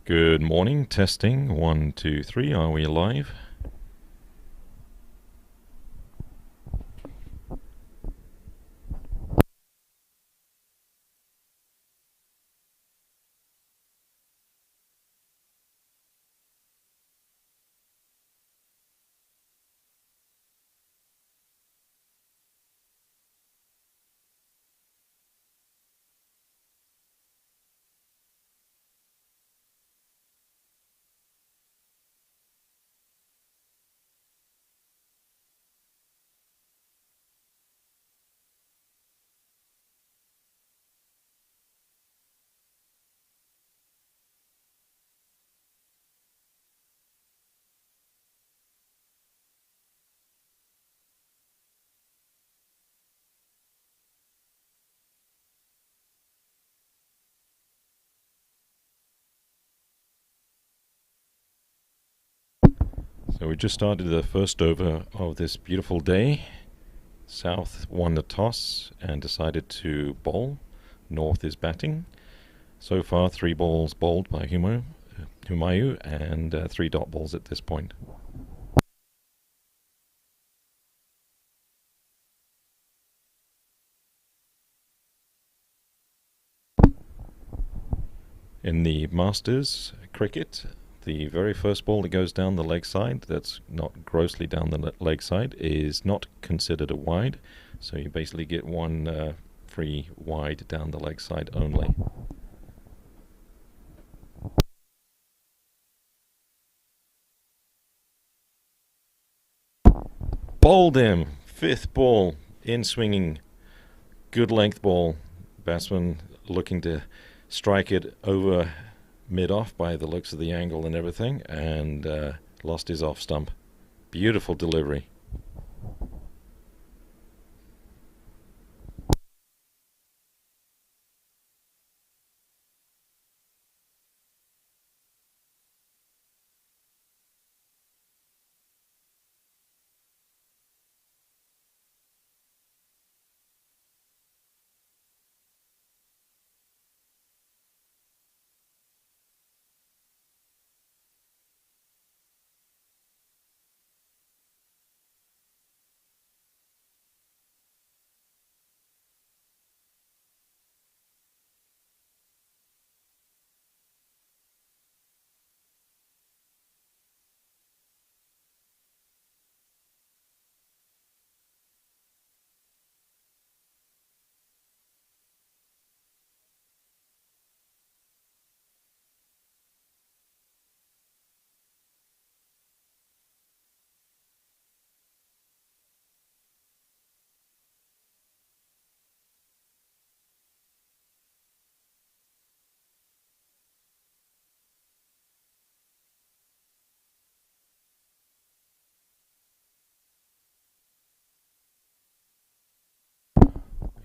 Good morning, testing. 1, 2, 3. Are we live? So we just started the first over of this beautiful day. South won the toss and decided to bowl. North is batting. So far, 3 balls bowled by Humayu and 3 dot balls at this point. In the Masters cricket, the very first ball that goes down the leg side, that's not grossly down the leg side, is not considered a wide. So you basically get one free wide down the leg side only. Bowled him! 5th ball, in swinging. Good length ball. Batsman looking to strike it over mid-off by the looks of the angle and everything, and lost his off stump. Beautiful delivery.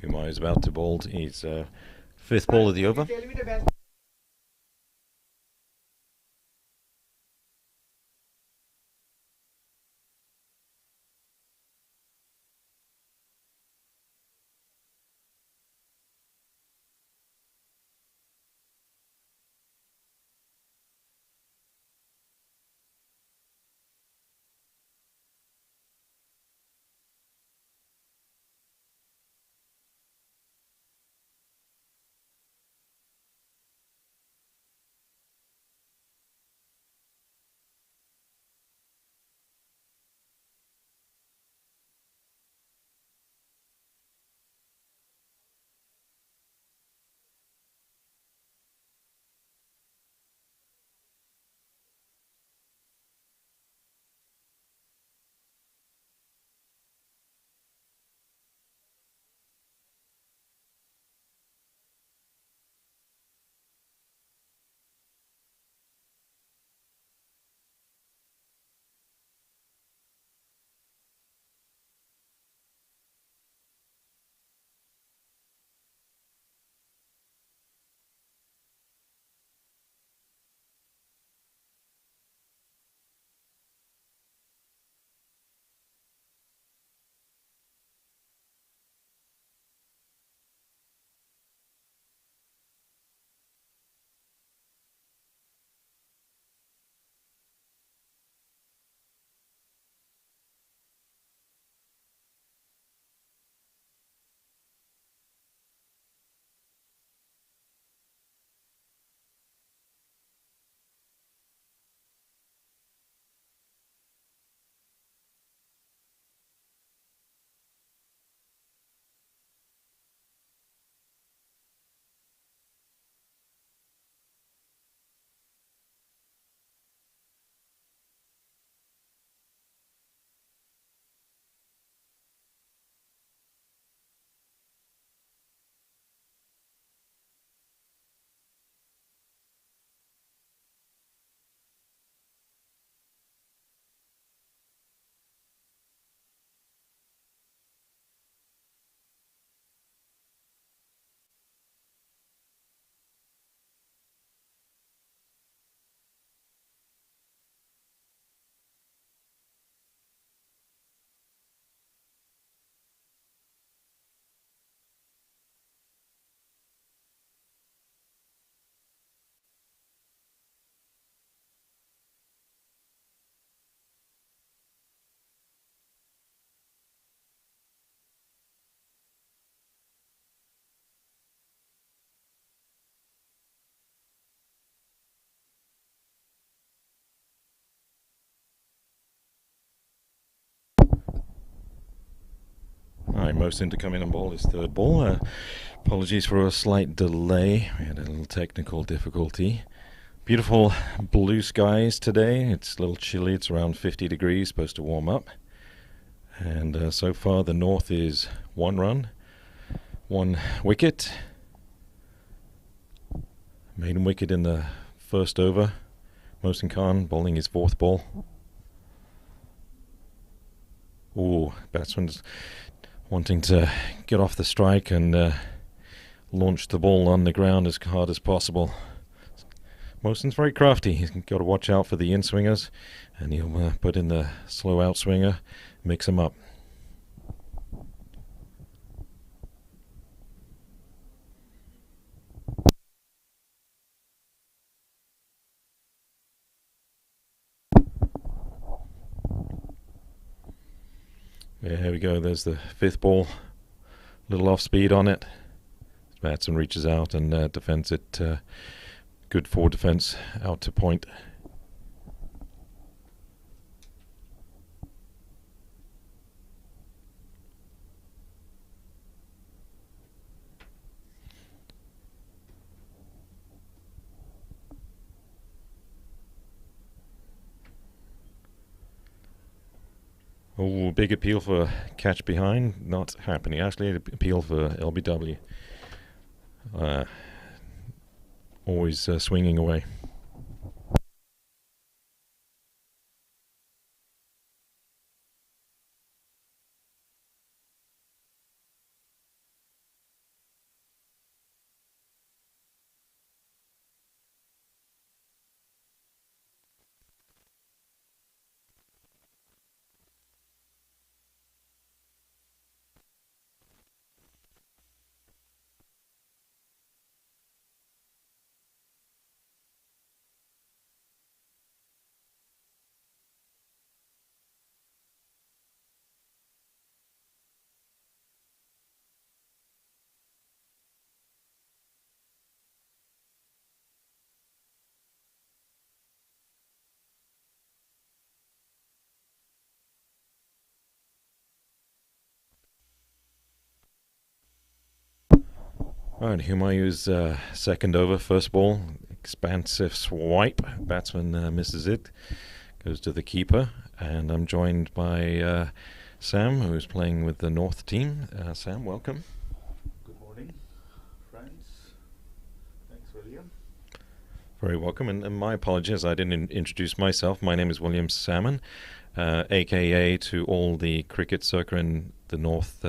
Umar is about to bowl his 5th ball of the over. Alright, Moosa to come in and bowl his third ball. Apologies for a slight delay. We had a little technical difficulty. Beautiful blue skies today. It's a little chilly. It's around 50 degrees, supposed to warm up. And so far the north is 1 run, 1 wicket. Maiden wicket in the first over. Mohsin Khan bowling his 4th ball. Ooh, batsman's wanting to get off the strike and launch the ball on the ground as hard as possible. Mohsin's very crafty. He's got to watch out for the in-swingers, and he'll put in the slow out-swinger, mix them up. Yeah, here we go. There's the 5th ball. Little off speed on it. Batsman reaches out and defends it. Good forward defence out to point. Oh, big appeal for catch behind. Not happening. Actually, appeal for LBW. Always swinging away. Alright, Humayun's 2nd over, 1st ball. Expansive swipe. Batsman misses it. Goes to the keeper. And I'm joined by Sam, who's playing with the North team. Sam, welcome. Good morning, friends. Thanks, William. Very welcome. And my apologies, I didn't introduce myself. My name is William Salmon, aka to all the cricket circuit in the North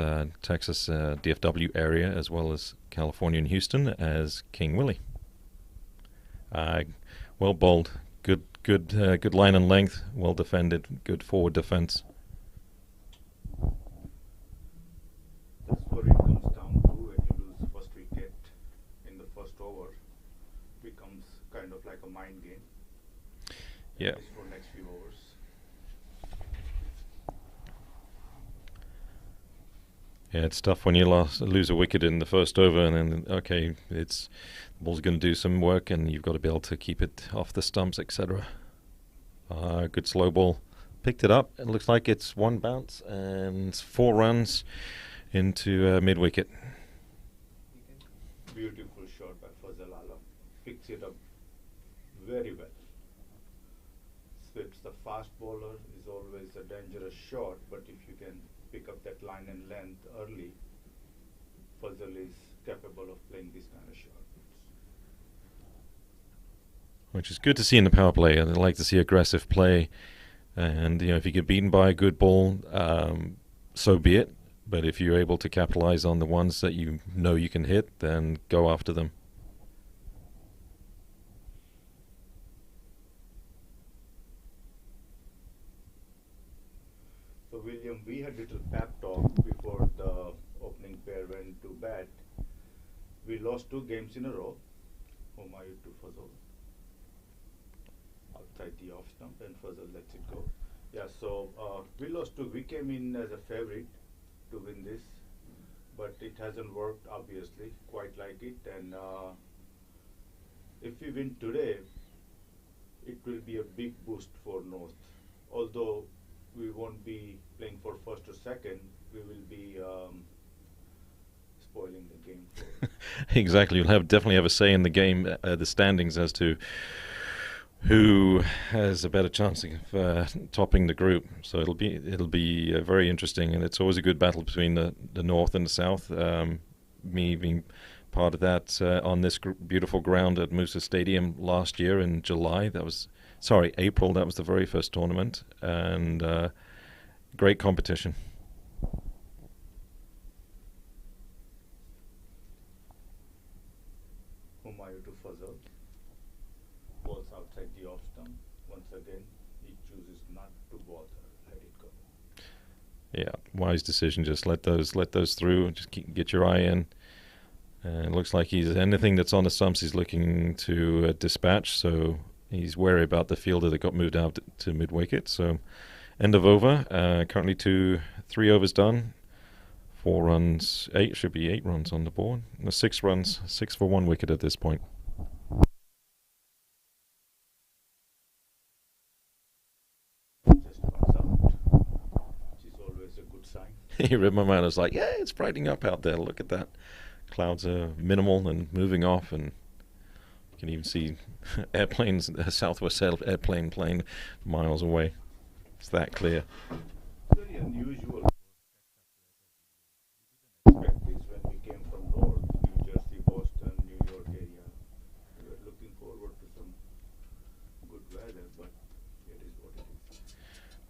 Texas DFW area, as well as California and Houston, as King Willie. Well bowled, good line and length, well defended, good forward defense. That's what it comes down to when you lose first wicket in the first over. Becomes kind of like a mind game. Yeah. For next few overs. Yeah, it's tough when you lose a wicket in the first over, and then okay, the ball's going to do some work, and you've got to be able to keep it off the stumps, etc. Good slow ball, picked it up. It looks like it's 1 bounce and 4 runs into mid wicket. Beautiful shot by Fazal Alam. Picks it up very well. Swips, the fast bowler, is always a dangerous shot, but if you can pick up that line and length early, Fazal is capable of playing this kind of shot. Which is good to see in the power play. I'd like to see aggressive play, and if you get beaten by a good ball, so be it. But if you're able to capitalize on the ones that you know you can hit, then go after them. So William, we had a little pep talk before the opening pair went to bat. We lost 2 games in a row. Humayun to Fazal. Outside the off stump, and Fazal lets it go. Yeah, so we lost 2. We came in as a favorite to win this, but it hasn't worked, obviously, quite like it. And if we win today, it will be a big boost for North. Although we won't be playing for first or second, we will be spoiling the game for. Exactly. You'll definitely have a say in the game, the standings, as to who has a better chance of topping the group. So it'll be very interesting, and it's always a good battle between the north and the south. Me being part of that on this beautiful ground at Moosa Stadium last year in July. April. That was the very first tournament, and great competition. Humayu to Fazal. Balls outside the off stump. Once again, he chooses not to bother. Let it go. Yeah, wise decision. Just let those through. Just get your eye in. It looks like anything that's on the stumps he's looking to dispatch. So he's wary about the fielder that got moved out to mid wicket. So end of over. Currently 3 overs done. 4 runs. Should be 8 runs on the board. No, 6 runs. 6 for 1 wicket at this point. Just comes out, which is always a good sign. He read my mind. I was like, yeah, it's brightening up out there. Look at that. Clouds are minimal and moving off, and you can even see airplanes, Southwest airplane plane miles away. It's that clear. Very unusual. Expect this when we came from north, New Jersey, Boston, New York area. We were looking forward to some good weather, but it is what it is.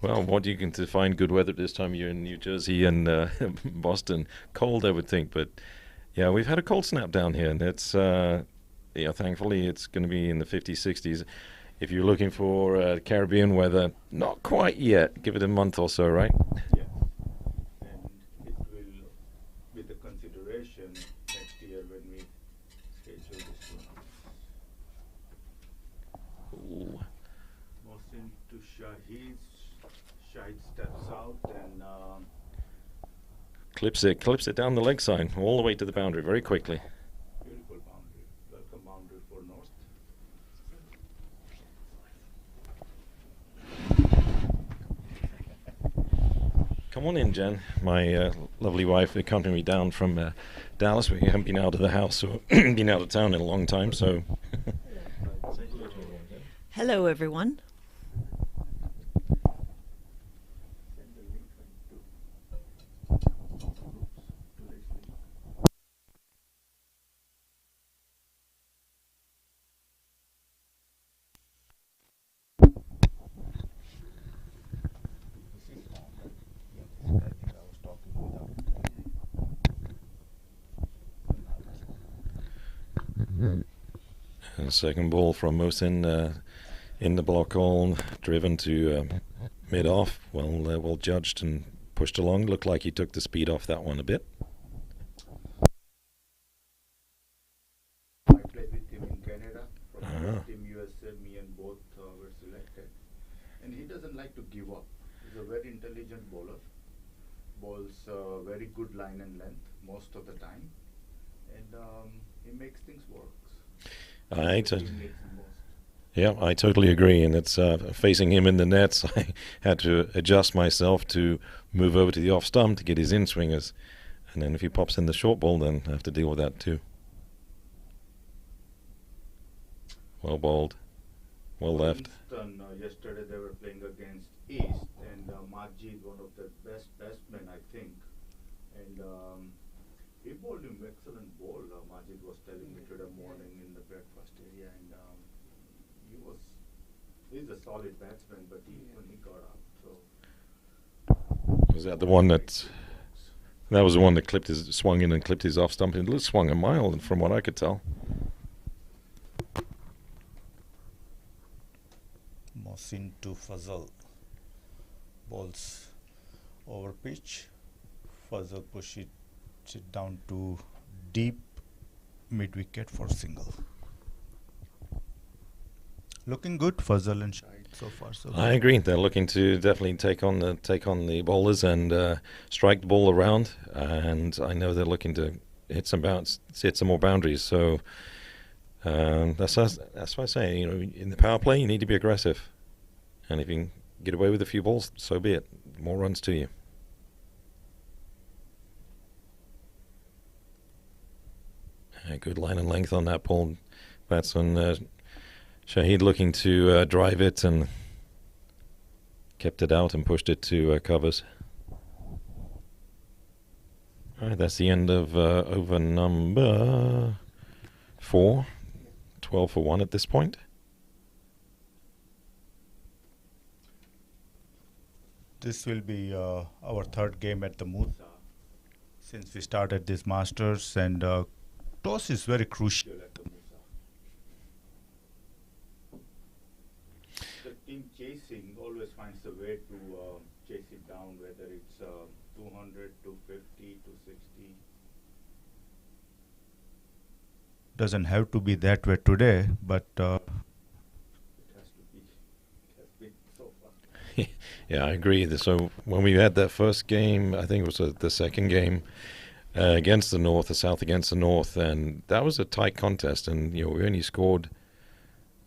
Well, what you can find good weather this time of year in New Jersey and Boston? Cold, I would think, but yeah, we've had a cold snap down here, and it's thankfully it's going to be in the 50s, 60s. If you're looking for Caribbean weather, not quite yet. Give it a month or so, right? Yes, and it will be the consideration next year when we schedule this one. Ooh. Mohsin to Shahid. Shahid steps out and Clips it down the leg side, all the way to the boundary very quickly. beautiful boundary. Welcome boundary for North. Come on in, Jen. My lovely wife accompanied me down from Dallas. We haven't been out of the house or been out of town in a long time, so. Hello, everyone. And second ball from Moosa in the block hole, driven to mid off. Well judged and pushed along. Looked like he took the speed off that one a bit. I played with him in Canada. From Team USA, me and both were selected. And he doesn't like to give up. He's a very intelligent bowler. Bowls very good line and length most of the time. And he makes things work. I totally agree, and it's facing him in the nets. I had to adjust myself to move over to the off stump to get his in swingers, and then if he pops in the short ball, then I have to deal with that too. Well bowled, well left. Yesterday they were playing against East, and Majid, one of the best batsmen, I think, and he bowled him excellent ball. Majid was telling me today morning in the breakfast area, and he's a solid batsman, but when he got out, so Was that the one that was the one that swung in and clipped his off stump? It swung a mile, from what I could tell. Mohsin to Fazal. Balls over pitch. Fazal pushes it down to deep mid wicket for single. Looking good, Fazal and Shahid so far. So I agree. They're looking to definitely take on the bowlers and strike the ball around. And I know they're looking to hit some more boundaries. So that's what I say. In the power play, you need to be aggressive. And if you can get away with a few balls, so be it. More runs to you. Good line and length on that ball. Batsman Shahid looking to drive it and kept it out and pushed it to covers. All right, that's the end of over number 4. 12 for 1 at this point. This will be our third game at the Moosa since we started this Masters, and toss is very crucial at the Moosa. The team chasing always finds a way to chase it down, whether it's 200, 250, 260. Doesn't have to be that way today, but it has to be. It has been so far. Yeah, I agree. So when we had that first game, I think it was the second game against the North, the South against the North, and that was a tight contest. And we only scored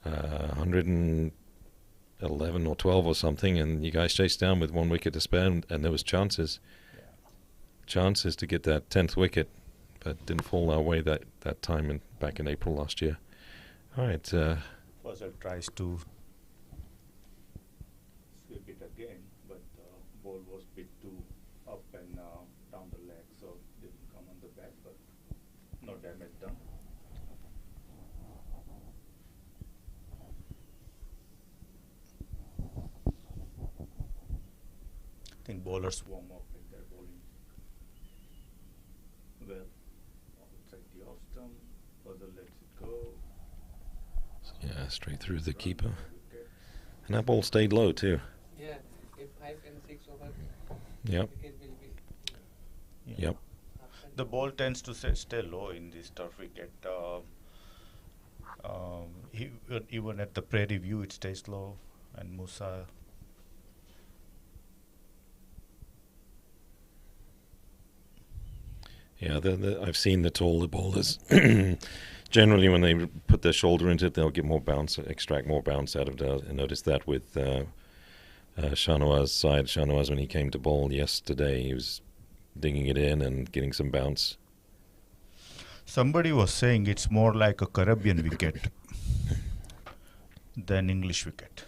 111 or 12 or something, and you guys chased down with 1 wicket to spare, and there was chances to get that 10th wicket, but didn't fall our way that time back in April last year. All right. Fazal tries to sweep it again, but ball was a bit too up and down the leg, so didn't come on the bat, but no damage done. I think bowlers warm up with their bowling. Well, outside the off stump, Fazal lets it go. Yeah, straight through the keeper. And that ball stayed low too. Yeah, if 5 and 6 over. Yep. Wicket will be. Yep. The ball tends to stay low in this turf wicket. Even at the Prairie view, it stays low, and Moosa. Yeah, I've seen the taller bowlers. Generally, when they put their shoulder into it, they'll get more bounce, extract more bounce out of it. I noticed that with Shahnawaz's side. Shahnawaz, when he came to bowl yesterday, he was digging it in and getting some bounce. Somebody was saying it's more like a Caribbean wicket than English wicket.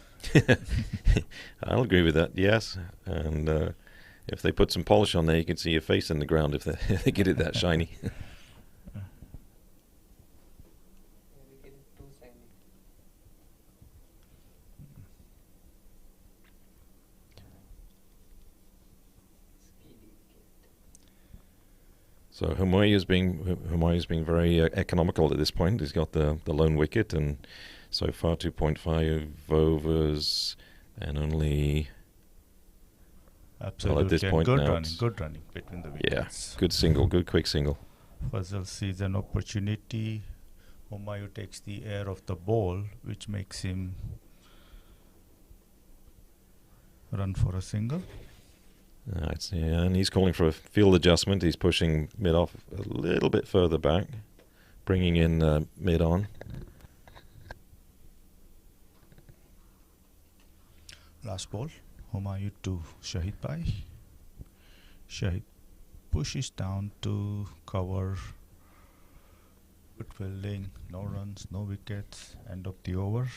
I'll agree with that, yes. And if they put some polish on there, you can see your face in the ground if they get it that shiny. Wicket is too shiny. Speedy wicket. So Humayu's being very economical at this point. He's got the lone wicket, and so far 2.5 overs and only. Absolutely. Well, at this point good now running between the wickets. Yeah, good single, good quick single. Fazal sees an opportunity. Humayu takes the air of the ball, which makes him run for a single. And he's calling for a field adjustment. He's pushing mid-off a little bit further back, bringing in mid-on. Last ball, Humayu to Shahid Bhai. Shahid pushes down to cover. Good fielding, no runs, no wickets, end of the over.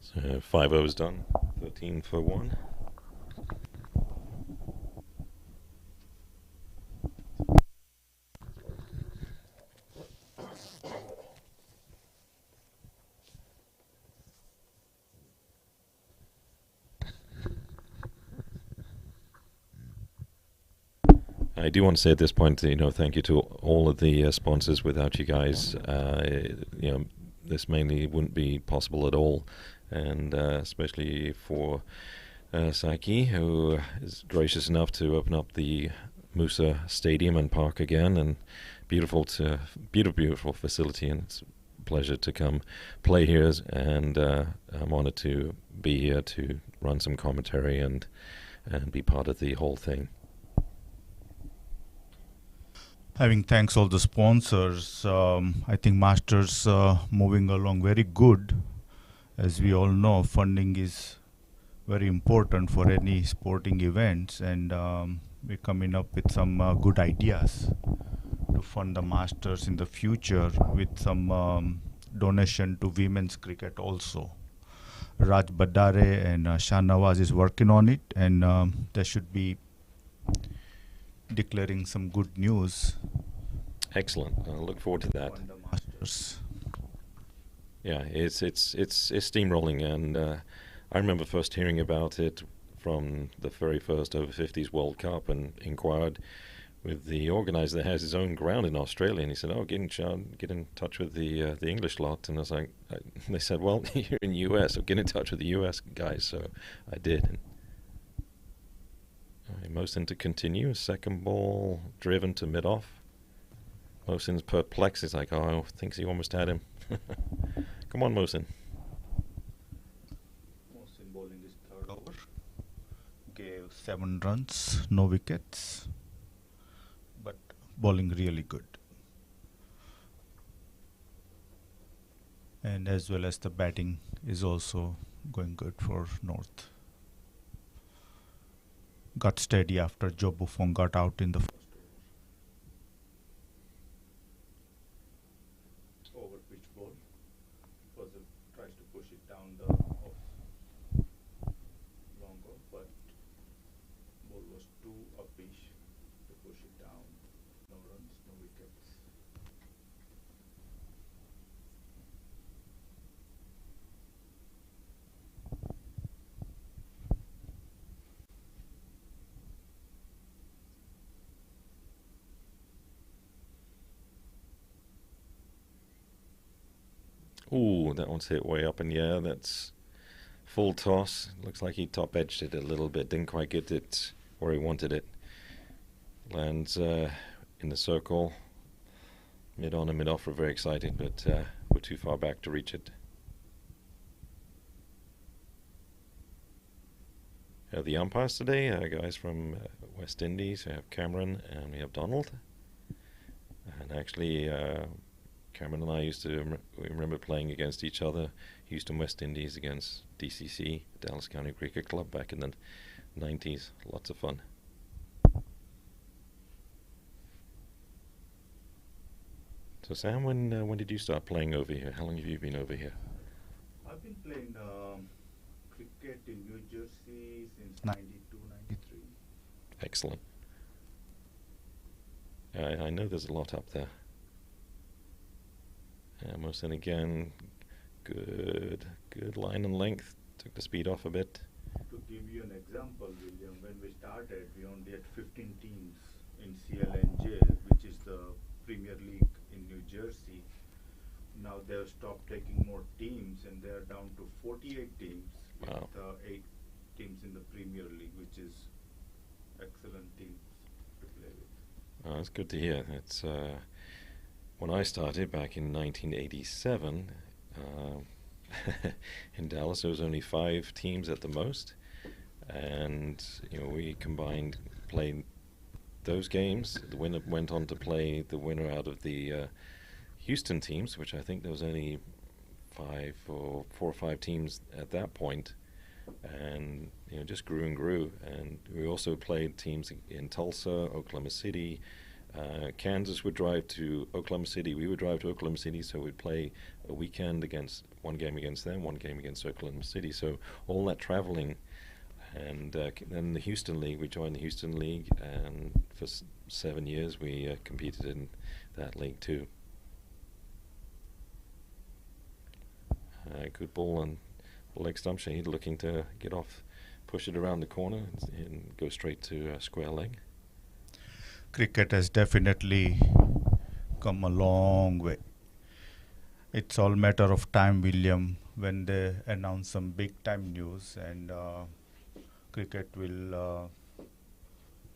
So 5 overs done, 13 for 1. I do want to say at this point, thank you to all of the sponsors. Without you guys, this mainly wouldn't be possible at all, and especially for Saki, who is gracious enough to open up the Moosa Stadium and Park again, and beautiful facility, and it's a pleasure to come play here, and I'm honored to be here to run some commentary and be part of the whole thing. Having thanks all the sponsors, I think Masters moving along very good. As we all know, funding is very important for any sporting events, and we're coming up with some good ideas to fund the masters in the future with some donation to women's cricket also. Raj Badare and Shah Nawaz is working on it, and they should be declaring some good news Excellent. I look forward to that. on the masters. Yeah, it's steamrolling, and I remember first hearing about it from the very first over 50s World Cup, and inquired with the organizer that has his own ground in Australia, and he said, "Oh, get in touch with the English lot." And I was like, they said, "Well, you're in US, so get in touch with the US guys." So I did. And Mosin to continue, second ball driven to mid off. Mosin's perplexed. He's like, "Oh, thinks he almost had him." Come on, Mosin. Mohsin bowling his third over. Gave 7 runs, no wickets, but bowling really good. And as well as the batting is also going good for North. Got steady after Joe Buffon got out in the first over. Over pitch ball. Tries to push it down the off long off, but ball was too uppish to push it down. No runs, no wickets. Ooh, that one's hit way up in the air. That's full toss. Looks like he top edged it a little bit. Didn't quite get it where he wanted it. Lands in the circle. Mid on and mid off were very excited, but we're too far back to reach it. The umpires today are guys from West Indies. We have Cameron and we have Donald. And actually, Cameron and I used to we remember playing against each other, Houston West Indies against DCC, Dallas County Cricket Club, back in the 90s. Lots of fun. So Sam, when did you start playing over here? How long have you been over here? I've been playing cricket in New Jersey since 92, 93. Excellent. I know there's a lot up there. Mohsin again, good line and length. Took the speed off a bit. To give you an example, William, when we started, we only had 15 teams in CLNJ, which is the Premier League in New Jersey. Now they've stopped taking more teams, and they're down to 48 teams Wow. with 8 teams in the Premier League, which is excellent teams to play with. That's good to hear. It's when I started back in 1987 in Dallas, there was only 5 teams at the most, and we played those games. The winner went on to play the winner out of the Houston teams, which I think there was only 4 or 5 teams at that point, and just grew and grew. And we also played teams in Tulsa, Oklahoma City. Kansas would drive to Oklahoma City. We would drive to Oklahoma City, so we'd play a weekend against one game against them, one game against Oklahoma City. So all that traveling, and then the Houston League. We joined the Houston League, and for 7 years we competed in that league too. Good ball on leg stump. Shahid looking to get off, push it around the corner, and go straight to square leg. Cricket has definitely come a long way. It's all matter of time, William, when they announce some big time news, and cricket will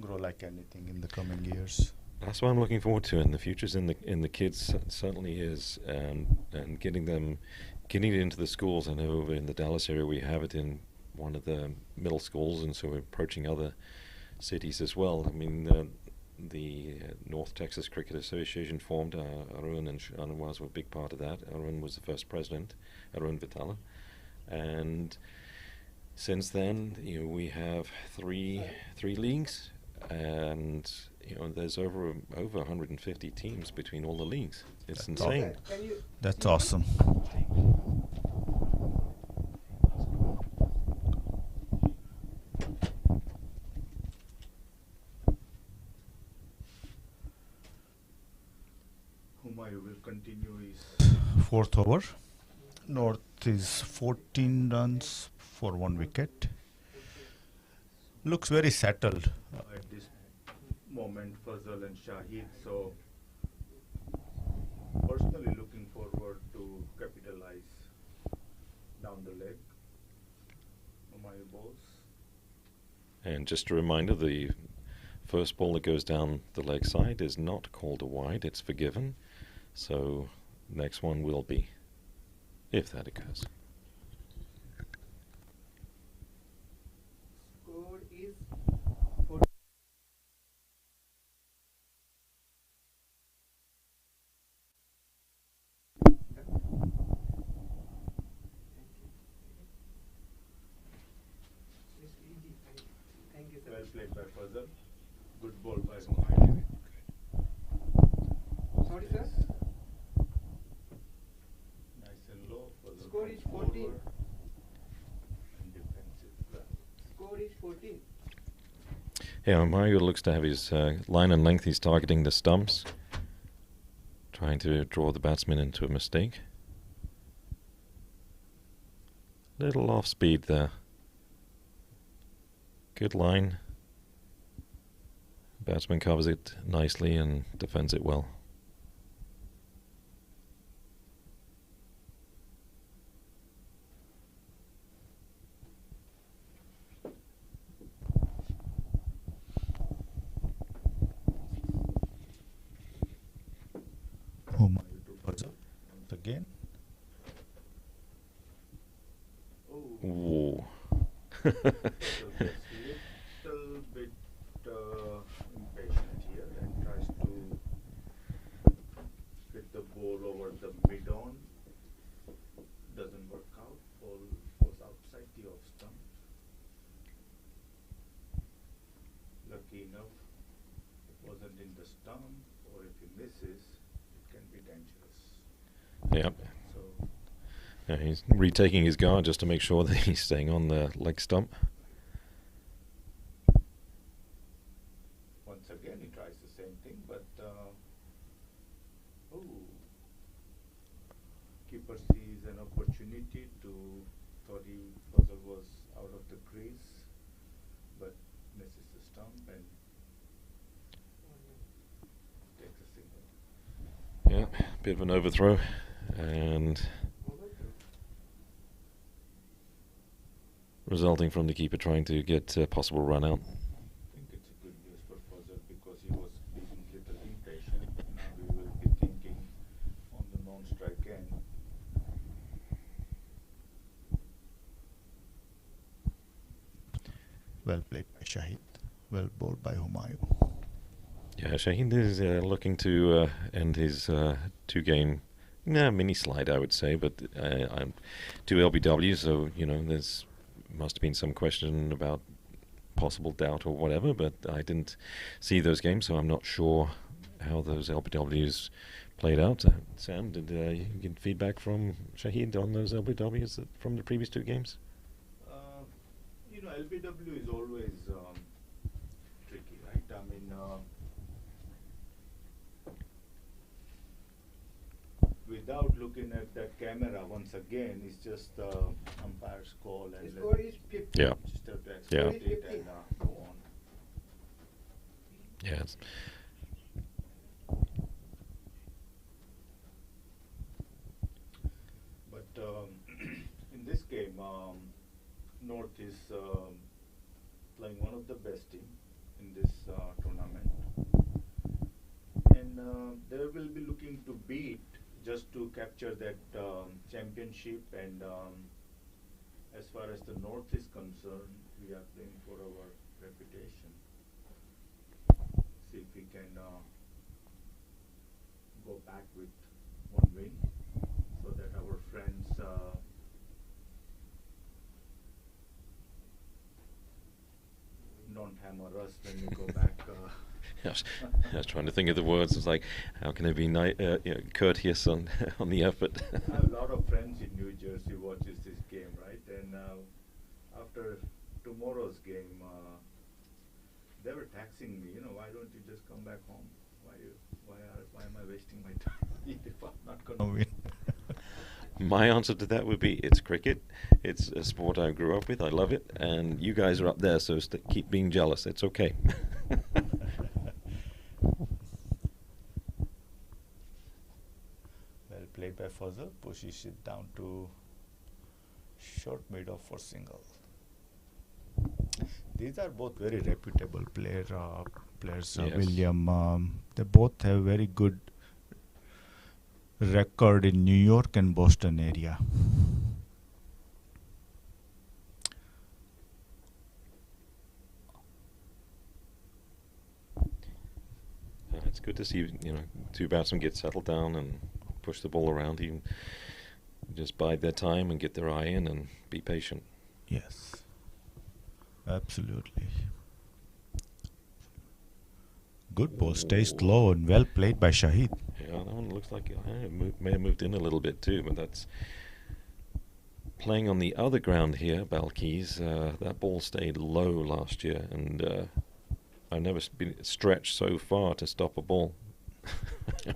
grow like anything in the coming years. That's what I'm looking forward to, and the future's in the kids. Certainly is, and getting it into the schools. I know over in the Dallas area we have it in one of the middle schools, and so we're approaching other cities as well. I mean, the North Texas Cricket Association formed. Arun and Shanawaz were a big part of that. Arun was the first president, Arun Vitala, and since then, we have three leagues, and there's over 150 teams between all the leagues. It's insane. That's awesome. Humayu will continue his Fourth over. North is 14 runs for 1 wicket. Looks very settled. at this moment, Fazal and Shahid. So, personally looking forward to capitalize down the leg. Humayu balls. And just a reminder, the first ball that goes down the leg side is not called a wide, it's forgiven. So next one will be, if that occurs. Score is It's easy. Thank you, sir. Well played by Fazal. Good ball by Humayu. Sorry, sir. Nice and low. Fazal Score comes is 14. forward and defensive grab. Score is 14. Yeah, Mario looks to have his line and length. He's targeting the stumps, trying to draw the batsman into a mistake. Little off speed there. Good line. Batsman covers it nicely and defends it well. Humayu to Fazal once again. Oh, Ooh. Fazal gets little bit impatient here and tries to hit the ball over the mid-on. Doesn't work out. Ball goes outside the off stump. Lucky enough, it wasn't in the stump, or if he misses, it can be dangerous. Yep. So Yeah, he's retaking his guard just to make sure that he's staying on the leg stump. once again, he tries the same thing, but keeper sees an opportunity to thought Fazal was out of the crease, but misses the stump and takes a single. Yeah, bit of an overthrow, and resulting from the keeper trying to get a possible run out. I think it's a good news for Fazal because he was being little impatient. Now he will be thinking on the non-strike end. Well played by Shahid. Well bowled by Humayu. Yeah, Shaheen is looking to end his two-game mini slide, I would say, but two LBWs, so there's must have been some question about possible doubt or whatever, but I didn't see those games, so I'm not sure how those LBWs played out. Sam, did you get feedback from Shahid on those LBWs from the previous two games? LBW is always tricky, right? I mean, without looking at that camera once again, it's just umpire's call and The score is 50. Yeah. just have to Yeah. accept it and go on. Yes. But in this game, North is playing one of the best team in this tournament, and they will be looking to beat just to capture that championship. And as far as the North is concerned, we are playing for our reputation. See if we can go back with one win, so that our friends don't hammer us when you go back. I was trying to think of the words. It's like, how can I be courteous on on the effort? I have a lot of friends in New Jersey watches this game, right? And after tomorrow's game, they were taxing me. Why don't you just come back home? Why am I wasting my time if I'm not going to win? My answer to that would be, it's cricket. It's a sport I grew up with. I love it, and you guys are up there, so keep being jealous. It's okay. Well played by Fazal. Pushes it down to short mid-off for single. These are both very reputable players. Yes. William, they both have very good record in New York and Boston area. It's good to see, two batsmen get settled down and push the ball around. Even just bide their time and get their eye in and be patient. Yes, absolutely. Good ball, stays low and well played by Shahid. Yeah, that one looks like it may have moved in a little bit too, but that's playing on the other ground here, Balkis. That ball stayed low last year, and I've never been stretched so far to stop a ball.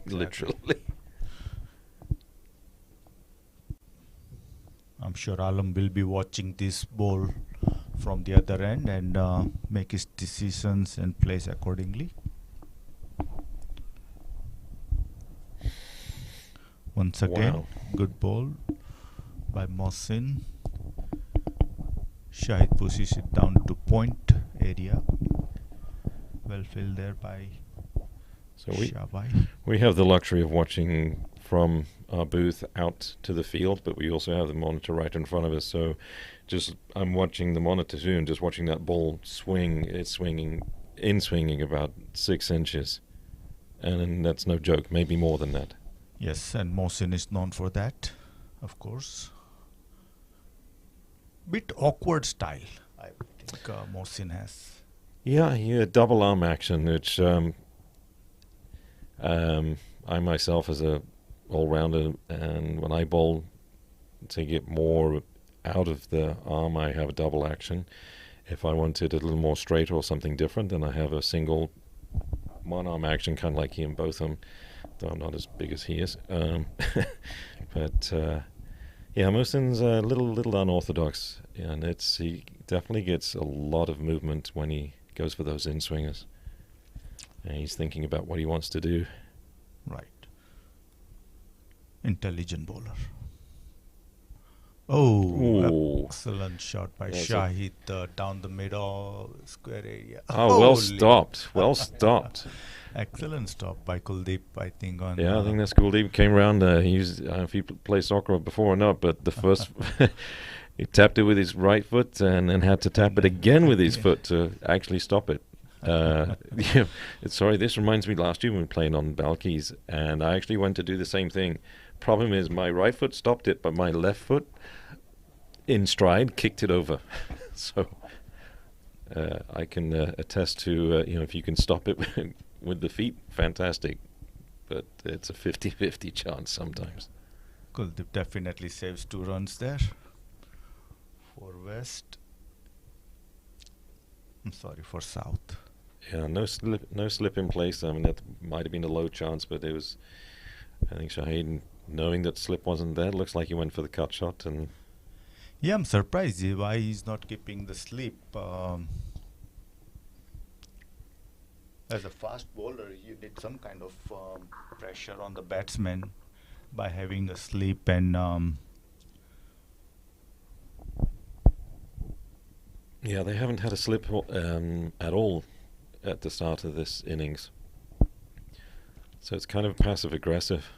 Literally. I'm sure Alam will be watching this ball from the other end and make his decisions and plays accordingly. Once again, Wow. good ball by Mohsin. Shahid pushes it down to point area. Well filled there by So Shabai. we have the luxury of watching from our booth out to the field, but we also have the monitor right in front of us. So I'm watching the monitor too, and just watching that ball swing. It's swinging about 6 inches, and that's no joke. Maybe more than that. Yes, and Mohsin is known for that, of course. Bit awkward style, I think Mohsin has. Yeah, double arm action, which I myself as a all-rounder, and when I bowl to get more out of the arm, I have a double action. If I wanted a little more straight or something different, then I have a single one-arm action, kind of like he and Botham, though I'm not as big as he is. But yeah, Mohsin's a little unorthodox, and he definitely gets a lot of movement when he goes for those in-swingers. And he's thinking about what he wants to do. Right. Intelligent bowler. Oh, Ooh. excellent shot by That's Shahid down the middle square area. Oh, well Holy. stopped. Well stopped. Excellent stop by Kuldeep, I think. Yeah, I think that's cool. He came around. He used, I don't know if he played soccer before or not, but the first he tapped it with his right foot and then had to tap it again with his foot to actually stop it. Yeah, sorry, this reminds me last year when we were playing on Balkis, and I actually went to do the same thing. Problem is, my right foot stopped it, but my left foot, in stride, kicked it over. So I can attest to, if you can stop it with the feet, fantastic. But it's a 50-50 chance sometimes. Kuldeep definitely saves 2 runs there for West. I'm sorry, for South. Yeah, no slip in place. I mean, that might have been a low chance, but it was, I think Shahid, knowing that slip wasn't there, looks like he went for the cut shot. And Yeah, I'm surprised why he's not keeping the slip. As a fast bowler, you need some kind of pressure on the batsman by having a slip and yeah, they haven't had a slip at all at the start of this innings. So it's kind of passive aggressive.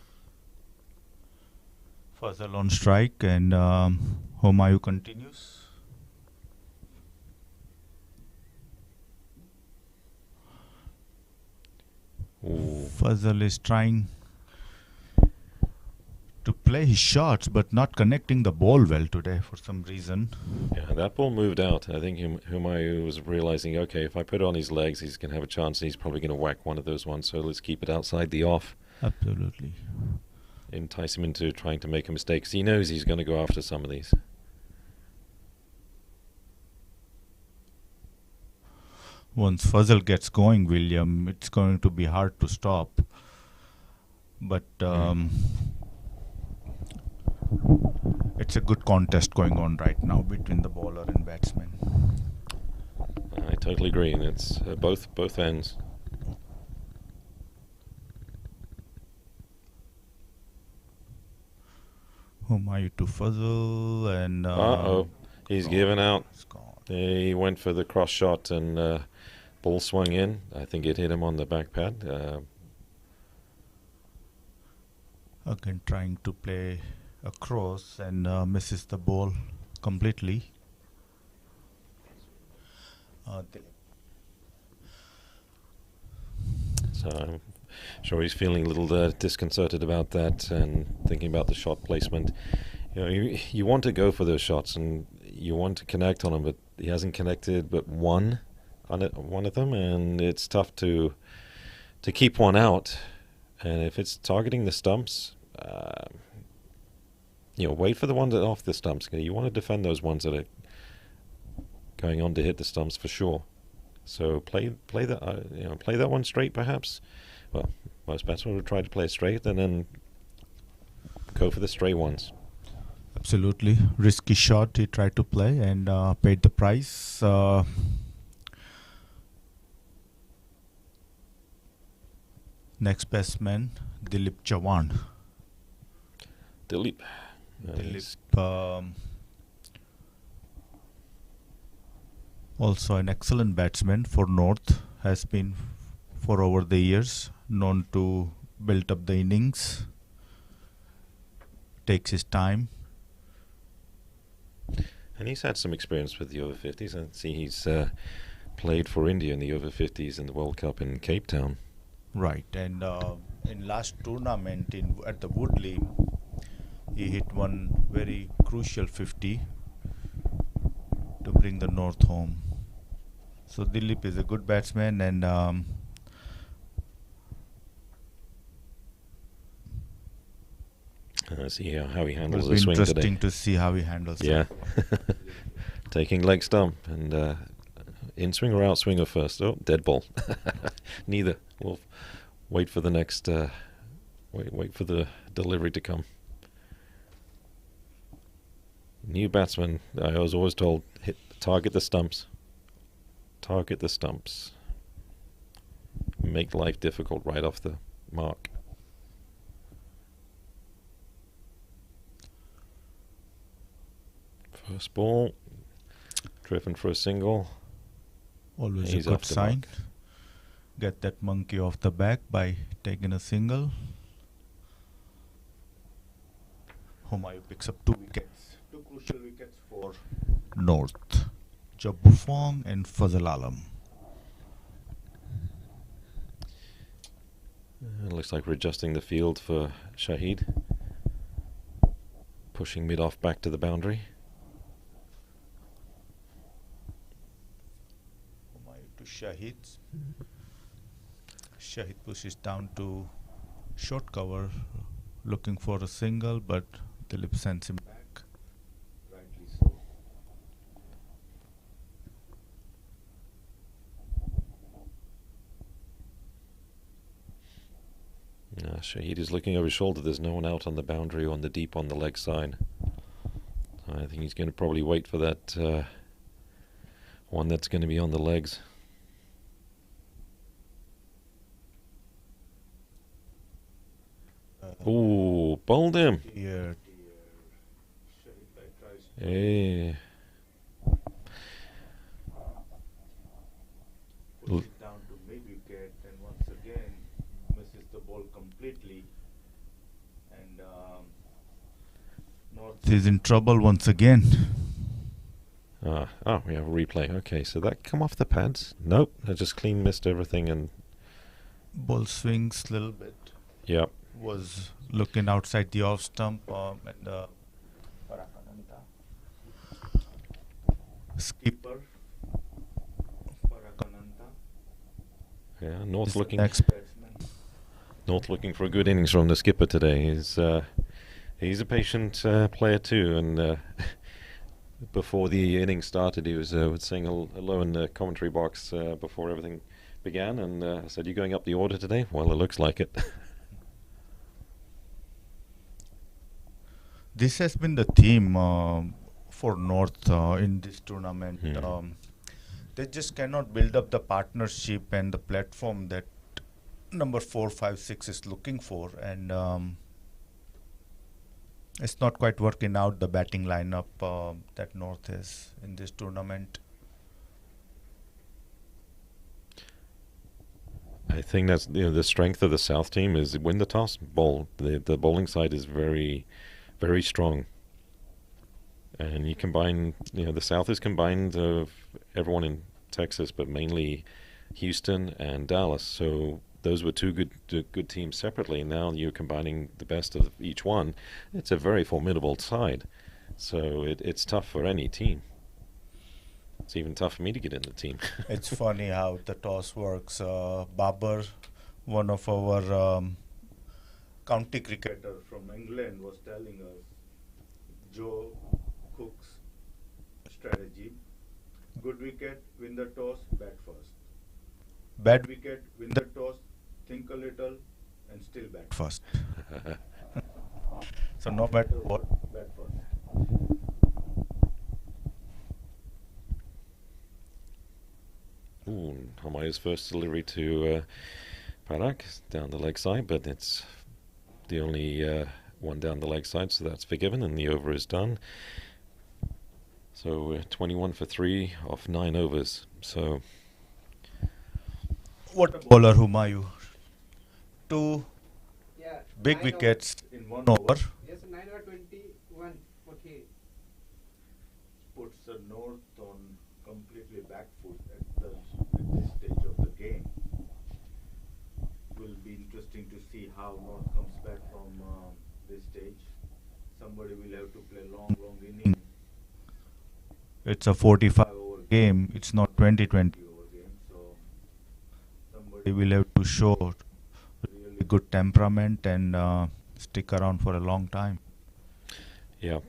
Fazal on strike and Humayun continues. Ooh. Fazal is trying to play his shots, but not connecting the ball well today for some reason. Yeah, that ball moved out. I think Humayun was realizing, okay, if I put it on his legs, he's going to have a chance, and he's probably going to whack one of those ones, so let's keep it outside the off. Absolutely. Entice him into trying to make a mistake, 'cause he knows he's going to go after some of these. Once Fazal gets going, William, it's going to be hard to stop. But it's a good contest going on right now between the bowler and batsman. I totally agree, and it's both ends. Humayun to Fazal and... Uh-oh, he's given out. It's gone. He went for the cross shot, and ball swung in. I think it hit him on the back pad. Again trying to play across and misses the ball completely. So I'm sure he's feeling a little disconcerted about that and thinking about the shot placement. You know, you want to go for those shots and you want to connect on them, but he hasn't connected but one of them, and it's tough to keep one out. And if it's targeting the stumps, wait for the ones that are off the stumps. You want to defend those ones that are going on to hit the stumps for sure. So play that one straight, perhaps. Well, most batsmen would try to play it straight and then go for the stray ones. Absolutely. Risky shot he tried to play and paid the price. Next batsman, Dilip Chavan. Dilip. Also an excellent batsman for North, has been for over the years, known to build up the innings, takes his time. And he's had some experience with the over-50s. I see he's played for India in the over-50s in the World Cup in Cape Town. Right, and in last tournament at the Woodley, he hit one very crucial 50 to bring the North home. So Dilip is a good batsman, and see how he handles it'll the be swing today. interesting to see how he handles Yeah. it. Taking leg stump and in swing or out swinger first. Oh, dead ball. Neither. We'll wait for the next. Wait for the delivery to come. New batsman. I was always told target the stumps. Target the stumps. Make life difficult right off the mark. First ball, driven for a single. Always He's a off good the sign. mark. Get that monkey off the back by taking a single. Humayun picks up 2 wickets. 2 crucial wickets for North. Jabufong and Fazal Alam. Looks like we're adjusting the field for Shahid. Pushing mid-off back to the boundary. Humayun to Shahid. Shahid pushes down to short cover, looking for a single, but Dilip sends him back. Rightly so. Shahid is looking over his shoulder. There's no one out on the boundary or on the deep on the leg side. I think he's going to probably wait for that one that's going to be on the legs. Ooh, bowled him. Here, Hey. Puts it down to mid-wicket, and once again misses the ball completely. And North he's in trouble once again. Oh, we have a replay. Okay, so that come off the pads. Nope, I just clean missed everything and Ball swings a little bit yep. was looking outside the off stump and skipper Parakananta. Yeah, Is the next batsman. North looking for a good innings from the skipper today. He's a patient player too, and before the innings started, he was saying hello in the commentary box before everything began, and I said, "You going up the order today?" Well, it looks like it. This has been the theme for North in this tournament. They just cannot build up the partnership and the platform that number 4, 5, 6 is looking for, and it's not quite working out the batting lineup that North has in this tournament. I think that's the strength of the South team is win the toss, bowl. The bowling side is very, very strong, and you combine. The South is combined of everyone in Texas, but mainly Houston and Dallas. So those were two good teams separately. Now you're combining the best of each one. It's a very formidable side. So it's tough for any team. It's even tough for me to get in the team. It's funny how the toss works. Babar, one of our county cricketer From England was telling us Joe Cook's strategy: good wicket, win the toss, bat first. bad Wicket, win the toss, think a little, and still bat first. So no matter what, bat first. Ooh, Hamaya's first delivery to Parak down the leg side, but it's the only one down the leg side, so that's forgiven, and the over is done. So 21 for 3 off 9 overs. So what a bowler Humayu. Two Yeah. big 9 wickets In one over. over, Yes, 9 over 21. Okay. puts the North on completely back foot at this stage of the game. Will be interesting to see how North comes back from this stage. Somebody will have to play long innings. It's a 45 over game. It's not 2020. Over game, so somebody They will have to show really good temperament and stick around for a long time. yeah,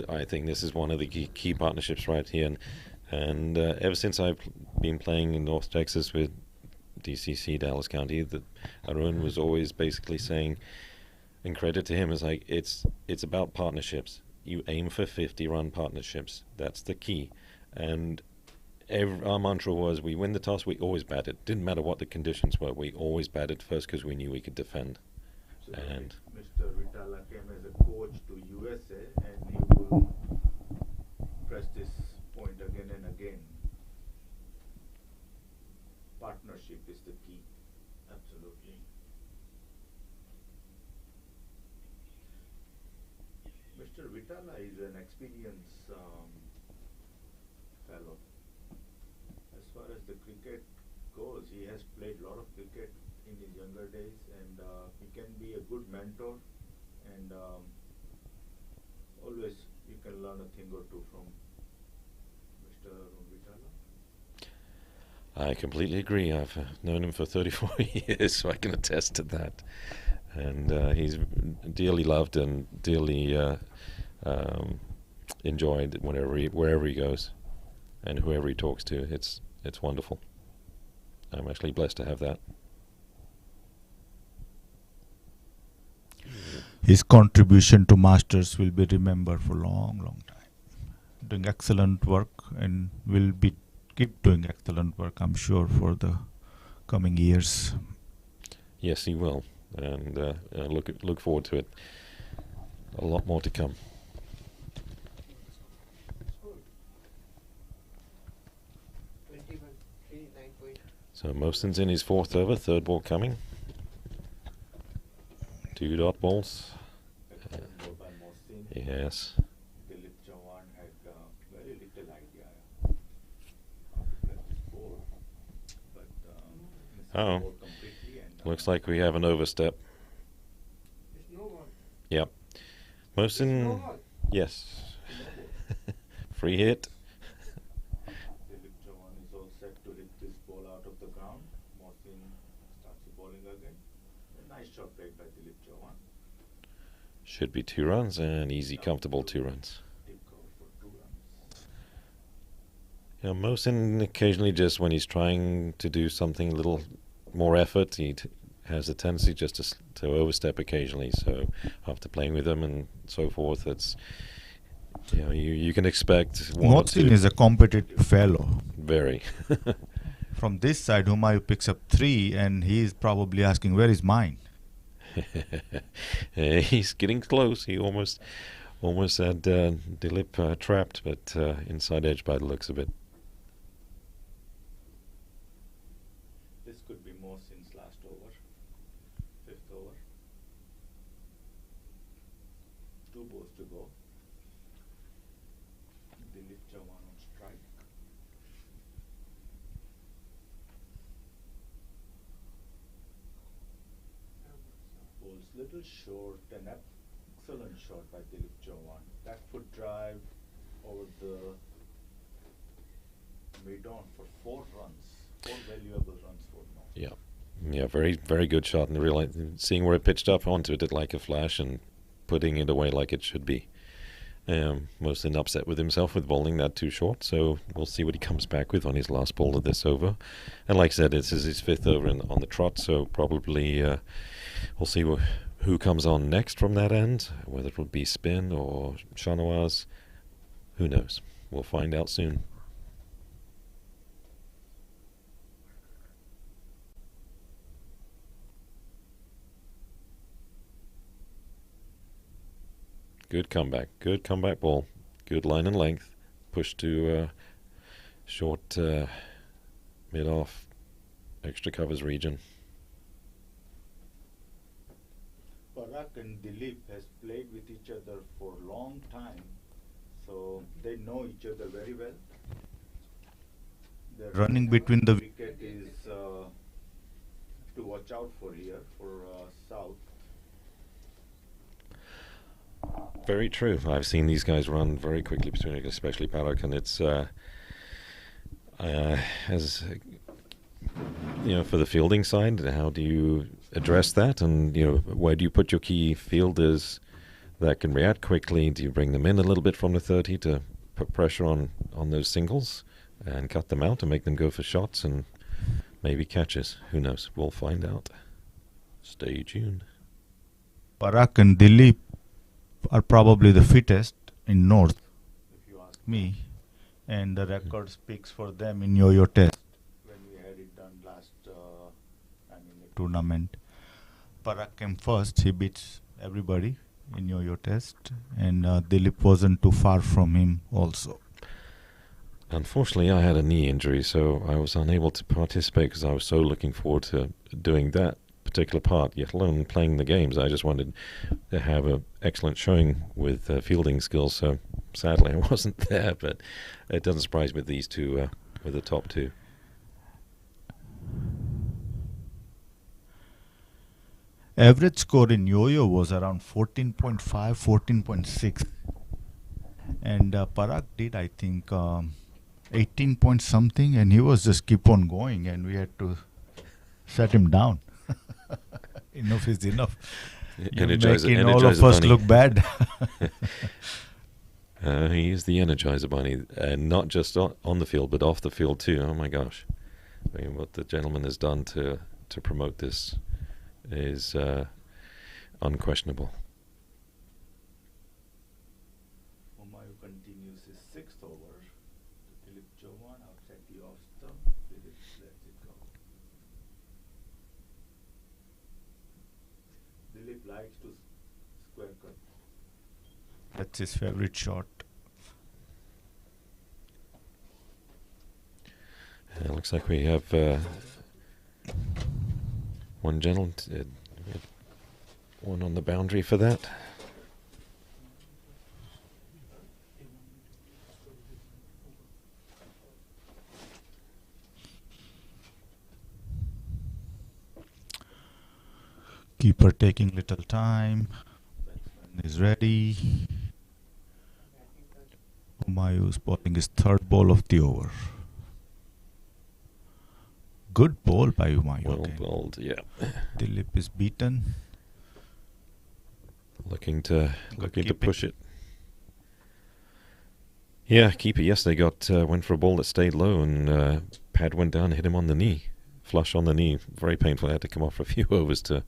I think this is one of the key partnerships right here, and ever since I've been playing in North Texas with DCC Dallas County, that Arun was always basically saying, and credit to him, is like it's about partnerships. You aim for 50-run partnerships. That's the key. And our mantra was, we win the toss, we always batted. Didn't matter what the conditions were. We always batted first because we knew we could defend. So And Mr. Vitala came as a coach to USA, and he will press this point again and again. Partnership is the key. Absolutely. Mr. Vitala is an experienced fellow. As far as the cricket goes, he has played a lot of cricket in his younger days, and he can be a good mentor, and always you can learn a thing or two from Mr. Vitala. I completely agree. I've known him for 34 years, so I can attest to that. And he's dearly loved and dearly enjoyed wherever he goes, and whoever he talks to. It's wonderful. I'm actually blessed to have that. His contribution to Masters will be remembered for a long time. Doing excellent work and will keep doing excellent work, I'm sure, for the coming years. Yes, he will, and look forward to it. A lot more to come. Score. 21. 9 point. So Mostyn's in his 4th over, 3rd ball coming. 2 dot balls. Excellent ball by Mohsin. Yes. Dilip Chauhan had very little idea how to play this ball, but missed the Uh-oh. ball completely, and Looks like we have an overstep. Yep. It's no Mosin, ball. yes. No ball. Free hit. Dilip Chavan is all set to hit this ball out of the ground. Mohsin starts the bowling again. A nice shot played by Dilip Chavan. Should be 2 runs and easy, comfortable 2 runs. Deep cover for 2 runs. Yeah, Mosin occasionally just when he's trying to do something a little more effort, he has a tendency just to overstep occasionally. So after playing with him and so forth, it's you can expect one or Mohsin two. is a competitive fellow. Very. From this side, Humayun picks up 3, and he is probably asking, where is mine? He's getting close. He almost had Dilip trapped, but inside edge by the looks of it. This could be Mohsin's last over. 5th over. 2 balls to go. Dilip Chavan on strike. Ball's little short, an excellent shot by Dilip Chavan. Back foot drive over the mid-on for 4 runs. 4 valuable runs for North. Yeah. Yeah, very, very good shot. And really seeing where it pitched up onto it like a flash and putting it away like it should be. Mostly upset with himself with bowling that too short. So we'll see what he comes back with on his last ball of this over. And like I said, this is his 5th over on the trot. So probably we'll see who comes on next from that end. Whether it will be spin or Shanawaz. Who knows? We'll find out soon. Good comeback ball. Good line and length. Push to short mid-off extra covers region. Parag and Dilip has played with each other for a long time, so they know each other very well. Their Running between the wicket is to watch out for here for South. Very true. I've seen these guys run very quickly between, especially Paddock, and it's as for the fielding side, how do you address that? And where do you put your key fielders that can react quickly? Do you bring them in a little bit from the 30 to put pressure on those singles and cut them out and make them go for shots and maybe catches? Who knows? We'll find out. Stay tuned. Parag and Dilip are probably the fittest in North, If you ask me, and the record speaks for them in Yo-Yo Test when we had it done last tournament. Parag came first, he beats everybody in Yo-Yo Test, and Dilip wasn't too far from him also. Unfortunately, I had a knee injury, so I was unable to participate because I was so looking forward to doing that particular part, yet alone playing the games. I just wanted to have an excellent showing with fielding skills, so sadly I wasn't there, but it doesn't surprise me these two were the top 2. Average score in Yo-Yo was around 14.5, 14.6, and Parag did, I think, 18 point something, and he was just keep on going, and we had to shut him down. Enough is enough. You're making all of us bunny. look bad. He is the Energizer Bunny, and not just on the field, but off the field too. Oh my gosh! I mean, what the gentleman has done to promote this is unquestionable. Humayun continues his 6th over. Dilip Chavan outside the off stump. Dilip lets it go. Dilip likes to square cut. That's his favorite shot. Looks like we have one gentleman, one on the boundary for that. Keeper taking little time. Is ready. Humayun's bowling his third ball of the over. Good ball by Humayun. Well again. bowled, yeah. Dilip is beaten. Looking to keep it. push it. Yeah, keeper yesterday went for a ball that stayed low, and pad went down, hit him on the knee, flush on the knee. Very painful. I had to come off for a few overs to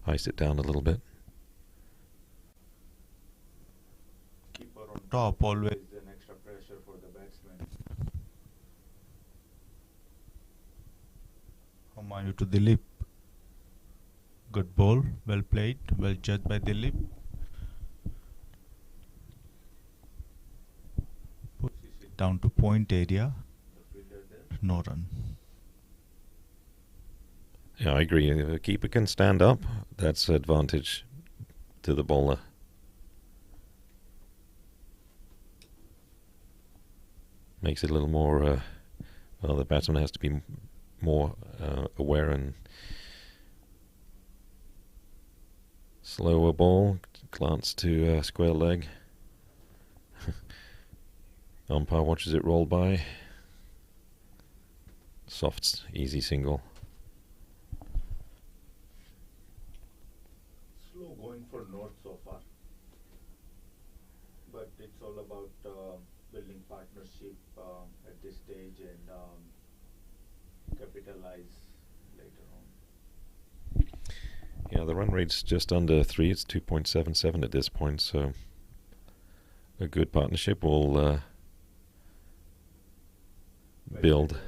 ice it down a little bit. Keeper on Top always. is an extra pressure for the batsman. Humayun to Dilip. Good ball, well played, well judged by Dilip. Pushes it down to point area. The fielder there. No run. Yeah, I agree. If a keeper can stand up, that's advantage to the bowler. Makes it a little more, well, the batsman has to be more aware and slower ball, glance to square leg. Umpire watches it roll by. Soft, easy single. Slow going for North so far. But it's all about building partnership at this stage and capitalize later on. Yeah, the run rate's just under 3. It's 2.77 at this point, so a good partnership will build.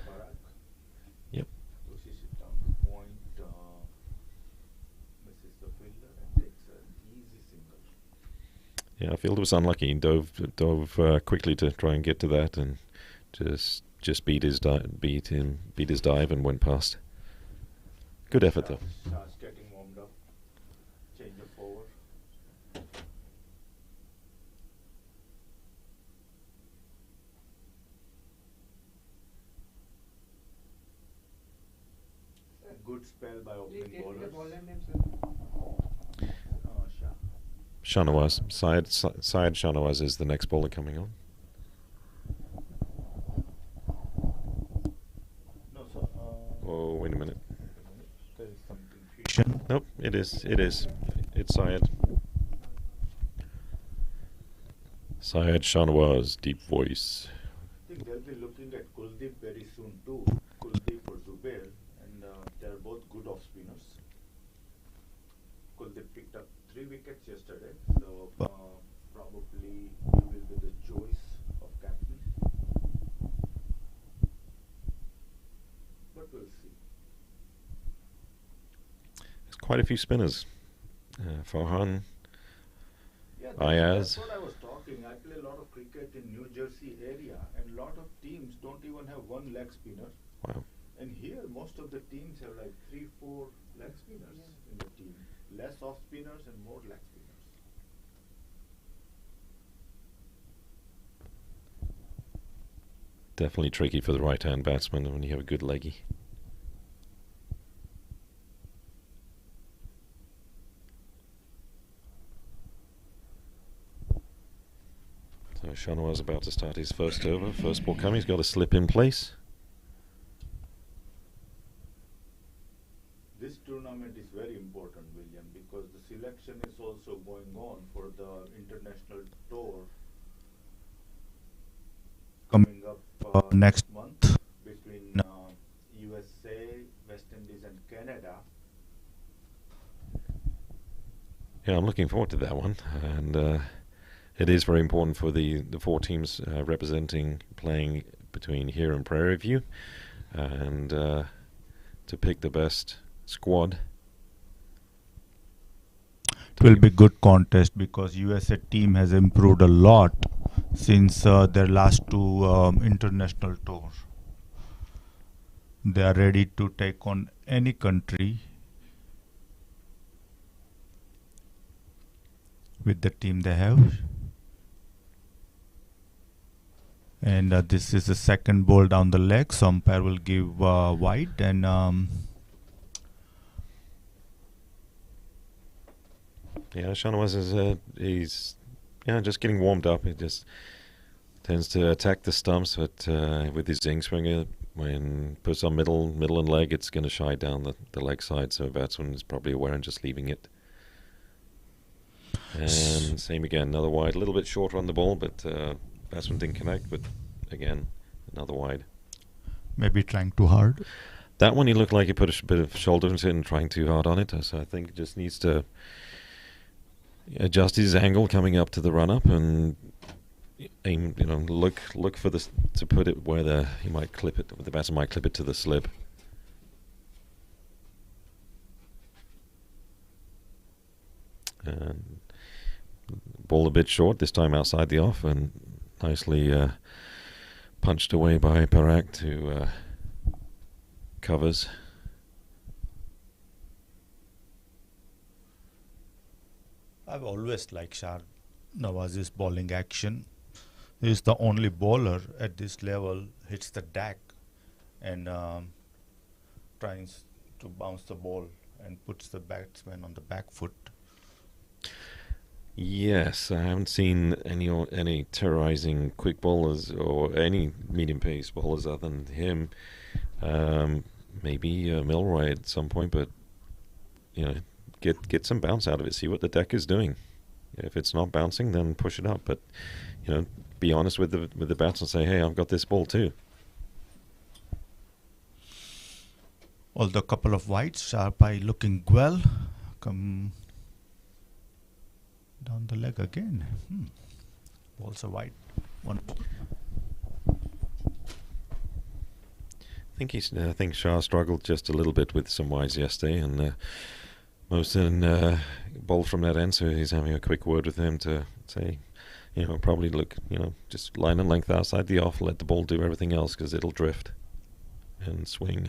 Yep. Pushes it down to point, misses the fielder and takes an easy single. Yeah, Fielder was unlucky. He dove quickly to try and get to that, and just beat his dive and went past. Good effort though. Shah's getting warmed up. Change of over. A good spell by Please opening tell me the bowlers. bowler name, sir. Shah. Shanawaz, Syed Shanawaz is the next bowler coming on. No, sir. Oh, wait a minute. There is some confusion. Nope, it is. It's Syed. Syed Shanawaz, deep voice. I think they'll be looking at Kuldeep very soon too. Kuldeep or Zubair, and they're both good off spinners. Kuldeep picked up 3 wickets yesterday, so probably he will be the choice of captain. But we'll see. There's quite a few spinners. Farhan, Yeah, Ayaz. that's what I was talking. I play a lot of cricket in New Jersey area, and a lot of teams don't even have one leg spinner. Wow. And here, most of the teams have like 3-4 leg spinners in the team. Less off spinners and more leg spinners. Definitely tricky for the right-hand batsman when you have a good leggy. So Shanawaz about to start his first over. First ball coming. He's got a slip in place. This tournament is very important, William, because the selection is also going on for the international tour coming up next month between USA, West Indies and Canada. Yeah, I'm looking forward to that one, and it is very important for the 4 teams playing between here and Prairie View, and to pick the best squad. It will be good contest because USA team has improved a lot since their last 2 international tours. They are ready to take on any country with the team they have. And this is the second ball down the leg, so umpire will give wide, and Yeah, Shanawaz is he's just getting warmed up. He just tends to attack the stumps, but with his zinc swinger, when puts on middle and leg, it's going to shy down the leg side. So batsman is probably aware and just leaving it. And same again, another wide, a little bit shorter on the ball, but batsman didn't connect. But again, another wide. Maybe trying too hard. That one, he looked like he put a bit of shoulders in, trying too hard on it. So I think he just needs to adjust his angle coming up to the run up and aim. Look for this to put it where he might clip it. The batsman might clip it to the slip. And ball a bit short this time outside the off, and nicely punched away by Prairie to covers. I've always liked Shah Nawaz's bowling action. He's the only bowler at this level hits the deck and tries to bounce the ball and puts the batsman on the back foot. Yes, I haven't seen any terrorizing quick bowlers or any medium pace bowlers other than him. Maybe Milroy at some point, but get some bounce out of it. See what the deck is doing. If it's not bouncing, then push it up. But be honest with the bats and say, hey, I've got this ball too. Although a couple of wides, Sharpai looking well. Come down the leg again. Balls are wide. One. I think Shah struggled just a little bit with some wides yesterday, and Moosa bowled from that end, so he's having a quick word with him to say, probably look, just line and length outside the off, let the ball do everything else because it'll drift and swing.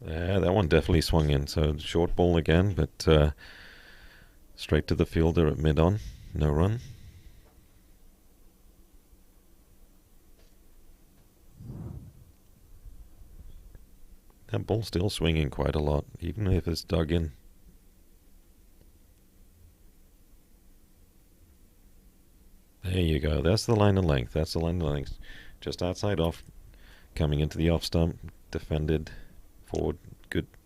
That one definitely swung in, so short ball again, but straight to the fielder at mid-on, no run. That ball's still swinging quite a lot, even if it's dug in. There you go. That's the line of length. That's the line of length. Just outside off, coming into the off stump, defended forward.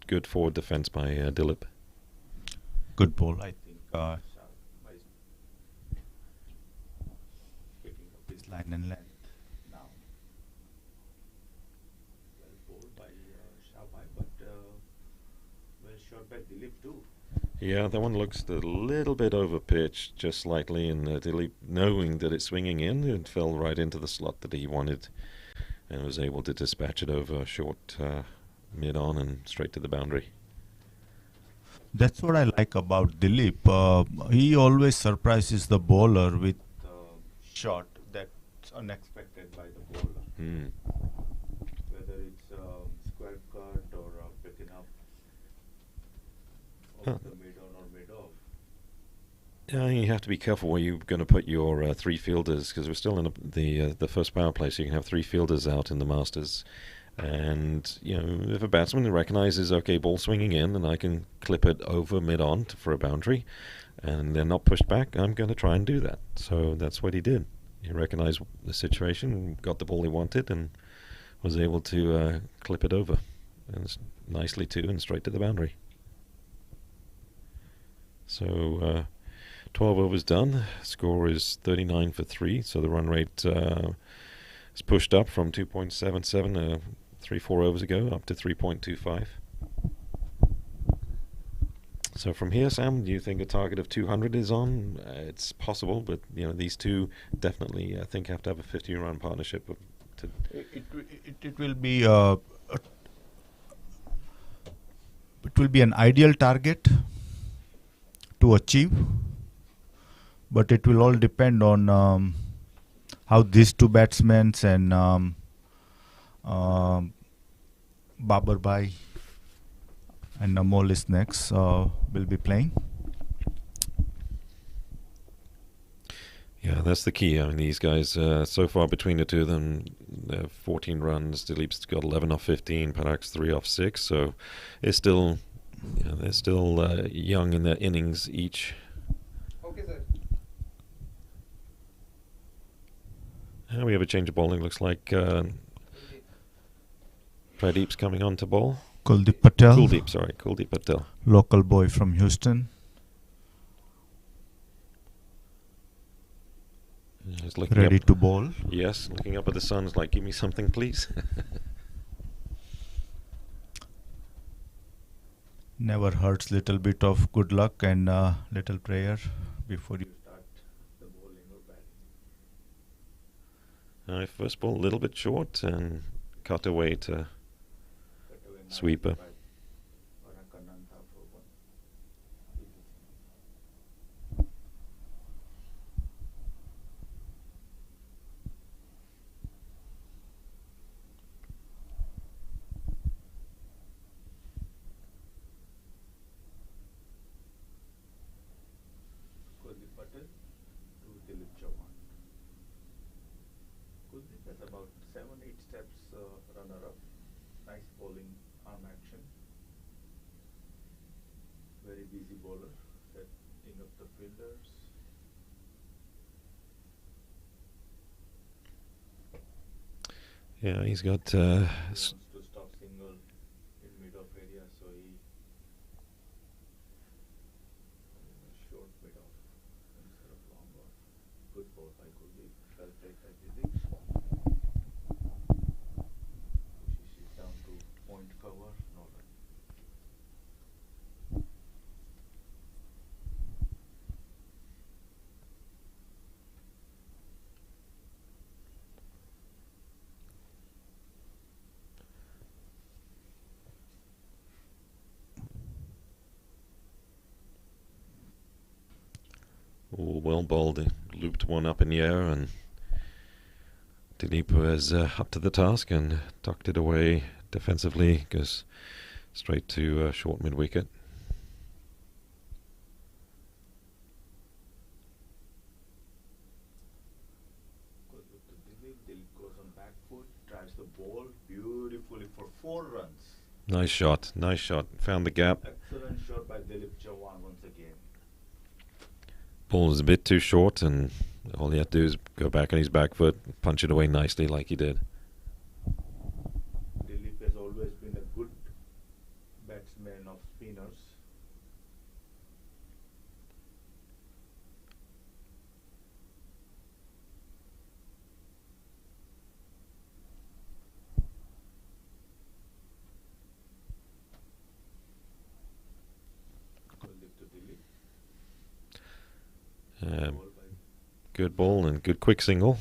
Good forward defense by Dilip. Good ball, I think. Picking up his line and length now. Well bowled by Shahbai, but well shot by Dilip too. Yeah, that one looks a little bit over pitch, just slightly, and Dilip, knowing that it's swinging in, it fell right into the slot that he wanted and was able to dispatch it over short mid-on and straight to the boundary. That's what I like about Dilip. He always surprises the bowler with a shot that's unexpected by the bowler. Whether it's square cut or picking up off the mid-on or mid-off. You have to be careful where you're going to put your three fielders, because we're still in the first power play, so you can have three fielders out in the Masters. And if a batsman recognizes, okay, ball swinging in, and I can clip it over mid-on for a boundary, and they're not pushed back, I'm going to try and do that. So that's what he did. He recognized the situation, got the ball he wanted, and was able to clip it over, and nicely too, and straight to the boundary. So 12 overs done. Score is 39 for 3. So the run rate is pushed up from 2.77 3-4 overs ago up to 3.25. So from here, Sam, do you think a target of 200 is on? It's possible, but these two definitely, I think, have to have a 50-run partnership. It will be an ideal target to achieve, but it will all depend on how these two batsmen and Babar Bhai and Namol is next will be playing. Yeah, that's the key. I mean, these guys, so far between the two of them, 14 runs. Dilip's got 11 off 15, Parak's 3 off 6, so it's still Yeah, they're still young in their innings each. Okay, sir. And we have a change of bowling. Looks like Pradeep's coming on to bowl. Kuldeep Patel, Kuldeep Patel. local boy from Houston. He's looking Ready up. to bowl. Yes, looking up at the sun. Is like, give me something, please. Never hurts little bit of good luck and little prayer before you start the bowling or batting. First ball a little bit short and cut away to sweeper. Kuldeep Patel to Dilip Chauhan. Kuldeep has about 7-8 steps runner-up. Nice bowling arm action. Very busy bowler, setting up the fielders. Yeah, he's got. He wants to stop single in mid-off area, so he short mid-off instead of long off. Good ball by Kuldeep. Well played by Dilip. Pushes it down to point cover. No run. Oh, well bowled. Looped one up in the air, and Dilip was up to the task and tucked it away defensively. Goes straight to short mid wicket. Kuldeep to Dilip. Dilip goes on back foot, drives the ball beautifully for 4 runs. Nice shot. Nice shot. Found the gap. Excellent shot by Dilip Chauhan once again. Ball is a bit too short, and all he had to do is go back on his back foot, punch it away nicely like he did. Dilip has always been a good batsman of spinners. Kuldeep to Dilip. Ball by Good ball and good quick single.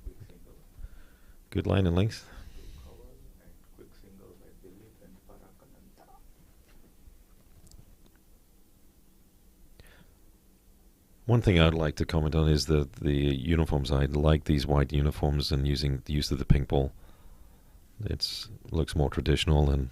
quick single. Good line and length. Good cover and quick single by Dilip and Parakananta. One thing I'd like to comment on is the uniforms. I like these white uniforms and using the use of the pink ball. It looks more traditional and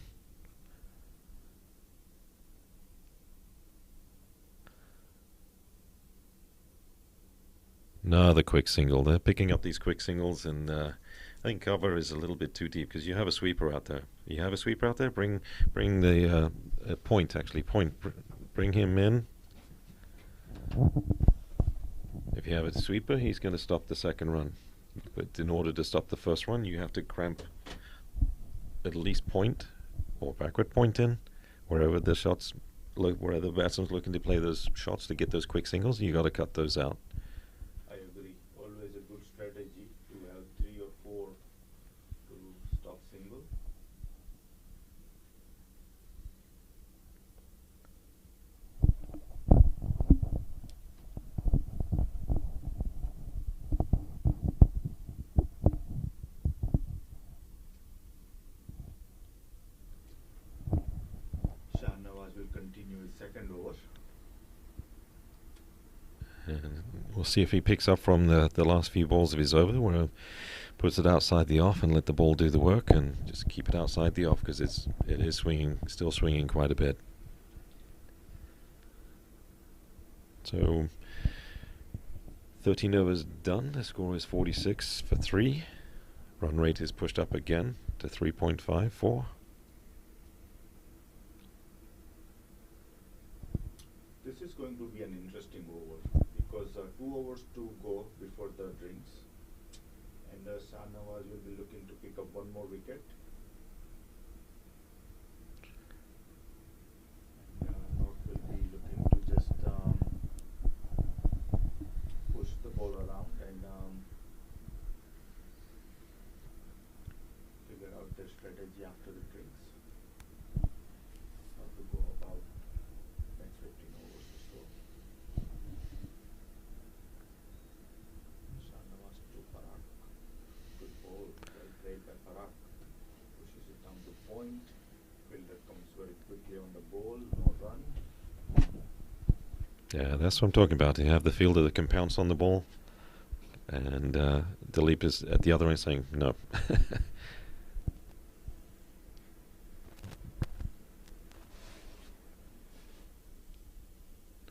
another quick single. They're picking up these quick singles, and I think cover is a little bit too deep because you have a sweeper out there. You have a sweeper out there. Bring the point. Actually, bring him in. If you have a sweeper, he's going to stop the second run. But in order to stop the first run, you have to cramp at least point or backward point in wherever the shots, where the batsman's looking to play those shots to get those quick singles. You got to cut those out. I agree. Always a good strategy to have 3 or 4 to stop single. Shahnawaz will continue his second over. And we'll see if he picks up from the last few balls of his over, where puts it outside the off and let the ball do the work, and just keep it outside the off because it is swinging, still swinging quite a bit. So 13 overs done. The score is 46 for 3. Run rate is pushed up again to 3.54. overs to go before the drinks, and Shahnawaz will be looking to pick up one more wicket. And North will be looking to just push the ball around and figure out their strategy after the drinks. How to go about next 15 overs or so. Shahnawaz to Parag. Good ball, well played by Parag. Pushes it down to point. Fielder comes very quickly on the ball, no run. Yeah, that's what I'm talking about. You have the fielder that can pounce on the ball, and Dilip is at the other end saying no.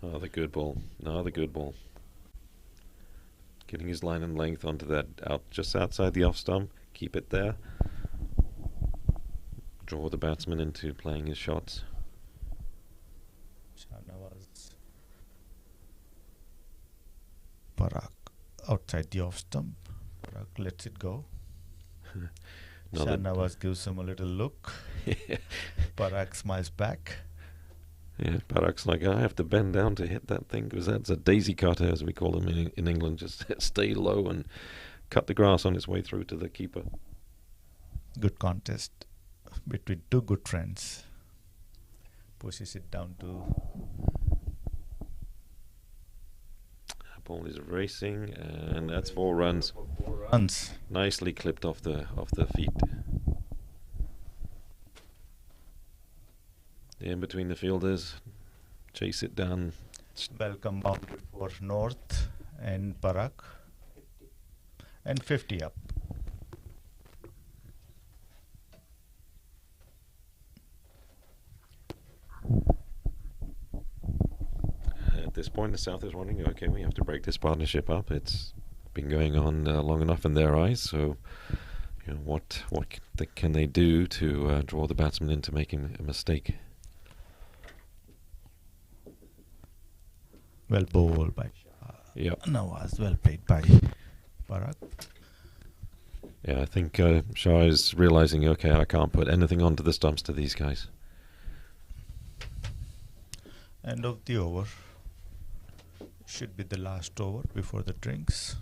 Another good ball. Another good ball. Getting his line and length onto that just outside the off stump. Keep it there. Draw the batsman into playing his shots. Shahnawaz. Parag outside the off stump. Parag lets it go. Shahnawaz gives him a little look. Parag smiles back. Yeah, Parag's like, I have to bend down to hit that thing because that's a daisy cutter, as we call them in England. Just stay low and cut the grass on its way through to the keeper. Good contest between two good friends. Pushes it down to... Ball is racing, and that's 4 runs. runs. Nicely clipped off the feet. In between the fielders, chase it down. Welcome boundary for North and Parag. And 50 up. At this point, the South is wondering, okay, we have to break this partnership up. It's been going on long enough in their eyes, so you know, what can they do to draw the batsman into making a mistake? Well bowled by Nawaz. Well played by Parag. Yeah, I think Shah is realizing, okay, I can't put anything onto the stumps to these guys. End of the over. Should be the last over before the drinks.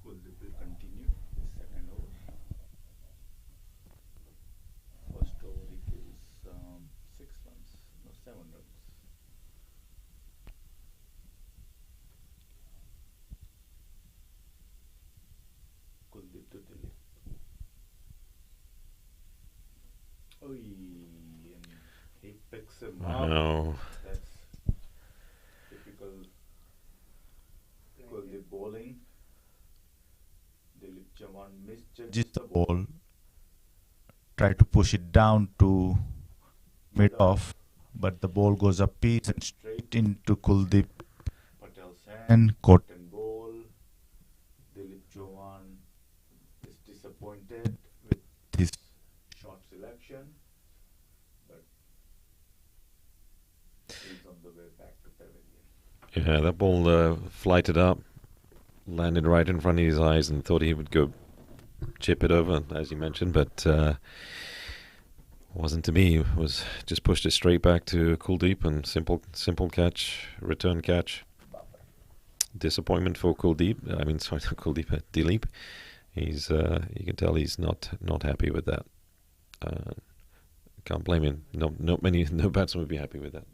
Kuldeep will continue his second over. First over he gives 6 runs, no 7 runs. Kuldeep to Dilip. Oi, and he picks him up. No. That's typical Kuldeep bowling. Dilip Chavan misjudges the ball. Ball. Try to push it down to mid off, but the ball goes up piece and straight into Kuldeep Patel's hand. and caught. And ball. Dilip Chavan is disappointed with His shot selection, but he's on the way back to pavilion. Yeah, that ball flighted up, landed right in front of his eyes, and thought he would go chip it over, as you mentioned, but wasn't to be. It was just pushed it straight back to Kuldeep, and simple catch, return catch. Disappointment for Kuldeep. I mean, sorry, not Kuldeep, Dilip. He's you can tell he's not happy with that. Can't blame him. No batsman would be happy with that.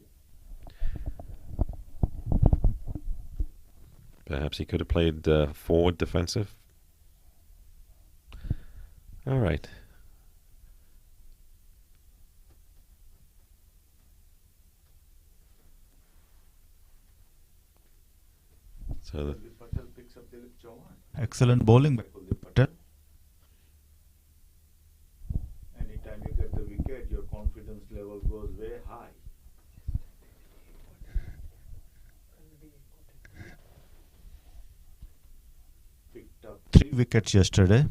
Perhaps he could have played forward defensive. All right. So the, Kuldeep Patel picks up Dilip Chauhan. Excellent bowling by Kuldeep Patel. Anytime you get the wicket, your confidence level goes way high. Picked up 3 wickets yesterday,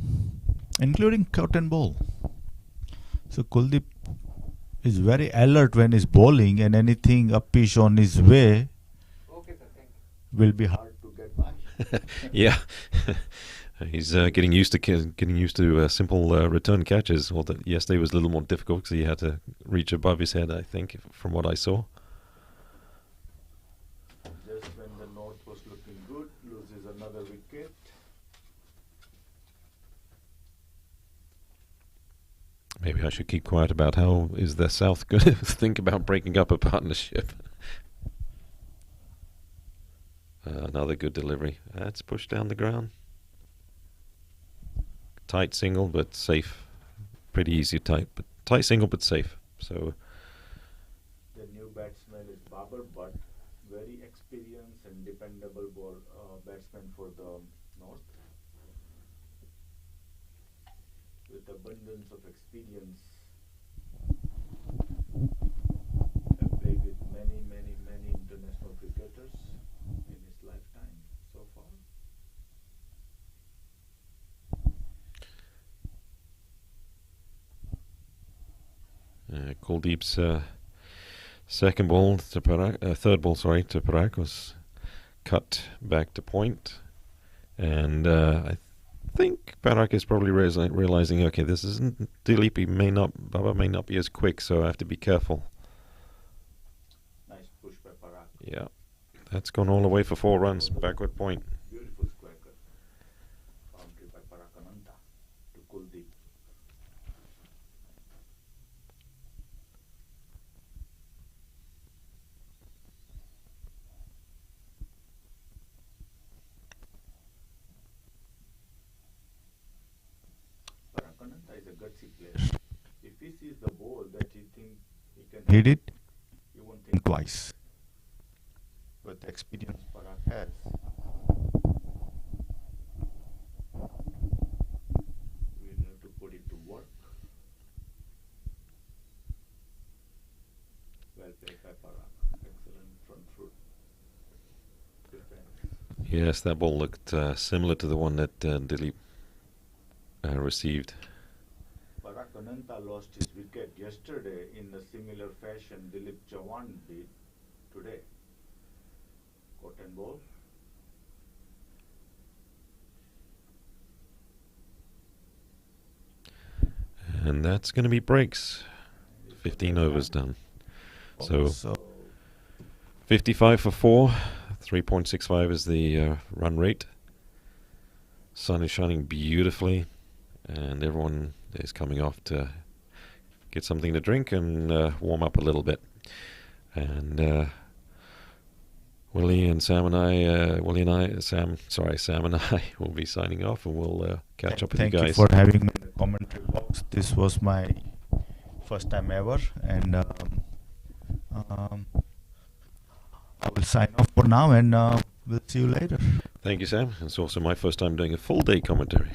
including cut and ball. So Kuldeep is very alert when he's bowling, and anything uppish on his way Okay, sir, thank you. will be hard. hard to get by. yeah, he's getting used to simple return catches. Well, yesterday was a little more difficult because he had to reach above his head, I think, from what I saw. Just when the North was looking good, loses another wicket. Maybe I should keep quiet about how is the South going to think about breaking up a partnership. Another good delivery. That's pushed down the ground. Tight single, but safe. Pretty easy but tight single, but safe. So The new batsman is Babar Butt, very experienced and dependable batsman for the North. With abundance of experience. Have played with many international cricketers in his lifetime so far. Kuldeep's second ball to third ball, to Parag was cut back to point, and I think Parag is probably realizing, okay, this isn't Dilip. Baba may not be as quick, so I have to be careful. Nice push by Parag. Yeah, that's gone all the way for 4 runs, backward point. Beautiful square cut. Boundary by Parakananta to Kuldeep. Parakananta is a gutsy player. If he sees the ball that he thinks he can Hit it he won't think think twice. But the experience Parag has. We need to put it to work. Well played by Parag. Excellent front foot defense. Yes, that ball looked similar to the one that Dilip received. Parakananta lost his wicket yesterday in a similar fashion Dilip Chauhan did today. Cotton ball. And that's going to be breaks. 15 overs done. So 55 for 4. 3.65 is the run rate. Sun is shining beautifully, and everyone is coming off to get something to drink and warm up a little bit. And Willie and Sam and I, Sam and I will be signing off, and we'll catch up with you guys. Thank you for having me in the commentary box. This was my first time ever, and I will sign off for now, and we'll see you later. Thank you, Sam. It's also my first time doing a full day commentary.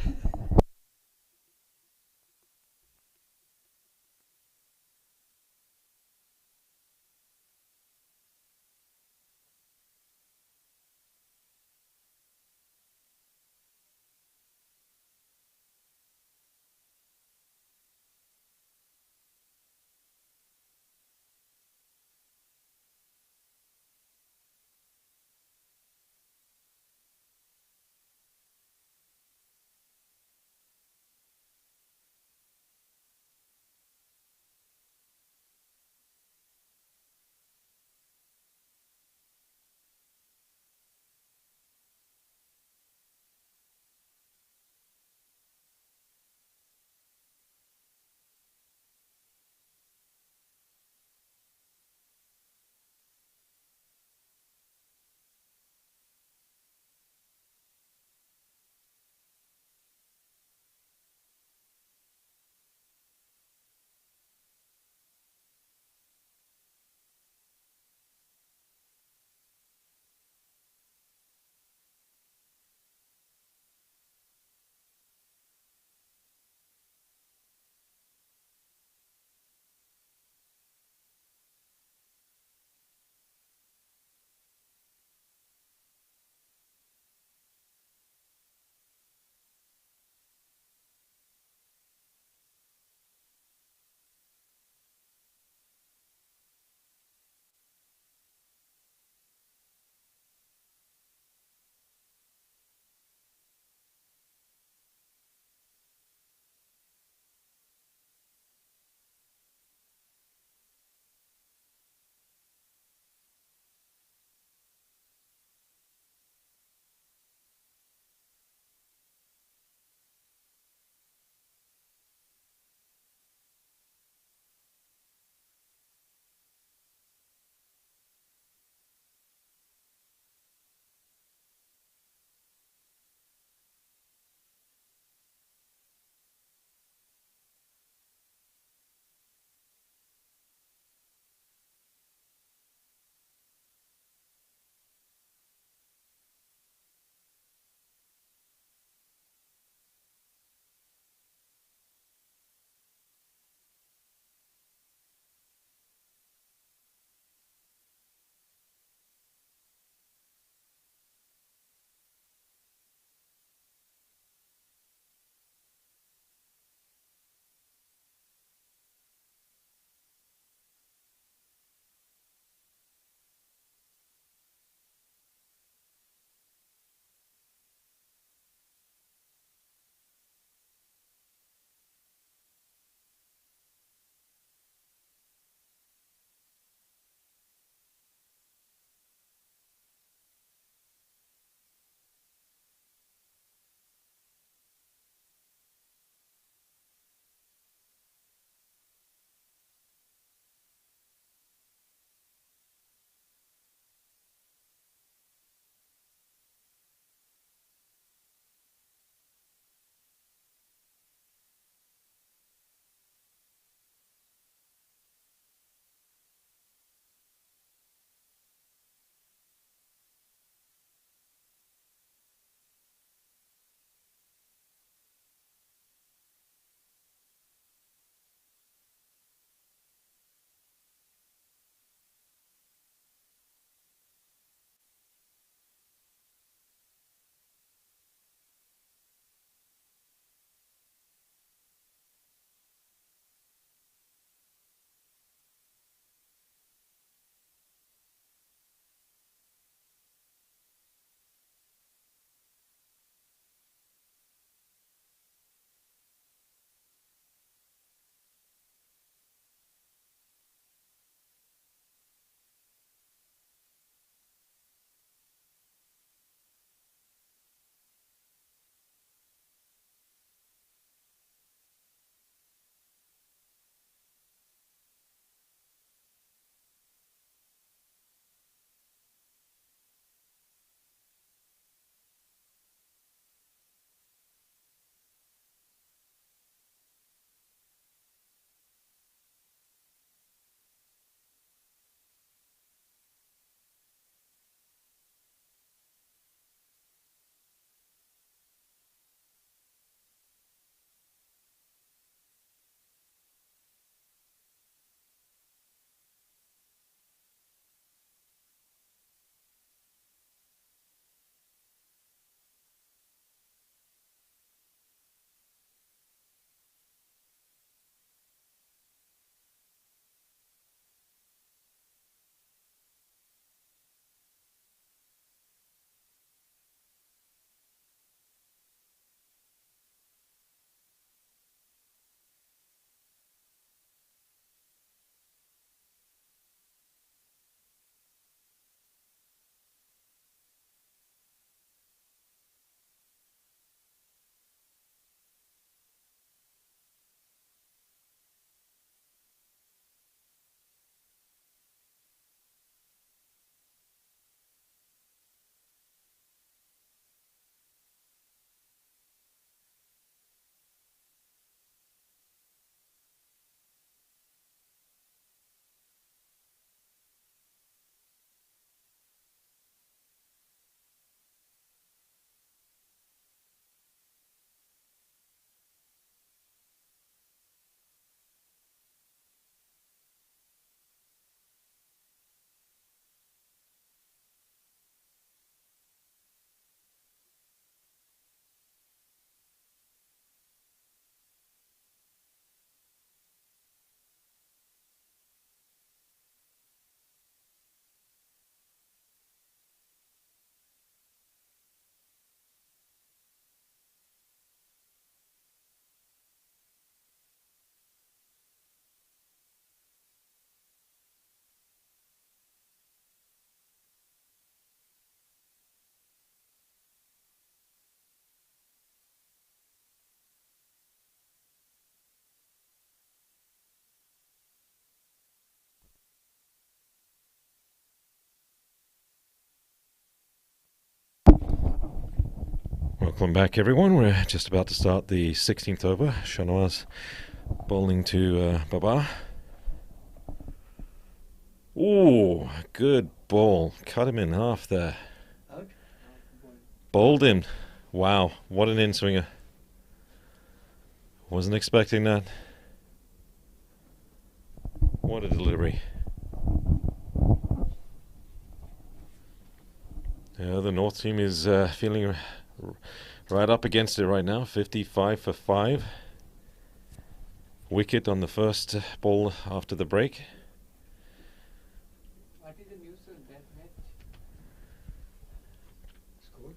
Welcome back, everyone. We're just about to start the 16th over. Shanawaz bowling to Baba. Ooh, good ball. Cut him in half there. Out. Bowled him. Wow, what an in-swinger. Wasn't expecting that. What a delivery. Yeah, the North team is feeling right up against it right now. 55 for 5. Wicket on the first ball after the break. What is the news on that match? Score?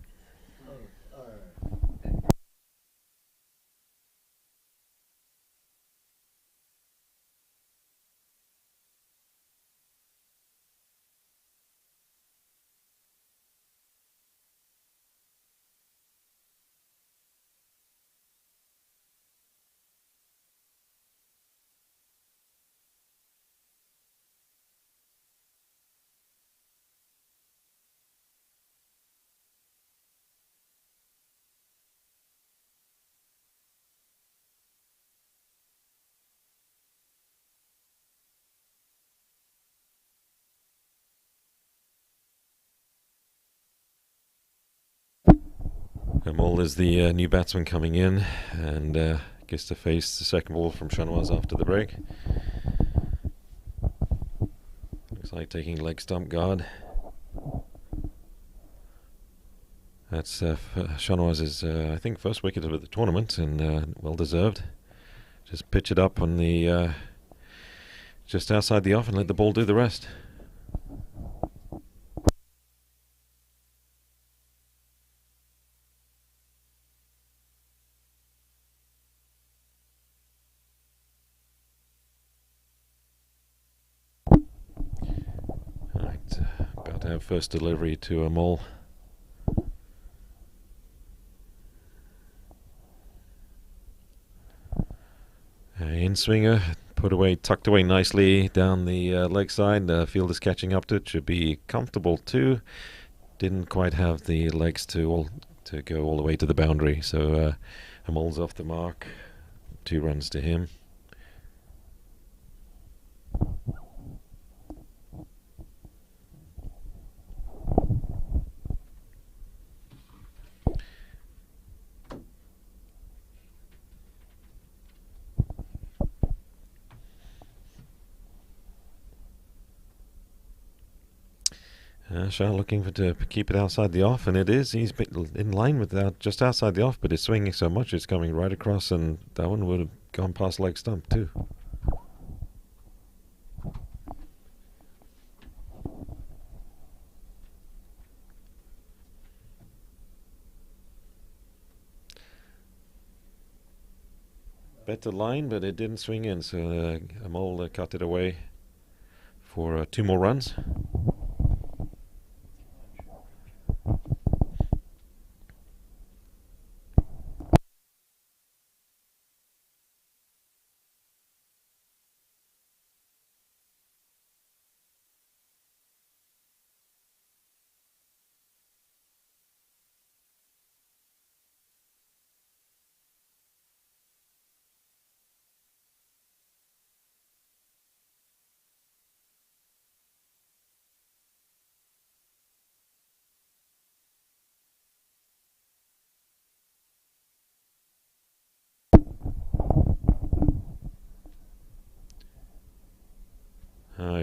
Amol is the new batsman coming in and gets to face the second ball from Shanawaz after the break. Looks like taking leg stump guard. That's Shanawaz's, I think, first wicket of the tournament, and well deserved. Just pitch it up on the just outside the off and let the ball do the rest. Right, about to have first delivery to Amol. In-swinger, put away, tucked away nicely down the leg side. Fielder's catching up to it, should be comfortable too. Didn't quite have the legs to go all the way to the boundary, so Amol's off the mark. 2 runs to him. Shah looking to keep it outside the off, and it is. He's been in line with that, just outside the off, but it's swinging so much it's coming right across, and that one would have gone past leg stump too. Better line, but it didn't swing in, so Amol cut it away for 2 more runs.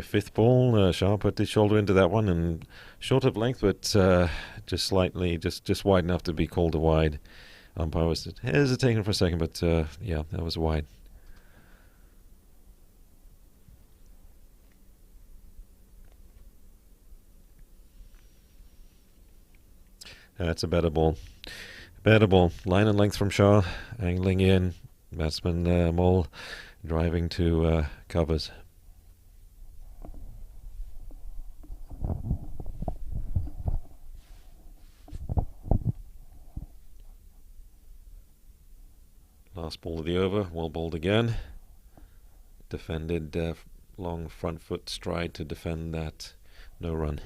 Fifth ball, Shah put his shoulder into that one, and short of length, but just slightly, just wide enough to be called a wide. Umpire was hesitating for a second, but yeah, that was wide. That's a better ball. Better ball. Line and length from Shah, angling in. Batsman Mole driving to covers. Last ball of the over, well bowled again. Defended, long front foot stride to defend that no run.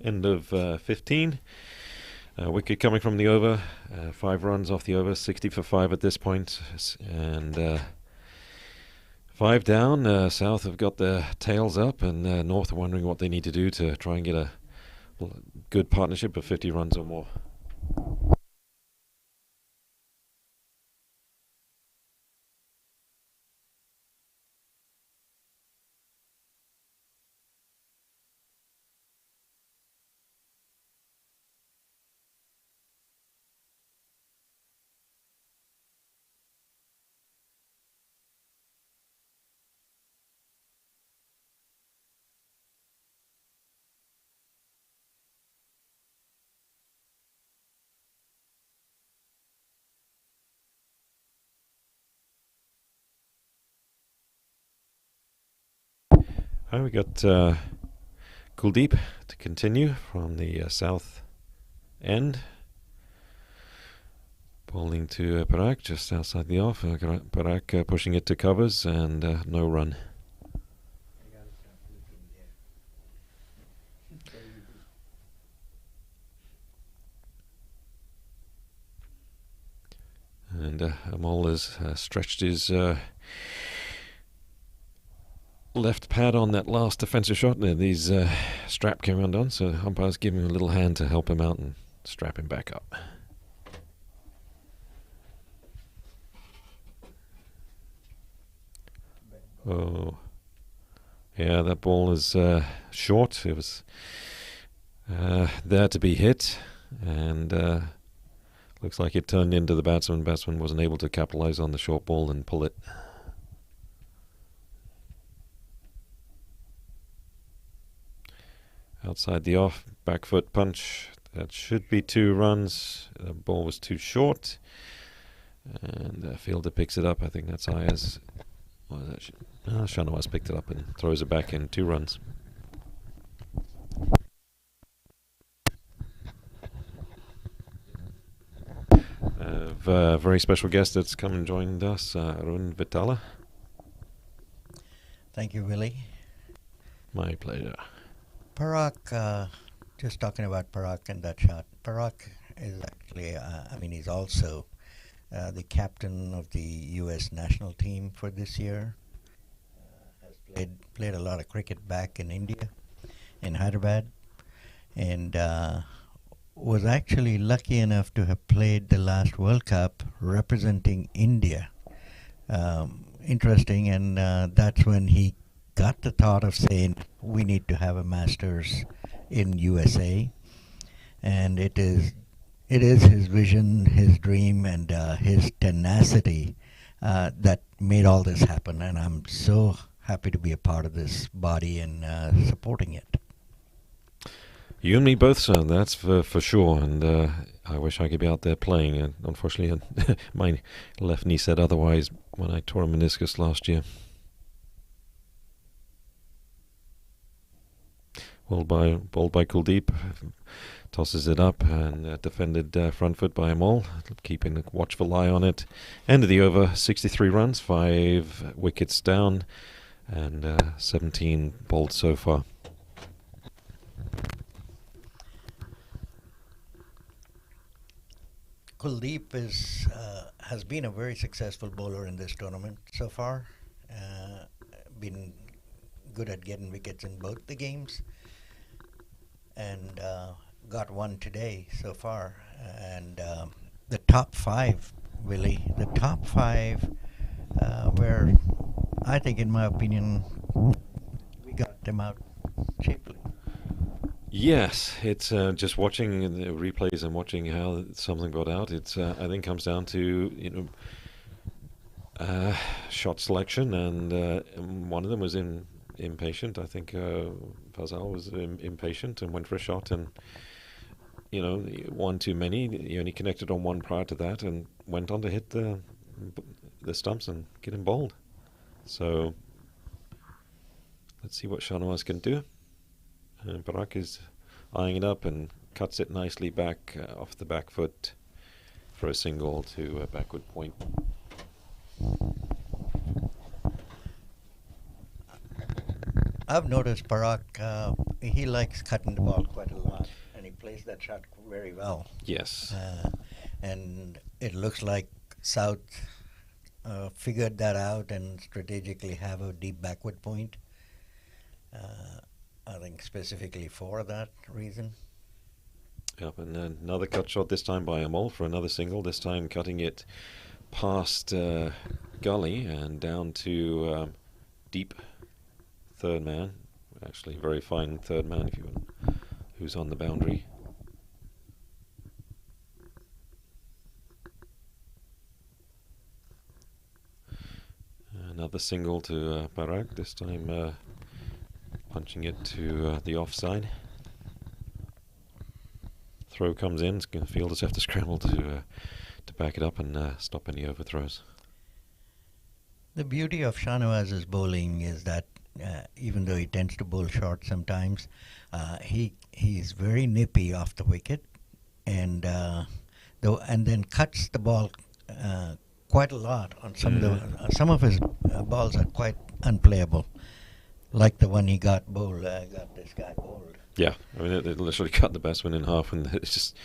End of 15. Wicket coming from the over, 5 runs off the over, 60 for 5 at this point, and 5 down. South have got their tails up, and North are wondering what they need to do to try and get a good partnership of 50 runs or more. We got Kuldeep to continue from the south end. Bowling to Prairie just outside the off. Prairie pushing it to covers and no run. And Amol has stretched his left pad on that last defensive shot. These strap came undone, so umpire's giving him a little hand to help him out and strap him back up. Oh, yeah, that ball is short. It was there to be hit, and looks like it turned into the batsman. Batsman wasn't able to capitalize on the short ball and pull it. Outside the off, back foot punch. That should be 2 runs. The ball was too short. And fielder picks it up. I think that's Ayers. Shanawaz picked it up and throws it back in. 2 runs. A very special guest that's come and joined us, Arun Vitala. Thank you, Willie. My pleasure. Parag, just talking about Parag and that shot. Parag is actually, he's also the captain of the U.S. national team for this year. Has played a lot of cricket back in India, in Hyderabad, and was actually lucky enough to have played the last World Cup representing India. Interesting, and that's when he got the thought of saying we need to have a Masters in USA, and it is his vision, his dream, and his tenacity that made all this happen, and I'm so happy to be a part of this body and supporting it. You and me both, son, that's for sure, and I wish I could be out there playing, and unfortunately my left knee said otherwise when I tore a meniscus last year. Bowled by Kuldeep, tosses it up and defended front foot by Amol, keeping a watchful eye on it. End of the over, 63 runs, 5 wickets down, and 17 bowled so far. Kuldeep has been a very successful bowler in this tournament so far. Been good at getting wickets in both the games, and got one today so far. And the top 5, Willie, the top 5 where I think, in my opinion, we got them out cheaply. Yes, it's just watching the replays and watching how something got out. It's I think comes down to shot selection, and one of them was impatient. I think Fazal was impatient and went for a shot, and one too many. He only connected on one prior to that, and went on to hit the stumps and get him bowled. So let's see what Shanawaz can do. And Parag is eyeing it up and cuts it nicely back off the back foot for a single to a backward point. I've noticed Parag, he likes cutting the ball quite a lot, and he plays that shot very well. Yes. And it looks like South figured that out and strategically have a deep backward point. I think specifically for that reason. Yep, and another cut shot this time by Amol for another single, this time cutting it past Gully and down to deep third man. Actually, very fine third man, if you will, who's on the boundary. Another single to Barak, this time punching it to the offside. Throw comes in, fielders have to scramble to back it up and stop any overthrows. The beauty of Shanawaz's bowling is that even though he tends to bowl short sometimes, he's very nippy off the wicket, and then cuts the ball quite a lot on some of the some of his balls are quite unplayable, like the one he got this guy bowled. Yeah, I mean it literally cut the batsman in half, and it's just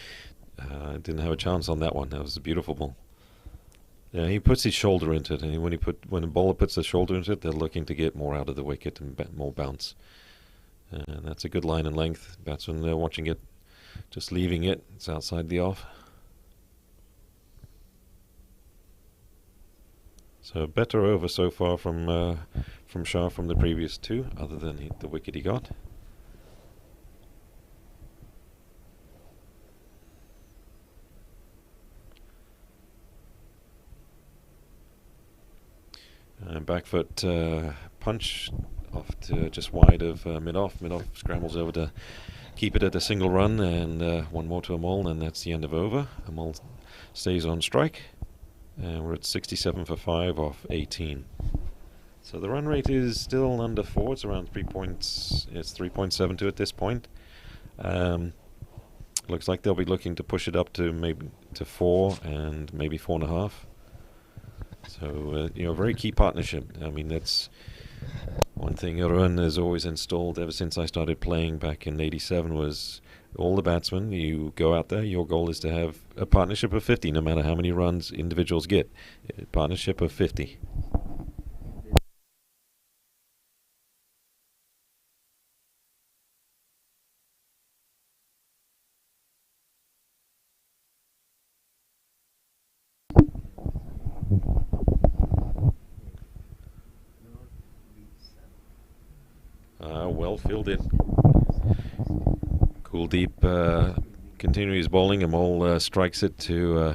didn't have a chance on that one. That was a beautiful ball. Yeah, he puts his shoulder into it, and when a bowler puts their shoulder into it, they're looking to get more out of the wicket and more bounce. And that's a good line and length. Batsman watching it, just leaving it. It's outside the off. So better over so far from Shah from the previous two, other than the wicket he got. Back foot punch off to just wide of mid-off. Mid-off scrambles over to keep it at a single run, and one more to Amol, and that's the end of over. Amol stays on strike, and we're at 67 for 5 off 18. So the run rate is still under 4. It's around 3 points. It's 3.72 at this point. Looks like they'll be looking to push it up to maybe to 4 and maybe 4.5. So, very key partnership. I mean, that's one thing Arun has always installed ever since I started playing back in '87 was all the batsmen, you go out there, your goal is to have a partnership of 50, no matter how many runs individuals get. A partnership of 50. Well fielded. Kuldeep continues bowling. Amol strikes it to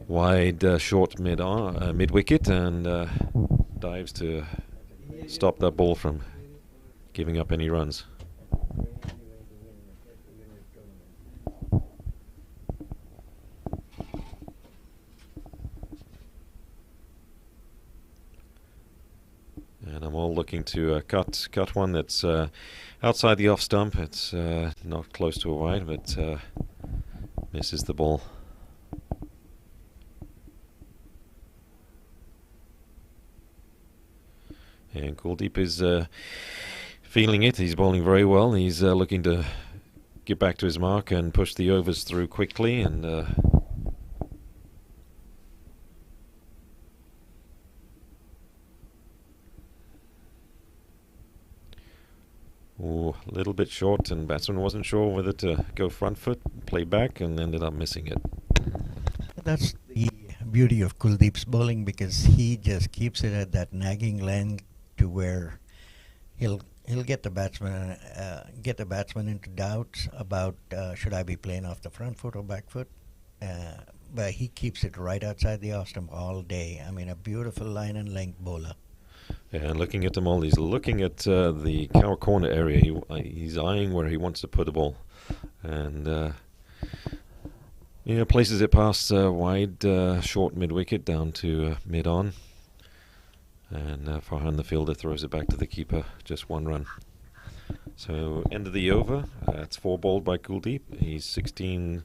wide, short mid wicket, and dives to stop that ball from giving up any runs. And I'm all looking to cut one that's outside the off stump. It's not close to a wide, but misses the ball. And Kuldeep is feeling it. He's bowling very well. He's looking to get back to his mark and push the overs through quickly, and a little bit short, and batsman wasn't sure whether to go front foot, play back, and ended up missing it. That's the beauty of Kuldeep's bowling, because he just keeps it at that nagging length to where he'll get the batsman into doubts about should I be playing off the front foot or back foot, but he keeps it right outside the off stump all day. I mean, a beautiful line and length bowler. Yeah, and looking at them all, he's looking at the cower corner area. He's eyeing where he wants to put the ball, and places it past wide, short mid wicket down to mid on, and Farhan the fielder throws it back to the keeper. Just one run. So end of the over. It's 4 bowled by Kuldeep. He's 16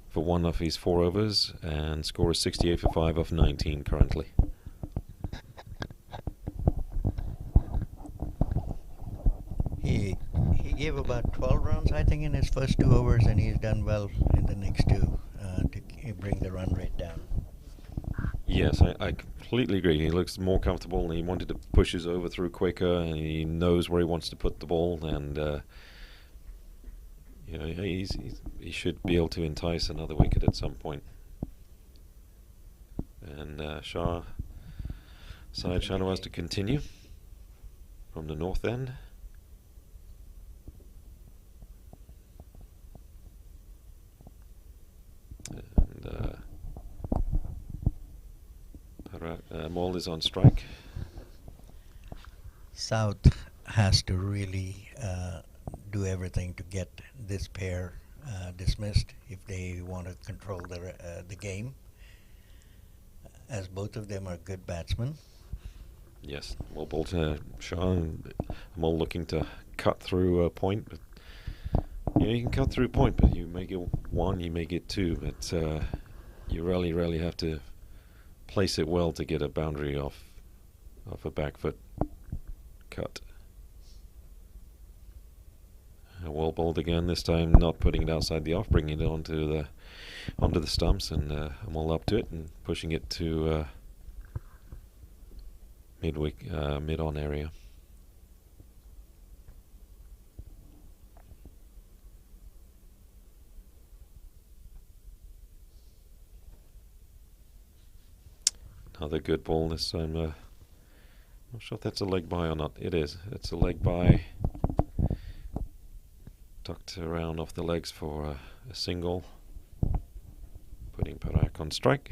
for 1 off his 4 overs, and score is 68 for 5 off 19 currently. He gave about got 12 runs, I think, in his first 2 overs, and he's done well in the next two to bring the run rate down. Yes, I completely agree. He looks more comfortable, and he wanted to push his over through quicker, and he knows where he wants to put the ball, and he should be able to entice another wicket at some point. And Shah Syed Shanawaz to continue from the north end. And Maul is on strike. South has to really do everything to get this pair dismissed if they want to control the game, as both of them are good batsmen. Yes, well ball to Shah. Maul looking to cut through a point. But, you can cut through a point, but you make it one, you make it two. But you really have to place it well to get a boundary off a back foot cut. Well bowled again, this time not putting it outside the off, bringing it onto the stumps, and well up to it and pushing it to mid-on area. Another good ball this time. Not sure if that's a leg by or not. It is. It's a leg by. Tucked around off the legs for a single. Putting Parak on strike.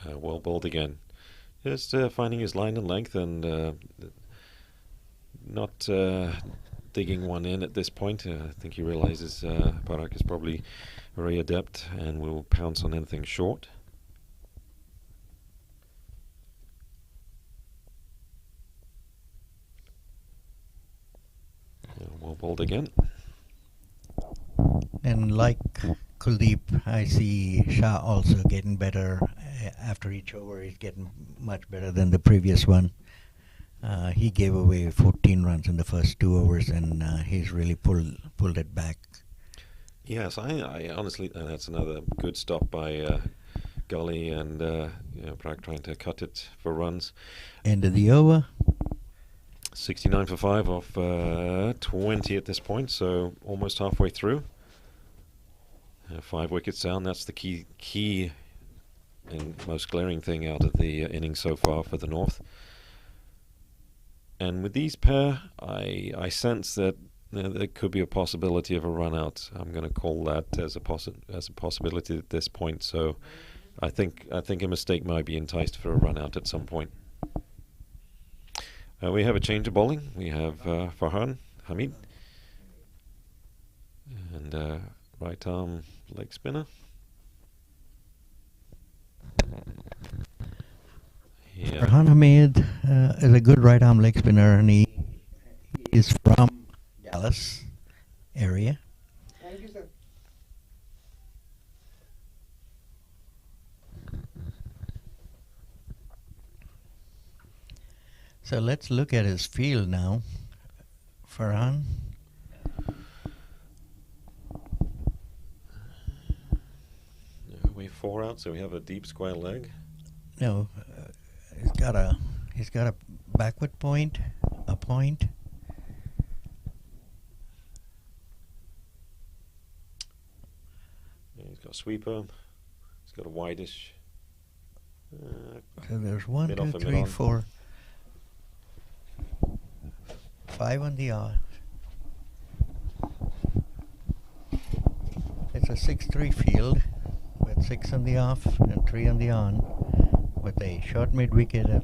Well bowled again. Just finding his line and length, and not digging one in at this point. I think he realizes Parak is probably very adept and will pounce on anything short. Well bowled again. And like Kuldeep, I see Shah also getting better after each over. He's getting much better than the previous one. He gave away 14 runs in the first 2 overs, and he's really pulled it back. Yes, I honestly, that's another good stop by Gully, and Parak trying to cut it for runs. End of the over. 69 for 5 off 20 at this point, so almost halfway through. 5 wickets down. That's the key and most glaring thing out of the innings so far for the North. And with these pair, I sense that there could be a possibility of a run out. I'm going to call that as a possibility at this point. So I think a mistake might be enticed for a run out at some point. We have a change of bowling. We have Farhan Hamid and right arm leg spinner. Yeah. Farhan Hamid is a good right arm leg spinner, and he is from Dallas area. Thank you, sir. So let's look at his field now. Farhan. We have 4 out, so we have a deep square leg. No, he's got a backward point, a point. Yeah, he's got a sweeper. He's got a wideish. So there's 1, 2, 3, 4, 5 on the off. It's a 6-3 field with 6 on the off and 3 on the on, with a short mid wicket, a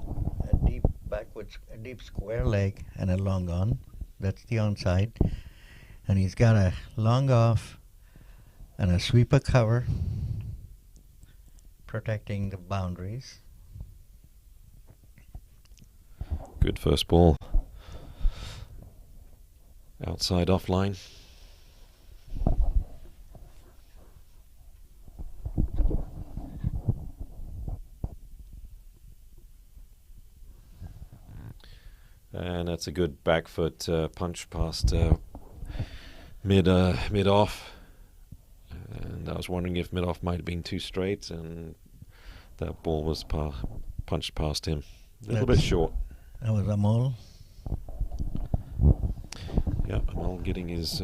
deep backwards, a deep square leg, and a long on. That's the onside. And he's got a long off and a sweeper cover protecting the boundaries. Good first ball. Outside offline. And that's a good back foot punch past mid off. And I was wondering if mid off might have been too straight, and that ball was punched past him. A little bit short. That was Amol. Yeah, Amol getting his.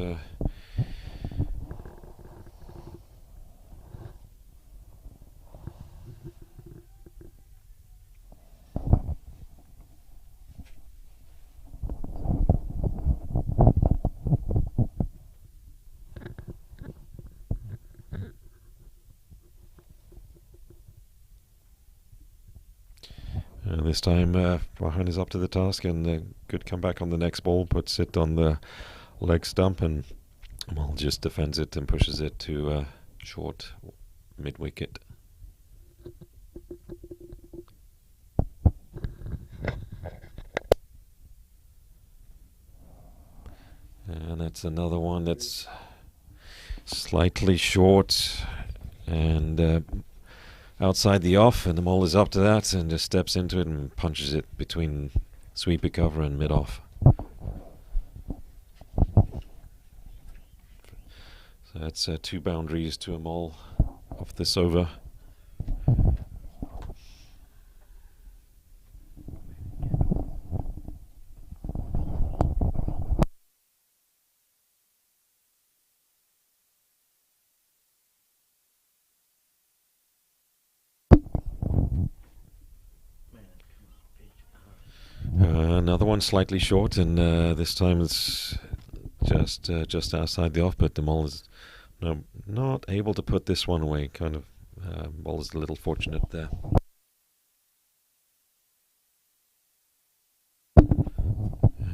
This time, Rahan is up to the task, and good comeback on the next ball, puts it on the leg stump, and Amal just defends it and pushes it to short mid-wicket. And that's another one that's slightly short and outside the off, and the Mole is up to that and just steps into it and punches it between sweeper cover and mid off. So that's 2 boundaries to a Mole off this over. Another one slightly short, and this time it's just outside the off, but the Mole is not able to put this one away. Kind of Mole is a little fortunate there.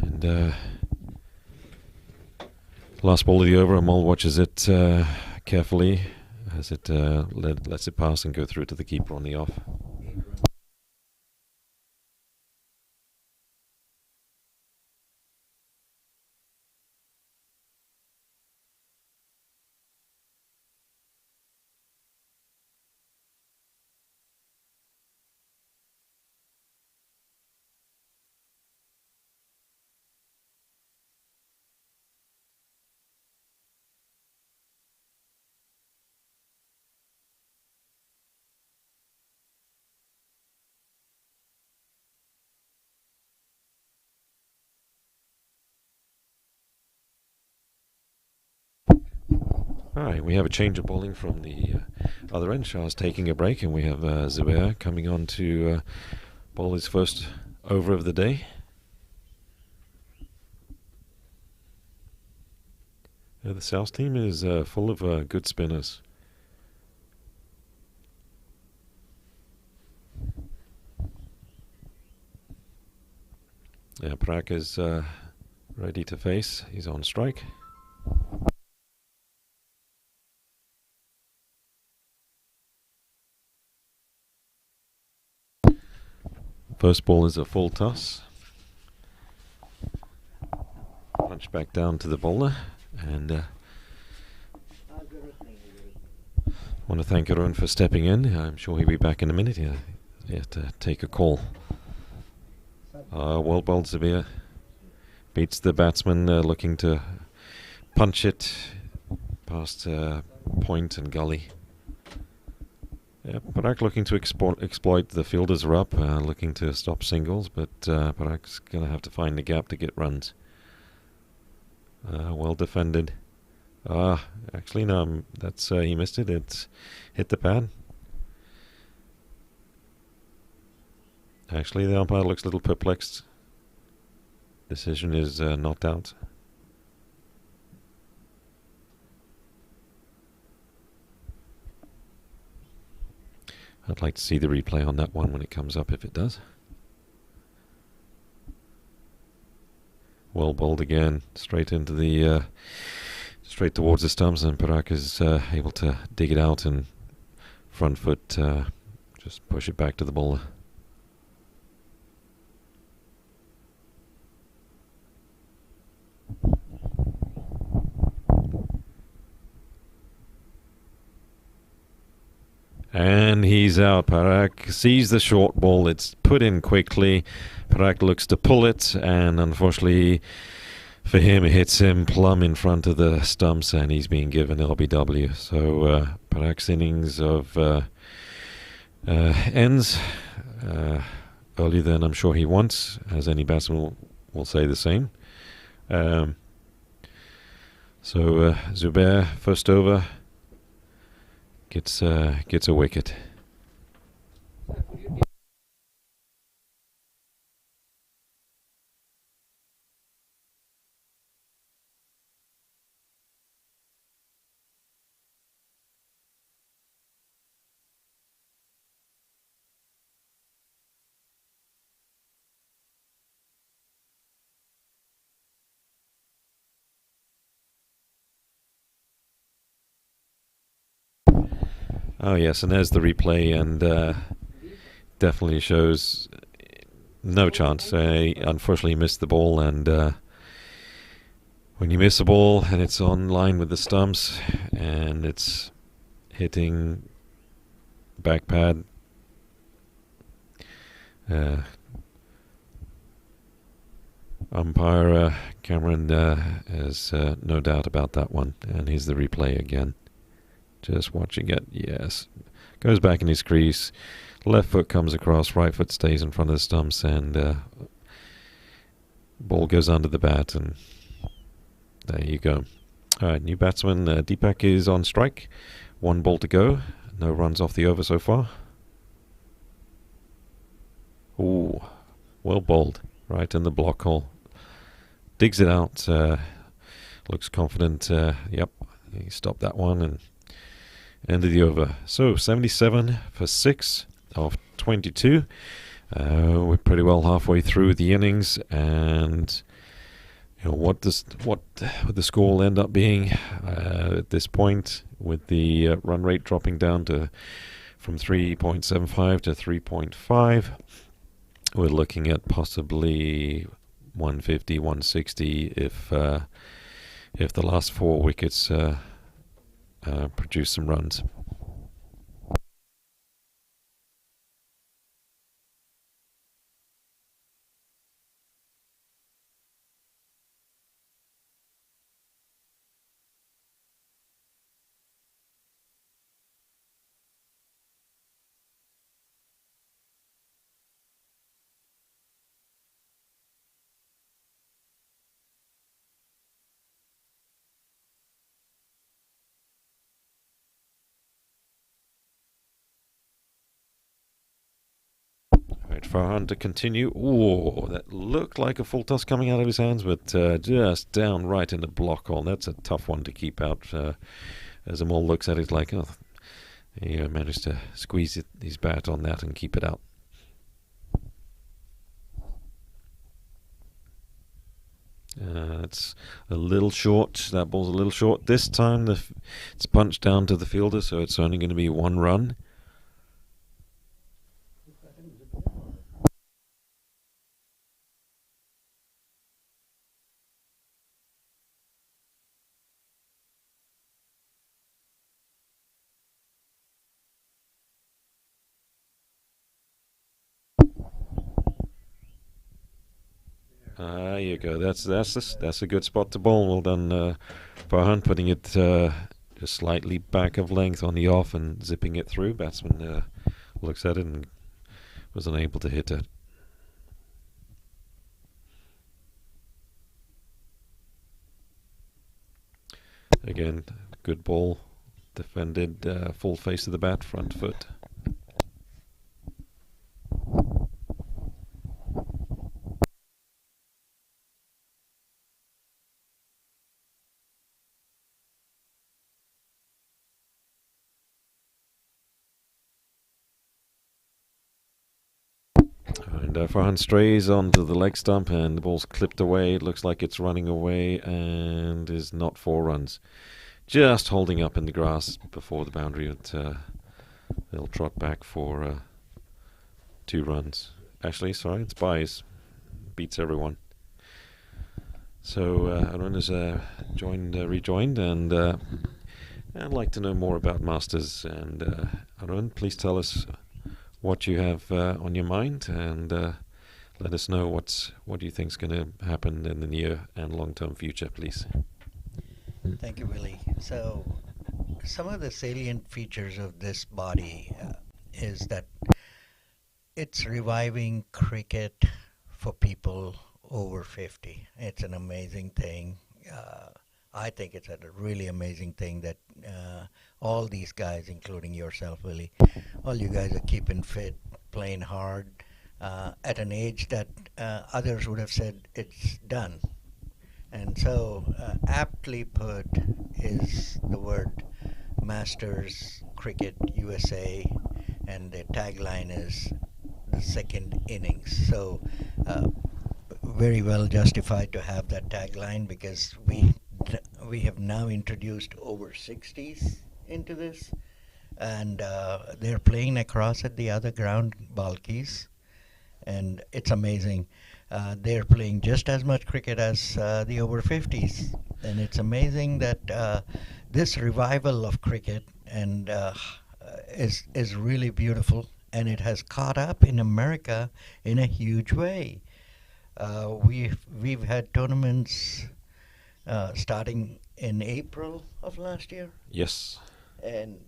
And last ball of the over, Mole watches it carefully as it lets it pass and go through to the keeper on the off. Alright, we have a change of bowling from the other end. Shah's taking a break, and we have Zubair coming on to bowl his first over of the day. The South team is full of good spinners. Prak is ready to face. He's on strike. First ball is a full toss. Punch back down to the bowler, and want to thank Arun for stepping in. I'm sure he'll be back in a minute. He had to take a call. Well bowled, Zabir. Beats the batsman looking to punch it past point and gully. Parak looking to exploit the fielders are up, looking to stop singles, but Parak's going to have to find the gap to get runs. Well defended. Actually no, that's he missed it. It's hit the pad. Actually, the umpire looks a little perplexed. Decision is not out. I'd like to see the replay on that one when it comes up, if it does. Well bowled again, straight into the straight towards the stumps, and Parak is able to dig it out and front foot just push it back to the bowler. And he's out. Parak sees the short ball. It's put in quickly. Parak looks to pull it, and unfortunately for him, it hits him plumb in front of the stumps, and he's being given LBW. So Parak's innings of ends earlier than I'm sure he wants, as any batsman will say the same. So Zubair, first over, gets a wicket. Oh yes, and there's the replay, and definitely shows no chance. Unfortunately missed the ball, and when you miss a ball and it's on line with the stumps and it's hitting back pad, umpire Cameron has no doubt about that one, and here's the replay again. Just watching it, yes. Goes back in his crease. Left foot comes across, right foot stays in front of the stumps, and ball goes under the bat, and there you go. Alright, new batsman Deepak is on strike. 1 ball to go. No runs off the over so far. Ooh, well bowled. Right in the block hole. Digs it out. Looks confident. Yep, he stopped that one and ended the over. So 77 for 6 of 22. We're pretty well halfway through the innings, and you know what the score will end up being at this point, with the run rate dropping down to from 3.75 to 3.5. We're looking at possibly 150, 160 if the last 4 wickets produce some runs. Farhan to continue. Ooh, that looked like a full toss coming out of his hands, but just down right in the block hole. That's a tough one to keep out. As Amal looks at it like, oh, he managed to squeeze his bat on that and keep it out. It's a little short. That ball's a little short. This time it's punched down to the fielder, so it's only going to be 1 run. There you go. That's a good spot to bowl. Well done, Farhan, putting it just slightly back of length on the off and zipping it through. Batsman looks at it and was unable to hit it. Again, good ball, defended, full face of the bat, front foot. And Farhan strays onto the leg stump, and the ball's clipped away. It looks like it's running away and is not 4 runs. Just holding up in the grass before the boundary. They'll trot back for 2 runs. Actually, sorry, it's byes. Beats everyone. So everyone has rejoined, and I'd like to know more about Masters. And Arun, please tell us what you have on your mind, and let us know what you think is going to happen in the near and long-term future, please. Thank you, Willie. So, some of the salient features of this body is that it's reviving cricket for people over 50. It's an amazing thing. I think it's a really amazing thing that all these guys, including yourself, Willie, all you guys are keeping fit, playing hard, at an age that others would have said it's done. And so, aptly put is the word Masters Cricket USA, and the tagline is the second innings. So, very well justified to have that tagline, because we have now introduced over 60s into this, and they're playing across at the other ground, Balkis, and it's amazing. They're playing just as much cricket as the over 50s, and it's amazing that this revival of cricket and is really beautiful, and it has caught up in America in a huge way. We've had tournaments starting in April of last year, Yes. and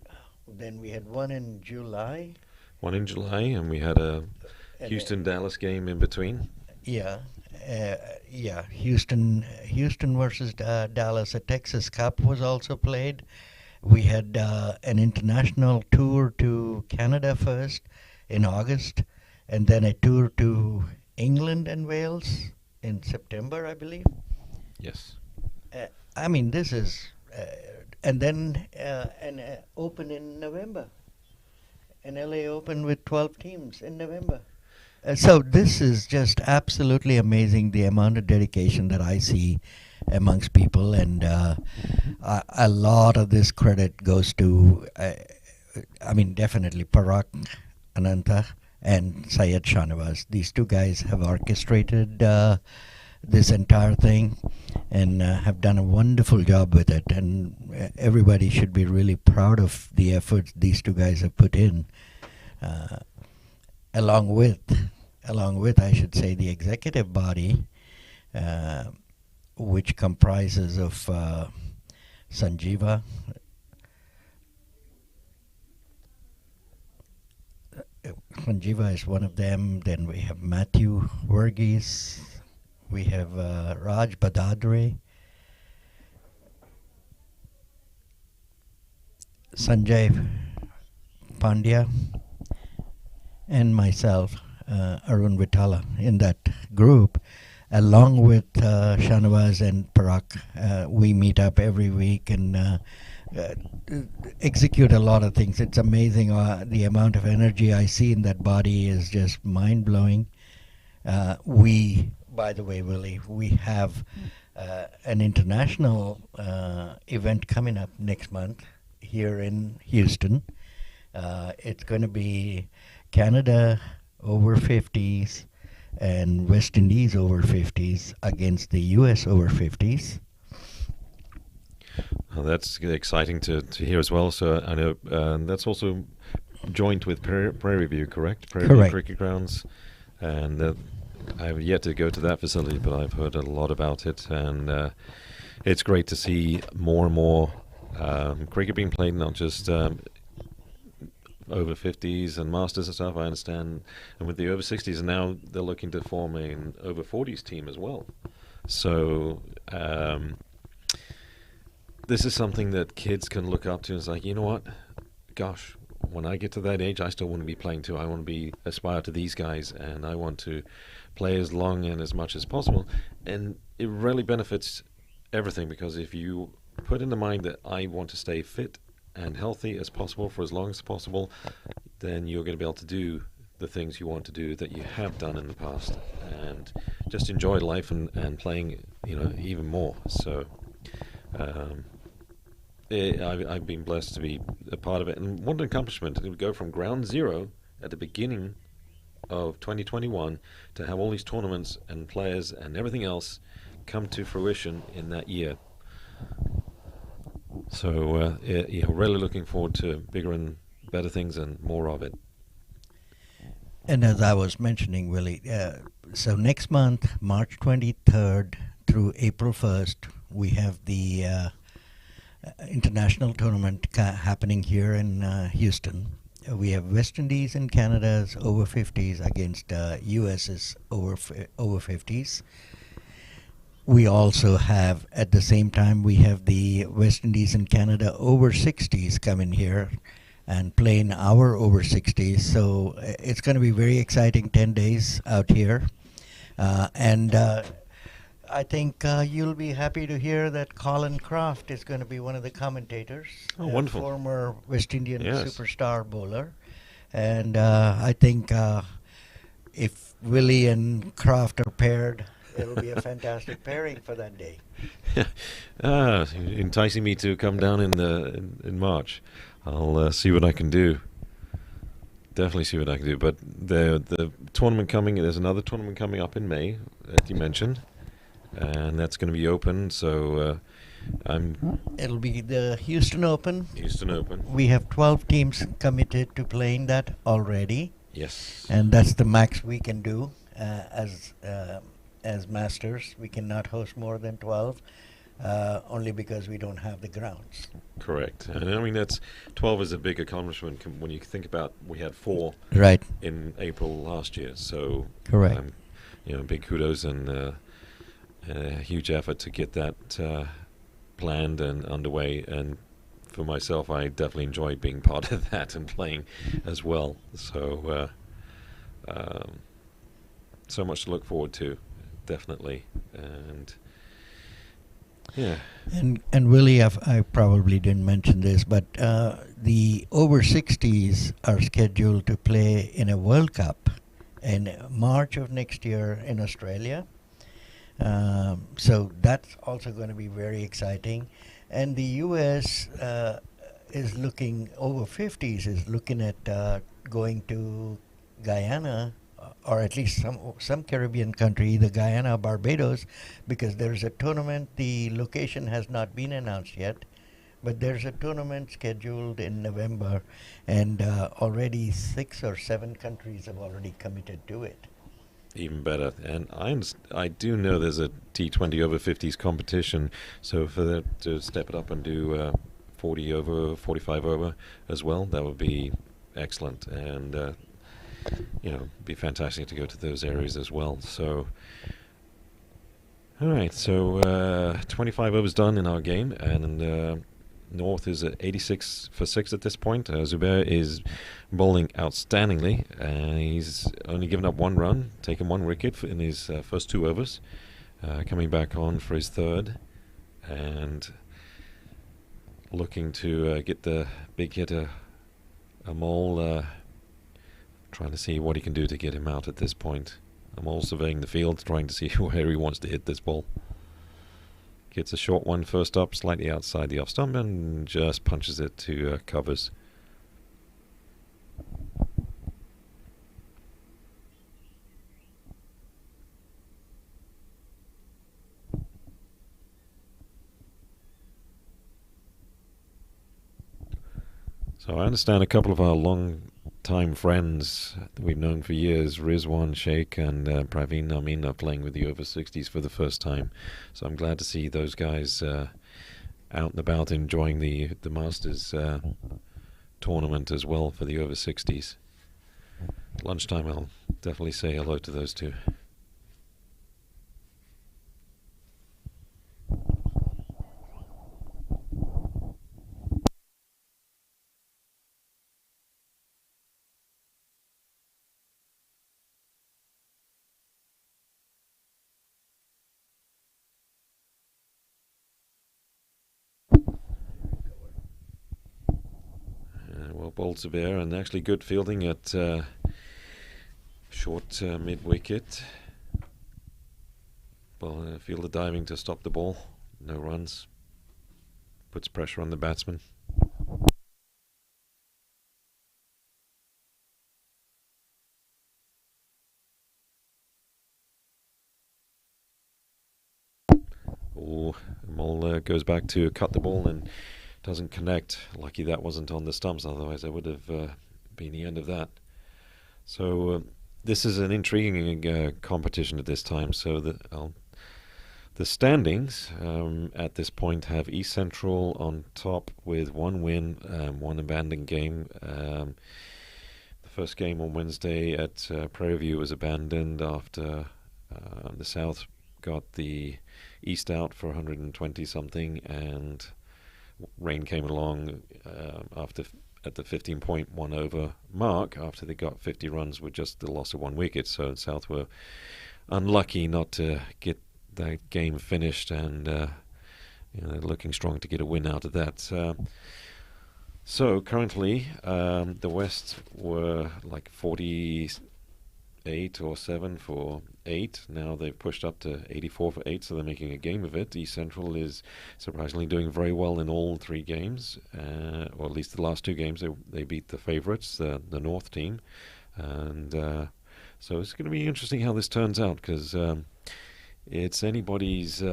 then we had one in July. One in July, and we had a and, Houston-Dallas game in between. Yeah, Houston versus Dallas. A Texas Cup was also played. We had an international tour to Canada first in August, and then a tour to England and Wales in September, I believe. Yes. I mean, this is, and then an Open in November, an LA Open with 12 teams in November. So this is just absolutely amazing, the amount of dedication that I see amongst people, and a lot of this credit goes to, I mean, definitely Parag Ananta and Syed Shanawaz. These two guys have orchestrated this entire thing and have done a wonderful job with it, and everybody should be really proud of the efforts these two guys have put in. Along with, I should say, the executive body, which comprises of Sanjeeva, Sanjeeva is one of them. Then we have Matthew Verghese, we have Raj Badadre, Sanjay Pandya, and myself, Arun Vitala, in that group, along with Shanawaz and Parag. We meet up every week and execute a lot of things. It's amazing. The amount of energy I see in that body is just mind-blowing. By the way, Willie, we have an international event coming up next month here in Houston. It's going to be Canada over 50s and West Indies over 50s against the US over 50s. Oh, that's exciting to hear as well. So I know that's also joint with Prairie View, correct? Prairie View Cricket Grounds. And I've yet to go to that facility, but I've heard a lot about it. And it's great to see more and more cricket being played, not just over 50s and masters and stuff, I understand, and with the over 60s, and now they're looking to form an over 40s team as well. So this is something that kids can look up to, and it's like, you know what, gosh, when I get to that age, I still want to be playing too. I want to aspire to these guys, and I want to play as long and as much as possible. And it really benefits everything, because if you put in the mind that I want to stay fit and healthy as possible for as long as possible, then you're going to be able to do the things you want to do that you have done in the past, and just enjoy life and playing, even more. So I've been blessed to be a part of it, and what an accomplishment to go from ground zero at the beginning of 2021 to have all these tournaments and players and everything else come to fruition in that year. So yeah, really looking forward to bigger and better things and more of it. And as I was mentioning, Willie, so next month, March 23rd through April 1st, we have the international tournament happening here in Houston. We have West Indies and Canada's over 50s against US's over 50s. We also have, at the same time, we have the West Indies and Canada over 60s coming here and playing our over 60s. So it's going to be very exciting 10 days out here. And I think you'll be happy to hear that Colin Croft is going to be one of the commentators. Oh, wonderful. Former West Indian Yes. superstar bowler. And I think if Willie and Croft are paired, it'll be a fantastic pairing for that day. Enticing me to come down in March. I'll see what I can do. Definitely see what I can do. But the tournament coming, there's another tournament coming up in May that you mentioned, and that's going to be open. So It'll be the Houston Open. Houston Open. We have 12 teams committed to playing that already, Yes. and that's the max we can do as Masters. We cannot host more than 12, only because we don't have the grounds. Correct. And I mean, that's 12 is a big accomplishment when you think about we had 4 Right. in April last year. So Correct. Big kudos and a huge effort to get that planned and underway. And for myself, I definitely enjoy being part of that and playing as well. So so much to look forward to, definitely. And yeah. And Willie, I probably didn't mention this, but the over 60s are scheduled to play in a World Cup in March of next year in Australia. So that's also going to be very exciting. And the U.S. Is looking, over 50s is looking at going to Guyana, or at least some Caribbean country, either Guyana or Barbados, because there's a tournament. The location has not been announced yet, but there's a tournament scheduled in November, and already 6 or 7 countries have already committed to it. Even better. And I do know there's a T20 over 50s competition, so for them to step it up and do 40 over, 45 over as well, that would be excellent. And be fantastic to go to those areas as well. So, all right. So 25 overs done in our game, and North is at 86 for 6 at this point. Zubair is bowling outstandingly. He's only given up 1 run, taken 1 wicket in his first 2 overs, coming back on for his third, and looking to get the big hitter Amol, trying to see what he can do to get him out at this point. Amol surveying the field, trying to see where he wants to hit this ball. Gets a short one first up, slightly outside the off stump, and just punches it to covers. So I understand a couple of our long-time friends that we've known for years, Rizwan Sheikh and Praveen Amin, are playing with the over 60s for the first time. So I'm glad to see those guys out and about enjoying the Masters tournament as well for the over 60s. At lunchtime, I'll definitely say hello to those two. Well bowled Zubair, and actually good fielding at short mid-wicket. Well, fielder diving to stop the ball. No runs. Puts pressure on the batsman. Oh, Mole goes back to cut the ball and doesn't connect. Lucky that wasn't on the stumps, otherwise that would have been the end of that. So this is an intriguing competition at this time. So the standings at this point have East Central on top with 1 win, 1 abandoned game. The first game on Wednesday at Prairie was abandoned after the South got the East out for 120 something, and rain came along at the 15.1 over mark after they got 50 runs with just the loss of 1 wicket. So South were unlucky not to get that game finished, and looking strong to get a win out of that. So currently the West were like 48 or 7 for 8. Now they've pushed up to 84 for 8, so they're making a game of it. East Central is surprisingly doing very well in all 3 games, or at least the last 2 games. They beat the favourites, the North team, and so it's going to be interesting how this turns out, because it's anybody's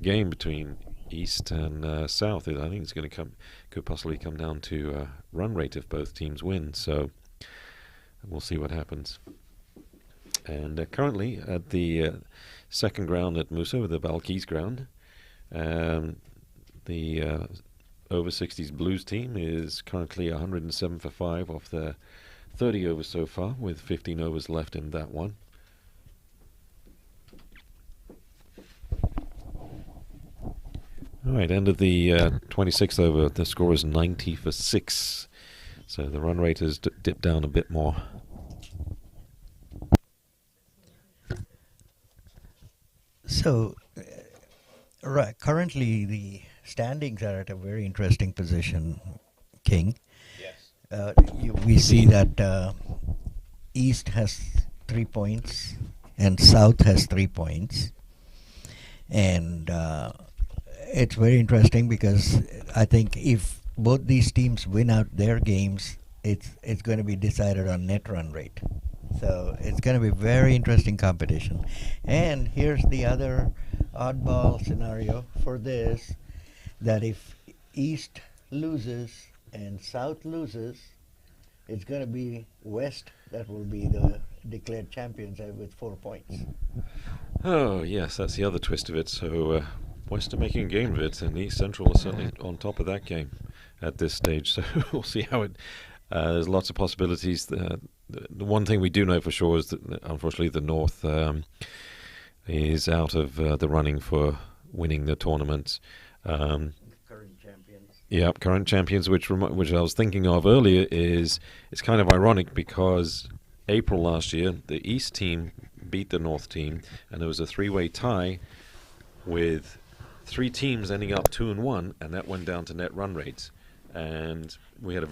game between East and South. I think it's going to could possibly come down to run rate if both teams win. So we'll see what happens. And currently at the second ground at Moosa, the Balkis ground, the over 60s Blues team is currently 107 for 5 off their 30 overs so far, with 15 overs left in that one. All right, end of the 26th over, the score is 90 for 6. So the run rate has dipped down a bit more. So, right, currently the standings are at a very interesting position, King. Yes. We see that East has 3 points and South has 3 points. And it's very interesting because I think if both these teams win out their games, it's going to be decided on net run rate. So it's going to be very interesting competition. And here's the other oddball scenario for this, that if East loses and South loses, it's going to be West that will be the declared champions with 4 points. Oh, yes, that's the other twist of it. So West are making a game of it, and East Central is certainly on top of that game at this stage. So we'll see how it... there's lots of possibilities. The one thing we do know for sure is that, unfortunately, the North is out of the running for winning the tournament. Current champions. Yeah, current champions, which I was thinking of earlier, it's kind of ironic because April last year, the East team beat the North team, and there was a 3-way tie with 3 teams ending up 2-1, and that went down to net run rates. And we had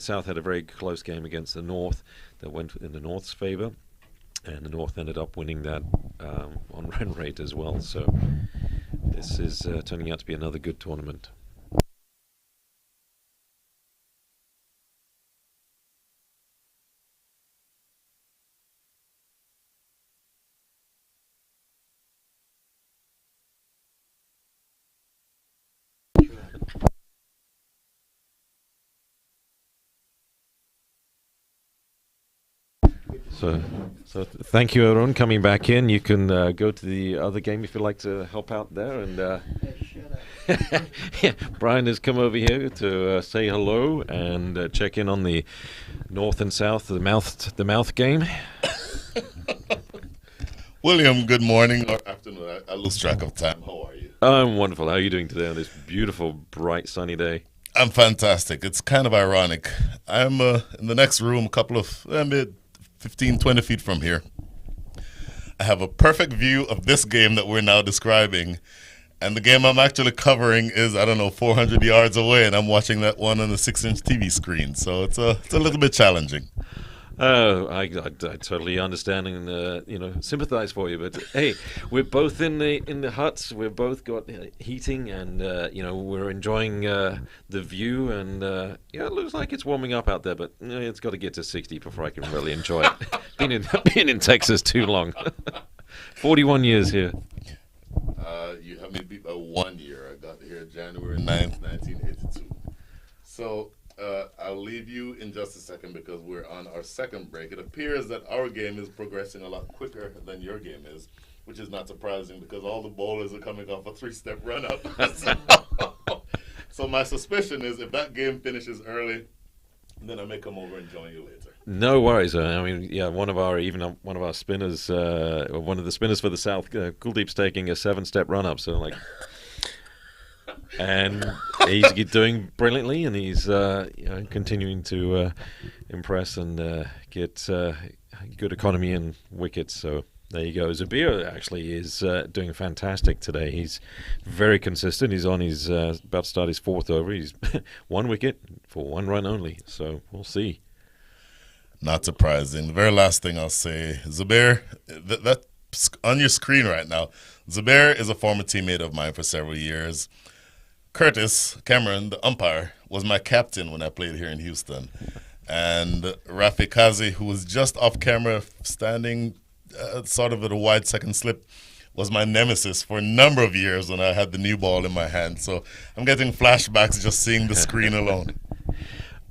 South had a very close game against the North that went in the North's favour, and the North ended up winning that on run rate as well. So this is turning out to be another good tournament. So thank you, everyone, coming back in. You can go to the other game if you'd like to help out there. And yeah, Brian has come over here to say hello and check in on the North and South, the mouth game. William, good morning or afternoon. I lose track of time. How are you? I'm wonderful. How are you doing today on this beautiful, bright, sunny day? I'm fantastic. It's kind of ironic. I'm in the next room, a couple of 15, 20 feet from here. I have a perfect view of this game that we're now describing. And the game I'm actually covering is, 400 yards away, and I'm watching that one on a 6-inch TV screen. So it's a little bit challenging. Oh, I totally understand and sympathize for you. But hey, we're both in the huts. We've both got heating, and we're enjoying the view. And it looks like it's warming up out there, but it's got to get to 60 before I can really enjoy it. Been in Texas too long. 41 years here. You have me beat by 1 year. I got here January 9th, 1982. So I'll leave you in just a second because we're on our second break. It appears that our game is progressing a lot quicker than your game is, which is not surprising because all the bowlers are coming off a three-step run-up. So my suspicion is if that game finishes early, then I may come over and join you later. No worries. I mean, yeah, one of our spinners, one of the spinners for the South, Kuldeep's taking a 7-step run-up. So like, and he's doing brilliantly, and he's continuing to impress and get good economy and wickets. So there you go. Zabir actually is doing fantastic today. He's very consistent. He's on his about to start his 4th over. He's 1 wicket for 1 run only. So we'll see. Not surprising. The very last thing I'll say, Zubair, that's on your screen right now. Zubair is a former teammate of mine for several years. Curtis Cameron, the umpire, was my captain when I played here in Houston. And Rafi Kazi, who was just off camera standing sort of at a wide second slip, was my nemesis for a number of years when I had the new ball in my hand. So I'm getting flashbacks just seeing the screen alone.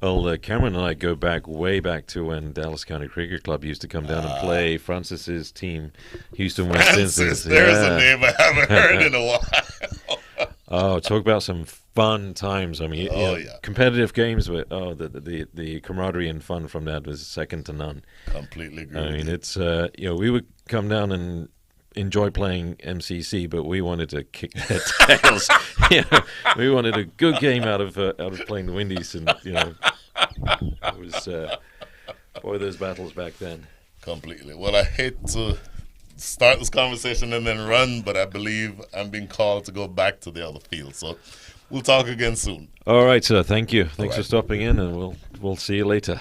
Well, Cameron and I go way back to when Dallas County Cricket Club used to come down and play Francis's team, Houston West Indians. There's a name I haven't heard in a while. Oh, talk about some fun times. I mean, competitive games, but the camaraderie and fun from that was second to none. Completely agree. I mean, it's we would come down and enjoy playing MCC, but we wanted to kick their tails. We wanted a good game out of playing the Windies, and it was boy, those battles back then. Completely. Well, I hate to start this conversation and then run, but I believe I'm being called to go back to the other field. So we'll talk again soon. All right, sir. Thank you. Thanks for stopping in, and we'll see you later.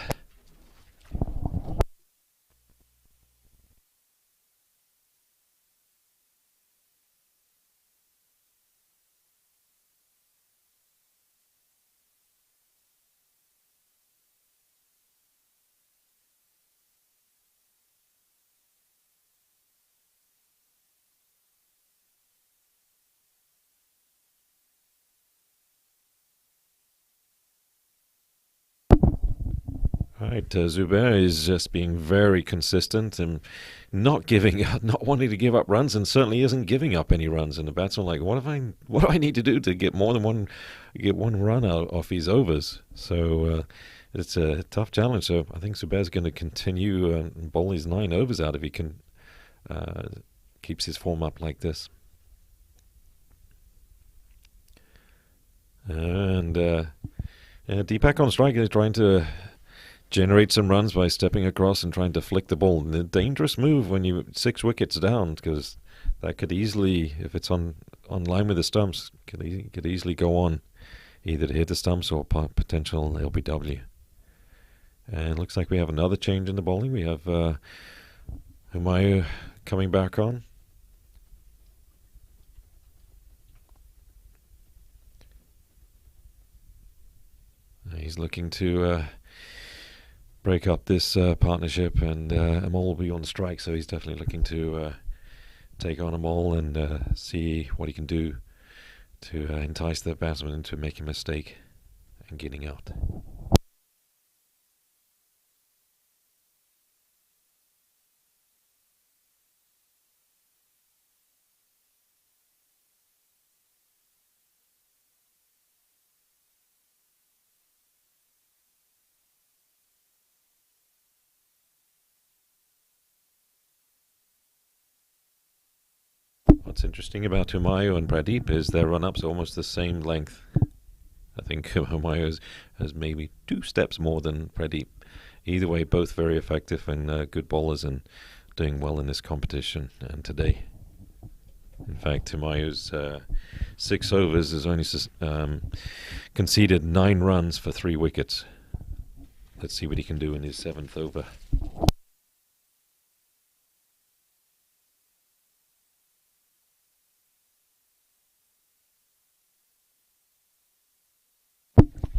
Right, Zubair is just being very consistent and not wanting to give up runs, and certainly isn't giving up any runs. And the batsman like, what do I need to do to get more than one run out off his overs? So it's a tough challenge. So I think Zubair's going to continue and bowl his 9 overs out if he can keeps his form up like this. And Deepak on strike is trying to generate some runs by stepping across and trying to flick the ball. A dangerous move when you're 6 wickets down, because that could easily, if it's on line with the stumps, could easily go on either to hit the stumps or potential LBW. And it looks like we have another change in the bowling. We have Humayu coming back on. He's looking to break up this partnership, and Amol will be on strike, so he's definitely looking to take on Amol and see what he can do to entice the batsman into making a mistake and getting out. What's interesting about Humayu and Pradeep is their run-ups are almost the same length. I think Humayu has maybe 2 steps more than Pradeep. Either way, both very effective and good bowlers and doing well in this competition and today. In fact, Humayu's 6 overs has only conceded 9 runs for 3 wickets. Let's see what he can do in his 7th over.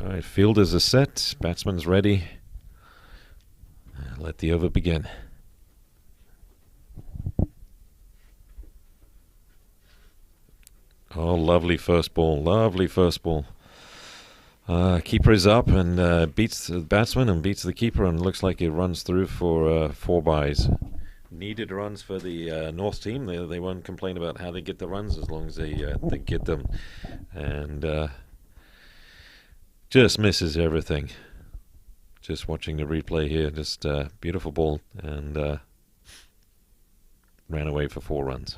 All right, fielders are set, batsman's ready. Let the over begin. Oh, lovely first ball. Lovely first ball. Keeper is up and beats the batsman and beats the keeper, and looks like it runs through for 4 byes. Needed runs for the North team. They won't complain about how they get the runs as long as they get them. And just misses everything. Just watching the replay here, just beautiful ball, and ran away for 4 runs.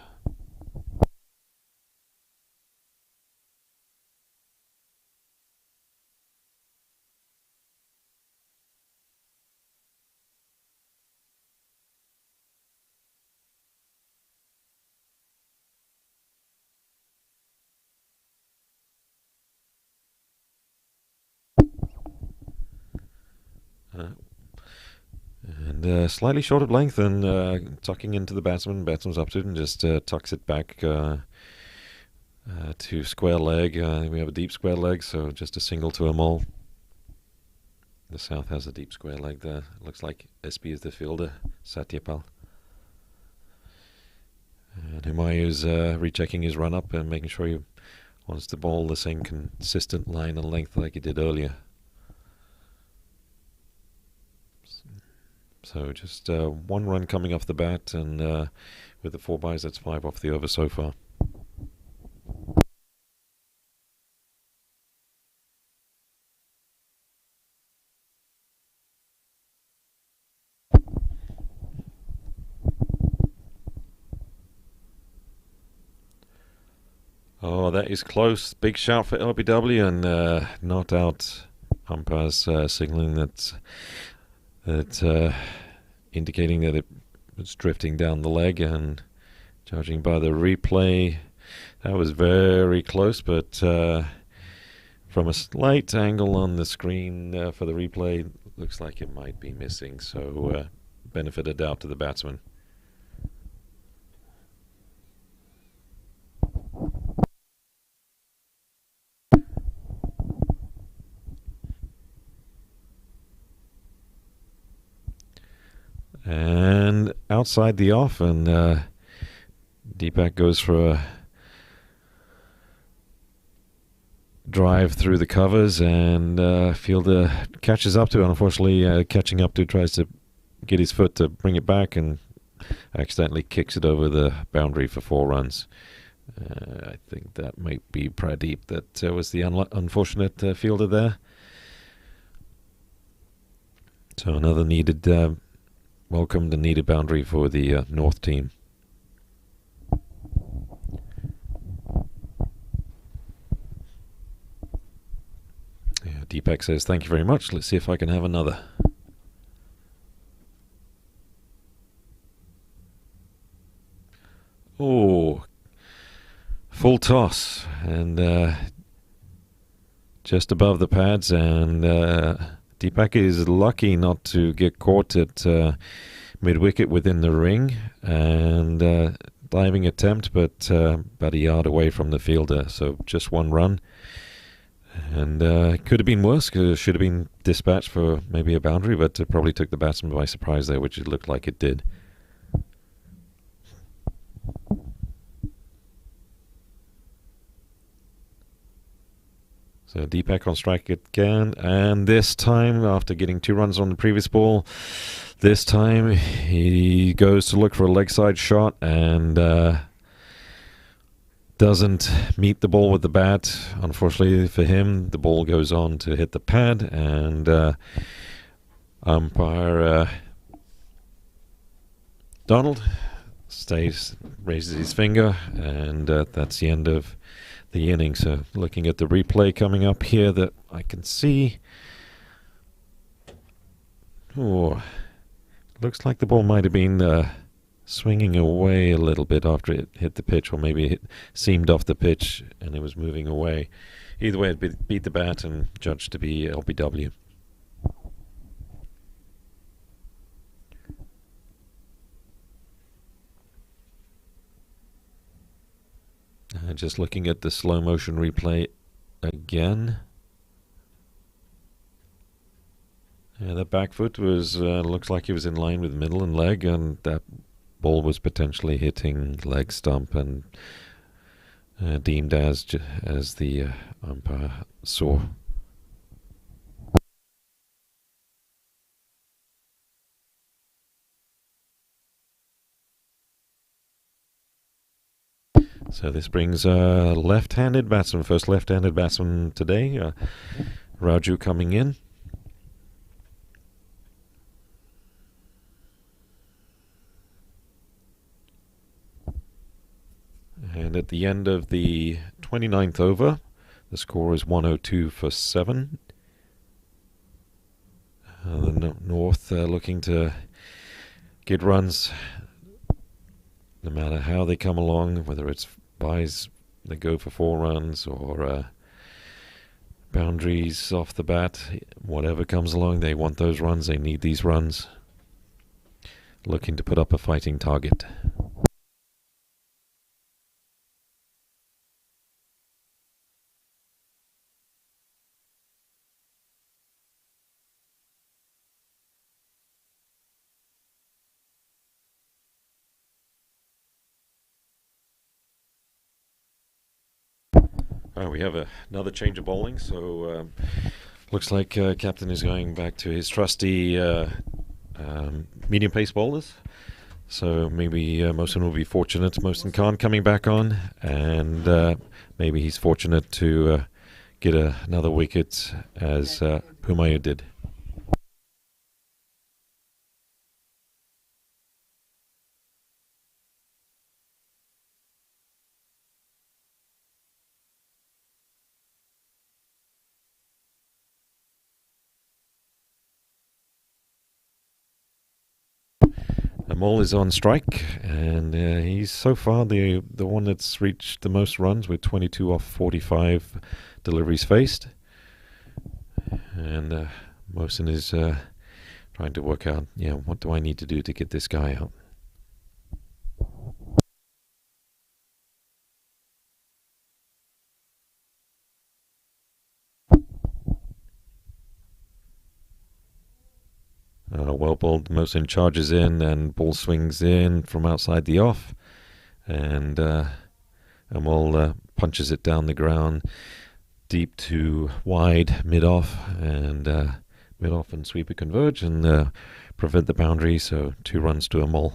And slightly short of length, and tucking into the batsman. Batsman's up to it and just tucks it back to square leg. We have a deep square leg, so just a single to a mole. The South has a deep square leg there. Looks like SB is the fielder, Satyapal. And Humayu's rechecking his run up and making sure he wants to bowl the same consistent line and length like he did earlier. So just 1 run coming off the bat, and with the 4 byes, that's 5 off the over so far. Oh, that is close. Big shout for LBW, and not out. Umpires signaling that indicating that it was drifting down the leg, and judging by the replay, that was very close, but from a slight angle on the screen for the replay, looks like it might be missing, so benefit of doubt to the batsman. And outside the off, and Deepak goes for a drive through the covers, and fielder catches up to it. Unfortunately, catching up to it, tries to get his foot to bring it back, and accidentally kicks it over the boundary for 4 runs. I think that might be Pradeep that was the unfortunate fielder there. So another needed welcomed and needed boundary for the North team. Yeah, Deepak says, thank you very much. Let's see if I can have another. Oh, full toss, and just above the pads, and Deepak is lucky not to get caught at mid-wicket within the ring, and diving attempt, but about a yard away from the fielder, so just 1 run. And it could have been worse, because it should have been dispatched for maybe a boundary, but it probably took the batsman by surprise there, which it looked like it did. So Deepak on strike again, and this time, after getting 2 runs on the previous ball, this time he goes to look for a leg side shot, and doesn't meet the ball with the bat. Unfortunately for him, the ball goes on to hit the pad, and umpire Donald raises his finger, and that's the end of the inning. So looking at the replay coming up here that I can see, looks like the ball might have been swinging away a little bit after it hit the pitch, or maybe it seemed off the pitch and it was moving away. Either way, it beat the bat and judged to be LBW. Just looking at the slow motion replay again. Yeah, that back foot was looks like he was in line with middle and leg, and that ball was potentially hitting leg stump, and deemed as the umpire saw. So this brings a left-handed batsman, first left-handed batsman today, Raju coming in. And at the end of the 29th over, the score is 102 for 7. The North looking to get runs no matter how they come along, whether it's buys, they go for 4 runs, or boundaries off the bat, whatever comes along, they want those runs, they need these runs. Looking to put up a fighting target. We have another change of bowling, so looks like Captain is going back to his trusty medium pace bowlers. So maybe Moosa will be fortunate. Moosa Khan coming back on, and maybe he's fortunate to get another wicket as Humayun did. Amol is on strike, and he's so far the one that's reached the most runs with 22 off 45 deliveries faced. And Moosa is trying to work out, what do I need to do to get this guy out? Well bowled. Moosa charges in and ball swings in from outside the off, and Amol punches it down the ground, deep to wide, mid-off, and mid-off and sweeper converge and prevent the boundary, so 2 runs to Amol.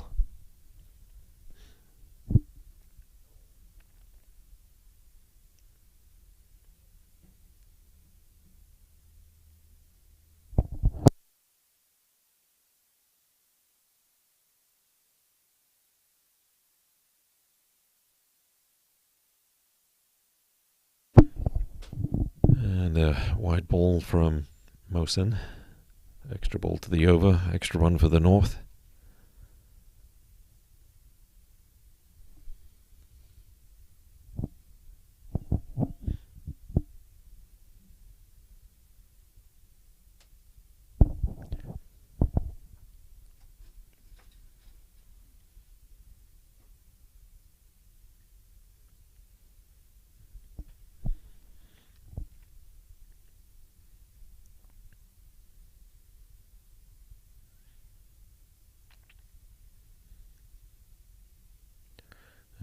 And a wide ball from Moosa. Extra ball to the over, extra run for the North.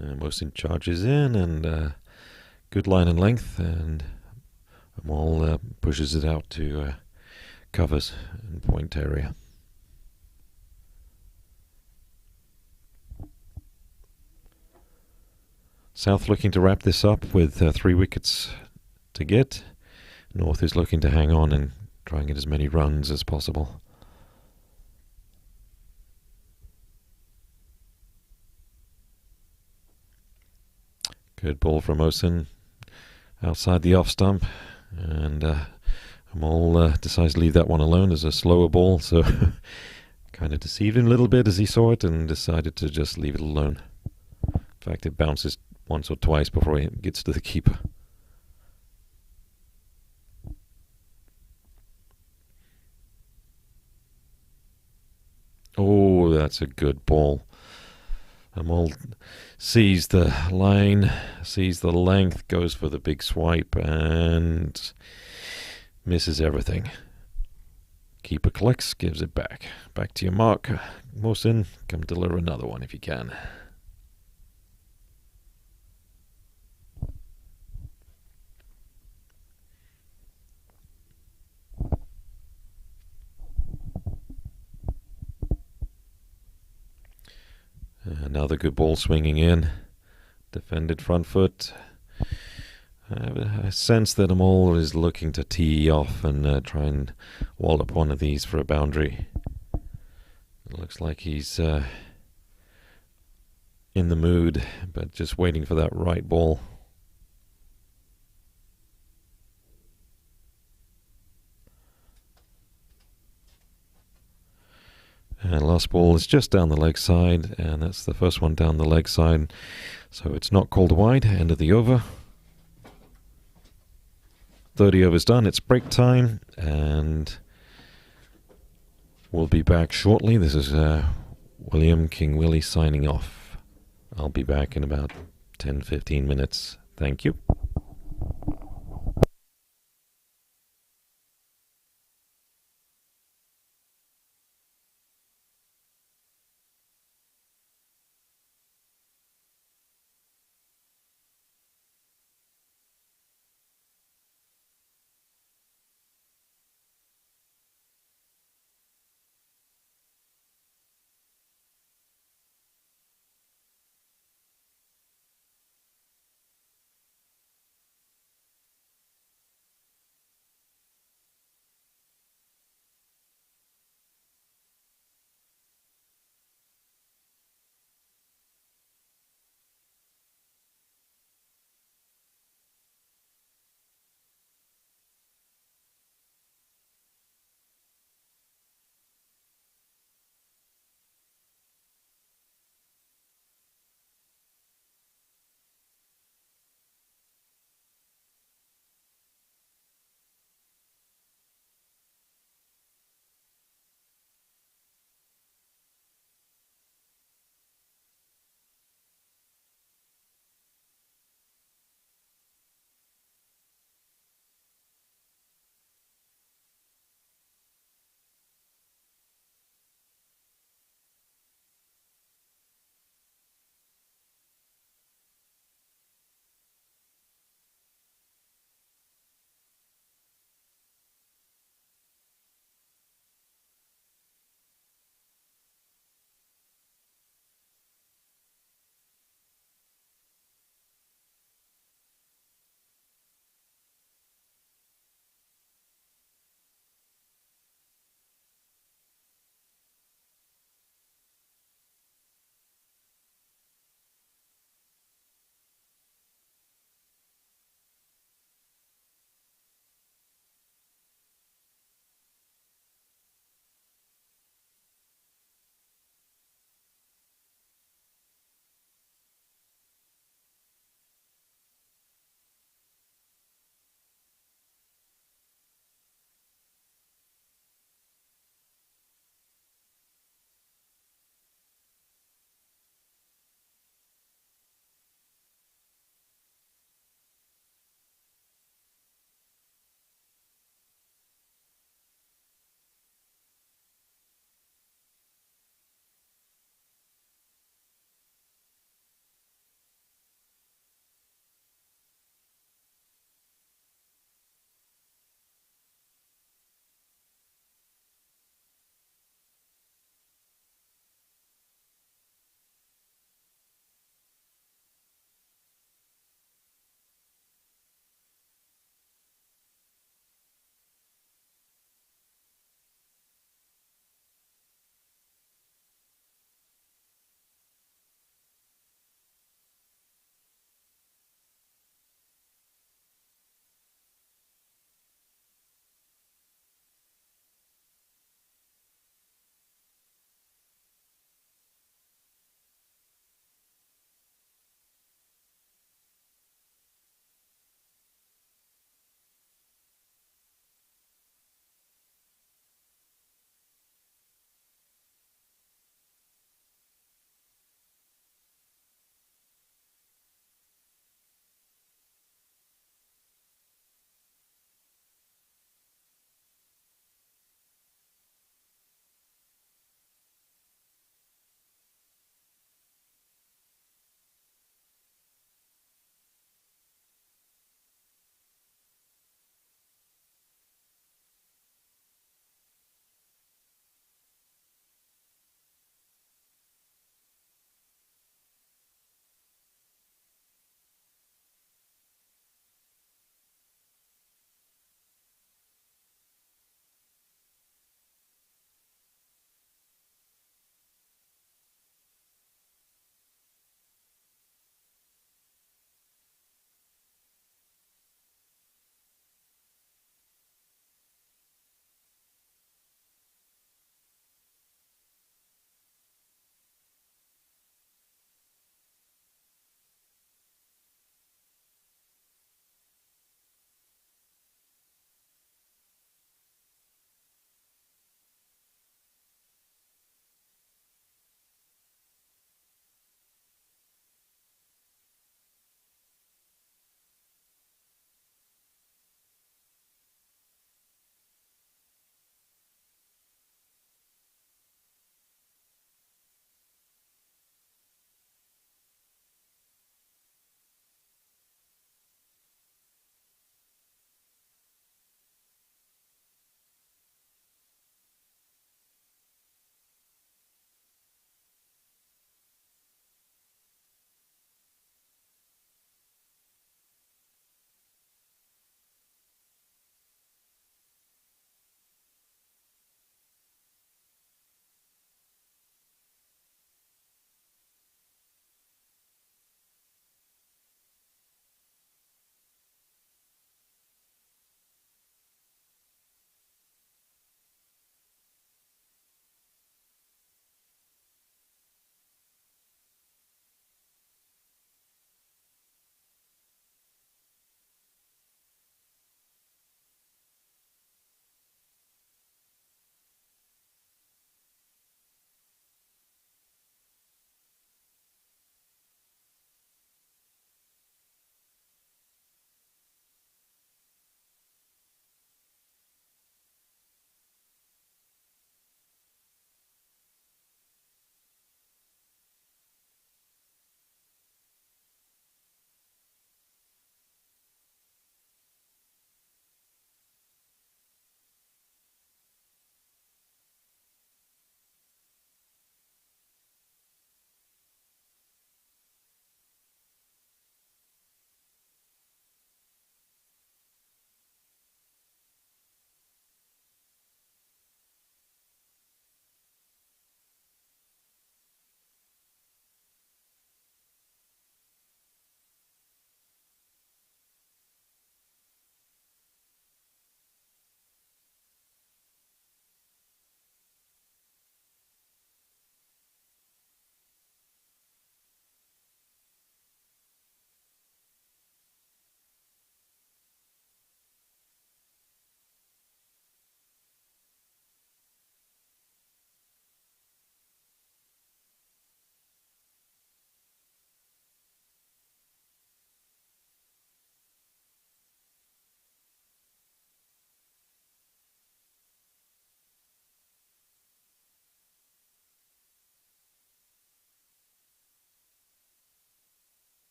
Moosa charges in, and good line and length, and Amol pushes it out to covers in point area. South looking to wrap this up with 3 wickets to get. North is looking to hang on and try and get as many runs as possible. Good ball from Moosa outside the off stump, and Amol decides to leave that one alone as a slower ball, so kind of deceived him a little bit as he saw it and decided to just leave it alone. In fact, it bounces once or twice before it gets to the keeper. Oh, that's a good ball. Amol sees the line, sees the length, goes for the big swipe, and misses everything. Keeper collects, gives it back. Back to your mark. Moosa, come deliver another one if you can. Another good ball swinging in. Defended front foot. I sense that I'm always looking to tee off and try and wallop one of these for a boundary. It looks like he's in the mood, but just waiting for that right ball. And last ball is just down the leg side, and that's the first one down the leg side. So it's not called wide, end of the over. 30 overs done, it's break time, and we'll be back shortly. This is William King Willie signing off. I'll be back in about 10-15 minutes. Thank you.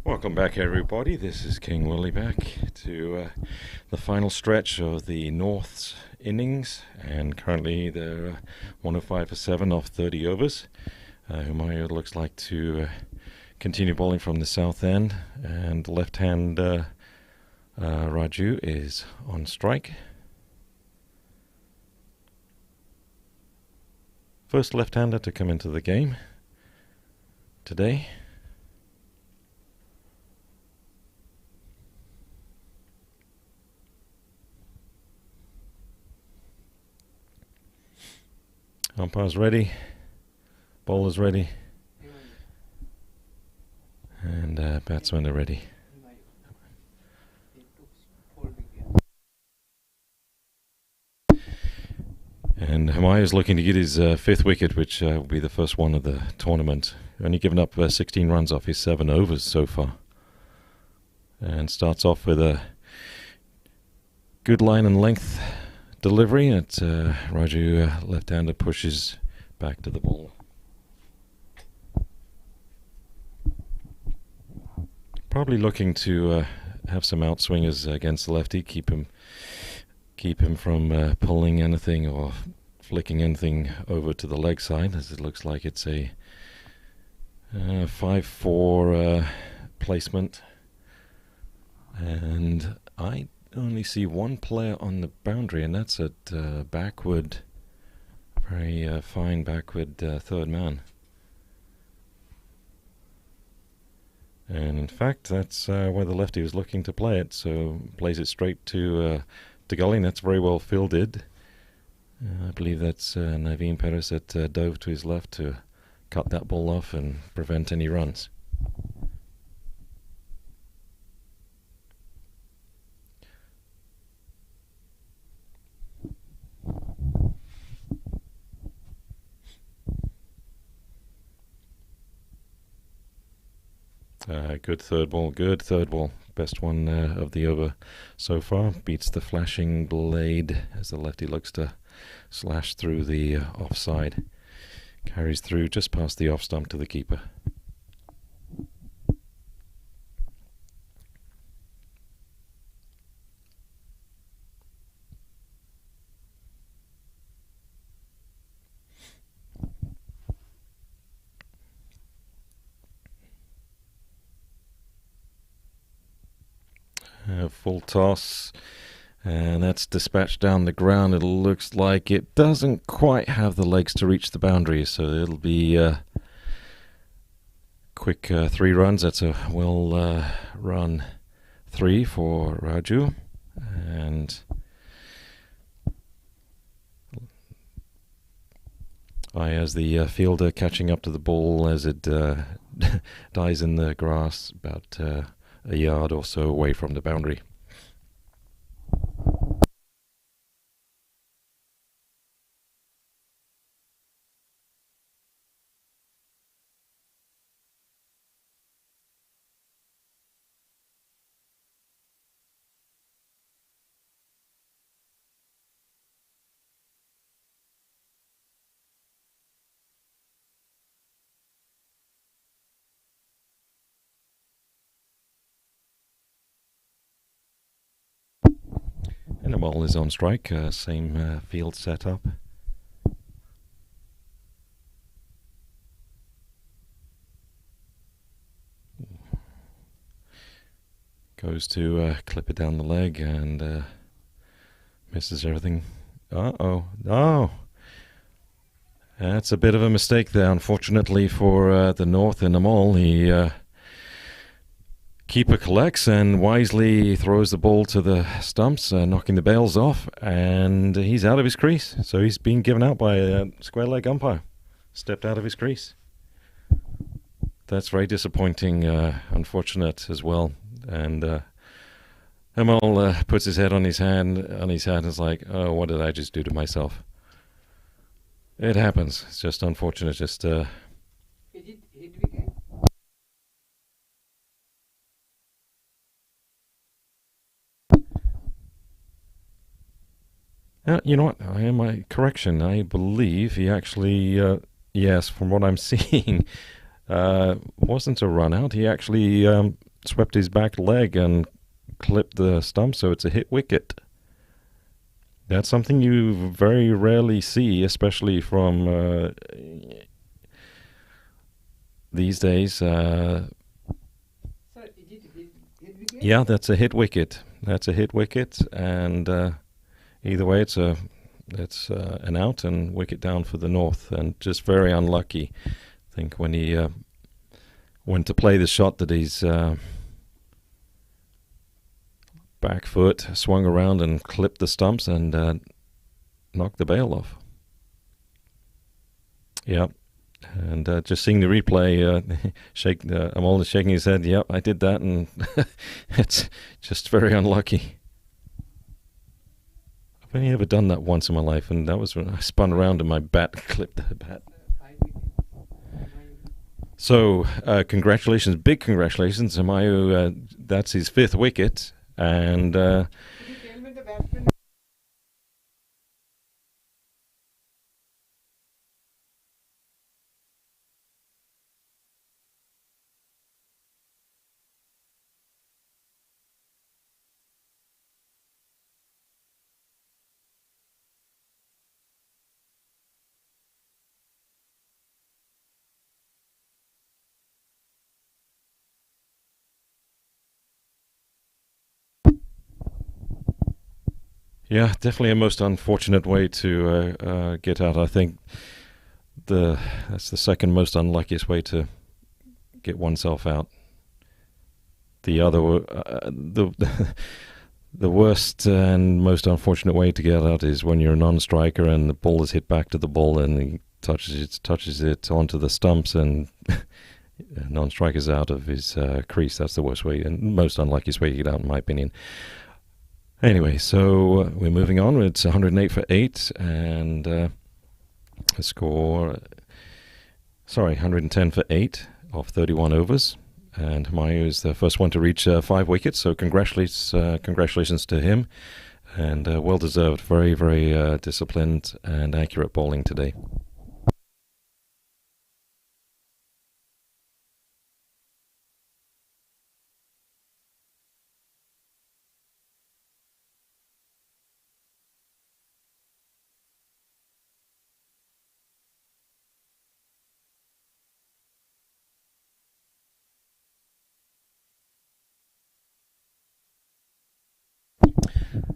Welcome back, everybody. This is King Willie back to the final stretch of the North's innings, and currently they're 105 for 7 off 30 overs. Humaya looks like to continue bowling from the south end, and left-hand Raju is on strike. First left-hander to come into the game today. Umpire's ready, bowler's ready, and batsmen are ready. And Humaya is looking to get his fifth wicket, which will be the first one of the tournament. Only given up 16 runs off his 7 overs so far. And starts off with a good line and length delivery at Raju, left-hander, pushes back to the ball. Probably looking to have some outswingers against the lefty, keep him from pulling anything or flicking anything over to the leg side, as it looks like it's a 5-4 placement. And I only see one player on the boundary, and that's at backward, very fine backward third man. And in fact, that's where the lefty was looking to play it, so plays it straight to gully. That's very well fielded. I believe that's Naveen Perez that dove to his left to cut that ball off and prevent any runs. Good third ball. Best one of the over so far. Beats the flashing blade as the lefty looks to slash through the offside. Carries through just past the off stump to the keeper. Full toss, and that's dispatched down the ground. It looks like it doesn't quite have the legs to reach the boundary, so it'll be quick 3 runs. That's a well run 3 for Raju, and as the fielder catching up to the ball as it dies in the grass about a yard or so away from the boundary. And the ball is on strike, same field setup. Goes to clip it down the leg and misses everything. Oh, that's a bit of a mistake there, unfortunately for the North in the mall. He keeper collects and wisely throws the ball to the stumps, knocking the bails off, and he's out of his crease. So he's been given out by a square leg umpire. Stepped out of his crease. That's very disappointing, unfortunate as well. And Amal puts his head on his hand, and is like, oh, what did I just do to myself? It happens. It's just unfortunate. Just Is it hit wicket? you know what? My correction. I believe he actually, yes, from what I'm seeing, wasn't a run out. He actually swept his back leg and clipped the stump, so it's a hit wicket. That's something you very rarely see, especially from these days. Sir, is it hit wicket? Yeah, that's a hit wicket. That's a hit wicket, and either way, it's an out and wicket down for the North, and just very unlucky. I think when he went to play the shot, that his back foot swung around and clipped the stumps and knocked the bail off. Yep. And just seeing the replay, Amol is shaking his head. Yep, I did that, and it's just very unlucky. I've only ever done that once in my life, and that was when I spun around and my bat clipped the bat. 5 wickets. So, congratulations, big congratulations, Amayu. That's his 5th wicket, and Could you tell me the batsman? yeah, definitely a most unfortunate way to get out. I think that's the second most unluckiest way to get oneself out. The other, the worst and most unfortunate way to get out is when you're a non-striker and the ball is hit back to the ball and he touches it onto the stumps and non-striker's out of his crease. That's the worst way and most unluckiest way to get out, in my opinion. Anyway, so we're moving on. It's 108 for 8 and a score, 110 for 8 off 31 overs. And Hamayu is the first one to reach 5 wickets, so congratulations to him. And well-deserved, very, very disciplined and accurate bowling today.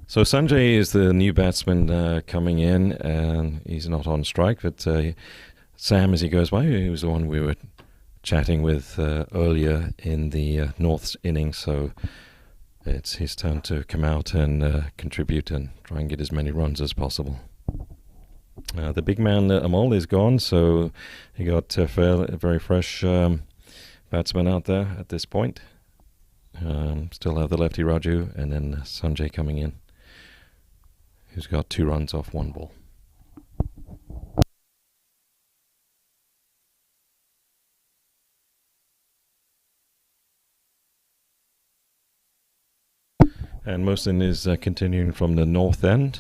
So Sanjay is the new batsman coming in, and he's not on strike, but Sam, as he goes by, he was the one we were chatting with earlier in the North's innings, so it's his turn to come out and contribute and try and get as many runs as possible. The big man, Amol, is gone, so he got a very fresh batsman out there at this point. Still have the lefty Raju, and then Sanjay coming in, who's got 2 runs off 1 ball. And Mohsin is continuing from the north end,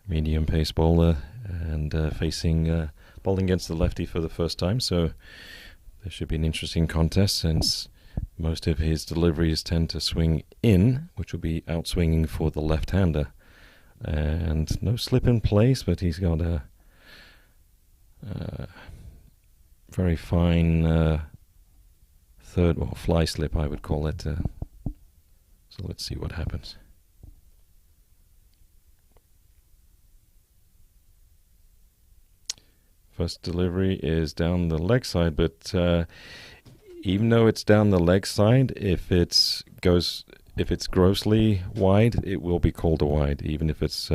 medium pace bowler, and facing bowling against the lefty for the first time, so there should be an interesting contest since most of his deliveries tend to swing in, which will be outswinging for the left-hander. And no slip in place, but he's got a very fine fly slip, I would call it. So let's see what happens. First delivery is down the leg side, but even though it's down the leg side, if it's grossly wide, it will be called a wide, even if it's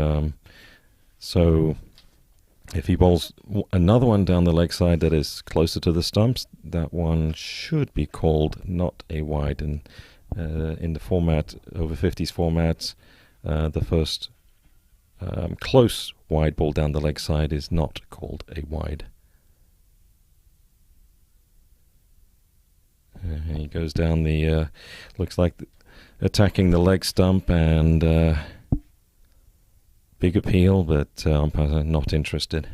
so if he bowls another one down the leg side that is closer to the stumps, that one should be called not a wide. And in the format, over 50s formats, the first close wide ball down the leg side is not called a wide. He goes down the, looks like attacking the leg stump, and big appeal, but umpire not interested.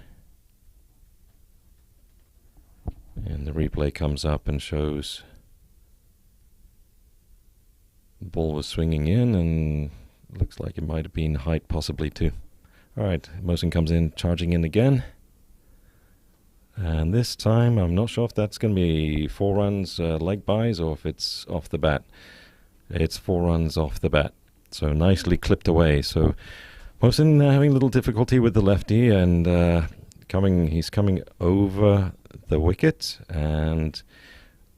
And the replay comes up and shows ball was swinging in, and looks like it might have been height possibly too. All right, Moosa comes in, charging in again. And this time, I'm not sure if that's going to be 4 runs leg buys or if it's off the bat. It's 4 runs off the bat. So nicely clipped away. So Moosa having a little difficulty with the lefty, and he's coming over the wicket and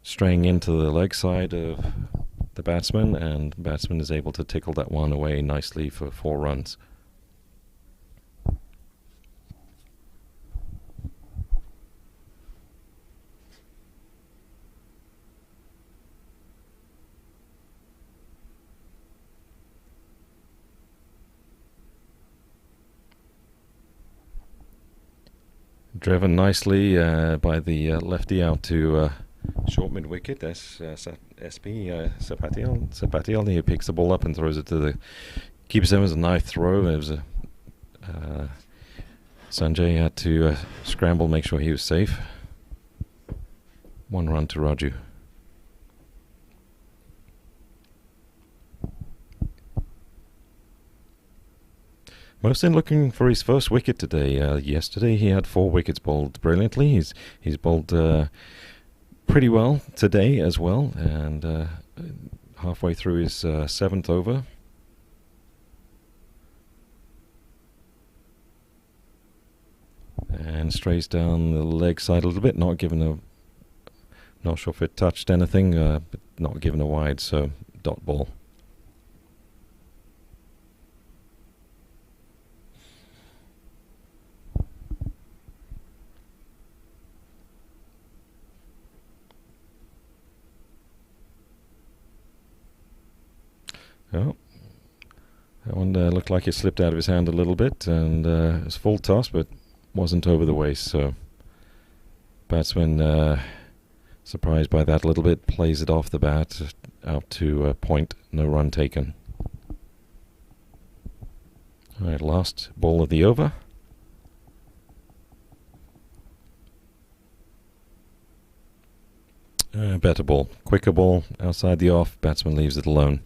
straying into the leg side of the batsman, and the batsman is able to tickle that one away nicely for 4 runs. Driven nicely by the lefty out to short mid wicket. SP Sapatial. He picks the ball up and throws it to the keeper's. It was a nice throw. It was a Sanjay had to scramble, make sure he was safe. 1 run to Raju. Moosa looking for his first wicket today. Yesterday he had 4 wickets bowled brilliantly. He's bowled pretty well today as well, and halfway through his 7th over. And strays down the leg side a little bit, not sure if it touched anything, but not given a wide, so dot ball. Oh, that one looked like it slipped out of his hand a little bit, and it was full toss, but wasn't over the waist. So batsman surprised by that a little bit, plays it off the bat out to point, no run taken. All right, last ball of the over. Better ball, quicker ball, outside the off, batsman leaves it alone.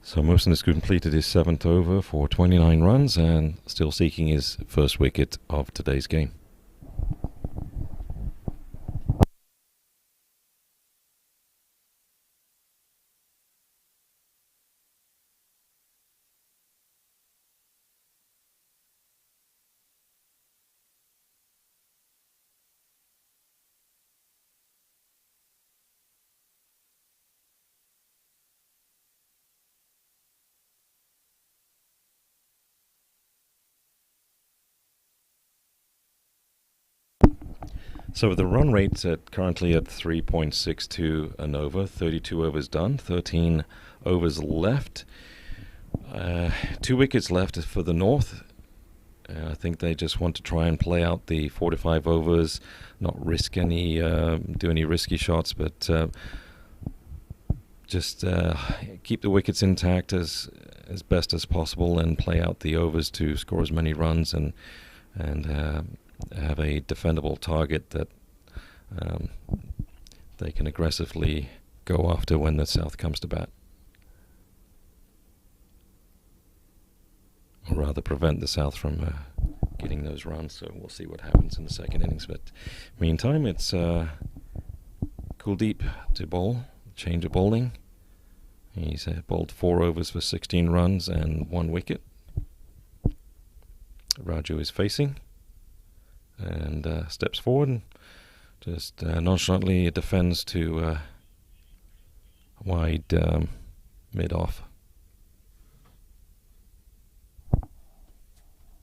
So Moosa has completed his 7th over for 29 runs and still seeking his first wicket of today's game. So the run rate's currently at 3.62 an over, 32 overs done, 13 overs left. 2 wickets left for the North. I think they just want to try and play out the 4 to 5 overs, not risk do any risky shots, but just keep the wickets intact as best as possible and play out the overs to score as many runs and have a defendable target that they can aggressively go after when the South comes to bat. Or rather prevent the South from getting those runs. So we'll see what happens in the second innings. But meantime, it's Kuldeep to bowl, change of bowling. He's bowled 4 overs for 16 runs and 1 wicket. Raju is facing and steps forward and just nonchalantly defends to wide mid-off.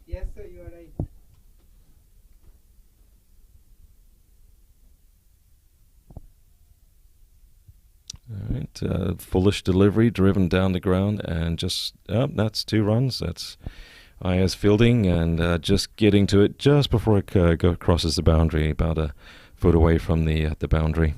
Yes, sir, you are right. All right, foolish delivery, driven down the ground, and just that's 2 runs. That's Ayers fielding and just getting to it just before it crosses the boundary, about a foot away from the boundary.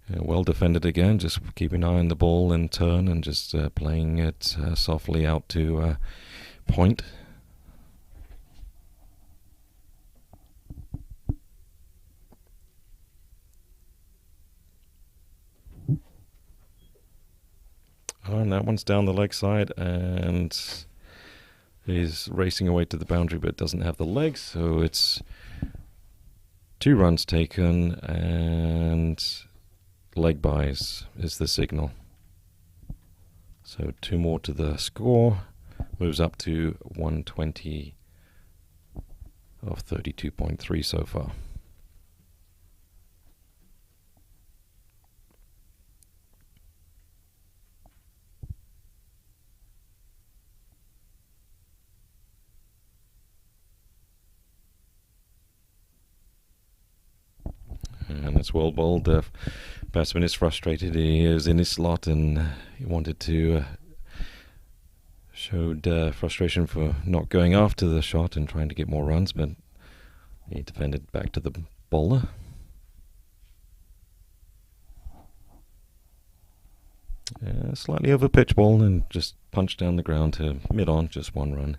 Well defended again, just keeping an eye on the ball and turn and just playing it softly out to point. Oh, and that one's down the leg side, and he's racing away to the boundary but doesn't have the legs, so it's 2 runs taken, and leg byes is the signal. So 2 more to the score, moves up to 120 of 32.3 so far. And it's well bowled. The batsman is frustrated. He is in his slot and he wanted to showed frustration for not going after the shot and trying to get more runs, but he defended back to the bowler. Slightly over pitch ball and just punched down the ground to mid-on, just 1 run.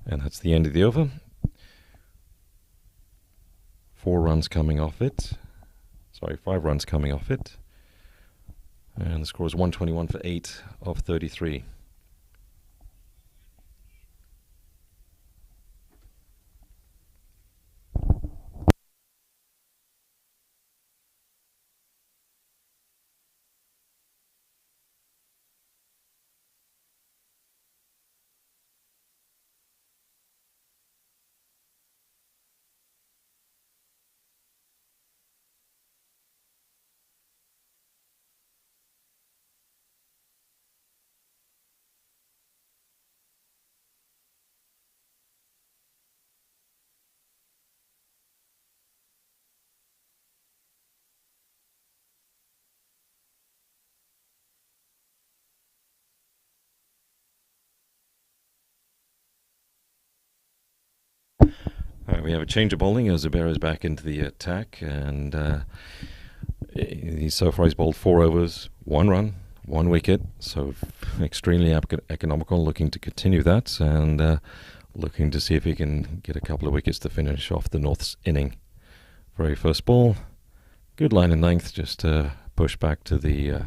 And that's the end of the over. 4 runs coming off it. Sorry, 5 runs coming off it. And the score is 121 for 8 of 33. We have a change of bowling. Zubair is back into the attack, and so far he's bowled 4 overs, 1 run, 1 wicket, so extremely economical, looking to continue that, and looking to see if he can get a couple of wickets to finish off the North's inning. Very first ball, good line and length, just push back to the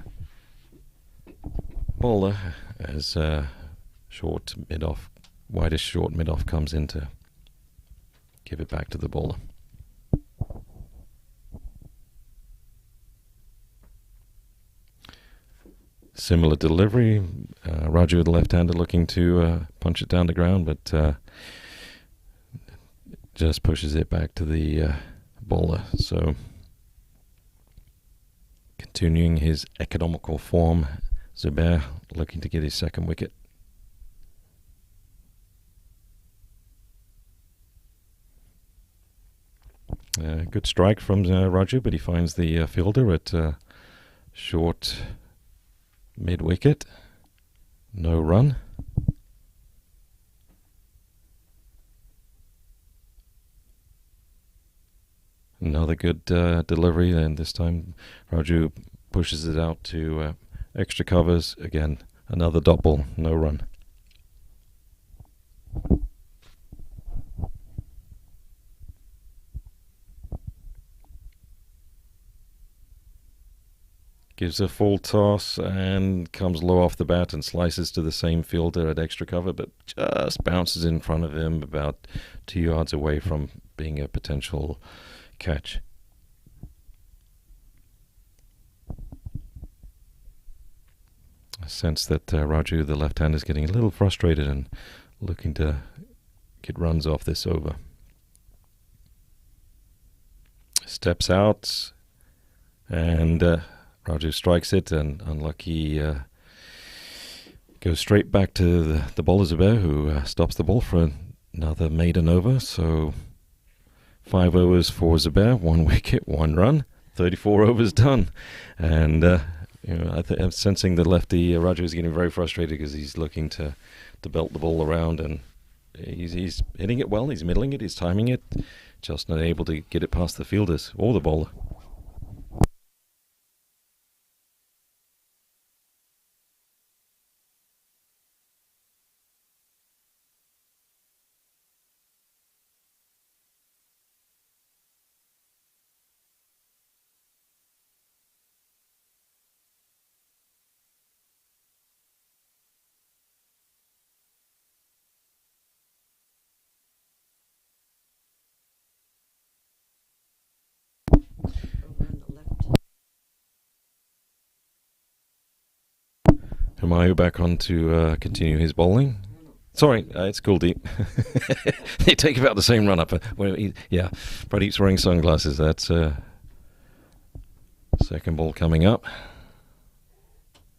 bowler as short mid-off, widest short mid-off comes in to give it back to the bowler. Similar delivery. Raju, the left-hander, looking to punch it down the ground, but just pushes it back to the bowler. So continuing his economical form, Zubair looking to get his 2nd wicket. Good strike from Raju, but he finds the fielder at short mid-wicket. No run. Another good delivery, and this time Raju pushes it out to extra covers. Again, another dot ball, no run. Gives a full toss and comes low off the bat and slices to the same fielder at extra cover, but just bounces in front of him about 2 yards away from being a potential catch. I sense that Raju, the left-hander, is getting a little frustrated and looking to get runs off this over. Steps out and Raju strikes it, and unlucky goes straight back to the bowler Zubair, who stops the ball for another maiden over. So 5 overs for Zubair, 1 wicket, 1 run, 34 overs done, and I'm sensing the lefty Raju is getting very frustrated because he's looking to belt the ball around, and he's hitting it well. He's middling it. He's timing it, just not able to get it past the fielders or the bowler. Over on the left. Humayu back on to continue his bowling. Sorry, it's Kuldeep. They take about the same run up. Yeah, Pradeep's wearing sunglasses. That's second ball coming up.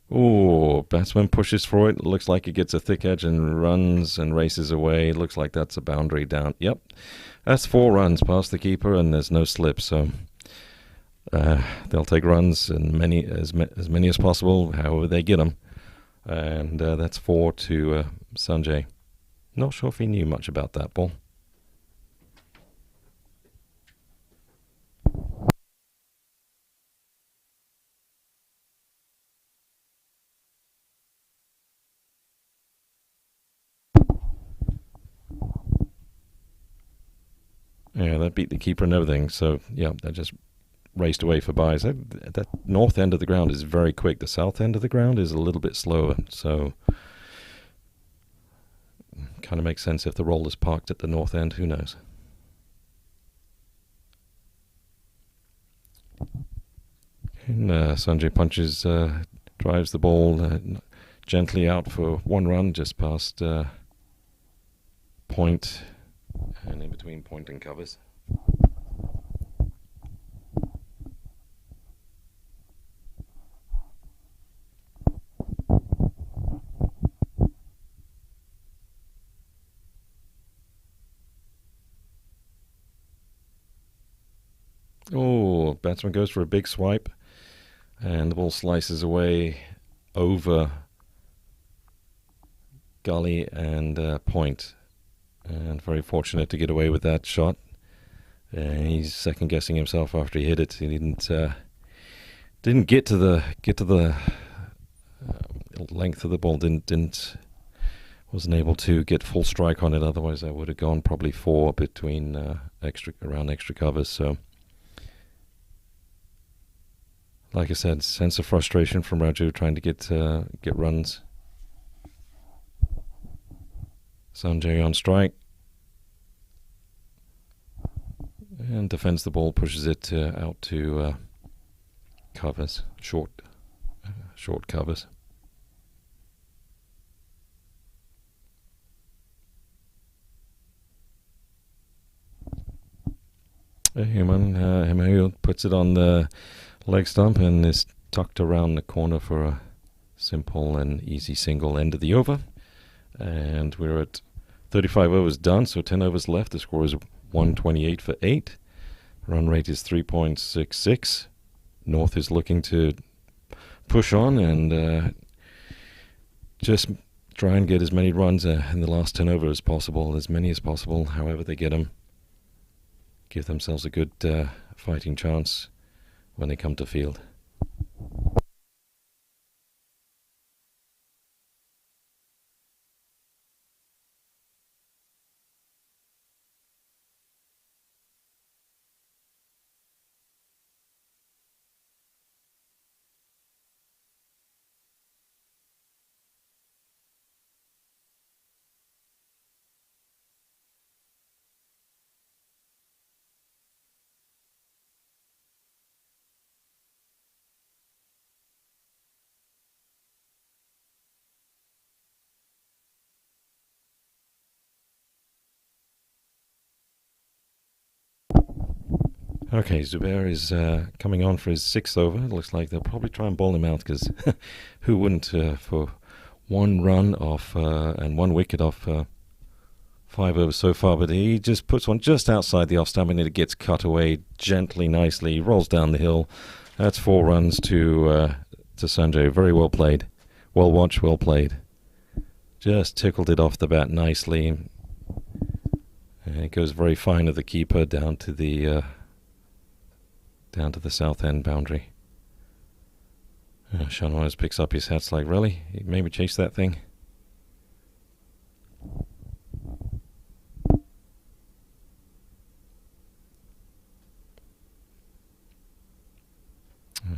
Oh, batsman pushes for it. Looks like it gets a thick edge and runs and races away. Looks like that's a boundary down. Yep, that's 4 runs past the keeper, and there's no slip. So they'll take runs and as many as possible, however they get them. And that's 4 to Sanjay. Not sure if he knew much about that ball. Yeah, that beat the keeper and everything. So, yeah, that just raced away for byes. That north end of the ground is very quick. The south end of the ground is a little bit slower. So, kind of makes sense if the roller's parked at the north end. Who knows? And Sanjay punches, drives the ball gently out for 1 run, just past point, and in between point and covers. Oh, batsman goes for a big swipe, and the ball slices away over gully and point. And very fortunate to get away with that shot. He's second guessing himself after he hit it. He didn't get to the length of the ball. Wasn't able to get full strike on it. Otherwise, I would have gone probably 4 between around extra covers. So, like I said, sense of frustration from Raju trying to get runs. Sanjay on strike. And defends the ball, pushes it out to covers, short covers. Himayu puts it on the leg stump and is tucked around the corner for a simple and easy single end of the over. And we're at 35 overs done, so 10 overs left. The score is 128 for 8. Run rate is 3.66. North is looking to push on and just try and get as many runs in the last 10 overs as possible, as many as possible, however they get them. Give themselves a good fighting chance when they come to field. Okay, Zubair is coming on for his 6th over. It looks like they'll probably try and bowl him out because who wouldn't for 1 run off and 1 wicket off 5 overs so far. But he just puts one just outside the off stump and it gets cut away gently, nicely, rolls down the hill. That's 4 runs to to Sanjay. Very well played. Well watched, well played. Just tickled it off the bat nicely. And it goes very fine of the keeper down to the south end boundary. Sean Wise picks up his hats like, really? He maybe chase that thing?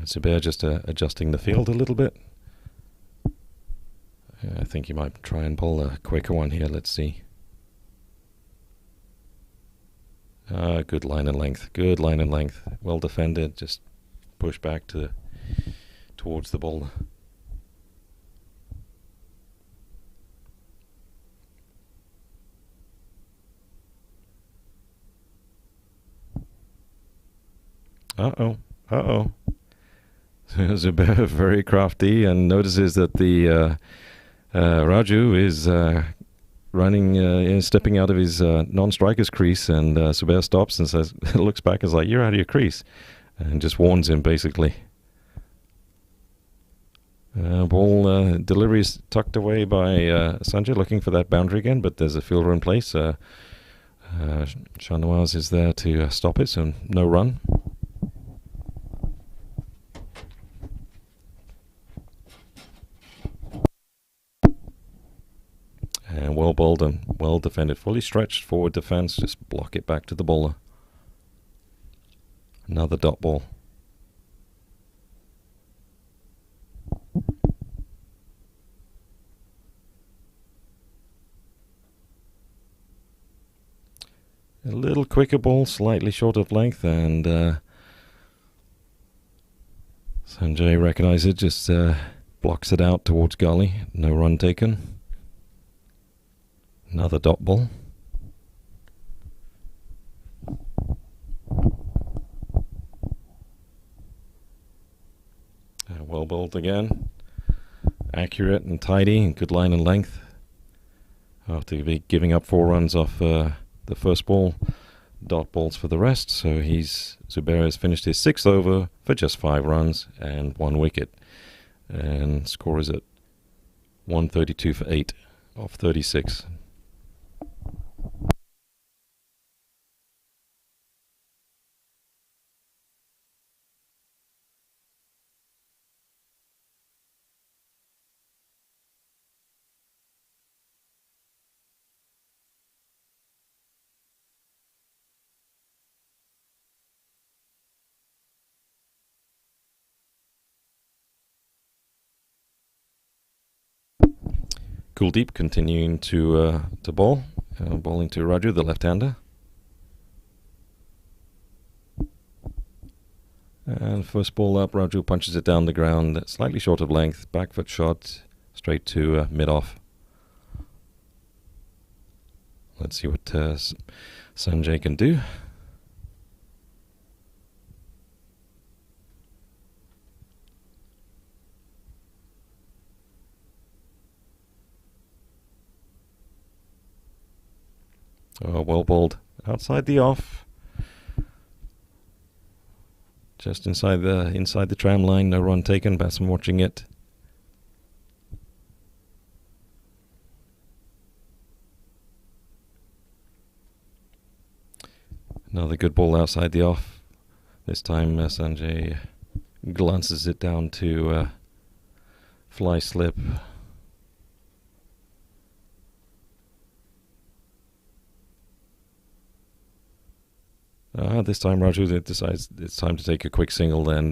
Zubair just adjusting the field a little bit. I think he might try and pull a quicker one here. Let's see. Good line and length. Good line and length. Well defended. Just push back towards the bowler. Uh-oh. Zubair very crafty and notices that the Raju is running, stepping out of his non-striker's crease, and Zubair stops and says, looks back and is like, you're out of your crease, and just warns him basically. Ball delivery is tucked away by Sanjay, looking for that boundary again, but there's a fielder in place. Shahnawaz is there to stop it, so no run. And well bowled and well defended. Fully stretched forward defense. Just block it back to the bowler. Another dot ball. A little quicker ball, slightly short of length, and Sanjay recognizes it, just blocks it out towards gully. No run taken. Another dot ball. Well bowled again. Accurate and tidy and good line and length. After giving up 4 runs off the first ball, dot balls for the rest. So Zubair has finished his 6th over for just 5 runs and 1 wicket. And score is at 132 for 8 off 36. Kuldeep continuing to bowl, bowling to Raju, the left-hander. And first ball up, Raju punches it down the ground, slightly short of length, back foot shot, straight to mid-off. Let's see what Sanjay can do. Oh, well bowled. Outside the off. Just inside the tram line, no run taken. Batsman watching it. Another good ball outside the off. This time Sanjay glances it down to fly slip. This time Raju decides it's time to take a quick single, and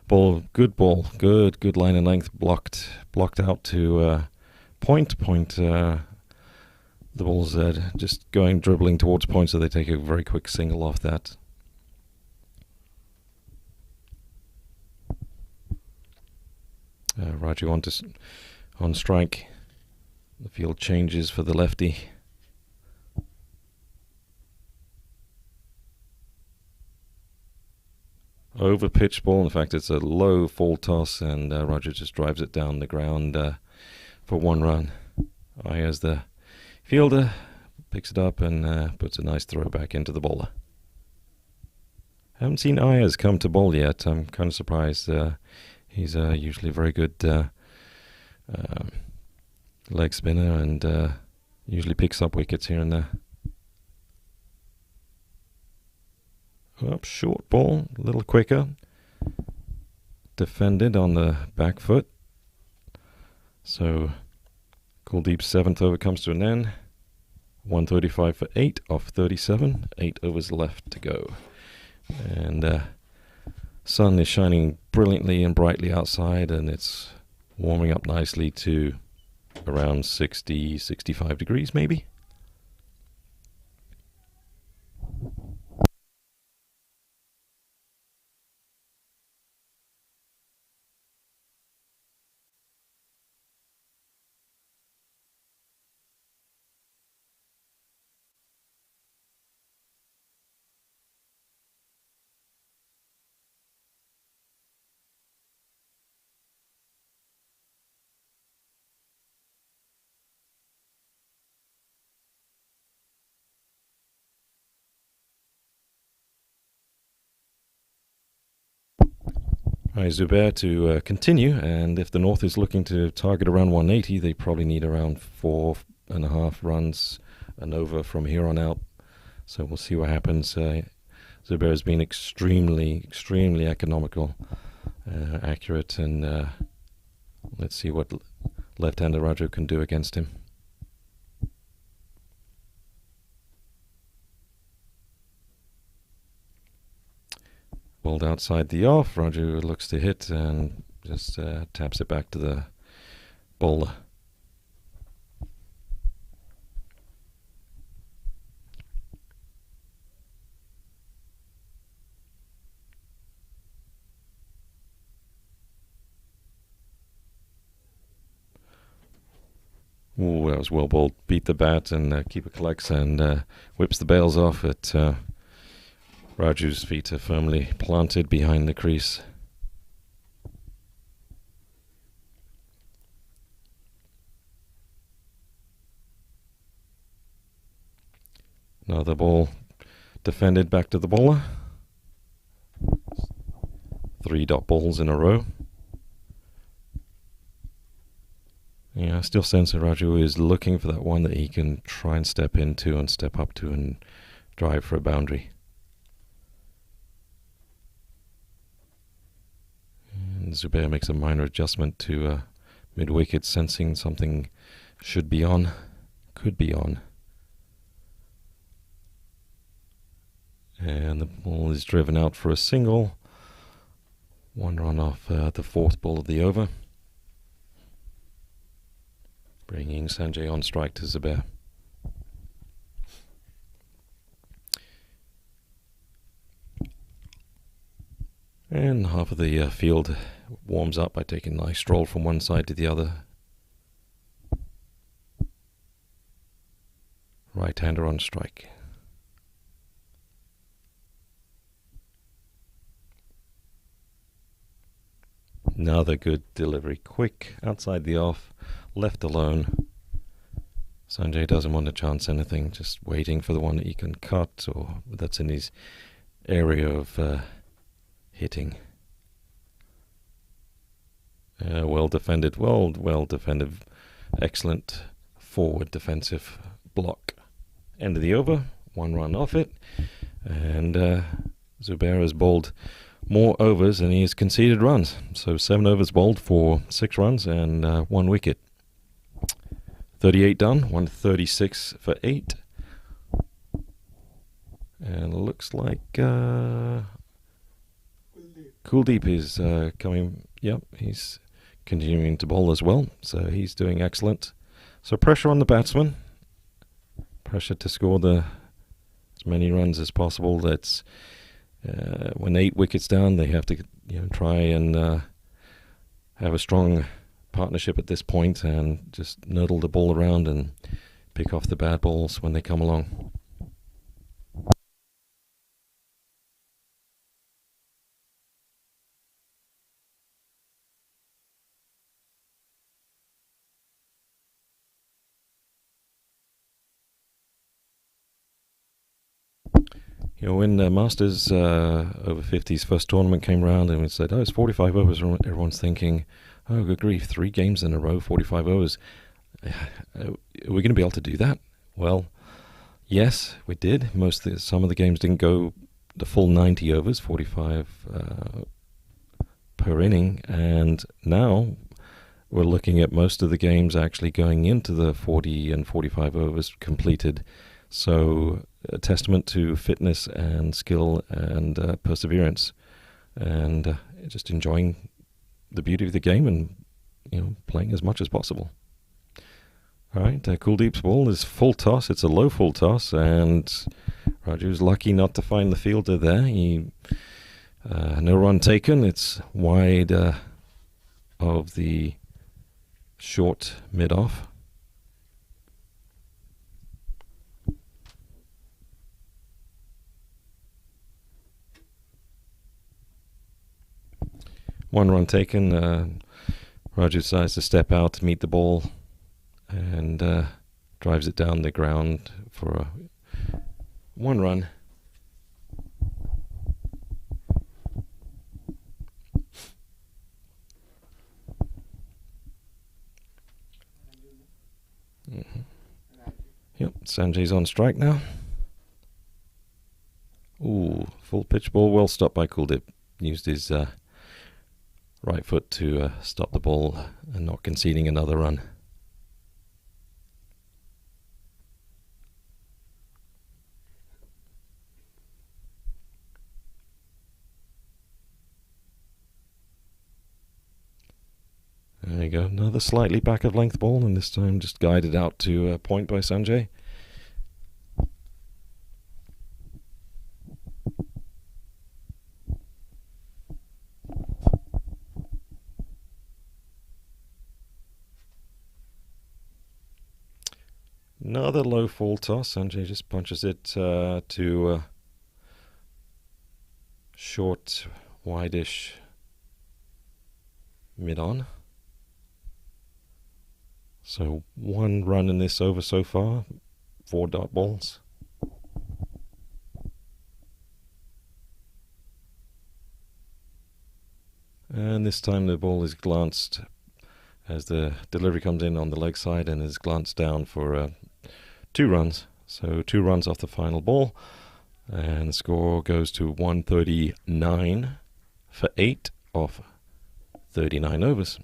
good line and length, blocked out to point. The ball's just dribbling towards point, so they take a very quick single off that. Raju on strike. The field changes for the lefty. Over pitch ball. In fact, it's a low full toss, and Raju just drives it down the ground for 1 run. Ayers, the fielder, picks it up and puts a nice throw back into the bowler. Haven't seen Ayers come to bowl yet. I'm kind of surprised. He's usually a very good leg spinner and usually picks up wickets here and there. Up, short ball, a little quicker. Defended on the back foot. So Kuldeep's 7th over comes to an end. 135 for 8 off 37. 8 overs left to go. And sun is shining brilliantly and brightly outside, and it's warming up nicely to around 60, 65 degrees maybe. Right, Zubair to continue, and if the North is looking to target around 180, they probably need around 4.5 runs and over from here on out. So we'll see what happens. Zubair has been extremely economical, accurate, and let's see what left-hander Raju can do against him. Balled outside the off. Raju looks to hit and just taps it back to the bowler. Ooh, that was well bowled. Beat the bat, and keeper collects and whips the bails off. Raju's feet are firmly planted behind the crease. Another ball defended back to the bowler. 3 dot balls in a row. Yeah, I still sense that Raju is looking for that one that he can try and step into and step up to and drive for a boundary. And Zubair makes a minor adjustment to mid-wicket, sensing something should be on, could be on. And the ball is driven out for a single. 1 run off the 4th ball of the over. Bringing Sanjay on strike to Zubair. And half of the field warms up by taking a nice stroll from one side to the other. Right-hander on strike. Another good delivery. Quick, outside the off, left alone. Sanjay doesn't want to chance anything, just waiting for the one that he can cut or that's in his area of hitting. Well defended, well defended. Excellent forward defensive block. End of the over, 1 run off it. And Zubair has bowled more overs than he has conceded runs. So 7 overs bowled for 6 runs and 1 wicket. 38 done, 136 for 8. And it looks like Kuldeep is coming. Yep, he's continuing to bowl as well. So he's doing excellent. So pressure on the batsman. Pressure to score as many runs as possible. That's when 8 wickets down, they have to try and have a strong partnership at this point and just nurdle the ball around and pick off the bad balls when they come along. You know, when Masters over 50's first tournament came around and we said, oh, it's 45 overs, everyone's thinking, oh, good grief, 3 games in a row, 45 overs. Are we going to be able to do that? Well, yes, we did. Some of the games didn't go the full 90 overs, 45 per inning, and now we're looking at most of the games actually going into the 40 and 45 overs completed. So a testament to fitness and skill and perseverance, and just enjoying the beauty of the game and, you know, playing as much as possible. All right, Kuldeep's ball is full toss. It's a low full toss, and Raju's lucky not to find the fielder there. No run taken. It's wide of the short mid-off. One run taken. Raju decides to step out to meet the ball and drives it down the ground for a 1 run. Yep, Sanjay's on strike now. Ooh, full pitch ball, well stopped by Kuldeep. Used his right foot to stop the ball and not conceding another run. There you go, another slightly back of length ball, and this time just guided out to a point by Sanjay. Another low fall toss. Sanjay just punches it to short, wide-ish mid-on. So 1 run in this over so far, 4 dot balls. And this time the ball is glanced as the delivery comes in on the leg side and is glanced down for 2 runs. So 2 runs off the final ball, and the score goes to 139 for 8 off 39 overs.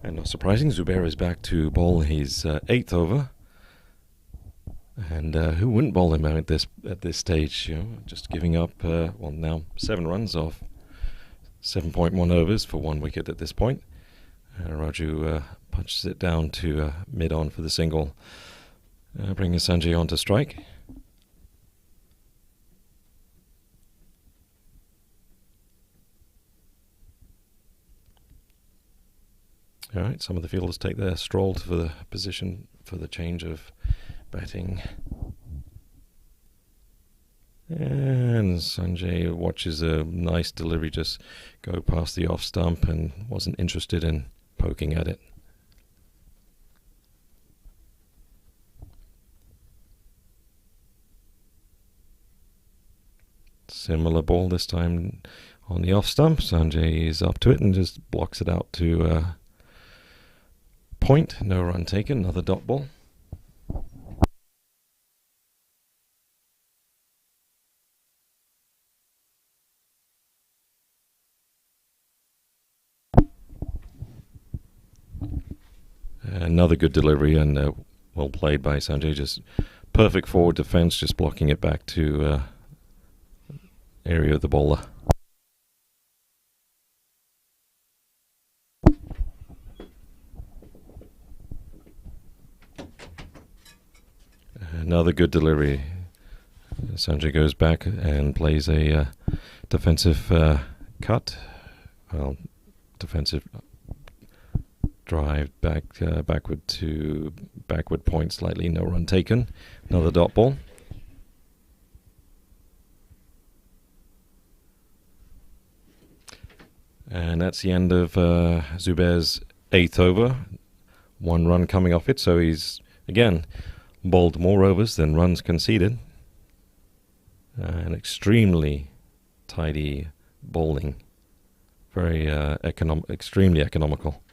And not surprising, Zubair is back to bowl his 8th over. And who wouldn't bowl him out at this stage? You know, just giving up, now 7 runs off 7.1 overs for 1 wicket at this point. Raju punches it down to mid-on for the single, bringing Sanjay on to strike. All right, some of the fielders take their stroll for the position for the change of batting. And Sanjay watches a nice delivery just go past the off stump and wasn't interested in poking at it. Similar ball this time on the off stump. Sanjay is up to it and just blocks it out to point. No run taken, another dot ball. Another good delivery and well played by Sanjay. Just perfect forward defense, just blocking it back to area of the bowler. Another good delivery. Sanjay goes back and plays a defensive cut. Well, defensive drive back backward point slightly. No run taken. Another dot ball. And that's the end of Zubair's 8th over. 1 run coming off it, so he's again bowled more overs than runs conceded. And extremely tidy bowling. Very extremely economical.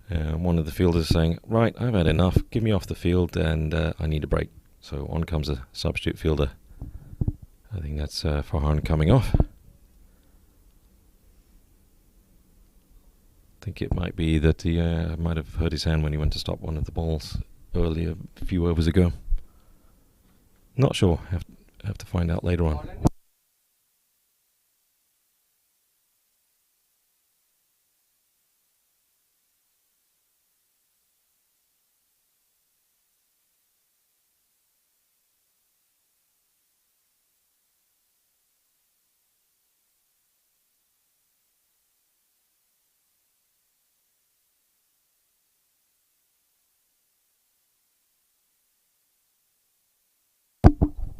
One of the fielders saying, right, I've had enough, give me off the field and I need a break. So on comes a substitute fielder. I think that's Farhan coming off. I think it might be that he might have hurt his hand when he went to stop one of the balls earlier, a few overs ago. Not sure, have to find out later on.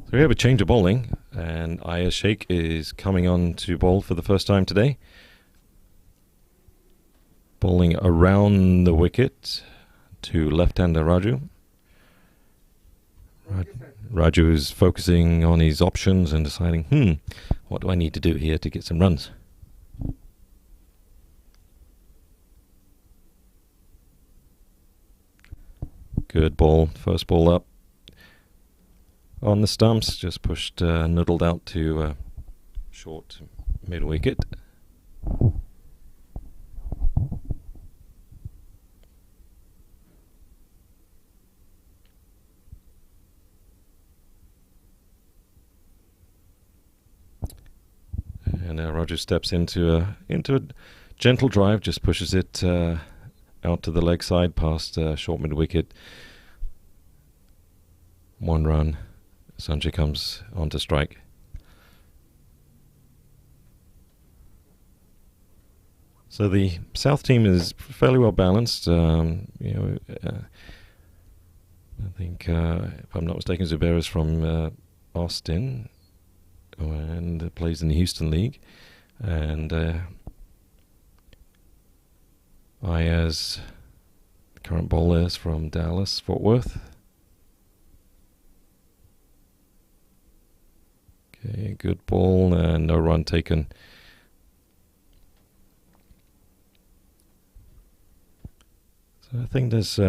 So we have a change of bowling, and Ayaz Sheikh is coming on to bowl for the first time today. Bowling around the wicket to left-hander Raju. Raju is focusing on his options and deciding, what do I need to do here to get some runs? Good ball, first ball up. On the stumps, just pushed, noodled out to short mid wicket. And now Roger steps into a gentle drive, just pushes it out to the leg side past short mid wicket. 1 run. Sanjay comes on to strike. So the South team is fairly well balanced. I think, if I'm not mistaken, Zubair is from Austin and plays in the Houston League. And Ayaz, the current bowler, is from Dallas, Fort Worth. Okay, good ball and no run taken. So I think there's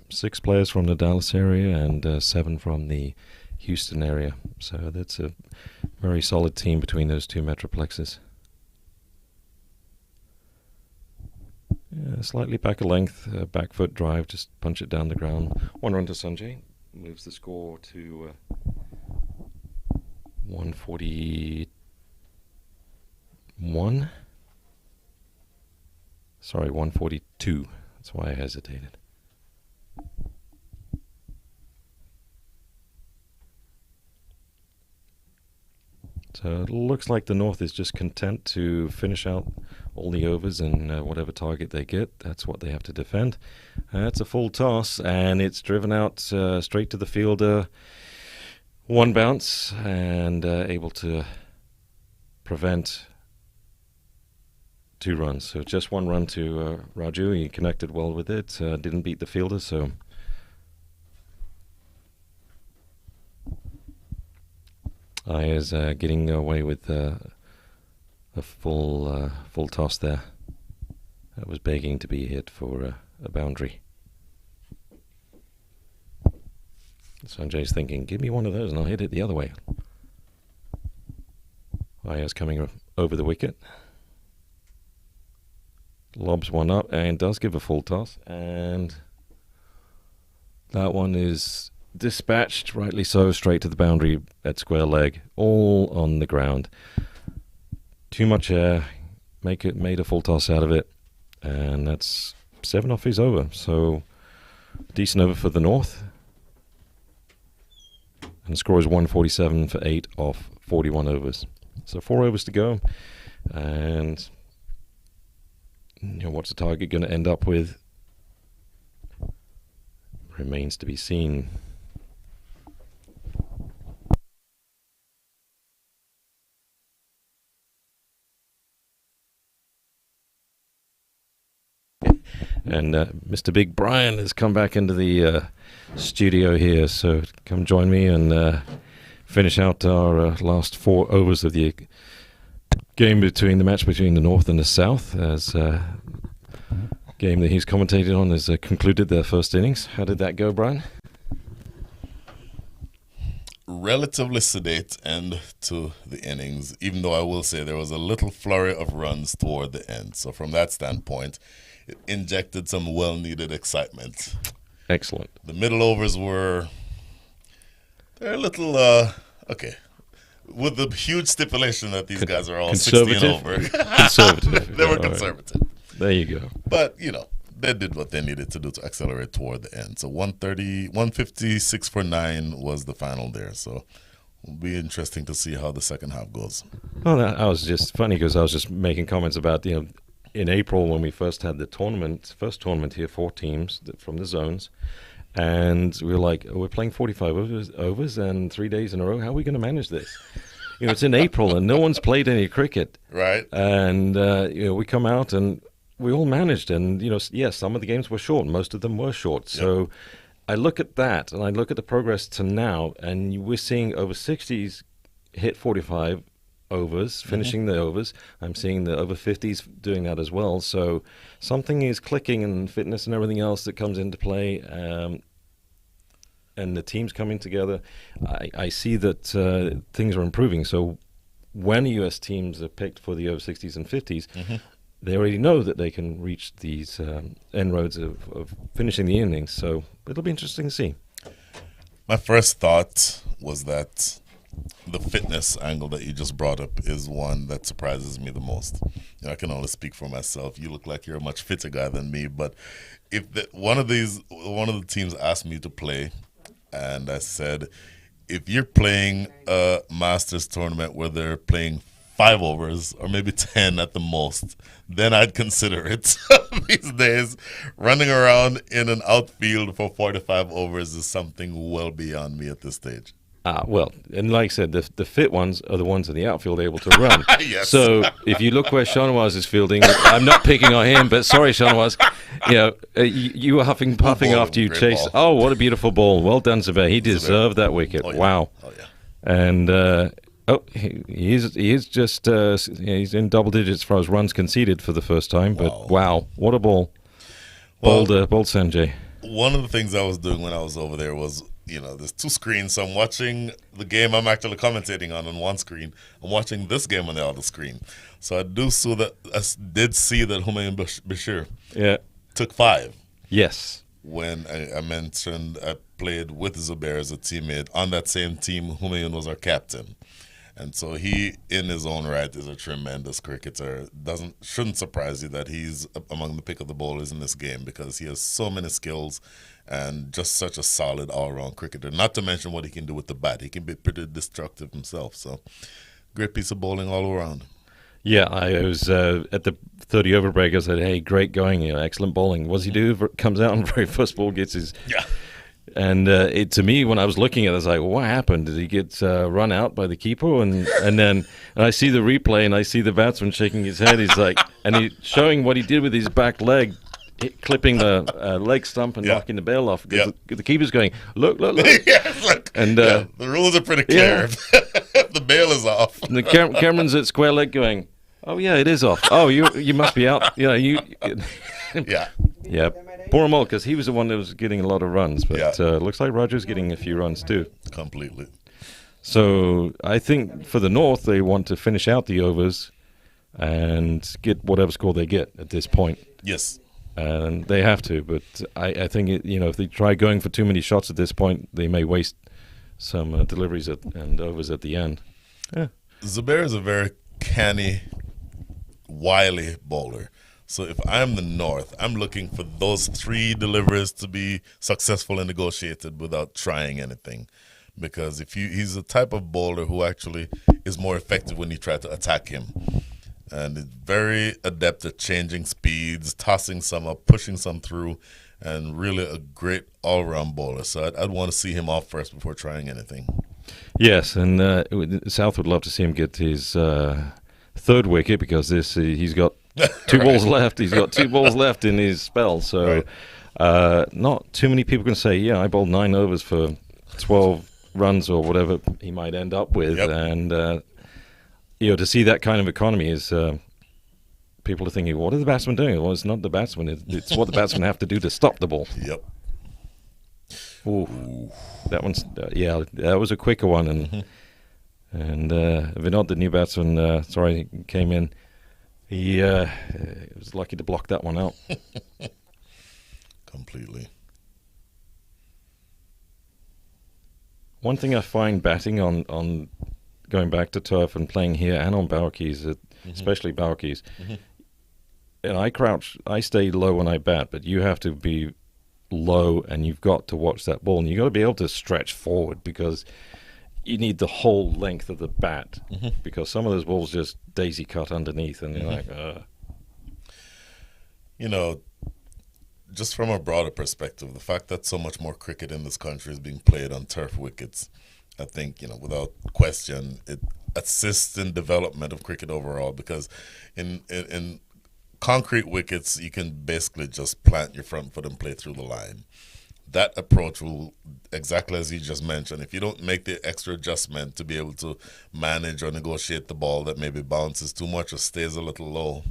6 players from the Dallas area and 7 from the Houston area. So that's a very solid team between those 2 metroplexes. Yeah, slightly back a length, back foot drive, just punch it down the ground. 1 run to Sanjay, moves the score to 141. Sorry, 142. That's why I hesitated. So it looks like the North is just content to finish out all the overs and whatever target they get, that's what they have to defend. That's a full toss, and it's driven out straight to the fielder. 1 bounce, and able to prevent 2 runs. So just 1 run to Raju. He connected well with it, didn't beat the fielder, so Ayaz getting away with a full toss there. That was begging to be hit for a boundary. Sanjay's thinking, give me one of those and I'll hit it the other way. Ayer's coming over the wicket. Lobs one up and does give a full toss. And that one is dispatched, rightly so, straight to the boundary at square leg. All on the ground. Too much air. Made a full toss out of it. And that's 7 off his over. So, decent over for the North. And the score is 147 for 8 off 41 overs. So 4 overs to go. And what's the target going to end up with? Remains to be seen. And Mr. Big Brian has come back into the studio here, so come join me and finish out our last 4 overs of the match between the North and the South, as game that he's commentated on has concluded their first innings. How did that go, Brian? Relatively sedate end to the innings, even though I will say there was a little flurry of runs toward the end. So from that standpoint, it injected some well-needed excitement. Excellent. The middle overs they're a little, okay, with the huge stipulation that these guys are all 16 over. Conservative. They were conservative. Right. There you go. But, they did what they needed to do to accelerate toward the end. So 156 for 9 was the final there. So it'll be interesting to see how the second half goes. Oh, I was just funny because I was just making comments about, in April when we first had the first tournament here, 4 teams from the zones. And we were like, we're playing 45 overs and 3 days in a row. How are we going to manage this? It's in April and no one's played any cricket. Right. And, we come out and we all managed. And, yes, some of the games were short. Most of them were short. Yep. So I look at that and I look at the progress to now, and we're seeing over 60s hit 45 overs, finishing the overs. I'm seeing the over 50s doing that as well. So something is clicking, and fitness and everything else that comes into play, and the teams coming together. I see that things are improving. So when US teams are picked for the over 60s and 50s, they already know that they can reach these end roads of finishing the innings. So it'll be interesting to see. My first thought was that the fitness angle that you just brought up is one that surprises me the most. I can only speak for myself. You look like you're a much fitter guy than me, but if one of the teams asked me to play, and I said, if you're playing a Masters tournament where they're playing 5 overs or maybe 10 at the most, then I'd consider it. These days, running around in an outfield for 45 overs is something well beyond me at this stage. Well, and like I said, the fit ones are the ones in the outfield able to run. Yes. So if you look where Shanawaz is fielding, I'm not picking on him, but sorry, Shanawaz. You were huffing, puffing after you chased. Ball. Oh, what a beautiful ball. Well done, Zubair. He deserved that wicket. Oh, yeah. Wow. Oh, yeah. And he is just he's in double digits as far as runs conceded for the first time. But wow, what a ball. Bold Sanjay. One of the things I was doing when I was over there was, there's 2 screens, so I'm watching the game I'm actually commentating on one screen. I'm watching this game on the other screen. So I did see that Humayun Bashir took 5. Yes. When I mentioned I played with Zubair as a teammate. On that same team, Humayun was our captain. And so he, in his own right, is a tremendous cricketer. Shouldn't surprise you that he's among the pick of the bowlers in this game, because he has so many skills and just such a solid all-around cricketer. Not to mention what he can do with the bat. He can be pretty destructive himself. So, great piece of bowling all around. Yeah, I was at the 30-over break. I said, "Hey, great going, excellent bowling." What does he do? Comes out and very first ball gets his. Yeah. And to me, when I was looking at it, I was like, what happened? Did he get run out by the keeper? And then I see the replay, and I see the batsman shaking his head. He's like, and he's showing what he did with his back leg, clipping the leg stump and knocking the bail off. Because the keeper's going, look. Yes, look. And the rules are pretty clear. If the bail is off. And Cameron's at square leg going, oh, yeah, it is off. Oh, you must be out. Yeah. Yep. Boromol, because he was the one that was getting a lot of runs, but Yeah. looks like Roger's getting a few runs too. Completely. So I think for the North, they want to finish out the overs and get whatever score they get at this point. Yes. And they have to, but I think if they try going for too many shots at this point, they may waste some deliveries and overs at the end. Yeah. Zubair is a very canny, wily bowler. So if I'm the North, I'm looking for those 3 deliveries to be successful and negotiated without trying anything. Because he's the type of bowler who actually is more effective when you try to attack him. And is very adept at changing speeds, tossing some up, pushing some through, and really a great all-around bowler. So I'd want to see him off first before trying anything. Yes, and South would love to see him get his 3rd wicket because he's got 2 balls left. He's got 2 balls left in his spell. So not too many people can say, yeah, I bowled 9 overs for 12 runs or whatever he might end up with. Yep. And to see that kind of economy is people are thinking, what are the batsmen doing? Well, it's not the batsmen. It's what the batsmen have to do to stop the ball. Yep. Ooh. That one's that was a quicker one, and Vinod, the new batsman, came in. He was lucky to block that one out. Completely. One thing I find batting on going back to turf and playing here and on Bauerkeys, especially Bauerkeys, and I stay low when I bat, but you have to be low and you've got to watch that ball, and you've got to be able to stretch forward because you need the whole length of the bat because some of those balls just daisy cut underneath and you're like, just from a broader perspective, the fact that so much more cricket in this country is being played on turf wickets, I think, without question, it assists in development of cricket overall because in concrete wickets, you can basically just plant your front foot and play through the line. That approach will, exactly as you just mentioned, if you don't make the extra adjustment to be able to manage or negotiate the ball that maybe bounces too much or stays a little low,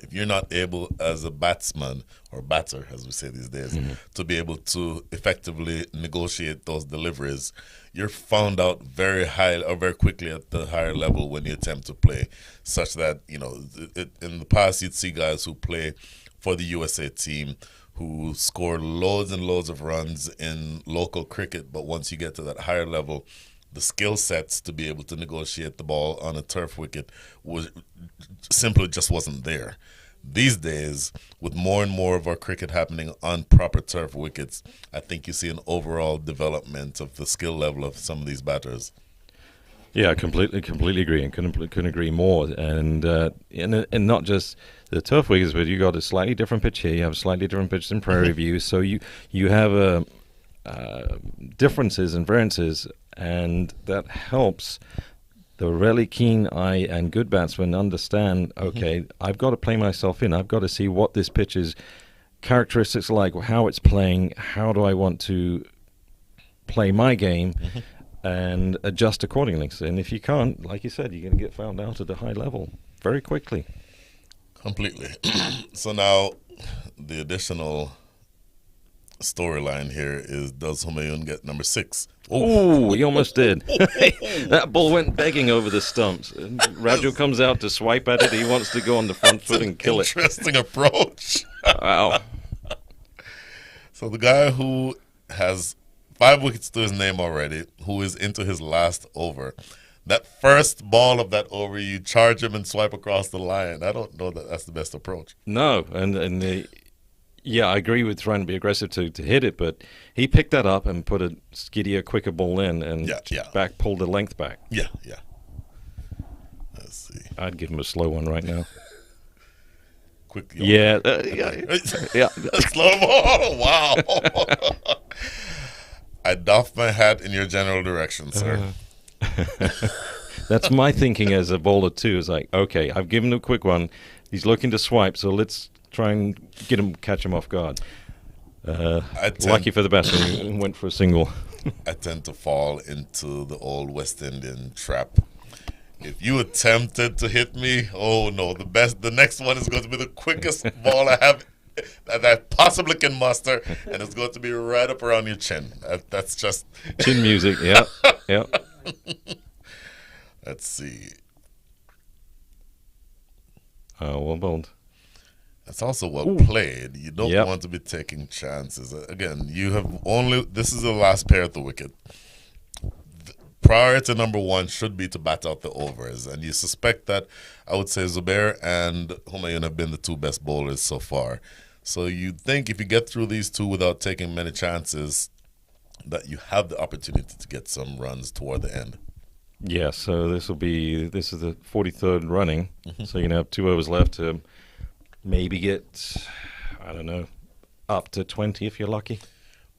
if you're not able as a batsman or batter, as we say these days, to be able to effectively negotiate those deliveries, you're found out very high or very quickly at the higher level when you attempt to play, such that, in the past you'd see guys who play for the USA team who score loads and loads of runs in local cricket, but once you get to that higher level, the skill sets to be able to negotiate the ball on a turf wicket was simply just wasn't there. These days, with more and more of our cricket happening on proper turf wickets, I think you see an overall development of the skill level of some of these batters. Yeah, I completely agree, and couldn't agree more. And not just the turf wickets, but you got a slightly different pitch here. You have a slightly different pitch than Prairie View, so you have differences and variances, and that helps the really keen eye and good batsmen understand, okay, I've got to play myself in. I've got to see what this pitch's characteristics are like, how it's playing, how do I want to play my game, and adjust accordingly. And if you can't, like you said, you're going to get found out at a high level very quickly. Completely. So now the additional storyline here is, does Humayun get number 6? Oh, he almost did. That ball went begging over the stumps. Raju comes out to swipe at it. He wants to go on the front foot and kill it. Interesting approach. Wow. So the guy who has 5 wickets to his name already, who is into his last over, that first ball of that over, you charge him and swipe across the line. I don't know that that's the best approach. No, yeah, I agree with trying to be aggressive to hit it, but he picked that up and put a skiddier, quicker ball in and pulled the length back. Yeah. Let's see. I'd give him a slow one right now. Quick. Yeah. Slow mo. Wow. I doff my hat in your general direction, sir. That's my thinking as a bowler too. Is like, okay, I've given him a quick one. He's looking to swipe, so let's try and catch him off guard. Lucky for the batsman, he went for a single. I tend to fall into the old West Indian trap. If you attempted to hit me, oh no, the next one is going to be the quickest ball I have that possibly can muster, and it's going to be right up around your chin. That's just Chin music, yeah, yeah. Let's see. Well bowled. That's also well Ooh. played. You don't Yep. want to be taking chances. Again, you have only. This is the last pair at the wicket. Priority number one should be to bat out the overs, and you suspect that. I would say Zubair and Humayun have been the two best bowlers so far. So you think if you get through these two without taking many chances, that you have the opportunity to get some runs toward the end. Yeah, so this is the 43rd running, so you're going to have 2 overs left to maybe get, I don't know, up to 20 if you're lucky.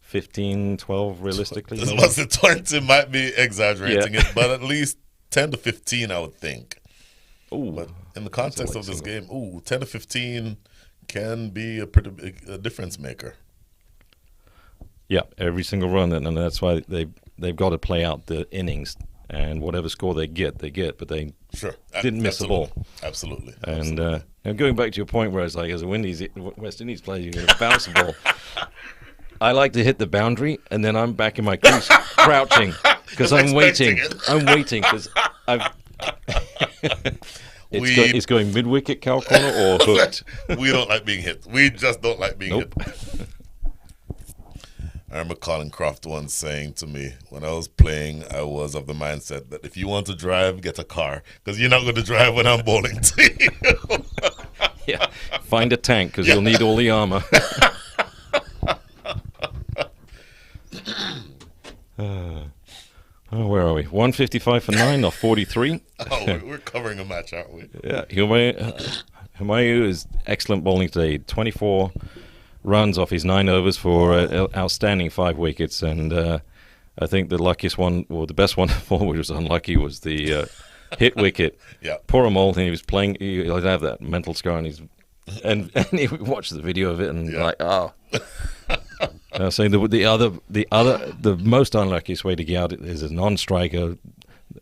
15, 12 realistically. This was the 20 might be exaggerating Yeah. it, but at least 10 to 15 I would think. Ooh, But in the context of this single. game, 10 to 15 can be a pretty big difference maker. Yeah, every single run, and that's why they've got to play out the innings, and whatever score they get, but they Sure. didn't miss a ball. Absolutely. And going back to your point where it's like, as a West Indies player, you're going to bounce the ball. I like to hit the boundary, and then I'm back in my crease, crouching, because I'm waiting. Expecting it. I'm waiting, because I've... it's going mid-wicket, cow corner, or hooked. We don't like being hit. We just don't like being Nope. hit. I remember Colin Croft once saying to me, when I was playing, I was of the mindset that if you want to drive, get a car, because you're not going to drive when I'm bowling to you. Yeah, find a tank, because you'll need all the armor. Where are we? 155 for 9 or 43? Oh, we're covering a match, aren't we? Yeah, Humayu is excellent bowling today. 24 runs off his 9 overs for outstanding 5 wickets, and I think the luckiest one, or the best one of all, which was unlucky, was the hit wicket. Yeah. Poor Amol, and he was playing. He would have that mental scar, and he watched the video of it, and like, oh. Saying the most unluckiest way to get out is a non-striker.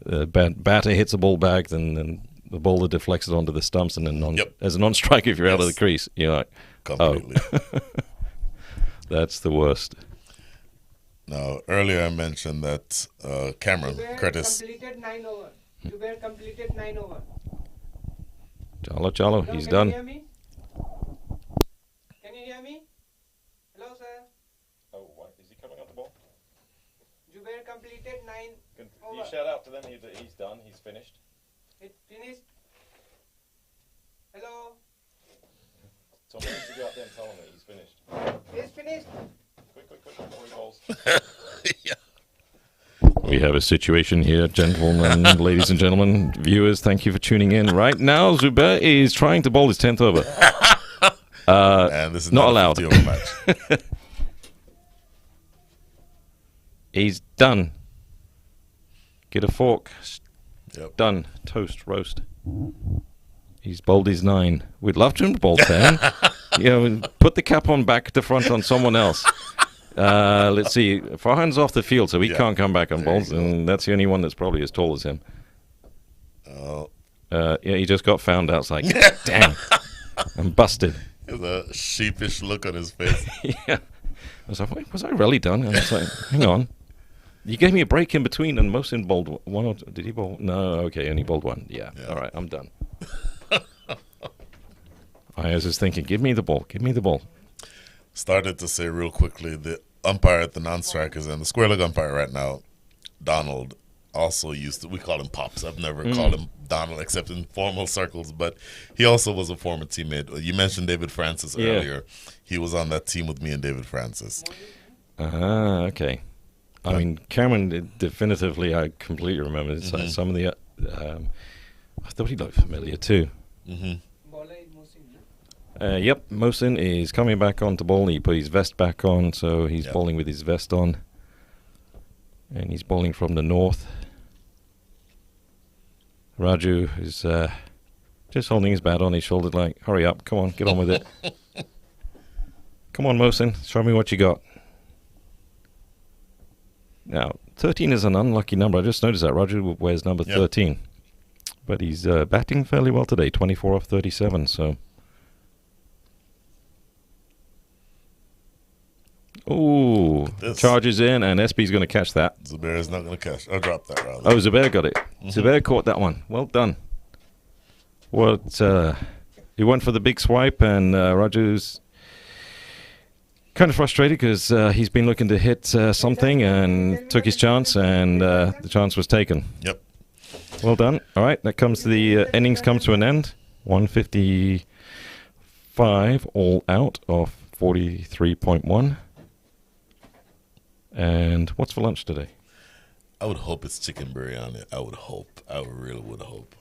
Batter hits the ball back, then the bowler deflects it onto the stumps, and then as a non-striker, if you're out of the crease, you're like, completely. Oh. That's the worst. Now, earlier I mentioned that Cameron Zubair Curtis. completed 9 over. Zubair completed 9 over. Chalo, Hello, he's can done. You hear me? Can you hear me? Hello, sir. Oh, is he coming on the ball? Zubair completed 9 over. shout out to them? He's done. He's finished. It finished. Hello. Someone needs to go out there and tell him that he's finished. It's finished. Quick, before he bowls. Yeah. We have a situation here, gentlemen, ladies and gentlemen, viewers. Thank you for tuning in. Right now, Zubair is trying to bowl his 10th over. And this is not a allowed. 50 over match. He's done. Get a fork. Yep. Done. Toast, roast. He's bowled his 9. We'd love to bowl 10. Put the cap on back to front on someone else. Let's see. Farhan's off the field, so he can't come back on bowls, and that's the only one that's probably as tall as him. Oh. He just got found out. It's like, damn, I'm busted. There's a sheepish look on his face. Yeah. I was like, wait, was I really done? And it's like, hang on. You gave me a break in between, and Mohsin bowled one. Or did he bowl? No, okay, only bowled one. Yeah. All right, I'm done. I was just thinking, give me the ball. Started to say real quickly, the umpire at the non-strikers and the square leg umpire right now, Donald, also used to, we call him Pops. I've never called him Donald except in formal circles, but he also was a former teammate. You mentioned David Francis earlier. He was on that team with me and David Francis. Okay. I mean, Cameron, definitively, I completely remember. Some of the, I thought he looked familiar too. Mm-hmm. Bowler is Mohsin. Yep, Mohsin is coming back on to bowl. He put his vest back on, so he's bowling with his vest on. And he's bowling from the north. Raju is just holding his bat on his shoulder like, hurry up, come on, get on with it. Come on, Mohsin, show me what you got. Now, 13 is an unlucky number. I just noticed that. Raju wears number 13. But he's batting fairly well today, 24 off 37, so... Ooh, this. charges in, and SB's going to catch that. Zubair is not going to catch. Or drop that, rather. Oh, Zubair got it. Zubair caught that one. Well done. He went for the big swipe, and Raju's kind of frustrated because he's been looking to hit something and took his chance, and the chance was taken. Yep. Well done. All right, that comes to the innings comes to an end. 155 all out of 43.1. And what's for lunch today? I would hope it's chicken biryani. I would hope. I really would hope.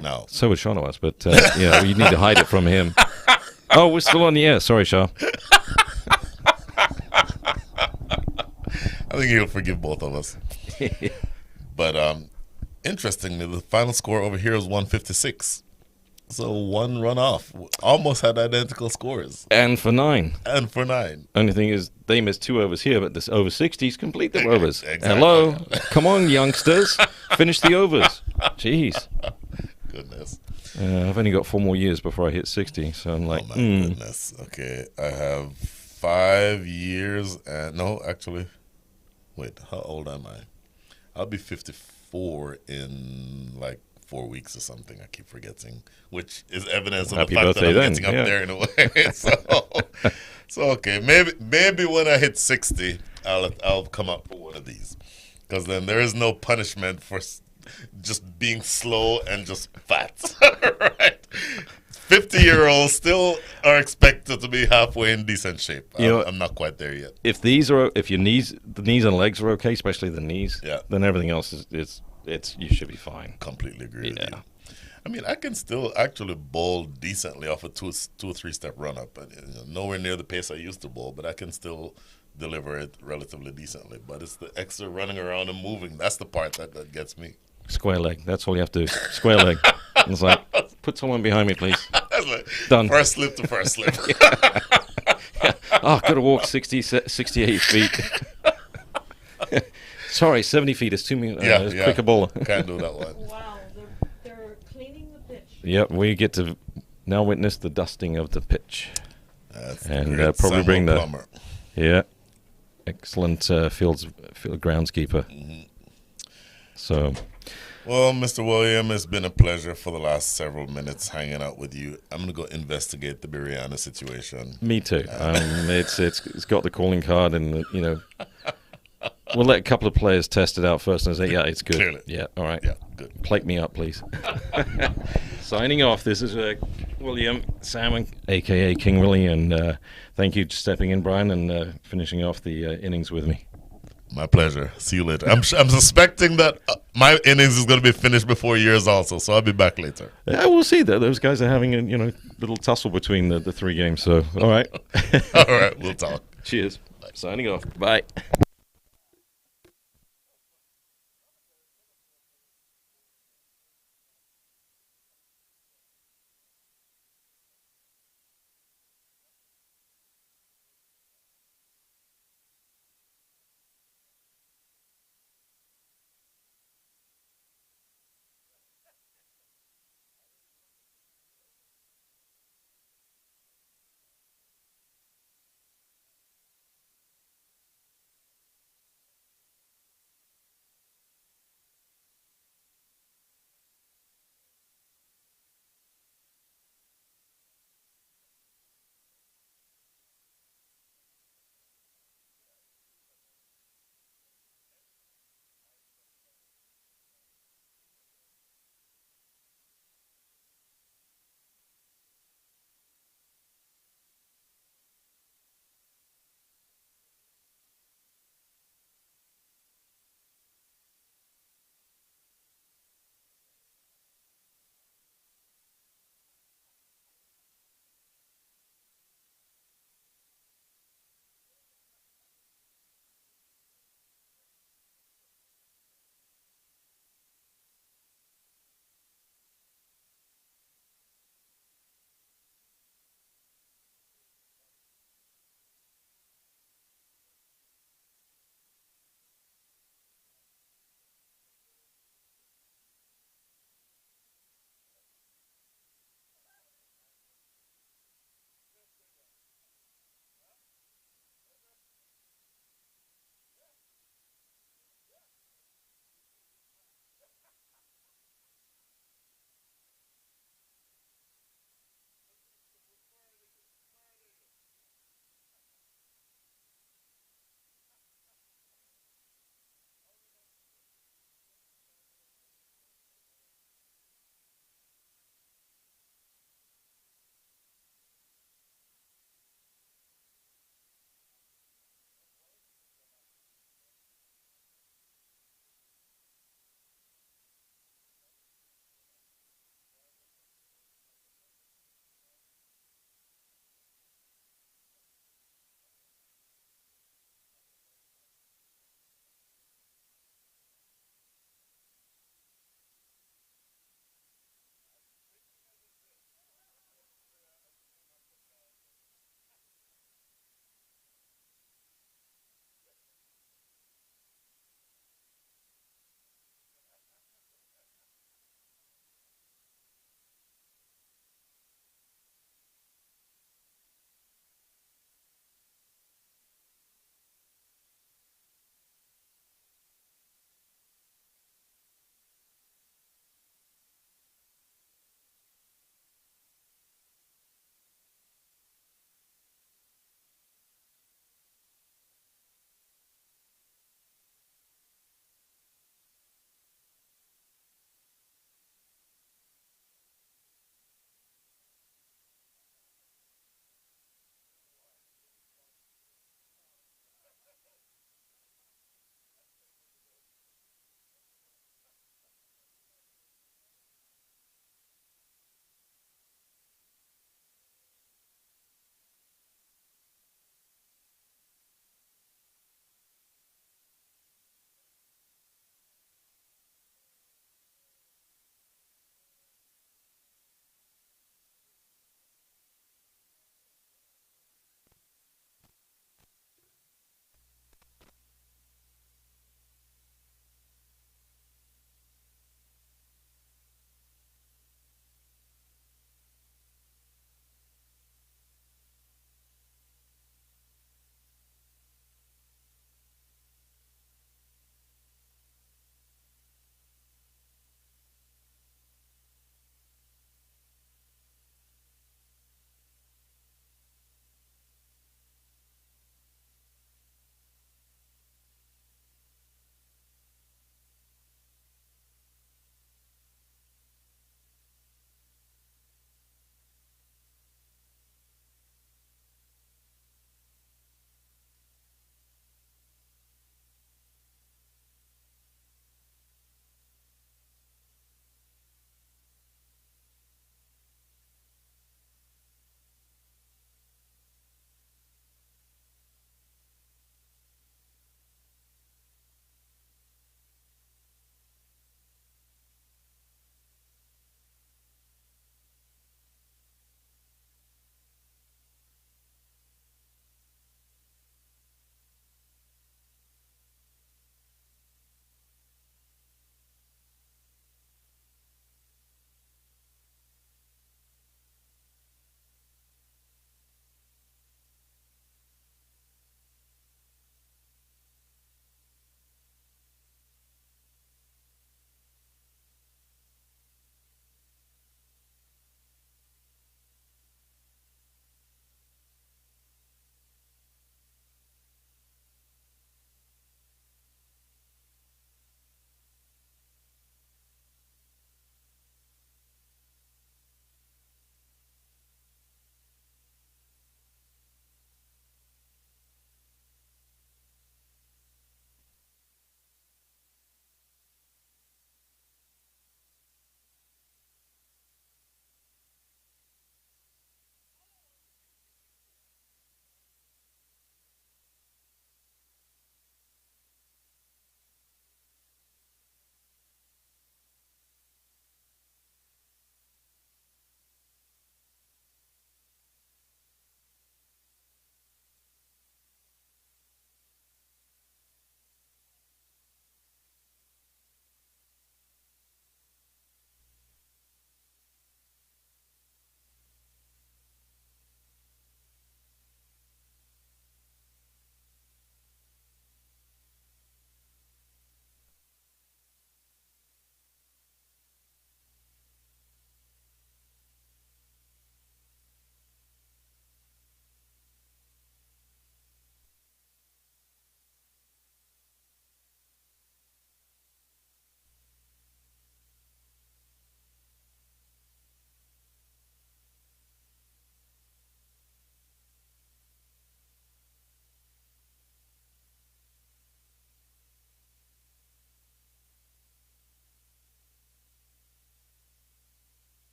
Now. So would Shawnawas, but you need to hide it from him. Oh, we're still on the air. Sorry, Shaw. I think he'll forgive both of us. But interestingly, the final score over here is 156. So one run off. Almost had identical scores. And for 9. Only thing is, they missed 2 overs here, but this over 60s complete the overs. Exactly. Hello. Come on, youngsters. Finish the overs. Jeez. Goodness. I've only got 4 more years before I hit 60, so I'm like, oh my goodness. Okay, I have 5 years and no, actually, wait, how old am I? I'll be 54 in like 4 weeks or something. I keep forgetting, which is evidence of Happy the fact that I'm birthday getting then, up there in a way. so okay, maybe when I hit 60, I'll come up for one of these, because then there is no punishment for just being slow and just fat. Right? 50-year-olds still are expected to be halfway in decent shape. I'm not quite there yet. If your knees, the knees and legs are okay, especially the knees, then everything else is you should be fine. Completely agree with you. I mean, I can still actually bowl decently off a 2 or 3 step run up, and nowhere near the pace I used to bowl, but I can still deliver it relatively decently. But it's the extra running around and moving, that's the part that gets me. Square leg. That's all you have to do. Square leg. It's like, put someone behind me, please. That's like done. First slip to first slip. Oh, I've got to walk 68 feet. Sorry, 70 feet is too many. Quicker bowler. Can't do that one. Wow, they're cleaning the pitch. Yep, we get to now witness the dusting of the pitch. That's and probably bring the plumber. Excellent field groundskeeper. So. Well, Mr. William, it's been a pleasure for the last several minutes hanging out with you. I'm gonna go investigate the biryani situation. Me too. It's got the calling card, and we'll let a couple of players test it out first and say, yeah, it's good. Clearly. Yeah, all right. Yeah, good. Plate me up, please. Signing off. This is William Salmon, a.k.a. King Willie, and thank you for stepping in, Brian, and finishing off the innings with me. My pleasure. See you later. I'm suspecting that my innings is going to be finished before yours also, so I'll be back later. Yeah, we'll see. Those guys are having a little tussle between the 3 games, so all right. All right, we'll talk. Cheers. Bye. Signing off. Bye.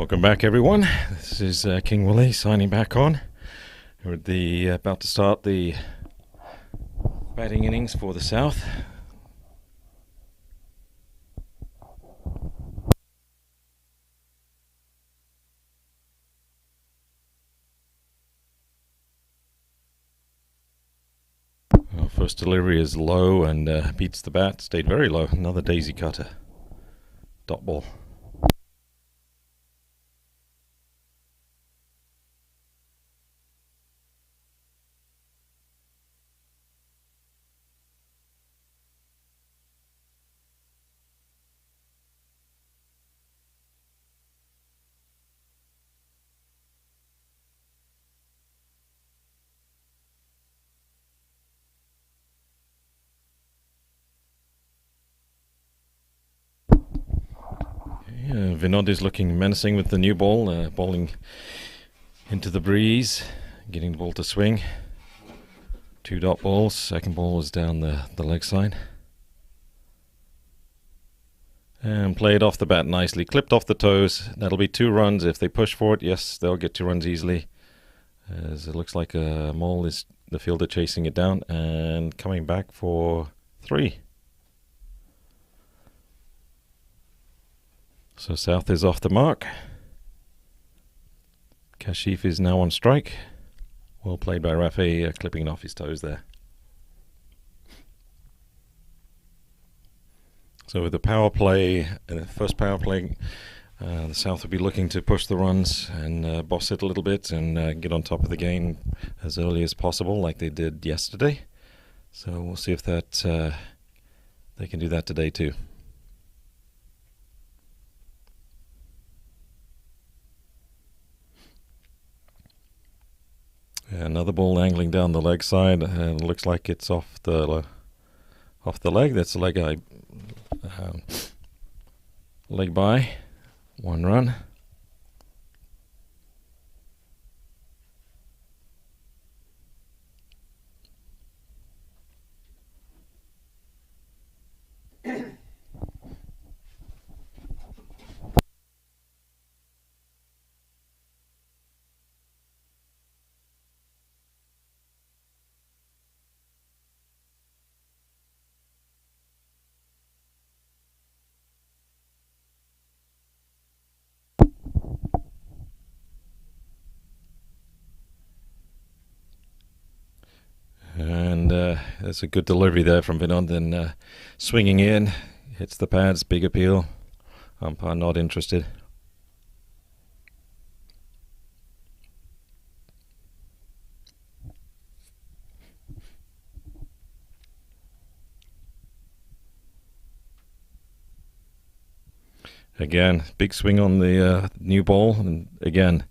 Welcome back, everyone. This is King Willie signing back on. We're about to start the batting innings for the South. Our first delivery is low and beats the bat. Stayed very low. Another daisy cutter. Dot ball. Vinod is looking menacing with the new ball, bowling into the breeze, getting the ball to swing. 2 dot balls, second ball is down the leg side. And played off the bat nicely, clipped off the toes. That'll be 2 runs if they push for it. Yes, they'll get 2 runs easily. As it looks like Mole is the fielder chasing it down and coming back for 3. So South is off the mark. Kashif is now on strike. Well played by Rafi, clipping off his toes there. So with the power play, first power play, the South will be looking to push the runs and boss it a little bit and get on top of the game as early as possible, like they did yesterday. So we'll see if that they can do that today too. Another ball angling down the leg side, and looks like it's off the leg. That's the leg leg by. 1 run. And there's a good delivery there from Vinod, and swinging in, hits the pads, big appeal. Umpire not interested. Again, big swing on the new ball, and again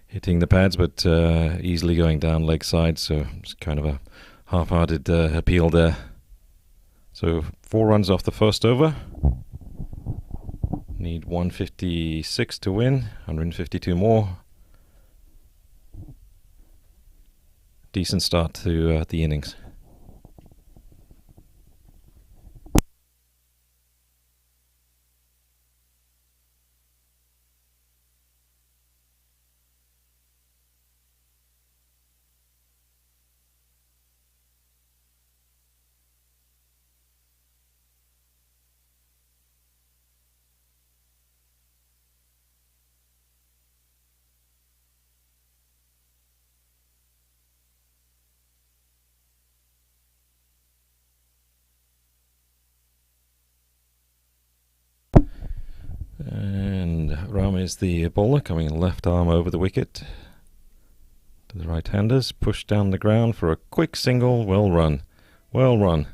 hitting the pads, but easily going down leg side, so it's kind of a half-hearted appeal there. So 4 runs off the first over. Need 156 to win, 152 more. Decent start to the innings. And Ram is the bowler, coming left arm over the wicket to the right-handers. Pushed down the ground for a quick single. Well run. Well run.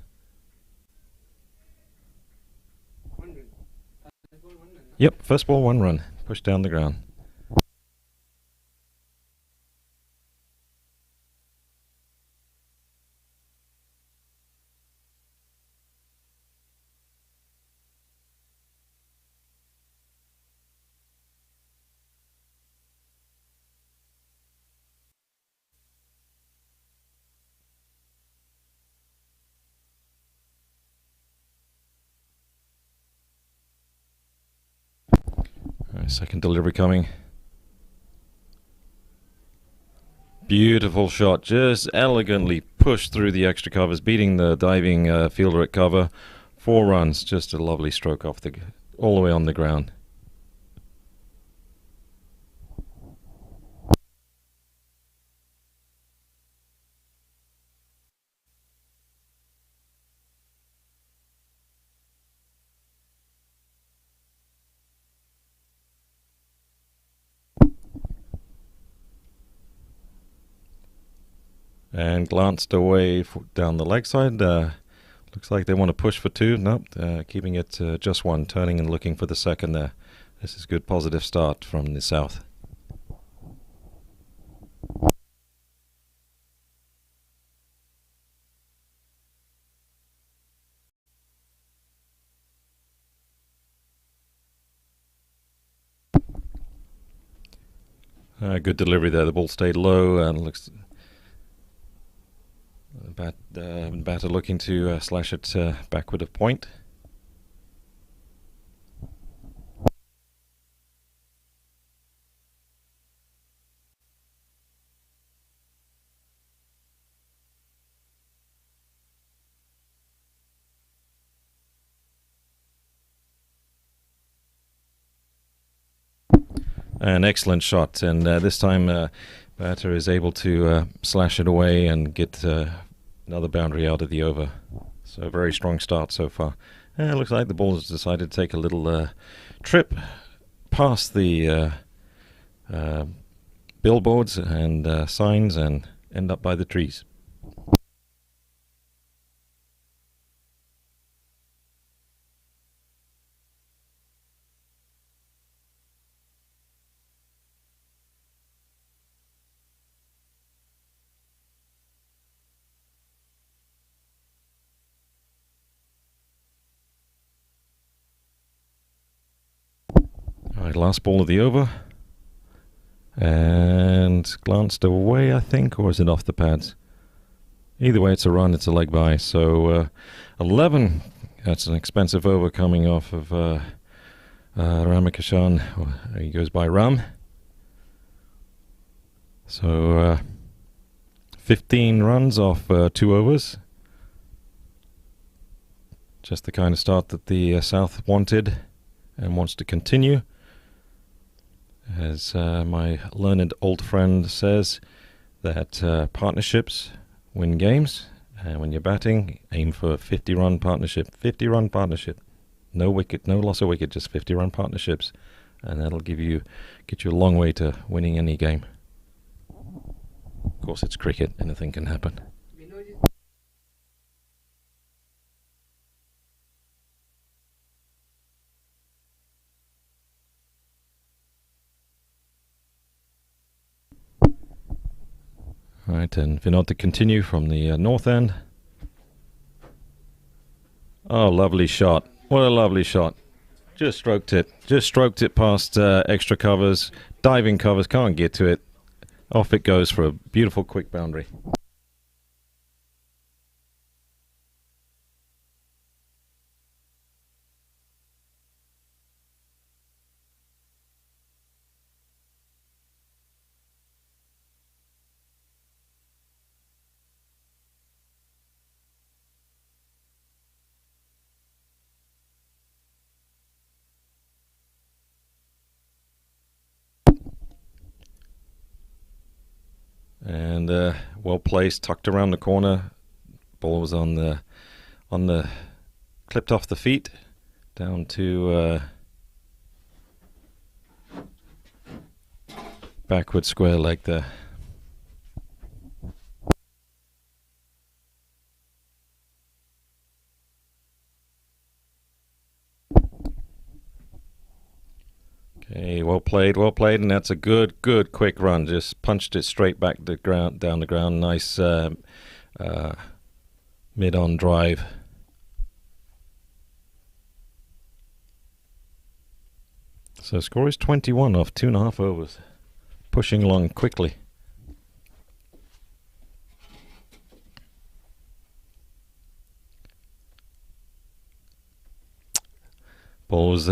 1 run. First ball, 1 run. Yep, first ball, 1 run. Pushed down the ground. Second delivery coming. Beautiful shot, just elegantly pushed through the extra covers, beating the diving fielder at cover. 4 runs, just a lovely stroke off all the way on the ground. And glanced away down the leg side. Looks like they want to push for 2. Nope, keeping it just 1, turning and looking for the second there. This is a good positive start from the south. Good delivery there. The ball stayed low and looks... batter looking to slash it backward of point. An excellent shot, and this time batter is able to slash it away and get another boundary out of the over. So a very strong start so far. It looks like the ball has decided to take a little trip past the billboards and signs and end up by the trees. Alright, last ball of the over. And glanced away, I think, or is it off the pads? Either way, it's a run, it's a leg by. So 11, that's an expensive over coming off of Ramakishan. He goes by Ram. So 15 runs off 2 overs. Just the kind of start that the South wanted and wants to continue. As my learned old friend says, that partnerships win games, and when you're batting, aim for a 50-run partnership. 50-run partnership. No wicket, no loss of wicket, just 50-run partnerships. And that'll get you a long way to winning any game. Of course, it's cricket, anything can happen. Right, and Vinod to continue from the north end. Oh, lovely shot. What a lovely shot. Just stroked it. Just stroked it past extra covers, diving covers, can't get to it. Off it goes for a beautiful quick boundary. And well placed, tucked around the corner. Ball was on the clipped off the feet down to backward square leg there. Okay, well played, and that's a good, quick run. Just punched it straight back the ground, down the ground. Nice mid-on drive. So score is 21 off 2.5 overs. Pushing along quickly. Ball was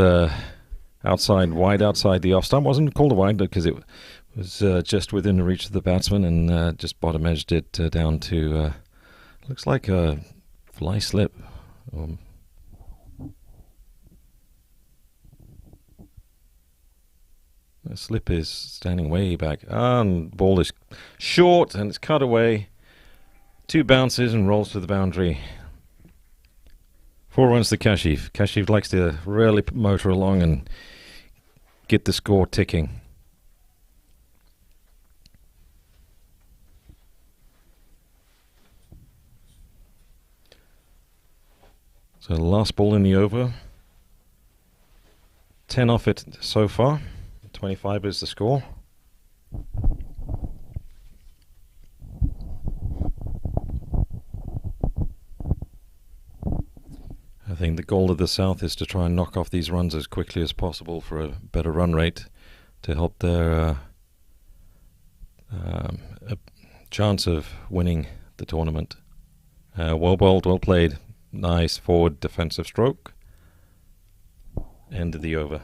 outside, wide outside the off stump. Wasn't called a wide because it was just within the reach of the batsman, and just bottom edged it down to looks like a fly slip. The slip is standing way back. And ball is short and it's cut away. 2 bounces and rolls to the boundary. 4 runs to Kashif. Kashif likes to really motor along and get the score ticking. So the last ball in the over. 10 off it so far. 25 is the score. I think the goal of the South is to try and knock off these runs as quickly as possible for a better run rate to help their a chance of winning the tournament. Well bowled, well played. Nice forward defensive stroke. End of the over.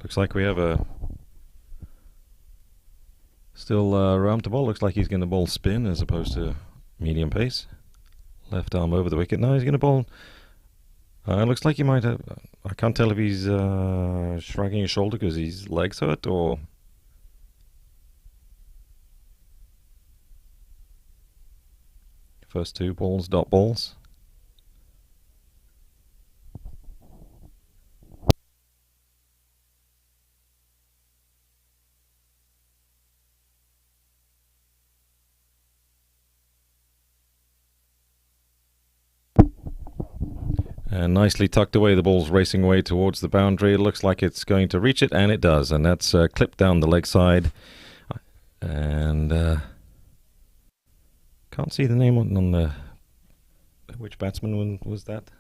Looks like we have a still Ram to bowl. Looks like he's going to bowl spin as opposed to medium pace. Left arm over the wicket. No, he's going to bowl. Looks like he might have. I can't tell if he's shrugging his shoulder because his legs hurt or. First 2 balls, dot balls. And nicely tucked away, the ball's racing away towards the boundary. It looks like it's going to reach it, and it does. And that's clipped down the leg side. And can't see the name on the... Which batsman was that?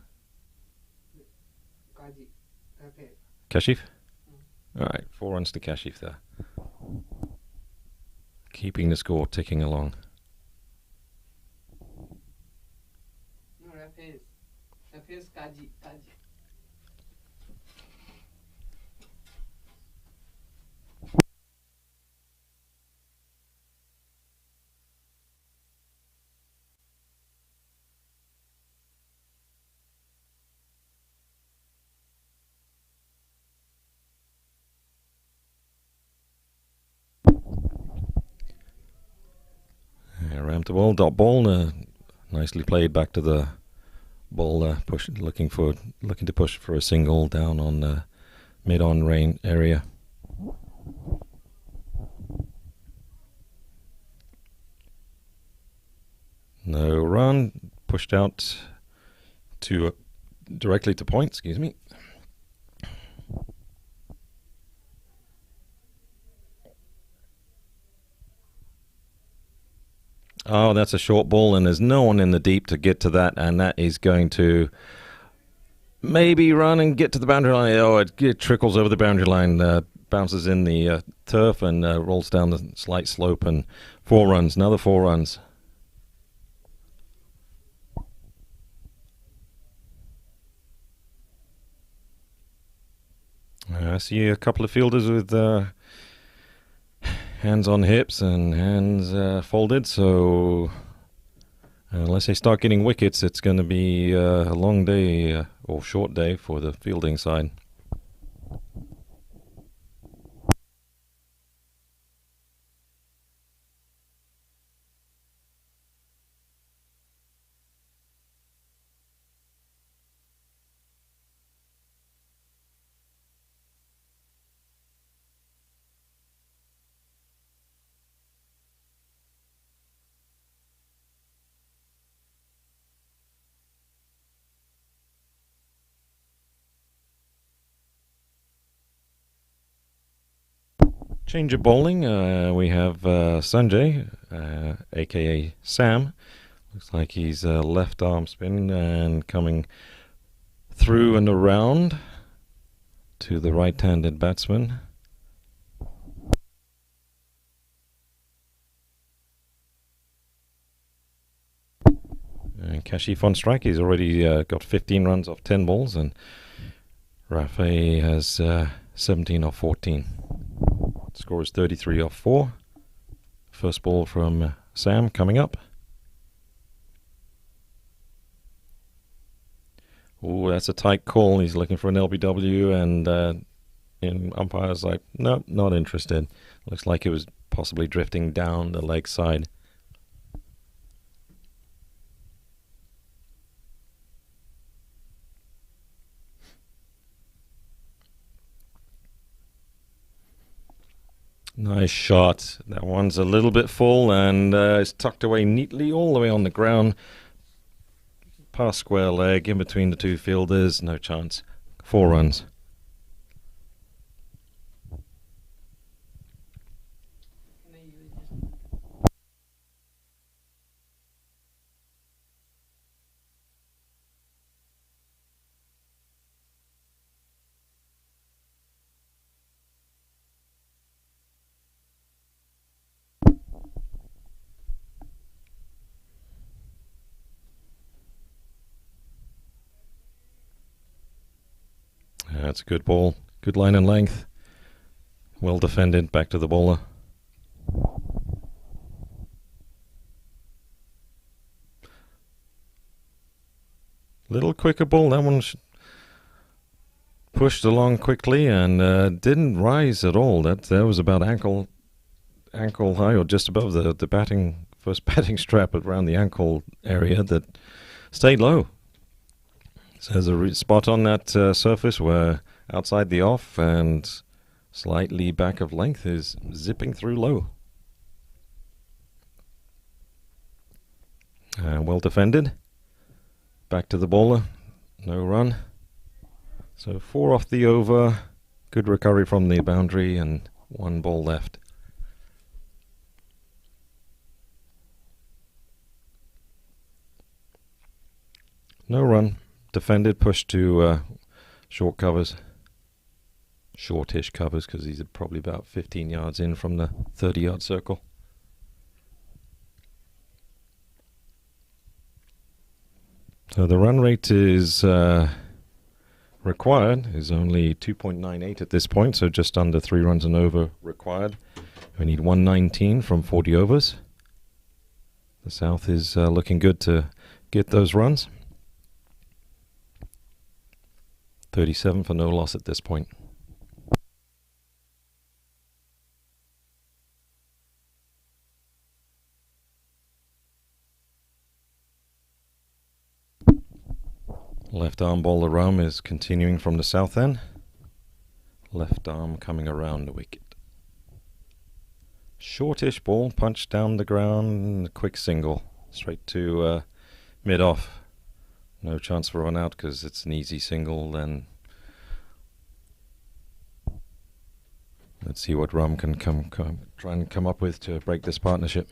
Kashif? Alright, 4 runs to Kashif there. Keeping the score ticking along. Ram to ball, dot ball, nicely played back to the ball, looking to push for a single down on the mid-on range area. No run, pushed out to directly to point. Excuse me. Oh, that's a short ball, and there's no one in the deep to get to that, and that is going to maybe run and get to the boundary line. Oh, it trickles over the boundary line, bounces in the turf, and rolls down the slight slope, and 4 runs, another 4 runs. I see a couple of fielders with hands on hips and hands folded, so unless they start getting wickets, it's going to be a long day or short day for the fielding side. Change of bowling. We have Sanjay, aka Sam. Looks like he's left arm spin and coming through and around to the right-handed batsman. And Kashif on strike. He's already got 15 runs off 10 balls, and Rafe has 17 off 14. Score is 33 off 4. First ball from Sam coming up. Oh, that's a tight call. He's looking for an LBW, and umpire's like, nope, not interested. Looks like it was possibly drifting down the leg side. Nice shot. That one's a little bit full, and it's tucked away neatly all the way on the ground. Past square leg, in between the two fielders. No chance. 4 runs. That's a good ball. Good line and length. Well defended. Back to the bowler. Little quicker ball. That one pushed along quickly and didn't rise at all. That was about ankle high, or just above the first batting strap around the ankle area, that stayed low. So there's a spot on that surface where outside the off and slightly back of length is zipping through low. Well defended. Back to the bowler. No run. So 4 off the over. Good recovery from the boundary and 1 ball left. No run. Defended, pushed to short covers. Shortish covers, because he's probably about 15 yards in from the 30-yard circle. So the run rate is required is only 2.98 at this point, so just under 3 runs and over required. We need 119 from 40 overs. The South is looking good to get those runs. 37 for no loss at this point. Left arm bowler Ram is continuing from the south end. Left arm coming around the wicket. Shortish ball, punched down the ground, quick single, straight to mid-off. No chance for run out because it's an easy single. Then let's see what Ram can try and come up with to break this partnership.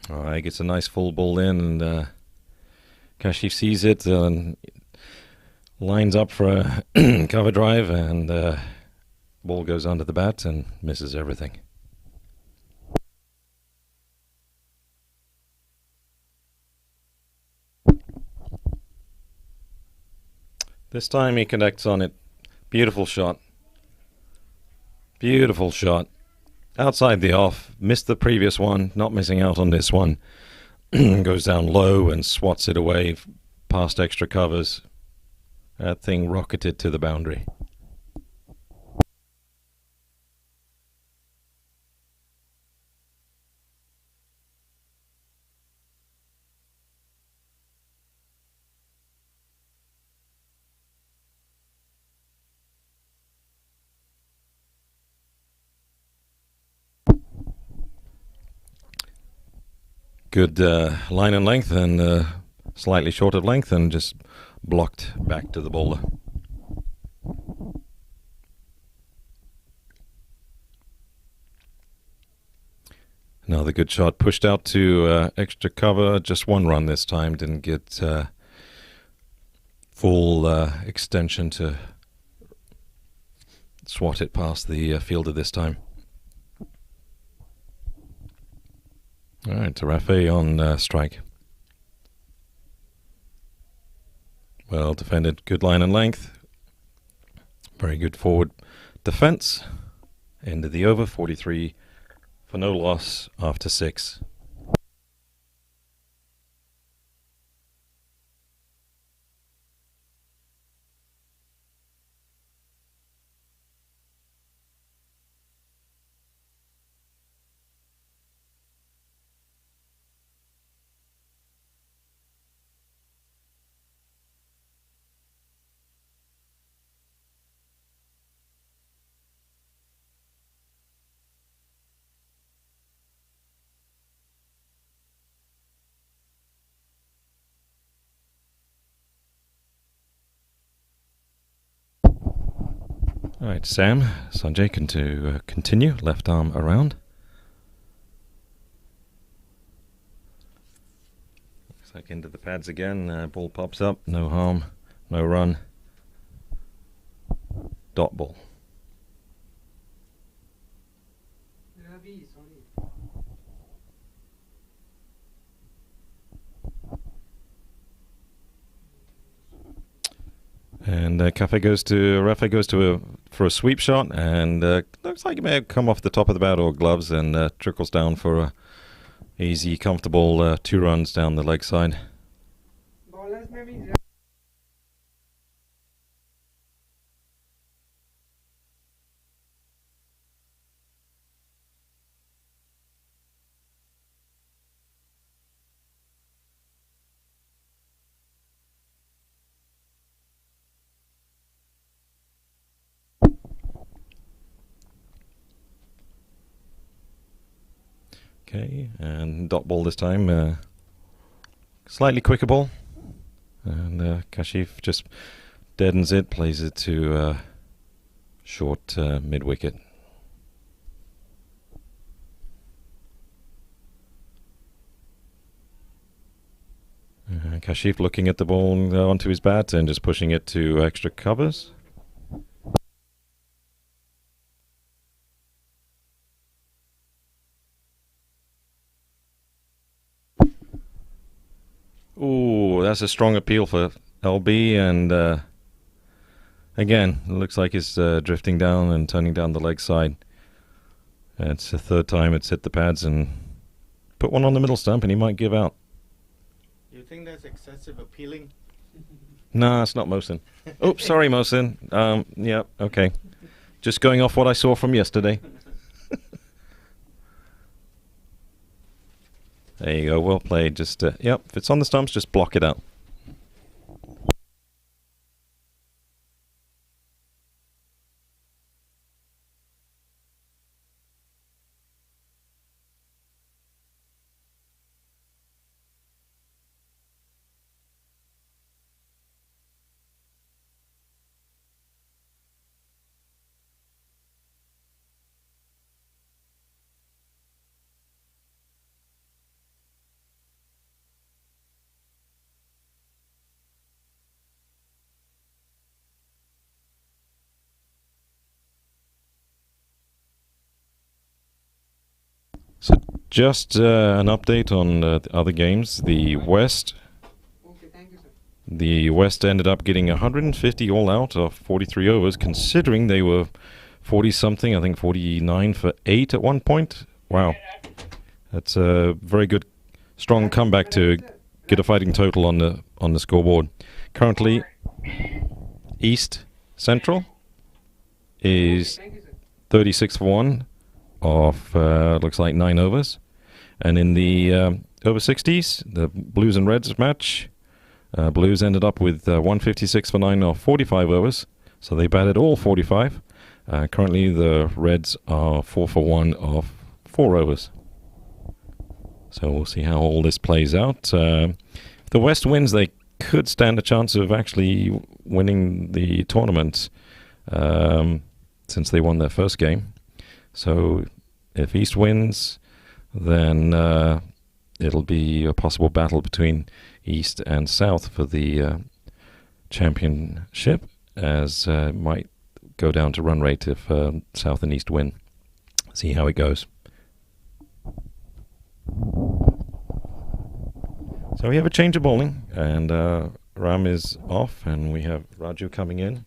He gets a nice full ball in, and Kashif sees it and lines up for a cover drive, and ball goes under the bat and misses everything. This time he connects on it. Beautiful shot. Beautiful shot. Outside the off. Missed the previous one. Not missing out on this one. Goes down low and swats it away past extra covers. That thing rocketed to the boundary. Good line and length, and slightly short of length, and just blocked back to the bowler. Another good shot. Pushed out to extra cover. Just one run this time. Didn't get full extension to swat it past the fielder this time. All right, Tarafe on strike. Well defended. Good line and length. Very good forward defense. End of the over. 43 for no loss after 6. All right, Sam, Sanjay can to continue. Left arm around. Looks like into the pads again. Ball pops up. No harm, no run. Dot ball. Ravi, sorry. And Rafa goes to for a sweep shot, and looks like it may have come off the top of the bat or gloves, and trickles down for a easy, comfortable 2 runs down the leg side. Bowlers में भी Okay, and dot ball this time. Slightly quicker ball. And Kashif just deadens it, plays it to short mid-wicket. Kashif looking at the ball onto his bat and just pushing it to extra covers. Ooh, that's a strong appeal for LB, and again, it looks like it's drifting down and turning down the leg side. It's the 3rd time it's hit the pads and put one on the middle stump, and he might give out. You think that's excessive appealing? Nah, it's not Moosa. Oops, sorry, Moosa. Yeah, okay. Just going off what I saw from yesterday. There you go, well played. Just, yep, if it's on the stumps, just block it out. So just an update on the other games. The West Okay, thank you, sir. The West ended up getting 150 all out of 43 overs, considering they were 40-something, I think 49 for 8 at one point. Wow. That's a very good, strong comeback to get a fighting total on the scoreboard. Currently, East Central is Thank you, sir. 36 for 1 off, looks like 9 overs. And in the over 60s, the Blues and Reds match, Blues ended up with 156 for 9 off 45 overs, so they batted all 45. Currently, the Reds are 4 for 1 off 4 overs. So we'll see how all this plays out. If the West wins, they could stand a chance of actually winning the tournament, since they won their first game. So if East wins, then it'll be a possible battle between East and South for the championship, as might go down to run rate if South and East win. See how it goes. So we have a change of bowling, and Ram is off, and we have Raju coming in.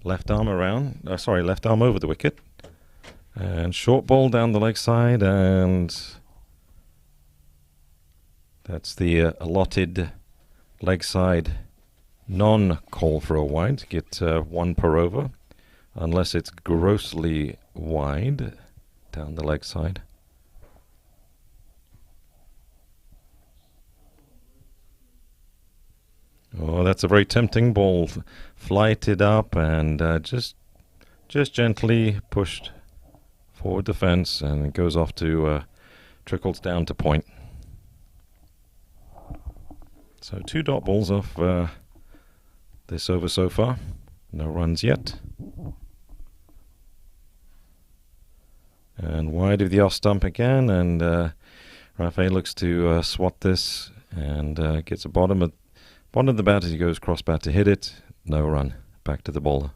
Left arm around, left arm over the wicket. And short ball down the leg side, and that's the allotted leg side non-call for a wide. Get one per over, unless it's grossly wide down the leg side. Oh, that's a very tempting ball. Flighted up and just gently pushed forward the fence, and it goes off to trickles down to point. So 2 dot balls off this over so far. No runs yet. And wide of the off stump again, and Rafe looks to swat this, and gets a bottom of the bat as he goes cross bat to hit it. No run. Back to the bowler.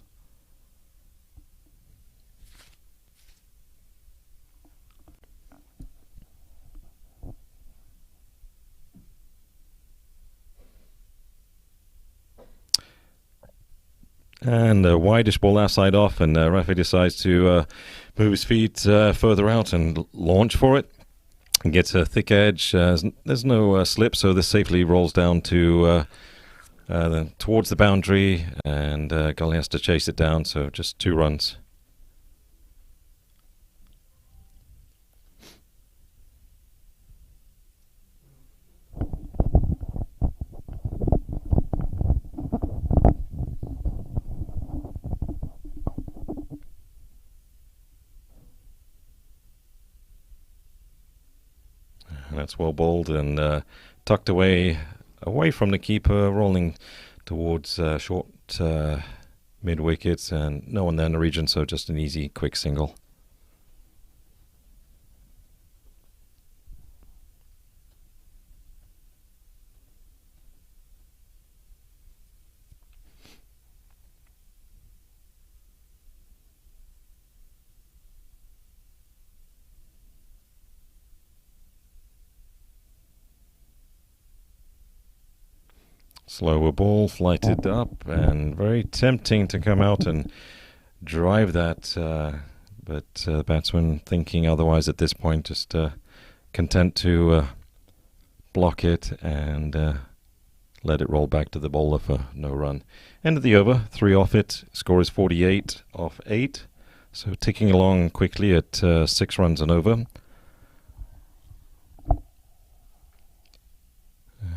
And a wideish ball outside off, and Rafi decides to move his feet further out and launch for it. And gets a thick edge. There's no slip, so this safely rolls down to towards the boundary, and Gully has to chase it down, so just 2 runs. And that's well bowled and tucked away from the keeper, rolling towards short mid wickets, and no one there in the region, so just an easy quick single. Slower ball, flighted up, and very tempting to come out and drive that, but the batsman thinking otherwise at this point, just content to block it and let it roll back to the bowler for no run. End of the over, 3 off it, score is 48 off 8, so ticking along quickly at 6 runs and over.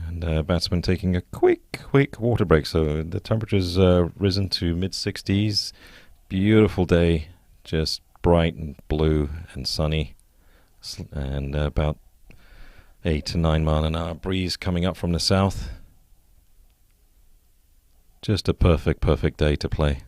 And batsman taking a quick water break. So the temperature's risen to mid-60s. Beautiful day, just bright and blue and sunny, and about 8 to 9 mile an hour breeze coming up from the south. Just a perfect day to play.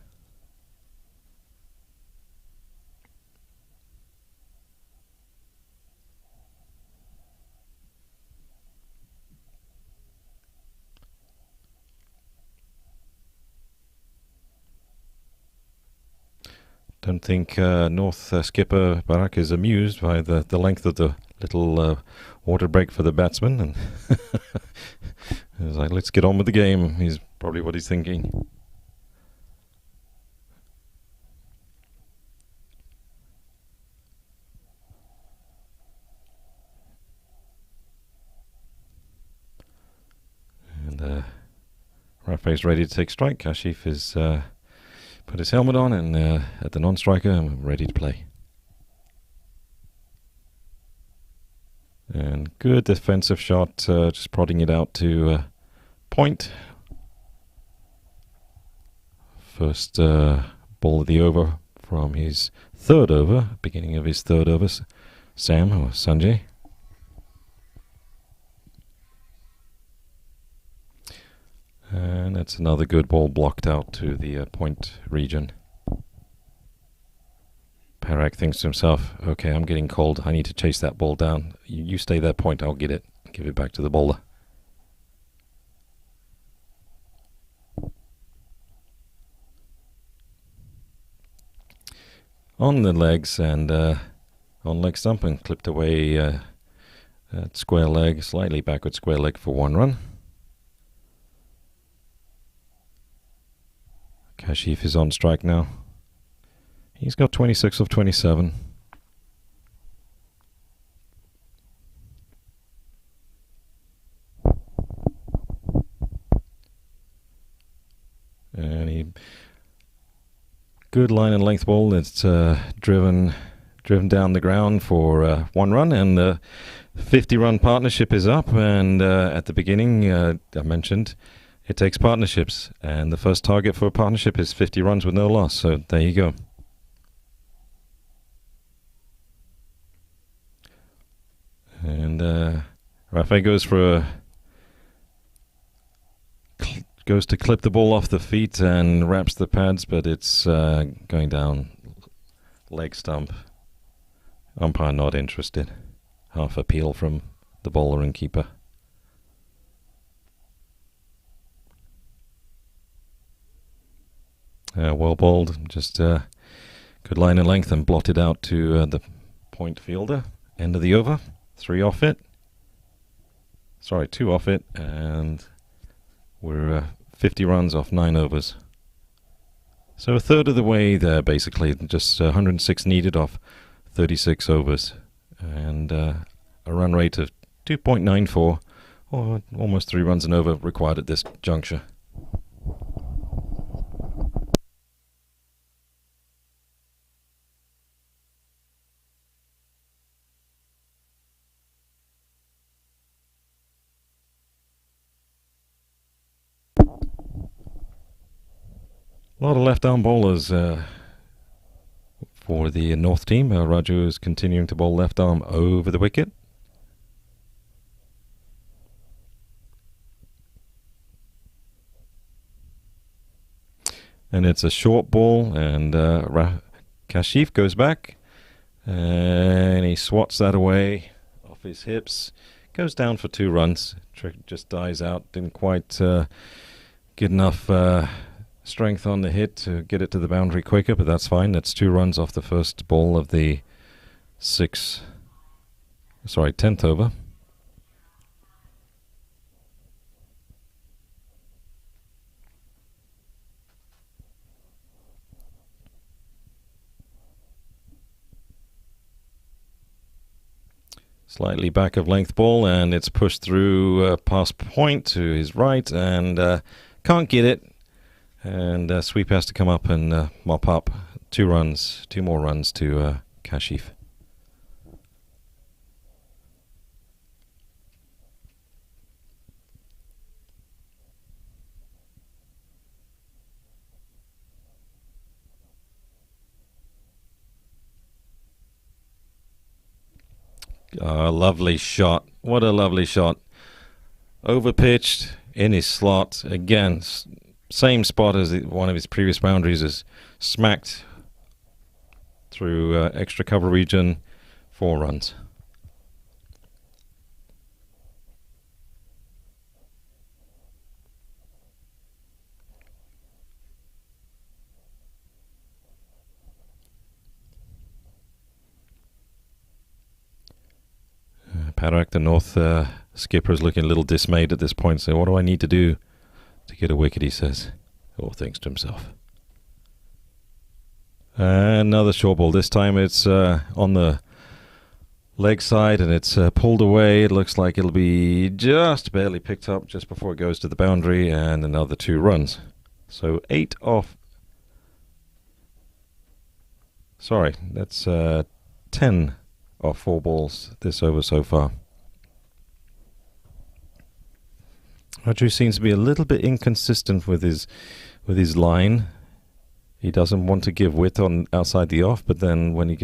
Don't think North skipper Barak is amused by the length of the little water break for the batsman, and he's like, let's get on with the game. He's probably what he's thinking. And Rafe's ready to take strike. Kashif is put his helmet on and at the non-striker, and ready to play. And good defensive shot, just prodding it out to point. First ball of the over from his 3rd over, beginning of his 3rd over, Sam or Sanjay. And that's another good ball blocked out to the point region. Parry Parak thinks to himself, okay, I'm getting cold. I need to chase that ball down. You stay that point. I'll get it. Give it back to the bowler. On the legs and on leg stump and clipped away at square leg, slightly backward square leg for 1 run. Kashif is on strike now. He's got 26 of 27. And he good line and length ball. It's driven down the ground for 1 run, and the 50-run partnership is up. And at the beginning, I mentioned it takes partnerships, and the first target for a partnership is 50 runs with no loss. So there you go. And Rafa goes for goes to clip the ball off the feet and wraps the pads, but it's going down leg stump. Umpire not interested. Half appeal from the bowler and keeper. Well bowled, just good line and length and blotted out to the point fielder. End of the over, 3 off it. Sorry, 2 off it, and we're 50 runs off 9 overs. So a third of the way there, basically, just 106 needed off 36 overs, and a run rate of 2.94, or almost 3 runs and over required at this juncture. A lot of left-arm bowlers for the North team. Raju is continuing to bowl left-arm over the wicket. And it's a short ball, and Kashif goes back, and he swats that away off his hips. Goes down for 2 runs. Trick just dies out. Didn't quite get enough strength on the hit to get it to the boundary quicker, but that's fine. That's 2 runs off the first ball of the 10th over. Slightly back of length ball, and it's pushed through past point to his right, and can't get it. And Sweep has to come up and mop up 2 more runs to Kashif. Lovely shot. What a lovely shot. Overpitched in his slot. Again, same spot as one of his previous boundaries, is smacked through extra cover region, 4 runs. Parak, the North skipper, is looking a little dismayed at this point. So what do I need to do to get a wicket, he says. All thinks to himself. Another short ball. This time it's on the leg side, and it's pulled away. It looks like it'll be just barely picked up just before it goes to the boundary, and another 2 runs. So 8 off. Sorry, that's 10 off 4 balls this over so far. Raju seems to be a little bit inconsistent with his line. He doesn't want to give width on outside the off, but then when he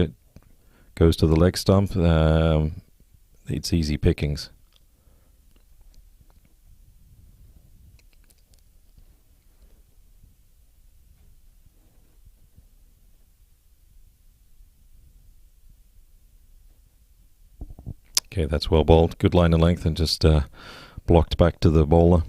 goes to the leg stump, it's easy pickings. Okay, that's well bowled. Good line of length and just blocked back to the bowler.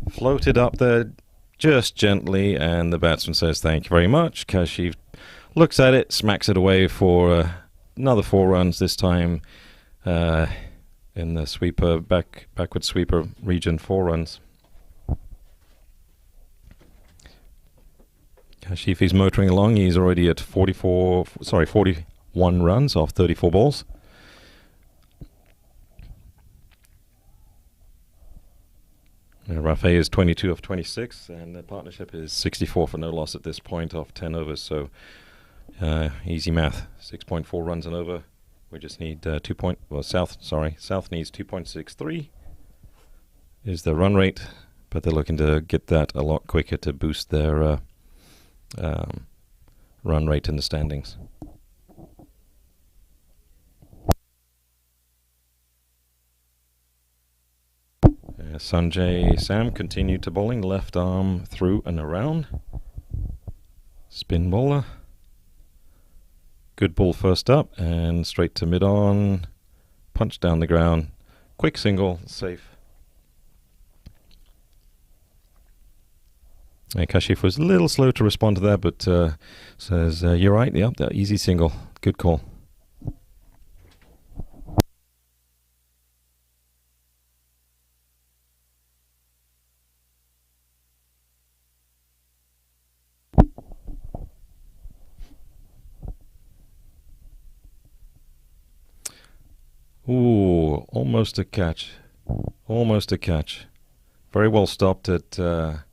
Floated up there just gently, and the batsman says thank you very much. Kashif looks at it, smacks it away for another 4 runs, this time in the sweeper, backward sweeper region, 4 runs. Kashif is motoring along. He's already at 41 runs off 34 balls. Rafe is 22 of 26, and the partnership is 64 for no loss at this point off 10 overs. So easy math, 6.4 runs an over. We just need South needs 2.63 is the run rate, but they're looking to get that a lot quicker to boost their run rate in the standings. Sanjay Sam continued to bowling, left arm through and around. Spin bowler. Good ball first up and straight to mid-on. Punch down the ground. Quick single, safe. Kashif was a little slow to respond to that, but says, you're right, yep, that easy single. Good call. Ooh, almost a catch. Almost a catch. Very well stopped at that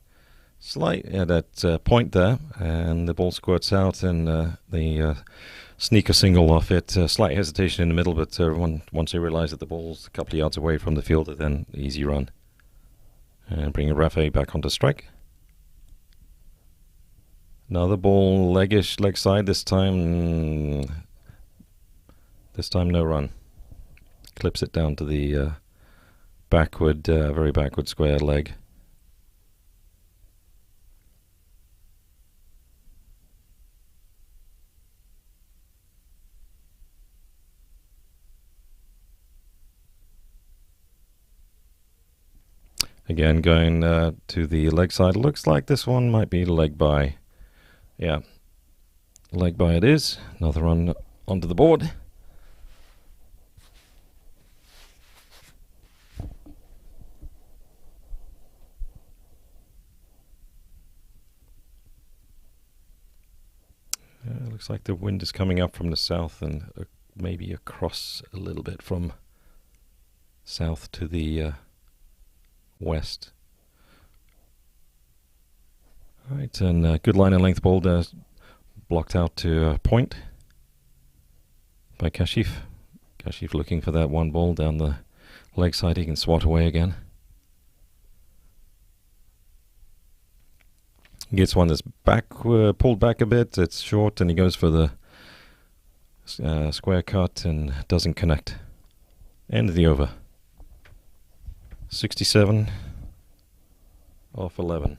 point there, and the ball squirts out, and the sneaker single off it. Slight hesitation in the middle, but once they realize that the ball's a couple of yards away from the fielder, then easy run. And bring Rafe back onto strike. Another ball, leggish, leg side this time. This time no run. Clips it down to the very backward square leg. Again, going to the leg side. Looks like this one might be leg by. Yeah, leg by it is. Another run onto the board. Looks like the wind is coming up from the south and maybe across a little bit from south to the west. All right, and good line and length ball there, blocked out to point by Kashif. Kashif looking for that one ball down the leg side. He can swat away again. Gets one that's pulled back a bit. It's short, and he goes for the square cut and doesn't connect. End of the over. 67 off 11.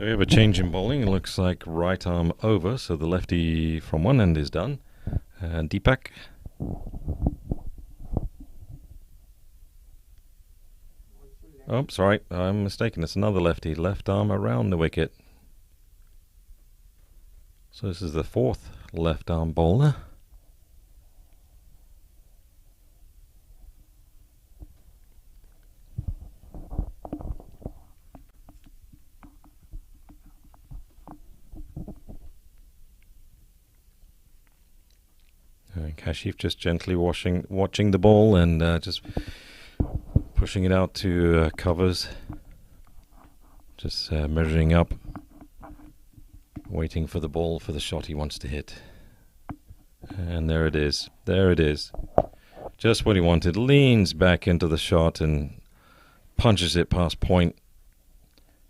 So we have a change in bowling. It looks like right arm over, so the lefty from one end is done. And Deepak. Oh, sorry, I'm mistaken. It's another lefty. Left arm around the wicket. So this is the fourth left arm bowler. Kashif just gently watching the ball and just pushing it out to covers. Just measuring up, waiting for the ball for the shot he wants to hit. And there it is. There it is. Just what he wanted. Leans back into the shot and punches it past point.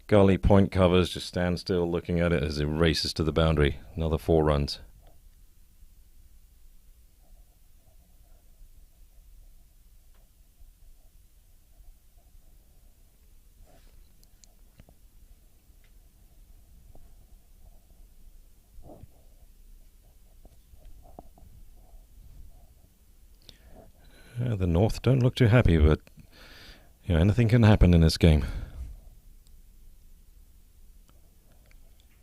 Gully point covers, just stands still looking at it as it races to the boundary. Another 4 runs. The North don't look too happy, but you know, anything can happen in this game.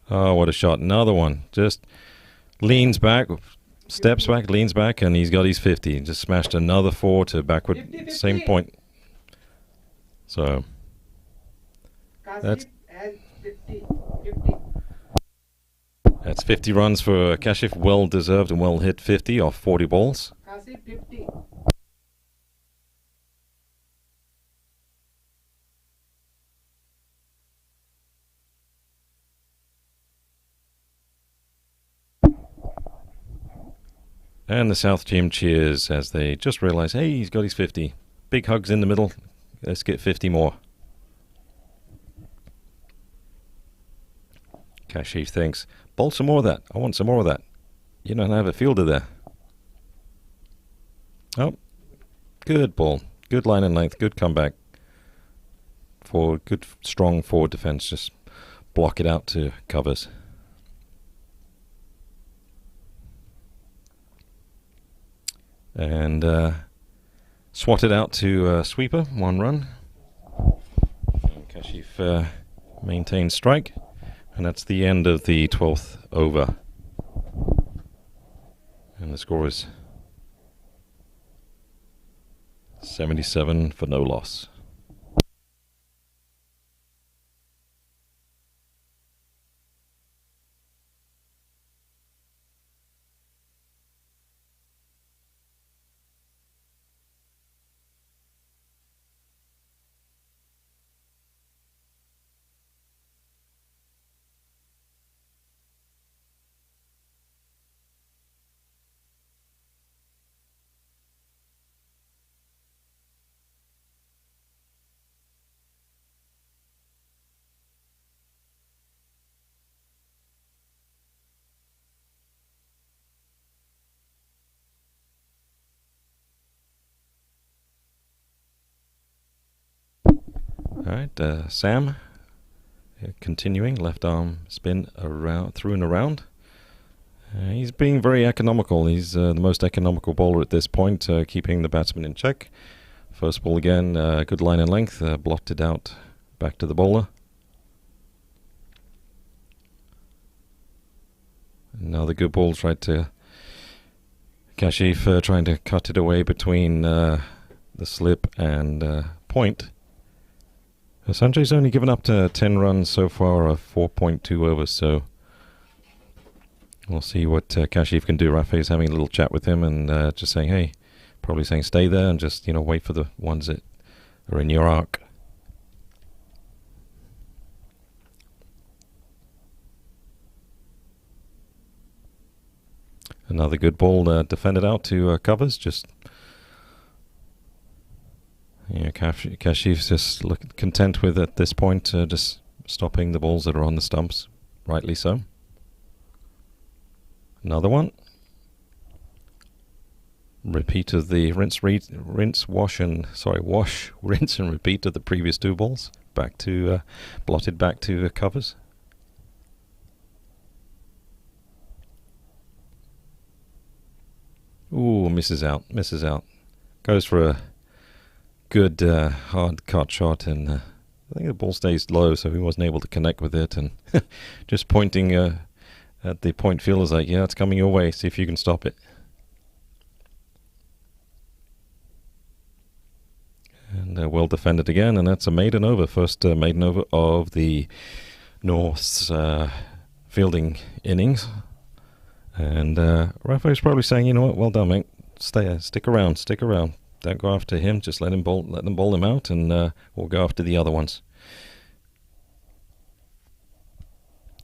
Oh, what a shot. Another one. Just leans back, steps back, leans back, and he's got his 50. Just smashed another 4 to backward, 50, same 50. point. So, that's Kasif has 50. that's 50 runs for Kashif. Well deserved and well hit 50 off 40 balls. Kasif 50. And the South team cheers as they just realize, hey, he's got his 50. Big hugs in the middle. Let's get 50 more. Kashif thinks, bowl some more of that. I want some more of that. You don't have a fielder there. Oh, good ball. Good line and length. Good comeback. For good, strong forward defense. Just block it out to covers. And swat it out to sweeper, 1 run. And Kashif maintains strike. And that's the end of the 12th over. And the score is 77 for no loss. Alright, Sam, continuing, left arm spin around, through and around. He's being very economical. He's the most economical bowler at this point, keeping the batsman in check. First ball again, good line and length, blotted out back to the bowler. Now the good ball's right to Kashif, trying to cut it away between the slip and point. Sanjay's only given up to 10 runs so far, 4.2 overs, so we'll see what Kashif can do. Rafi's having a little chat with him and just saying, hey, probably saying stay there and just, wait for the ones that are in your arc. Another good ball defended out to covers, just... Kashif's just content with at this point, just stopping the balls that are on the stumps, rightly so. Another one. Repeat of the wash, rinse and repeat of the previous 2 balls. Back to blotted back to covers. Ooh, misses out. Misses out. Goes for a good hard cut shot, and I think the ball stays low, so he wasn't able to connect with it. And just pointing at the point fielder's like, yeah, it's coming your way. See if you can stop it. And well defended again, and that's a maiden over. First maiden over of the North's fielding innings. And Rafa's probably saying, you know what, well done, mate. Stick around. Don't go after him. Just let them bowl him out, and we'll go after the other ones.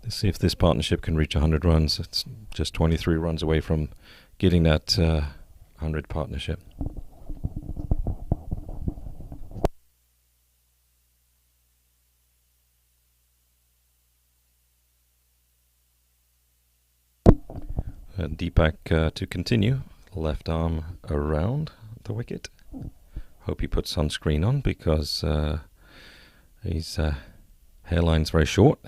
Let's see if this partnership can reach 100 runs. It's just 23 runs away from getting that 100 partnership. Deepak to continue. Left arm around the wicket. Hope he puts sunscreen on because his hairline's very short.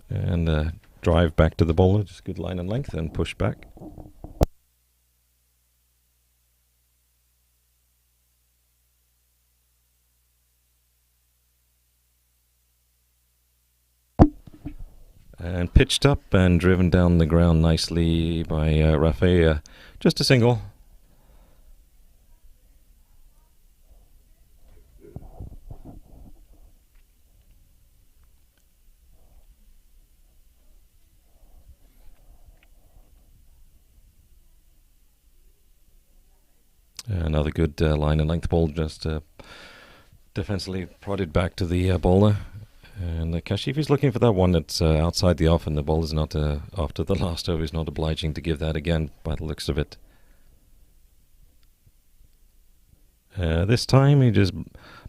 And drive back to the bowler, just good line and length, and push back. And pitched up and driven down the ground nicely by Rafa. Just a single. Another good line and length ball, just defensively prodded back to the bowler. And Kashif is looking for that one that's outside the off, and the ball is not, after the last over, is not obliging to give that again by the looks of it. This time he just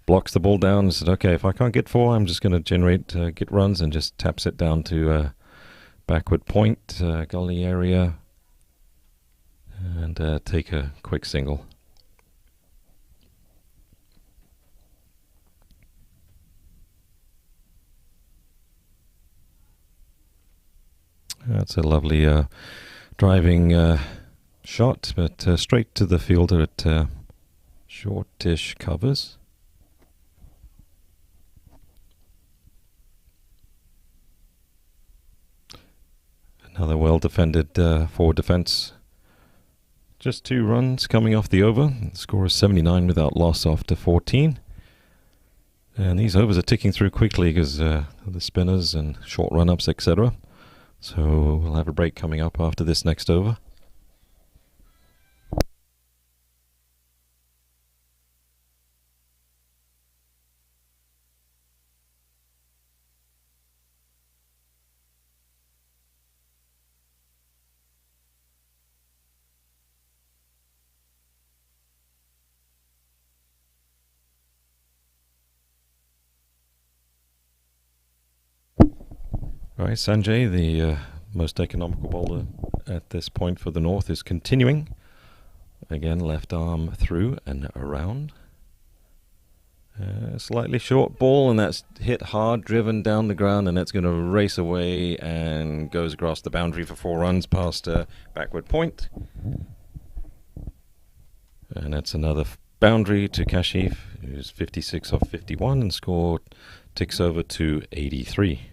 blocks the ball down and said, okay, if I can't get 4, I'm just going to get runs, and just taps it down to backward point, gully area, and take a quick single. That's a lovely driving shot, but straight to the fielder at shortish covers. Another well-defended forward defence. Just 2 runs coming off the over. The score is 79 without loss after 14. And these overs are ticking through quickly because the spinners and short run-ups, etc. So we'll have a break coming up after this next over. All right, Sanjay, the most economical bowler at this point for the North, is continuing. Again, left arm through and around. Slightly short ball, and that's hit hard, driven down the ground, and that's going to race away and goes across the boundary for 4 runs past backward point. And that's another boundary to Kashif, who's 56 off 51, and score ticks over to 83.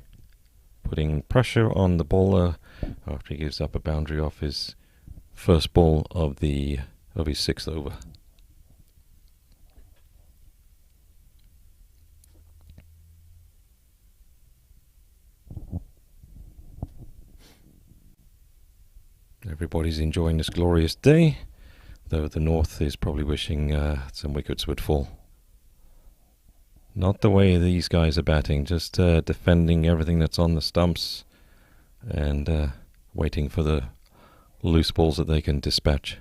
Putting pressure on the bowler after he gives up a boundary off his first ball of his 6th over. Everybody's enjoying this glorious day, though the North is probably wishing some wickets would fall. Not the way these guys are batting, just defending everything that's on the stumps and waiting for the loose balls that they can dispatch.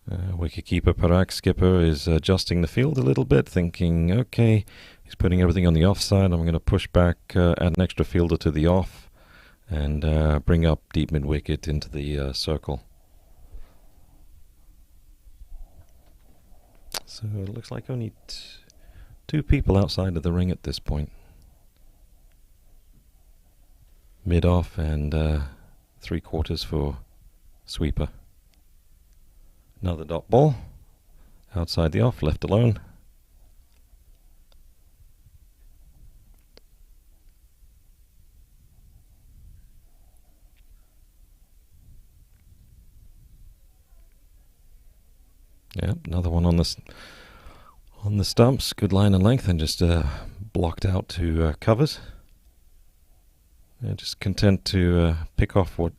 Wicketkeeper Parag, skipper, is adjusting the field a little bit, thinking, okay, he's putting everything on the offside. I'm going to push back, add an extra fielder to the off, and bring up deep mid wicket into the circle. So it looks like only two people outside of the ring at this point. Mid off and 3/4 for sweeper. Another dot ball outside the off, left alone. Yeah, another one on the stumps. Good line and length, and just blocked out to covers. Yeah, just content to pick off what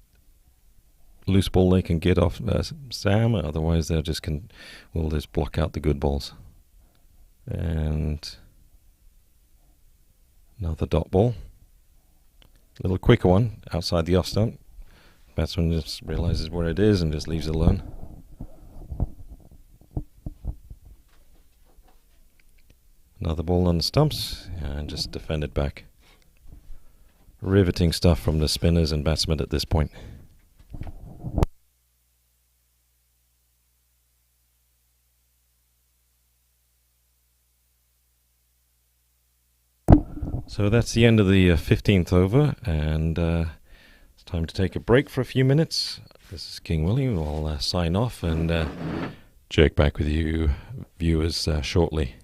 loose ball they can get off Sam. Otherwise, they'll just will just block out the good balls. And another dot ball. A little quicker one outside the off stump. Batsman just realizes where it is and just leaves it alone. Another ball on the stumps and just defended back. Riveting stuff from the spinners and batsmen at this point. So that's the end of the 15th over, and it's time to take a break for a few minutes. This is King Willie. We'll sign off and check back with you viewers shortly.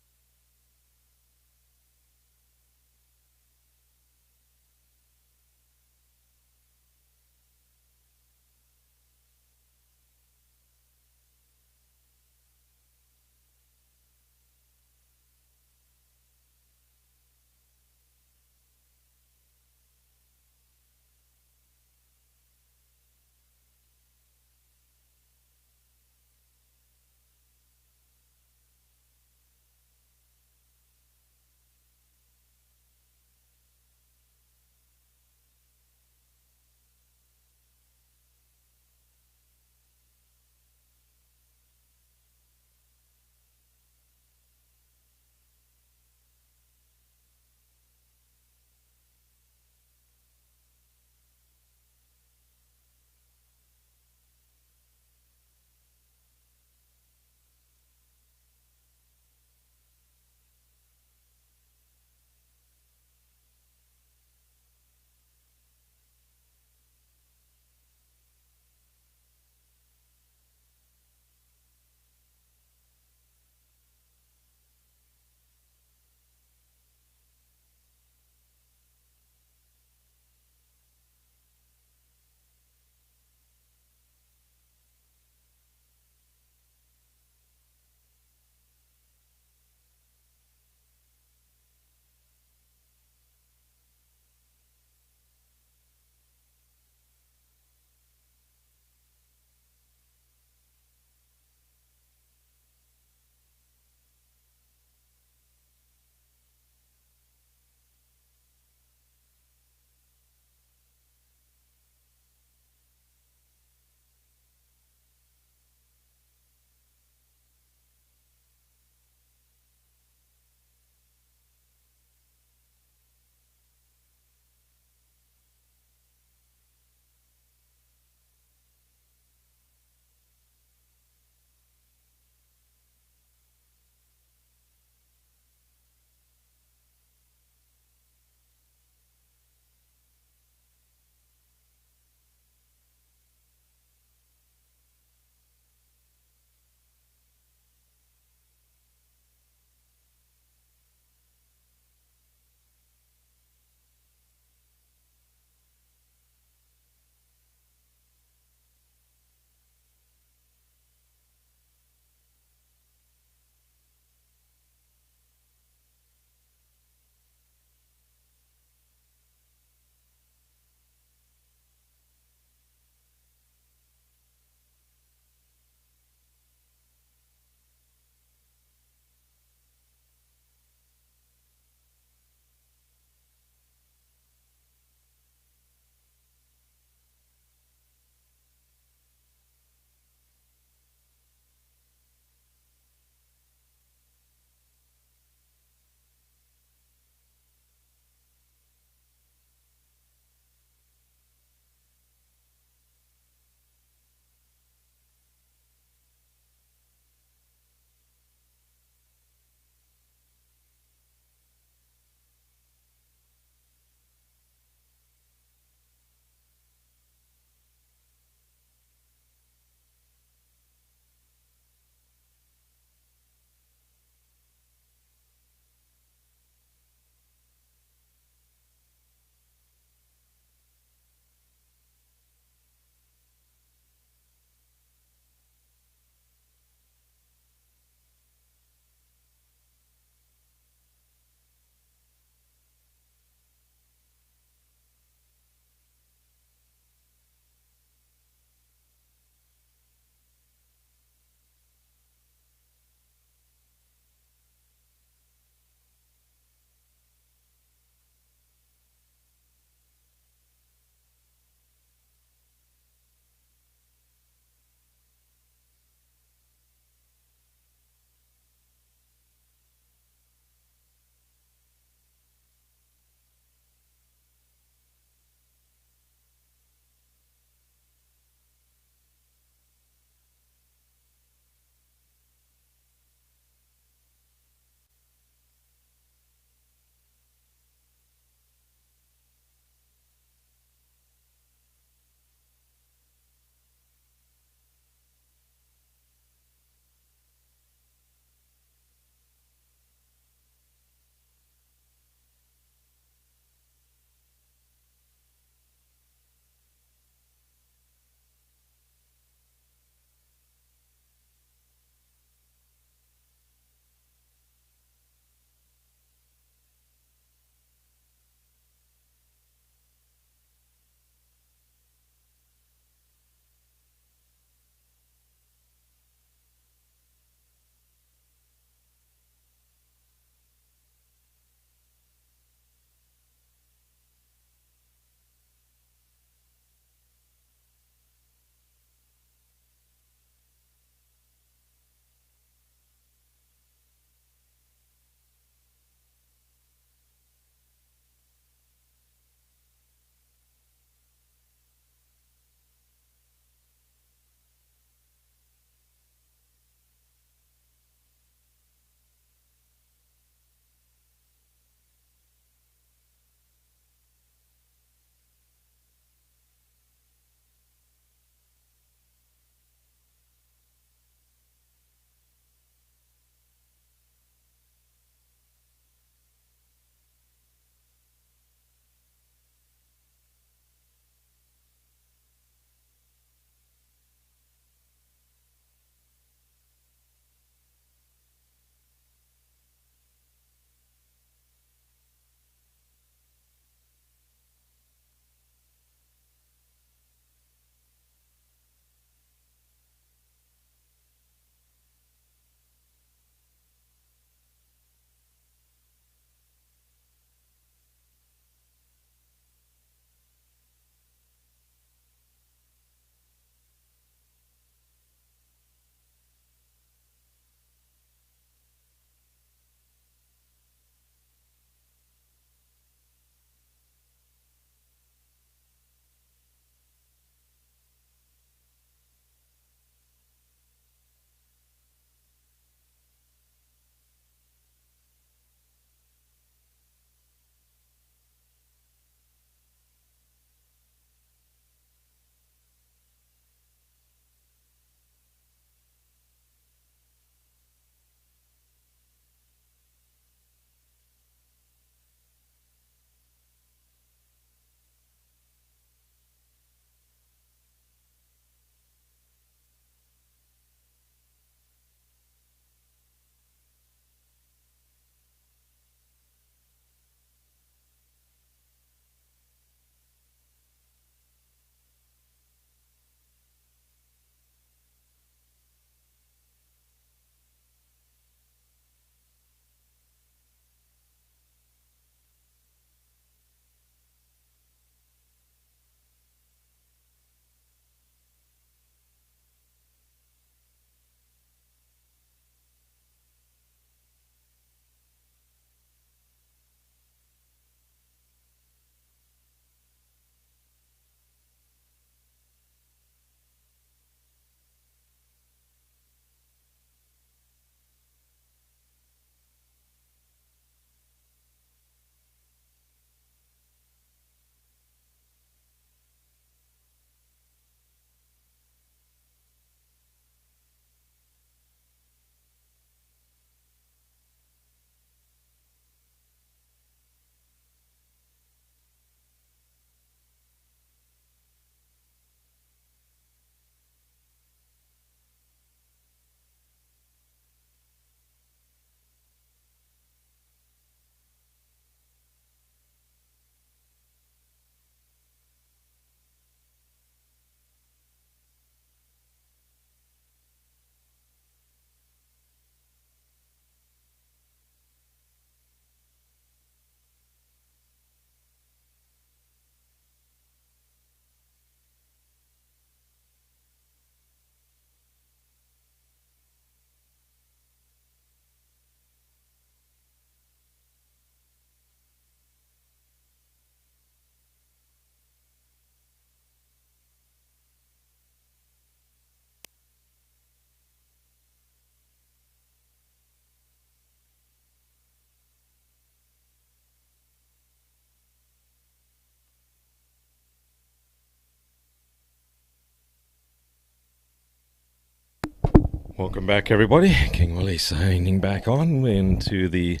Welcome back, everybody. King Willie signing back on into the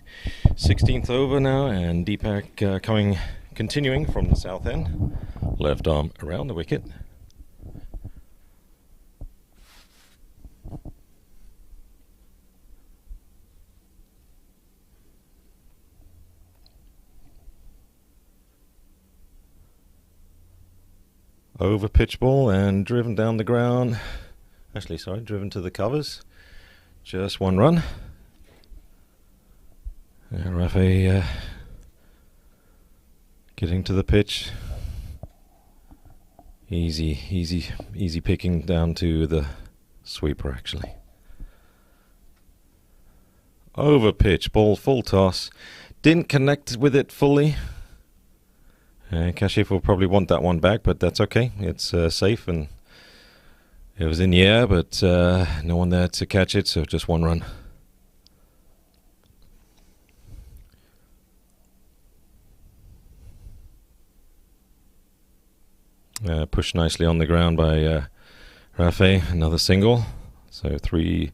16th over now, and Deepak continuing from the south end. Left arm around the wicket. Over pitch ball and driven down the ground. Actually, sorry, driven to the covers. Just one run. Rafi getting to the pitch. Easy picking down to the sweeper, actually. Over pitch ball, full toss. Didn't connect with it fully. Kashif will probably want that one back, but that's okay. It's safe, and it was in the air, but no one there to catch it, so just one run. Pushed nicely on the ground by Rafe, another single. So 3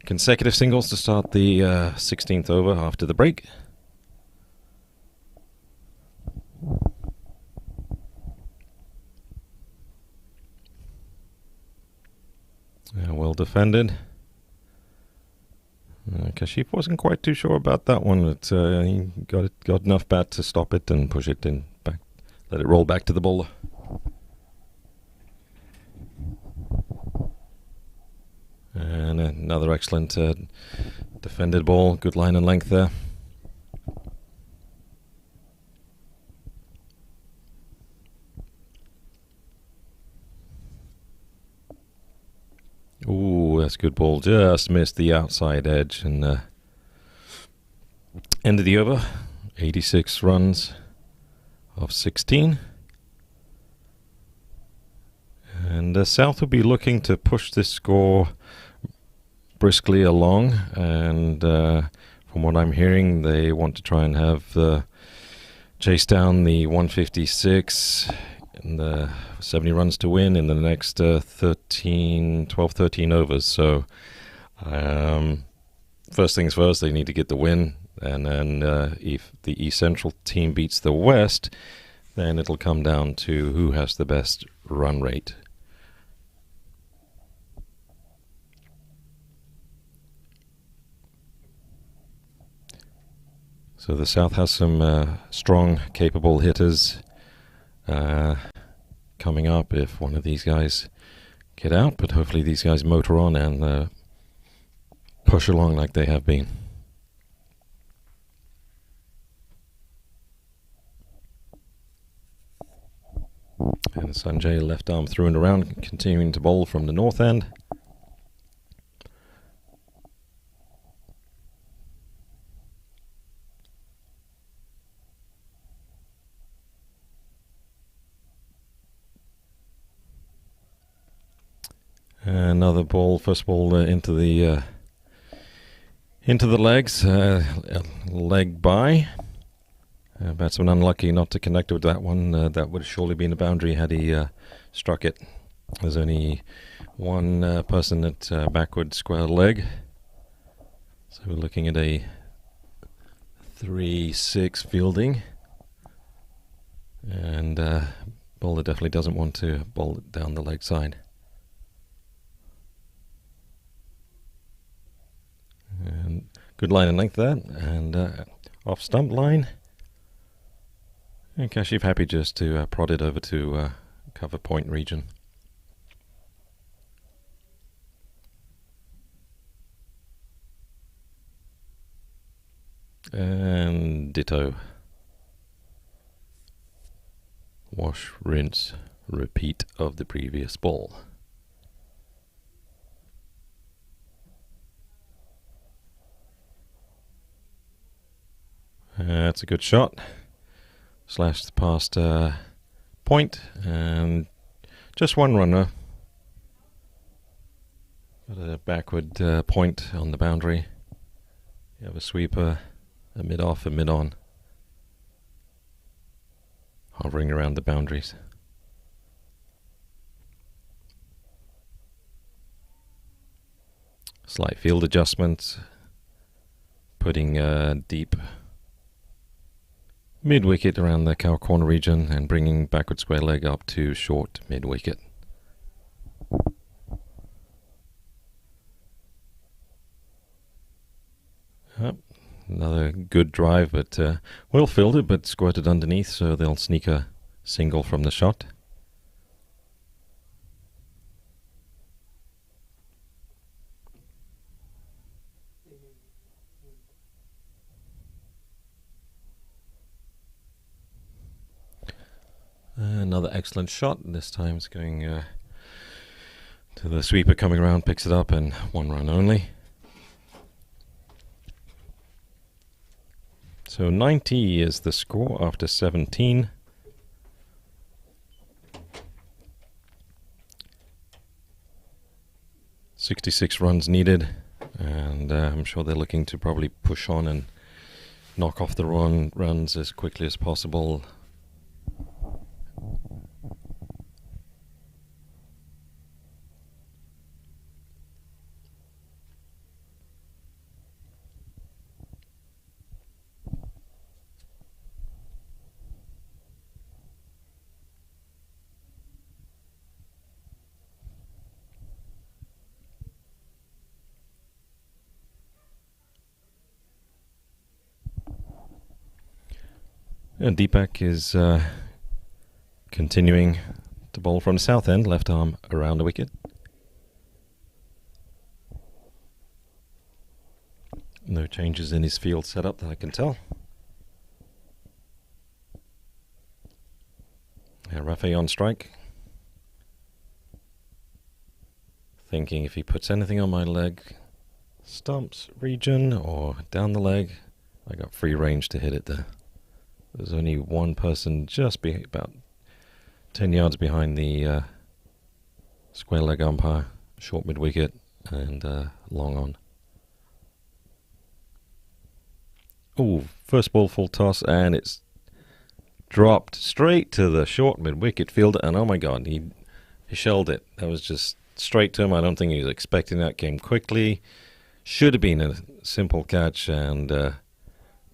consecutive singles to start the 16th over after the break. Well defended. Kashif wasn't quite too sure about that one, but he got enough bat to stop it and push it in back, let it roll back to the bowler. And another excellent defended ball, good line and length there. Ooh, that's a good ball. Just missed the outside edge, and end of the over. 86 runs of 16. And South will be looking to push this score briskly along, and from what I'm hearing, they want to try and have chase down the 156 and the 70 runs to win in the next 12, 13 overs. So first things first, they need to get the win, and then if the East Central team beats the West, then it'll come down to who has the best run rate. So the South has some strong, capable hitters coming up if one of these guys get out, but hopefully these guys motor on and push along like they have been. And Sanjay left arm through and around, continuing to bowl from the north end. Another ball, first ball into the legs, leg by. Batsman unlucky not to connect with that one. That would have surely been a boundary had he struck it. There's only one person at backward square leg. So we're looking at a 3-6 fielding. And bowler definitely doesn't want to bowl it down the leg side. And good line and length there, and off stump line. And Kashif happy just to prod it over to cover point region. And ditto. Wash, rinse, repeat of the previous ball. That's a good shot. Slashed past point, and just one runner. Got a backward point on the boundary. You have a sweeper, a mid-off, a mid-on, hovering around the boundaries. Slight field adjustment, putting deep mid-wicket around the cow corner region and bringing backward square leg up to short mid-wicket. Another good drive, but well fielded, but squirted underneath, so they'll sneak a single from the shot. Another excellent shot. This time it's going to the sweeper coming around, picks it up, and 1 run only. So 90 is the score after 17. "66 runs needed, and I'm sure they're looking to probably push on and knock off the runs as quickly as possible. And Deepak is continuing to bowl from the south end, left arm around the wicket. No changes in his field setup that I can tell. Rafe on strike. Thinking if he puts anything on my leg, stumps region or down the leg, I got free range to hit it there. There's only one person just about 10 yards behind the square leg umpire, short mid-wicket and long on. Oh, first ball full toss, and it's dropped straight to the short mid-wicket fielder, and oh my god, he shelled it. That was just straight to him. I don't think he was expecting that. Came quickly. Should have been a simple catch, and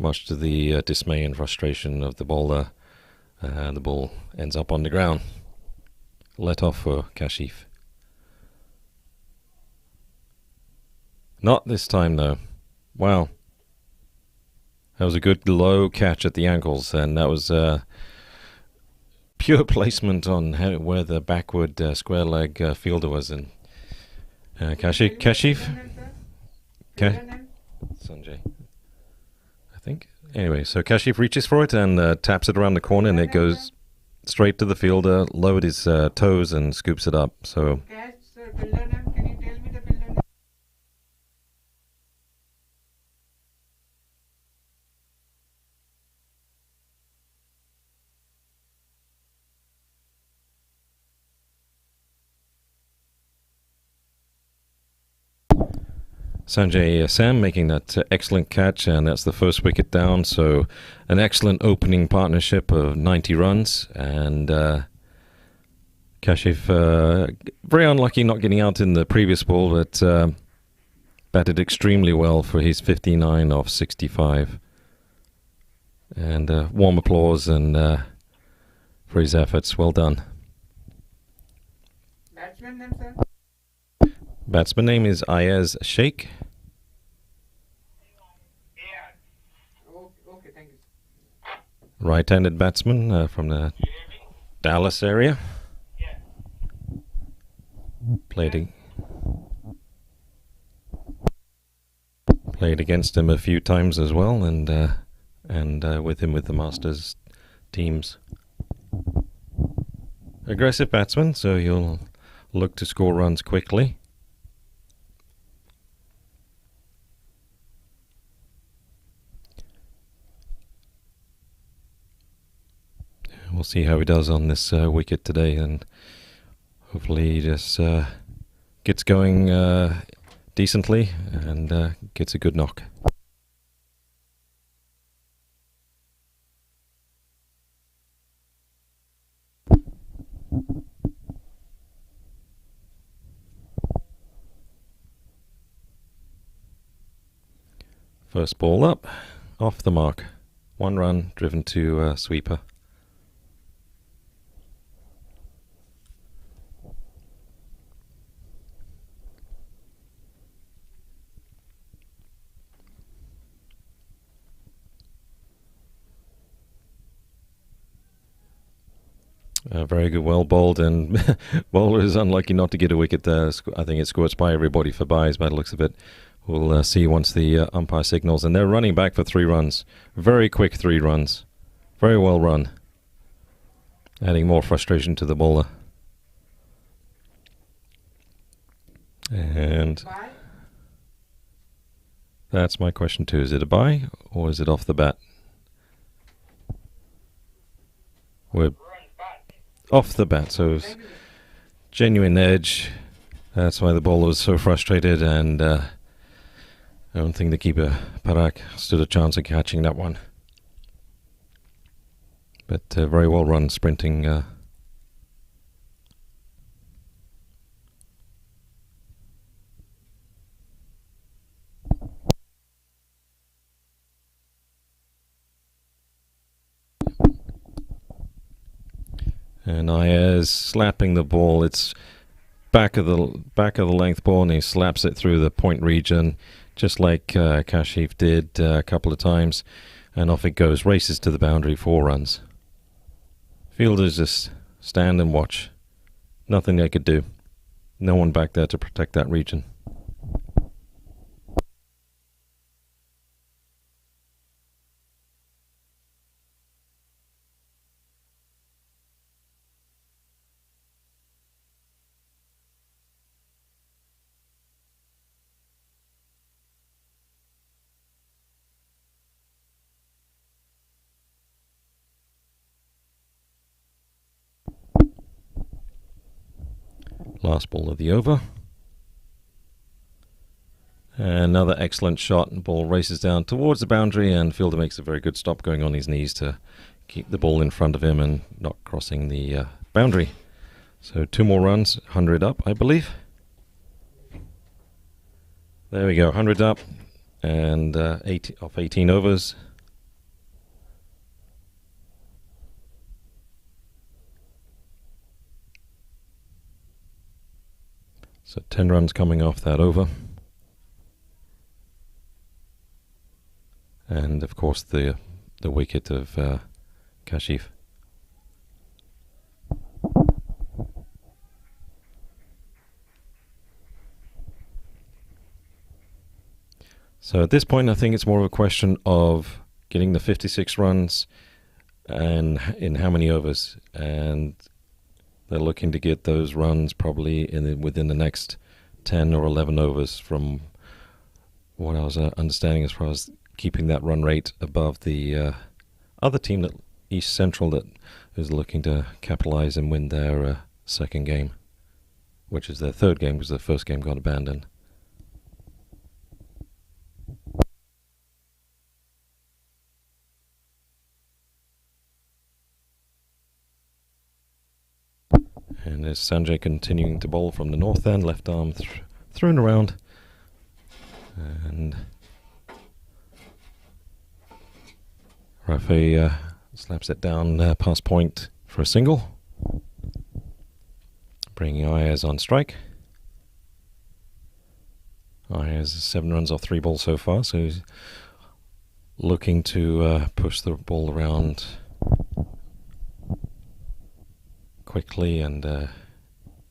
much to the dismay and frustration of the bowler, the ball ends up on the ground. Let off for Kashif. Not this time, though. Wow. That was a good low catch at the ankles, and that was pure placement on where the backward square leg fielder was. And Kashif? Sanjay. Anyway, so Kashif reaches for it and taps it around the corner, and it goes straight to the fielder, lowered his toes and scoops it up. So Catch, sir, builder name. Can you tell me the builder name? Sanjay Sam making that excellent catch, and that's the first wicket down. So an excellent opening partnership of 90 runs, and Kashif very unlucky not getting out in the previous ball, but batted extremely well for his 59 off 65. And warm applause and for his efforts. Well done. Batsman name, sir? Batsman name is Ayaz Sheikh. Okay, thank you. Right-handed batsman from the Dallas area. Played against him a few times as well, and with him with the Masters teams. Aggressive batsman, so he'll look to score runs quickly. We'll see how he does on this wicket today, and hopefully he just gets going decently and gets a good knock. First ball up, off the mark. 1 run driven to sweeper. Very good, well bowled, and bowler is unlucky not to get a wicket there. I think it squirts by everybody for byes by the looks of it. We'll see once the umpire signals, and they're running back for 3 runs. Very quick 3 runs. Very well run. Adding more frustration to the bowler. And Bye. that's my question too. Is it a bye or is it off the bat? We're off the bat, so genuine edge. That's why the bowler was so frustrated, and I don't think the keeper, Parak, stood a chance of catching that one. But very well run, sprinting. And Ayaz slapping the ball. It's back of the length ball, and he slaps it through the point region, just like Kashif did a couple of times, and off it goes. Races to the boundary, 4 runs. Fielders just stand and watch. Nothing they could do. No one back there to protect that region. Last ball of the over. Another excellent shot, and ball races down towards the boundary, and fielder makes a very good stop, going on his knees to keep the ball in front of him and not crossing the boundary. So 2 more runs, 100 up, I believe. There we go, 100 up, and 18 overs. So 10 runs coming off that over. And of course the wicket of Kashif. So at this point I think it's more of a question of getting the 56 runs and in how many overs, and they're looking to get those runs probably within the next 10 or 11 overs, from what I was understanding, as far as keeping that run rate above the other team, that East Central, that is looking to capitalize and win their second game, which is their third game because their first game got abandoned. And there's Sanjay continuing to bowl from the north end, left arm thrown around. And Rafi slaps it down past point for a single, bringing Ayaz on strike. Ayaz 7 runs off 3 balls so far, so he's looking to push the ball around quickly and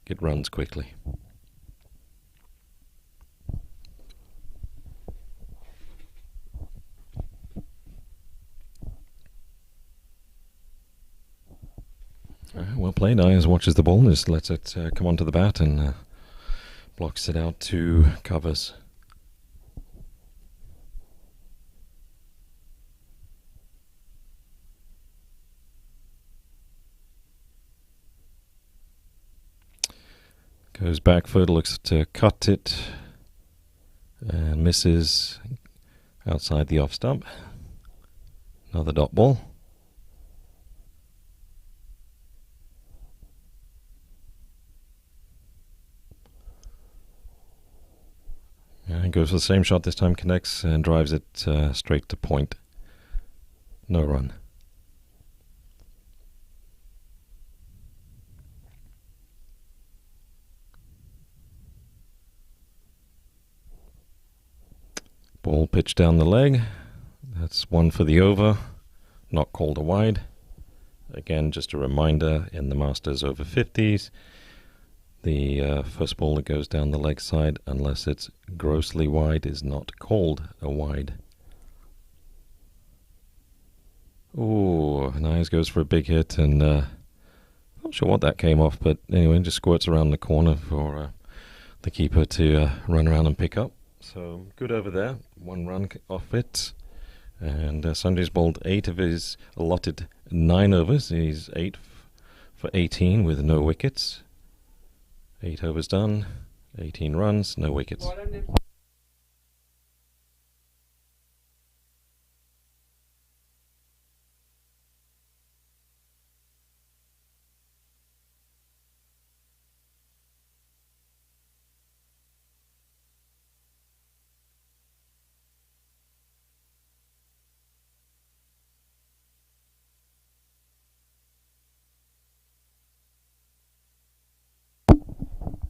get runs quickly. Well played. Ayaz watches the ball and just lets it come onto the bat and blocks it out to covers. Goes back foot, looks to cut it, and misses outside the off stump. Another dot ball. goes for the same shot this time, connects and drives it straight to point. No run. Ball pitched down the leg. That's one for the over. Not called a wide. Again, just a reminder, in the Masters over 50s, the first ball that goes down the leg side, unless it's grossly wide, is not called a wide. Oh, Nias goes for a big hit, and not sure what that came off, but anyway, just squirts around the corner for the keeper to run around and pick up. So good over there, 1 run off it. And Sanjay's bowled 8 of his allotted 9 overs. He's 8 for 18 with no wickets. 8 overs done, 18 runs, no wickets.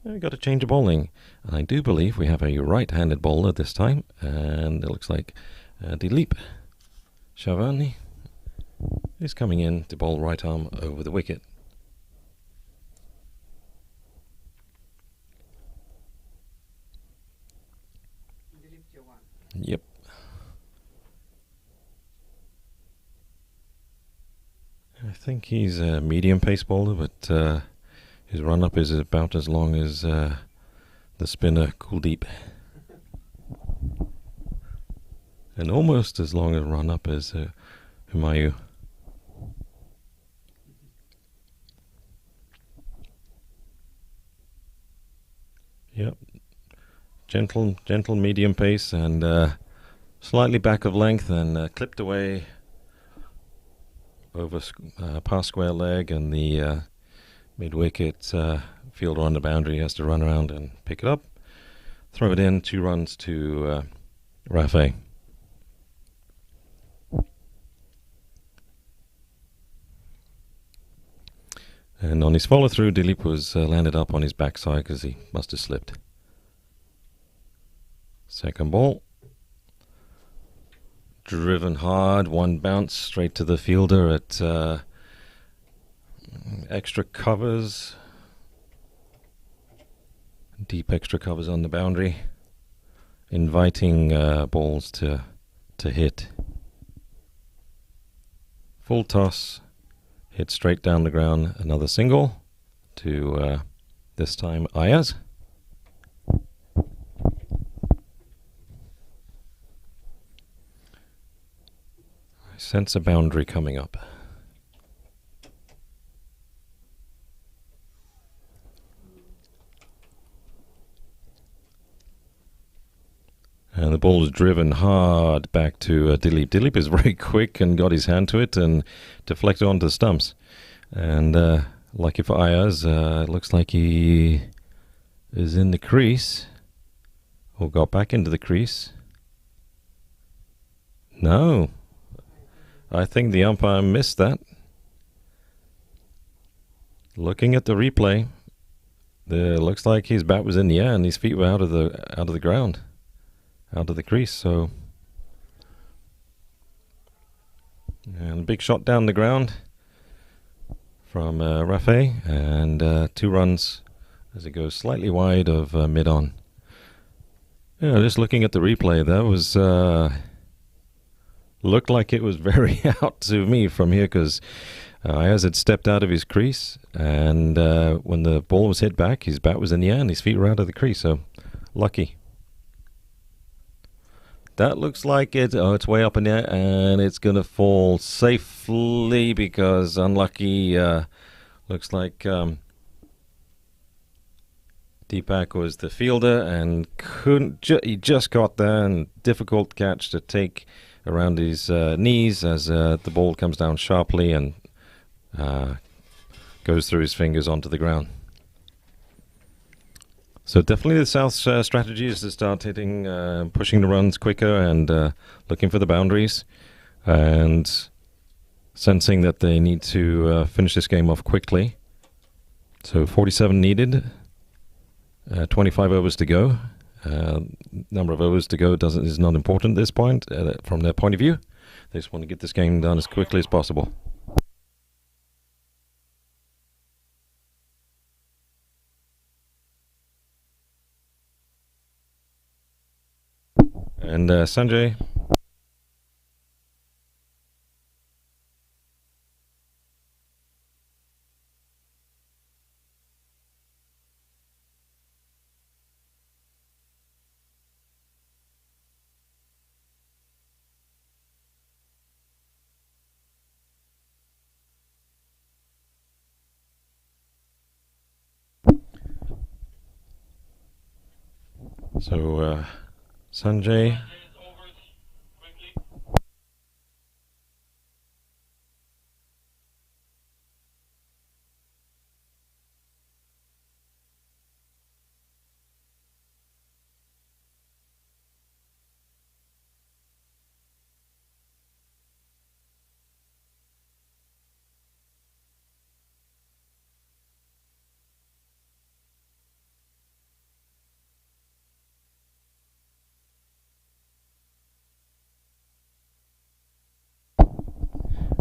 We've got to change of bowling, and I do believe we have a right-handed bowler this time, and it looks like Dilip Shavani is coming in to bowl right arm over the wicket. Yep. I think he's a medium pace bowler, but his run-up is about as long as the spinner Kuldeep. And almost as long a run-up as Humayu. Yep. Gentle medium pace, and slightly back of length, and clipped away over past square leg, and the mid-wicket fielder on the boundary has to run around and pick it up. Throw it in, 2 runs to Rafe. And on his follow-through, Dilip was landed up on his backside because he must have slipped. Second ball. Driven hard, 1 bounce straight to the fielder at extra covers, deep extra covers on the boundary, inviting balls to hit. Full toss, hit straight down the ground, another single to this time Ayaz. I sense a boundary coming up. And the ball is driven hard back to Dilip. Dilip is very quick and got his hand to it and deflected onto the stumps. And lucky for Ayaz, it looks like he is in the crease, or got back into the crease. No, I think the umpire missed that. Looking at the replay, it looks like his bat was in the air and his feet were out of the ground. Out of the crease, so, and a big shot down the ground from Rafe, and 2 runs as it goes slightly wide of mid-on. Yeah, just looking at the replay, that was looked like it was very out to me from here, because Ayaz had stepped out of his crease, and when the ball was hit back, his bat was in the air and his feet were out of the crease, so lucky. That looks like it's way up in the air, and it's going to fall safely because unlucky. Looks like Deepak was the fielder and he just got there, and difficult catch to take around his knees as the ball comes down sharply and goes through his fingers onto the ground. So definitely the South's strategy is to start hitting, pushing the runs quicker and looking for the boundaries and sensing that they need to finish this game off quickly. So 47 needed, 25 overs to go. Number of overs to go is not important at this point from their point of view. They just want to get this game done as quickly as possible. And Sanjay. So Sanjay.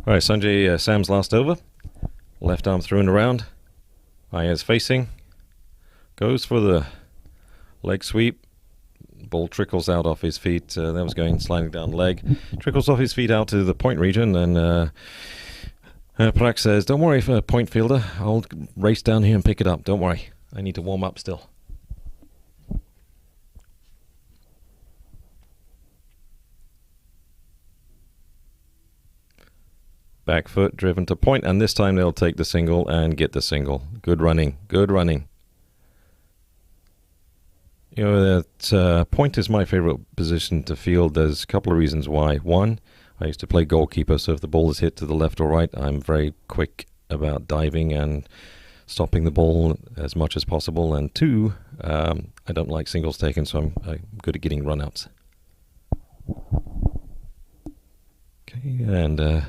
All right, Sanjay, Sam's last over. Left arm through and around. Ayaz facing. Goes for the leg sweep. Ball trickles out off his feet. That was going sliding down leg. Trickles off his feet out to the point region. And Prak says, "Don't worry, for a point fielder. I'll race down here and pick it up. Don't worry. I need to warm up still." Back foot driven to point, and this time they'll take the single and get the single. Good running, good running. You know, that point is my favorite position to field. There's a couple of reasons why. One, I used to play goalkeeper, so if the ball is hit to the left or right, I'm very quick about diving and stopping the ball as much as possible. And two, I don't like singles taken, so I'm good at getting run-outs. Okay, and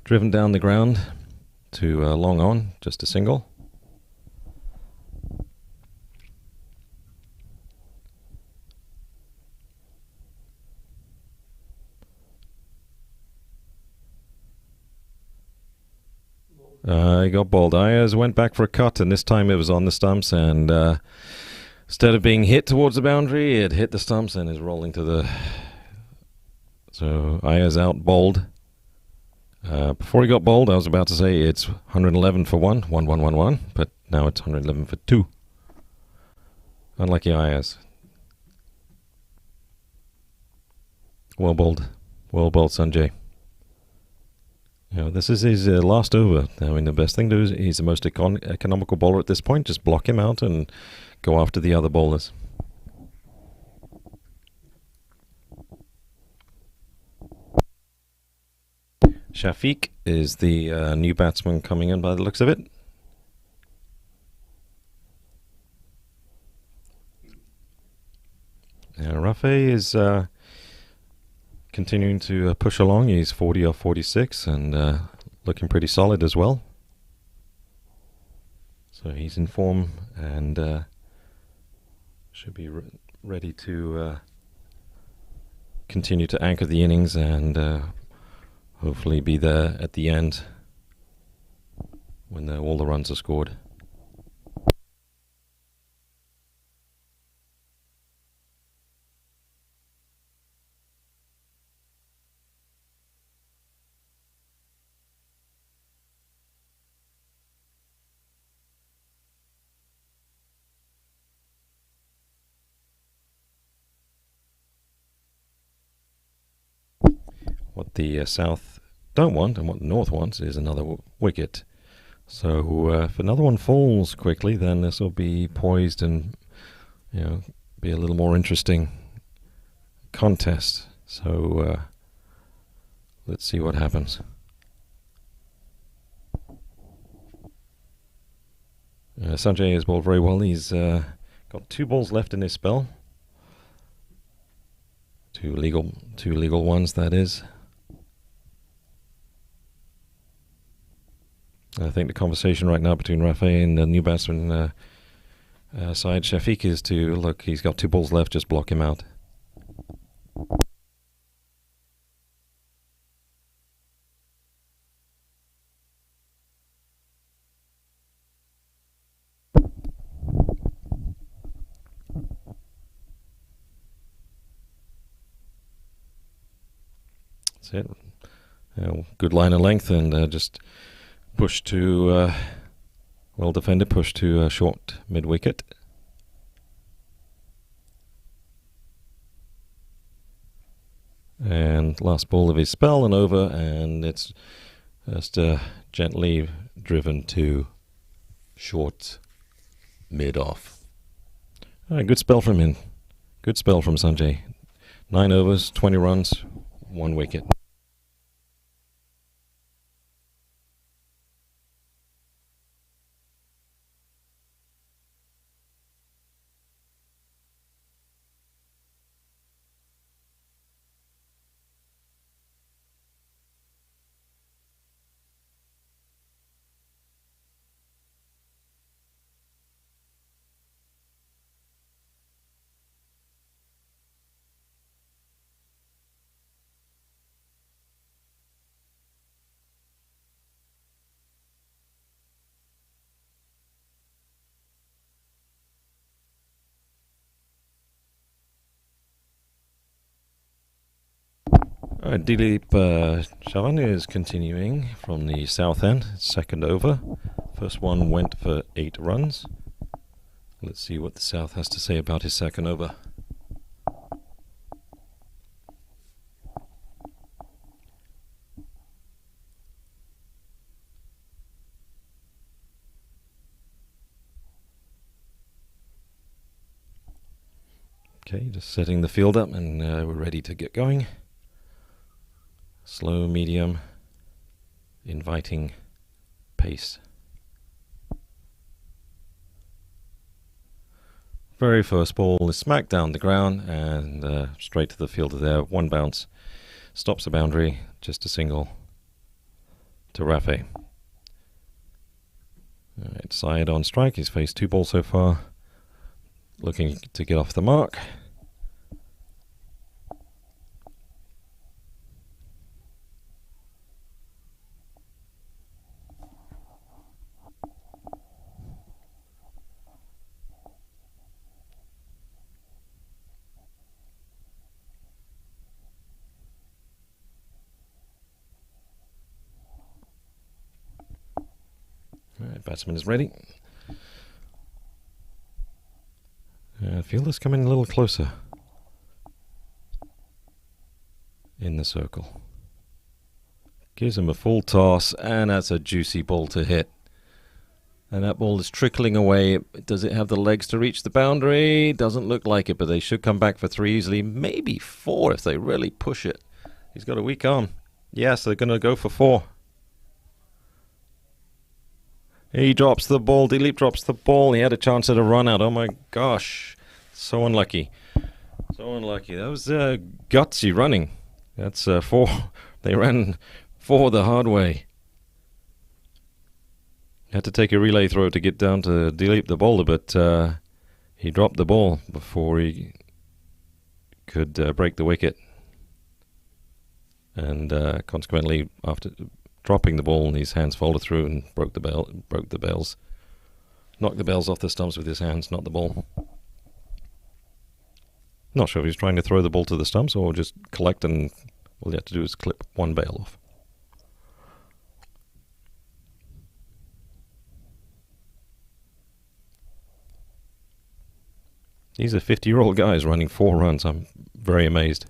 driven down the ground to long on, just a single. He got bowled. Ayaz went back for a cut, and this time it was on the stumps, and instead of being hit towards the boundary, it hit the stumps and is rolling to the... So Ayaz out bowled. Before he got bowled, I was about to say it's 111 for 1, 1-1-1-1, but now it's 111 for 2. Unlucky Ayaz. Well bowled, Sanjay. You know, this is his last over. I mean, the best thing to do is he's the most economical bowler at this point. Just block him out and go after the other bowlers. Shafiq is the new batsman coming in by the looks of it. Rafe is continuing to push along. He's 40 off 46 and looking pretty solid as well. So he's in form and should be ready to continue to anchor the innings and hopefully be there at the end when all the runs are scored. What the South don't want and what the North wants is another wicket. So if another one falls quickly, then this will be poised and, you know, be a little more interesting contest. So let's see what happens. Sanjay has bowled very well. He's Got 2 balls left in his spell. Two legal ones, that is. I think the conversation right now between Rafe and the new batsman side, Shafiq, is to look. He's got 2 balls left. Just block him out. That's it. Good line of length and just push to well defended. Push to short mid wicket. And last ball of his spell and over, and it's just gently driven to short mid off. Good spell from him. Good spell from Sanjay. 9 overs, 20 runs, 1 wicket. Dilip Chavan is continuing from the south end, second over. First one went for 8 runs. Let's see what the south has to say about his second over. Okay, just setting the field up and we're ready to get going. Slow, medium, inviting pace. Very first ball is smacked down the ground and straight to the fielder there. 1 bounce. Stops the boundary. Just a single to Rafe. Alright, Syed on strike. He's faced 2 balls so far. Looking to get off the mark. Batsman is ready. Fielder's coming a little closer in the circle. Gives him a full toss, and that's a juicy ball to hit. And that ball is trickling away. Does it have the legs to reach the boundary? Doesn't look like it, but they should come back for 3 easily. Maybe 4 if they really push it. He's got a weak arm. Yes, they're going to go for 4. He drops the ball. Dilip drops the ball. He had a chance at a run out. Oh my gosh. So unlucky. So unlucky. That was gutsy running. That's 4. They ran 4 the hard way. Had to take a relay throw to get down to Dilip the bowler, but he dropped the ball before he could break the wicket. And consequently, after dropping the ball, his hands folded through and broke the bells. Knocked the bells off the stumps with his hands, not the ball. Not sure if he's trying to throw the ball to the stumps or just collect, and all you have to do is clip 1 bail off. These are 50-year-old guys running 4 runs. I'm very amazed.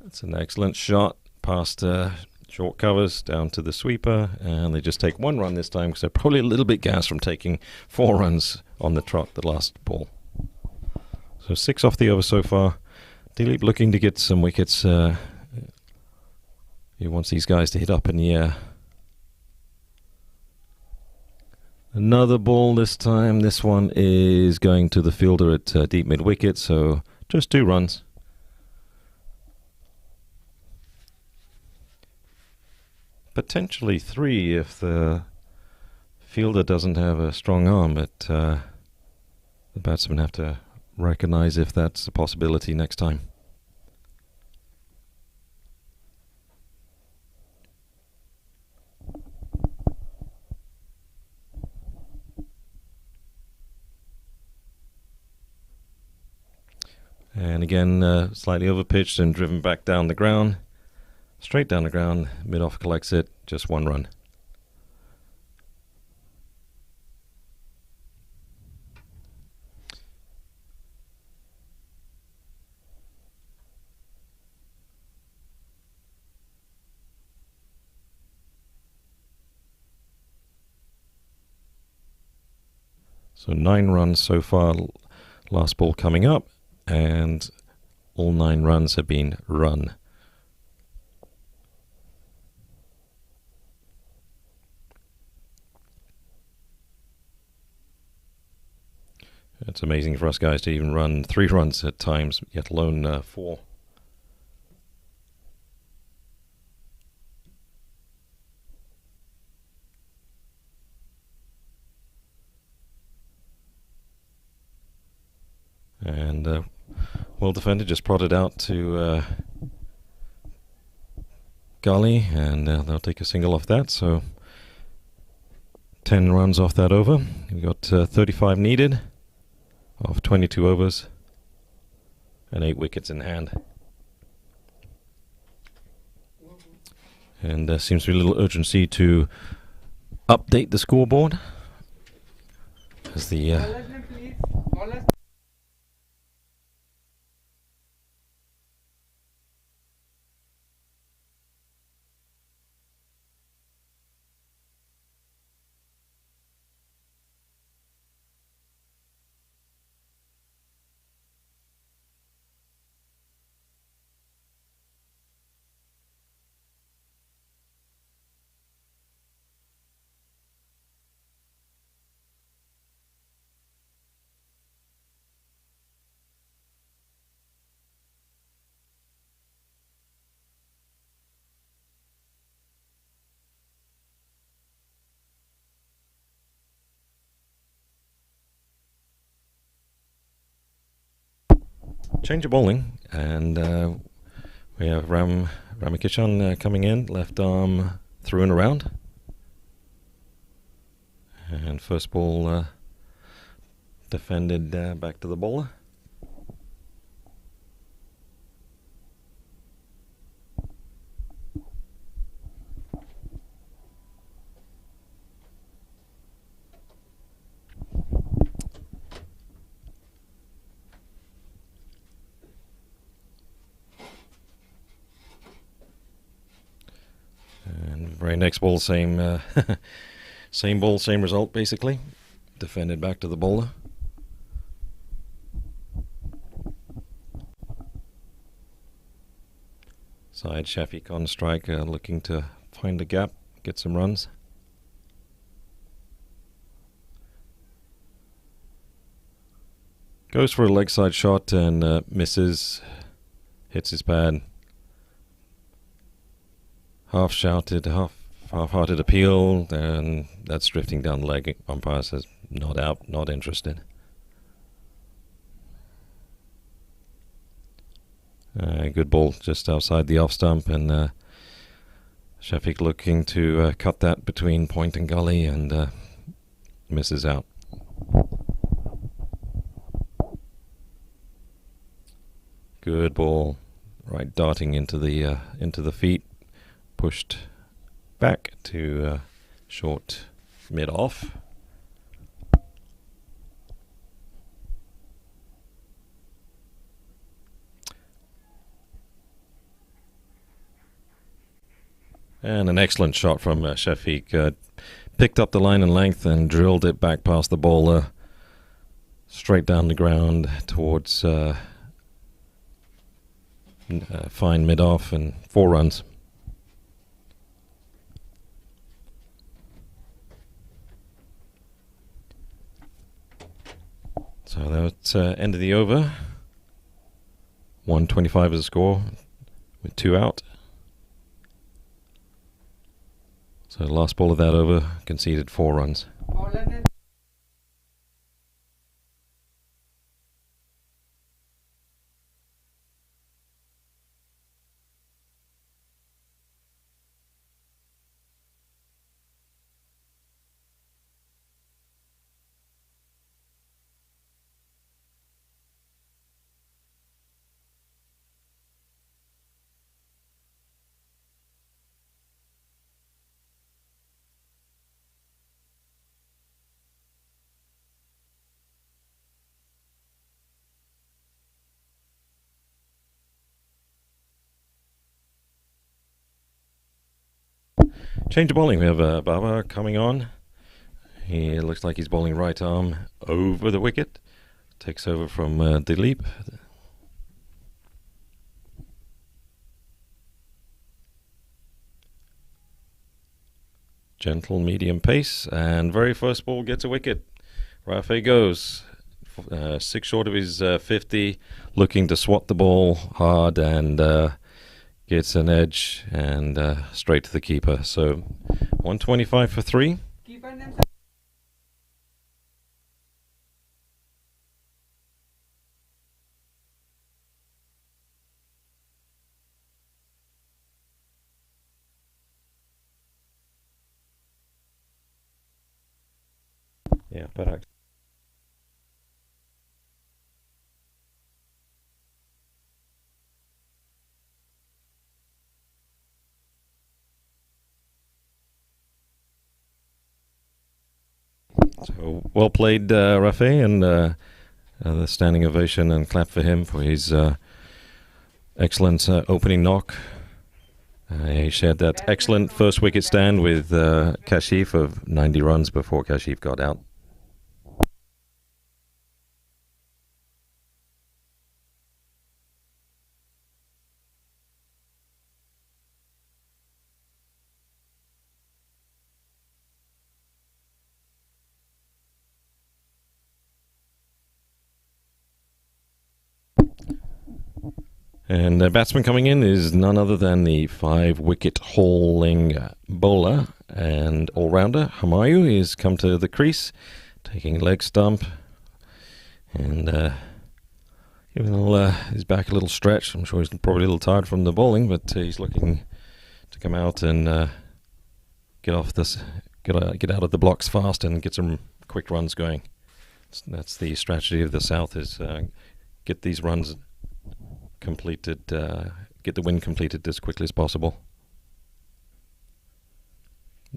That's an excellent shot past short covers down to the sweeper, and they just take 1 run this time because they're probably a little bit gassed from taking 4 runs on the trot the last ball. So 6 off the over so far. Dilip looking to get some wickets. He wants these guys to hit up in the air. Another ball this time. This one is going to the fielder at deep mid wicket, so just 2 runs. Potentially 3 if the fielder doesn't have a strong arm, but the batsmen have to recognize if that's a possibility next time. And again, slightly overpitched and driven back down the ground. Straight down the ground, mid-off collects it, just 1 run. So 9 runs so far, last ball coming up, and all 9 runs have been run. It's amazing for us guys to even run 3 runs at times, yet alone 4. And well defended, just prodded out to Gully, and they'll take a single off that. So 10 runs off that over. We've got 35 needed of 22 overs and 8 wickets in hand. And there seems to be a little urgency to update the scoreboard as the change of bowling, and we have Ramakishan coming in, left arm through and around. And first ball defended back to the bowler. And very next ball, same same ball, same result basically. Defended back to the bowler. Side Shafiq on strike, looking to find a gap, get some runs. Goes for a leg side shot and misses, hits his pad. Half shouted, half-hearted appeal, and that's drifting down the leg. Umpire says not out, not interested. Good ball just outside the off stump, and Shafiq looking to cut that between point and gully, and misses out. Good ball, right darting into the feet. Pushed back to short mid-off. And an excellent shot from Shafiq. Picked up the line and length and drilled it back past the bowler. Straight down the ground towards fine mid-off, and 4 runs. So that's end of the over. 125 is the score with 2 out. So the last ball of that over conceded 4 runs. Change of bowling. We have Baba coming on. He looks like he's bowling right arm over the wicket. Takes over from Dilip. Gentle, medium pace, and very first ball gets a wicket. Rafe goes 6 short of his 50, looking to swat the ball hard and gets an edge and straight to the keeper. So 125 for 3. Yeah, perfect. So well played, Rafe, and the standing ovation and clap for him for his excellent opening knock. He shared that excellent first wicket stand with Kashif of 90 runs before Kashif got out. And the batsman coming in is none other than the 5-wicket hauling bowler and all-rounder Hamayu. He's come to the crease, taking leg stump, and giving his back a little stretch. I'm sure he's probably a little tired from the bowling, but he's looking to come out and get out of the blocks fast and get some quick runs going. That's the strategy of the South: is get these runs completed, get the win completed as quickly as possible.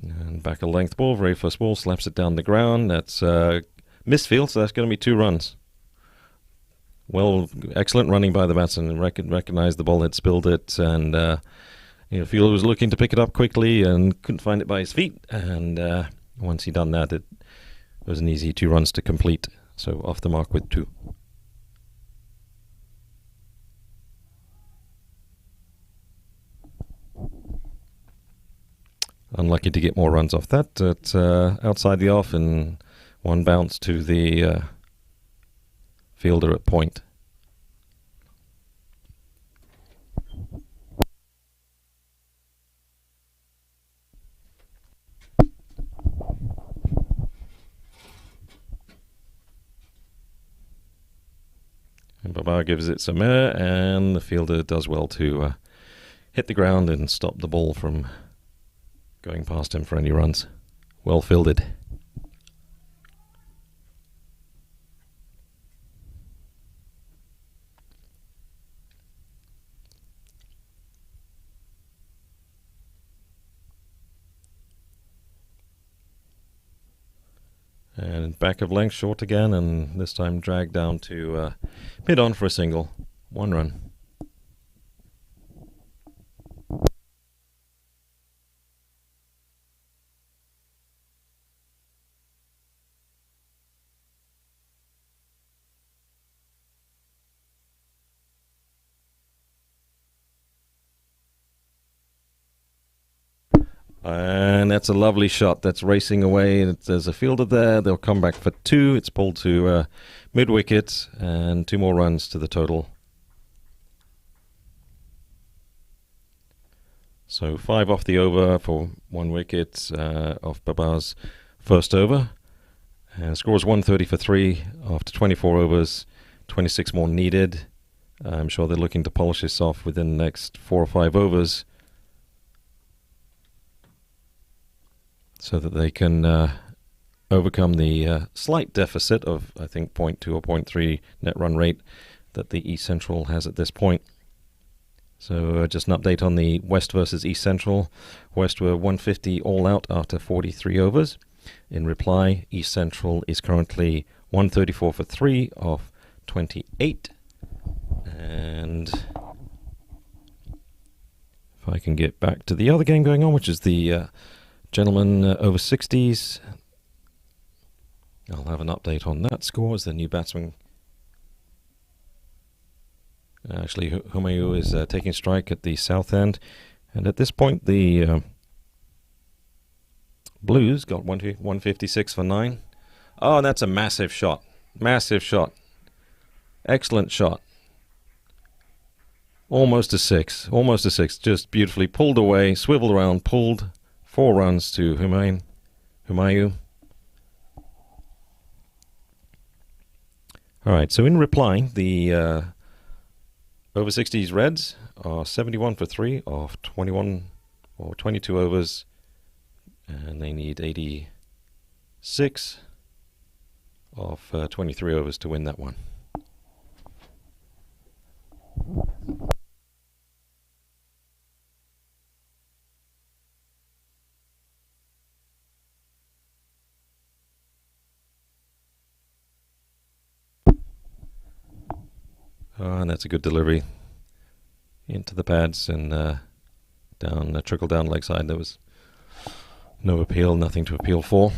And back a length ball, very first ball, slaps it down the ground. That's misfield, so that's going to be 2 runs. Well, excellent running by the batsman. Recognized the ball had spilled it, and fielder was looking to pick it up quickly and couldn't find it by his feet. And once he done that, it was an easy 2 runs to complete. So off the mark with 2. Unlucky to get more runs off that. It's outside the off and 1 bounce to the fielder at point. And Baba gives it some air, and the fielder does well to hit the ground and stop the ball from going past him for any runs. Well fielded. And back of length, short again, and this time dragged down to mid on for a single. 1 run. And that's a lovely shot. That's racing away. There's a fielder there. They'll come back for 2. It's pulled to mid-wicket and 2 more runs to the total. So 5 off the over for 1 wicket off Baba's first over. And scores 130 for 3 after 24 overs. 26 more needed. I'm sure they're looking to polish this off within the next 4 or 5 overs, so that they can overcome the slight deficit of, I think, 0.2 or 0.3 net run rate that the East Central has at this point. So just an update on the West versus East Central. West were 150 all out after 43 overs. In reply, East Central is currently 134 for 3 off 28. And if I can get back to the other game going on, which is the gentlemen over 60s, I'll have an update on that score as the new batsman. Actually, Humayu is taking strike at the south end. And at this point, the Blues got 156 for 9. Oh, that's a massive shot. Massive shot. Excellent shot. Almost a 6. Almost a 6. Just beautifully pulled away, swiveled around, pulled. 4 runs to Humayu. Alright, so in reply, the over 60s Reds are 71 for 3 off 21 or 22 overs, and they need 86 off 23 overs to win that one. And that's a good delivery into the pads and down, trickle down leg side. There was no appeal, nothing to appeal for.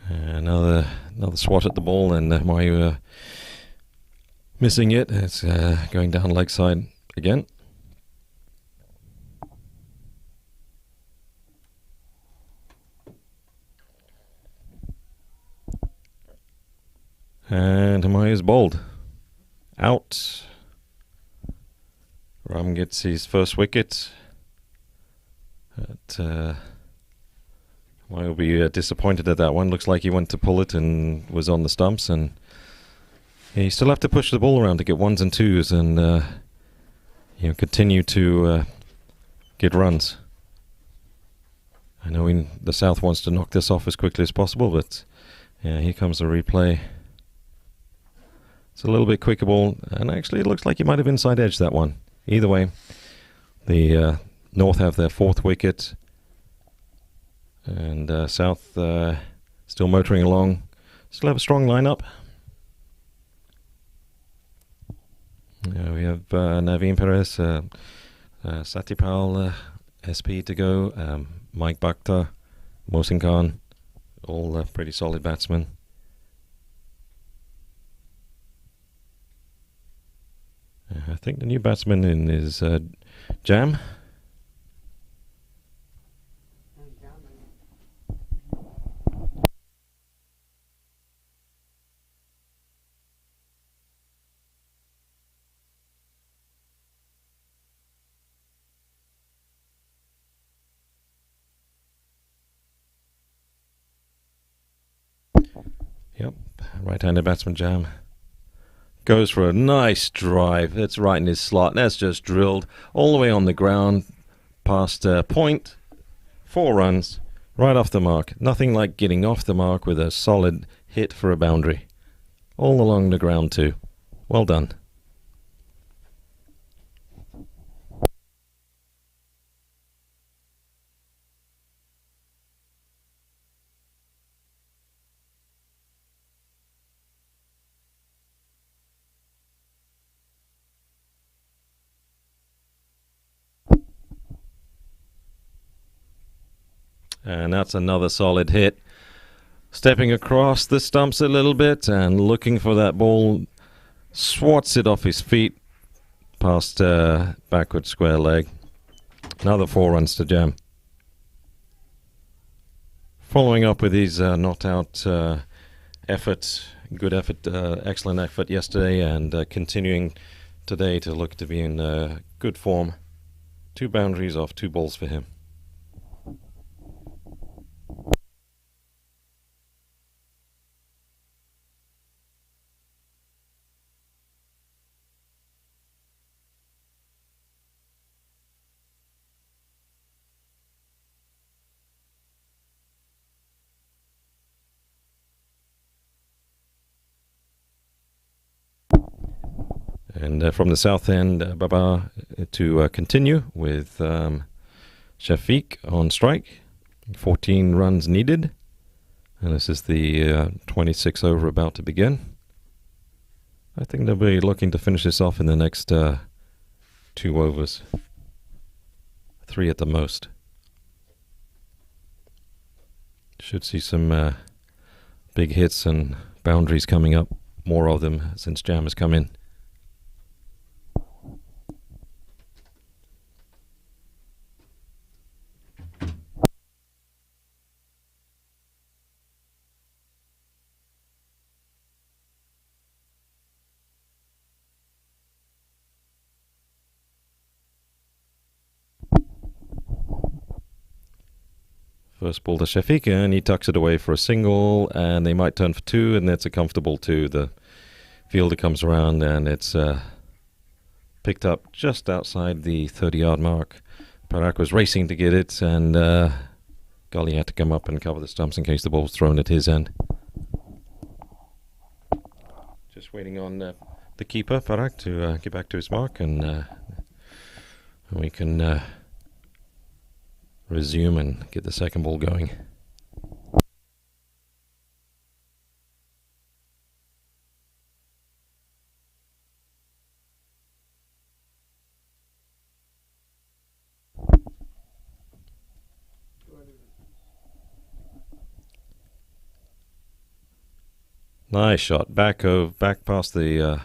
Another swat at the ball, and Mayu missing it. It's going down leg side again. And Humayu's bowled. Out. Ram gets his first wicket. Humayu will be disappointed at that one. Looks like he went to pull it and was on the stumps. And you still have to push the ball around to get 1s and 2s and continue to get runs. I know the South wants to knock this off as quickly as possible, but yeah, here comes the replay. It's a little bit quicker ball, and actually it looks like he might have inside edged that one. Either way, the North have their 4th wicket, and South still motoring along. Still have a strong lineup. We have Naveen Perez, Satyapal SP to go, Mike Bakhtar, Mohsin Khan, all pretty solid batsmen. I think the new batsman in is Jam. Yep, right-handed batsman Jam. Goes for a nice drive. It's right in his slot. That's just drilled all the way on the ground past point. 4 runs, right off the mark. Nothing like getting off the mark with a solid hit for a boundary. All along the ground too. Well done. And that's another solid hit. Stepping across the stumps a little bit and looking for that ball. Swats it off his feet past backward square leg. Another 4 runs to Jam. Following up with his not out effort, good effort, excellent effort yesterday, and continuing today to look to be in good form. 2 boundaries off 2 balls for him. And from the south end, Baba to continue with Shafiq on strike. 14 runs needed. And this is the 26th over about to begin. I think they'll be looking to finish this off in the next 2 overs. 3 at the most. Should see some big hits and boundaries coming up. More of them since Jam has come in. First ball to Shafiq, and he tucks it away for a single, and they might turn for 2, and that's a comfortable 2. The fielder comes around, and it's picked up just outside the 30-yard mark. Parak was racing to get it, and Gully had to come up and cover the stumps in case the ball was thrown at his end. Just waiting on the keeper, Parak, to get back to his mark, and we can resume and get the second ball going. Nice shot. Back past the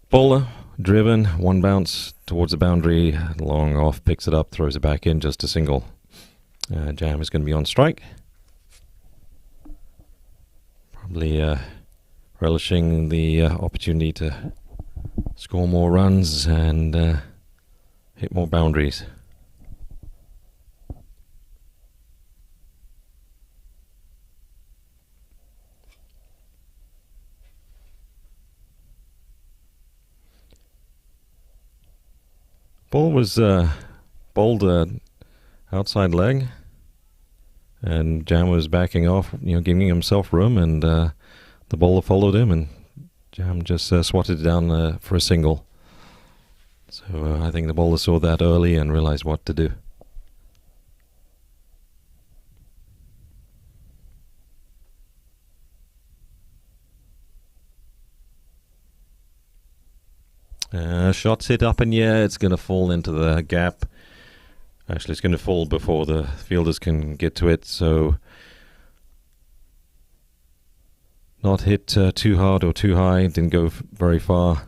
bowler. Driven, 1 bounce towards the boundary, long off, picks it up, throws it back in, just a single. Jam is going to be on strike. Probably relishing the opportunity to score more runs and hit more boundaries. Ball was bowled outside leg, and Jam was backing off, giving himself room, and the bowler followed him, and Jam just swatted it down for a single. So I think the bowler saw that early and realized what to do. Shots hit up in the air. It's going to fall into the gap. Actually, it's going to fall before the fielders can get to it. So, not hit too hard or too high. Didn't go very far.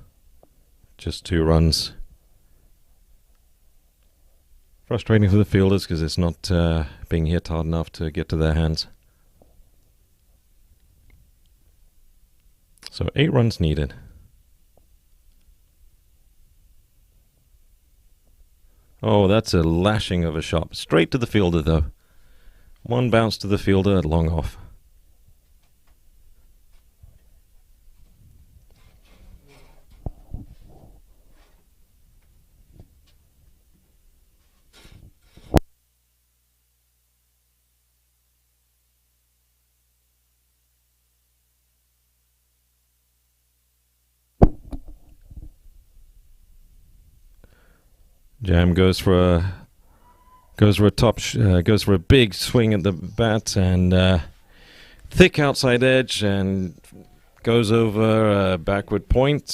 Just 2 runs. Frustrating for the fielders because it's not being hit hard enough to get to their hands. So 8 runs needed. Oh, that's a lashing of a shot. Straight to the fielder, though. 1 bounce to the fielder, long off. Jam goes for a big swing at the bat and thick outside edge and goes over a backward gully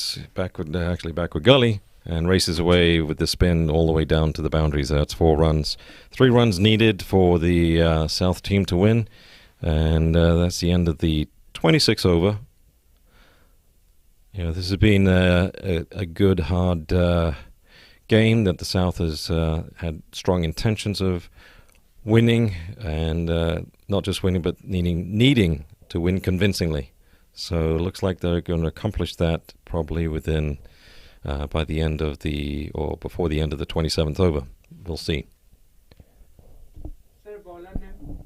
and races away with the spin all the way down to the boundaries. That's 4 runs. 3 runs needed for the South team to win. And that's the end of the 26th over. This has been a good, hard game that the South has had strong intentions of winning, and not just winning, but needing to win convincingly. So it looks like they're going to accomplish that probably within by the end of or before the end of the 27th over. We'll see. Sir, bowler name?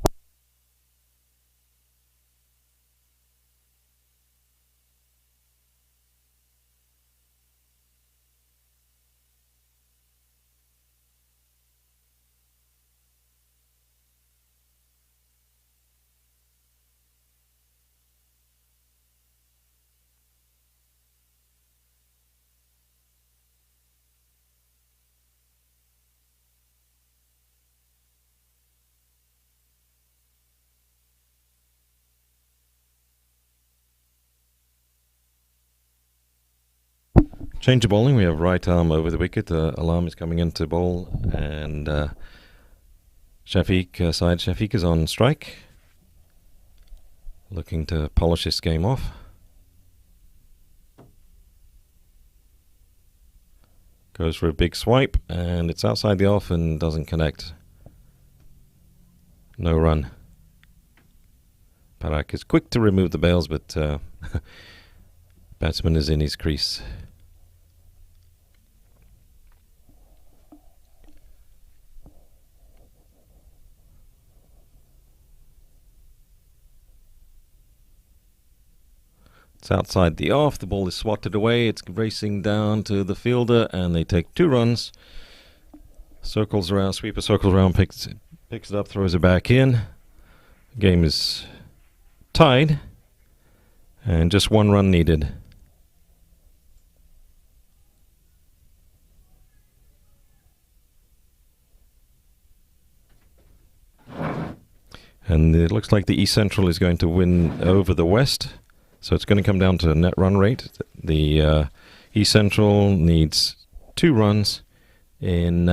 Change of bowling. We have right arm over the wicket. Alam is coming in to bowl, and Shafiq Shafiq is on strike, looking to polish this game off. Goes for a big swipe, and it's outside the off and doesn't connect. No run. Parak is quick to remove the bails, but batsman is in his crease. It's outside the off. The ball is swatted away. It's racing down to the fielder, and they take 2 runs. Circles around, sweeper circles around, picks it up, throws it back in. Game is tied, and just 1 run needed. And it looks like the East Central is going to win over the West. So it's going to come down to net run rate. The East Central needs 2 runs in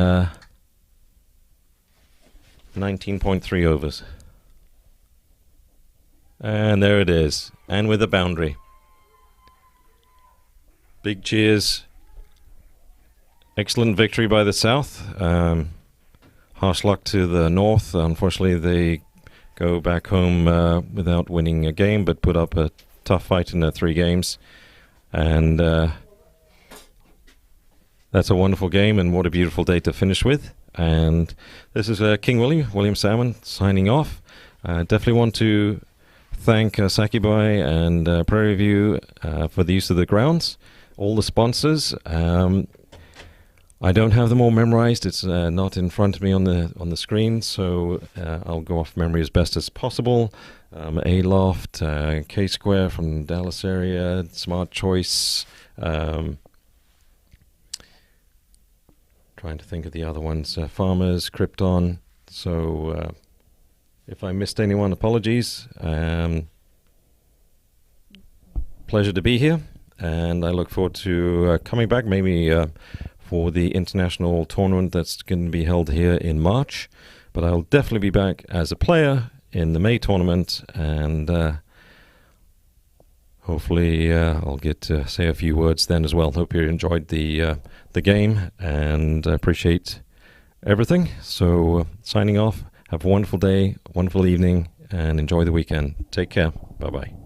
19.3 overs. And there it is. And with a boundary. Big cheers. Excellent victory by the South. Harsh luck to the North. Unfortunately, they go back home without winning a game, but put up a tough fight in the 3 games, and that's a wonderful game, and what a beautiful day to finish with. And this is King William Salmon signing off. Definitely want to thank Sakibai and Prairie View for the use of the grounds, all the sponsors. I don't have them all memorized. It's not in front of me on the screen, so I'll go off memory as best as possible. A-Loft, K-Square from Dallas area, Smart Choice. Trying to think of the other ones. Farmers, Krypton. So if I missed anyone, apologies. Pleasure to be here, and I look forward to coming back maybe for the international tournament that's going to be held here in March. But I'll definitely be back as a player in the May tournament, and hopefully I'll get to say a few words then as well. Hope you enjoyed the game, and appreciate everything. So signing off. Have a wonderful day, wonderful evening, and enjoy the weekend. Take care. Bye-bye.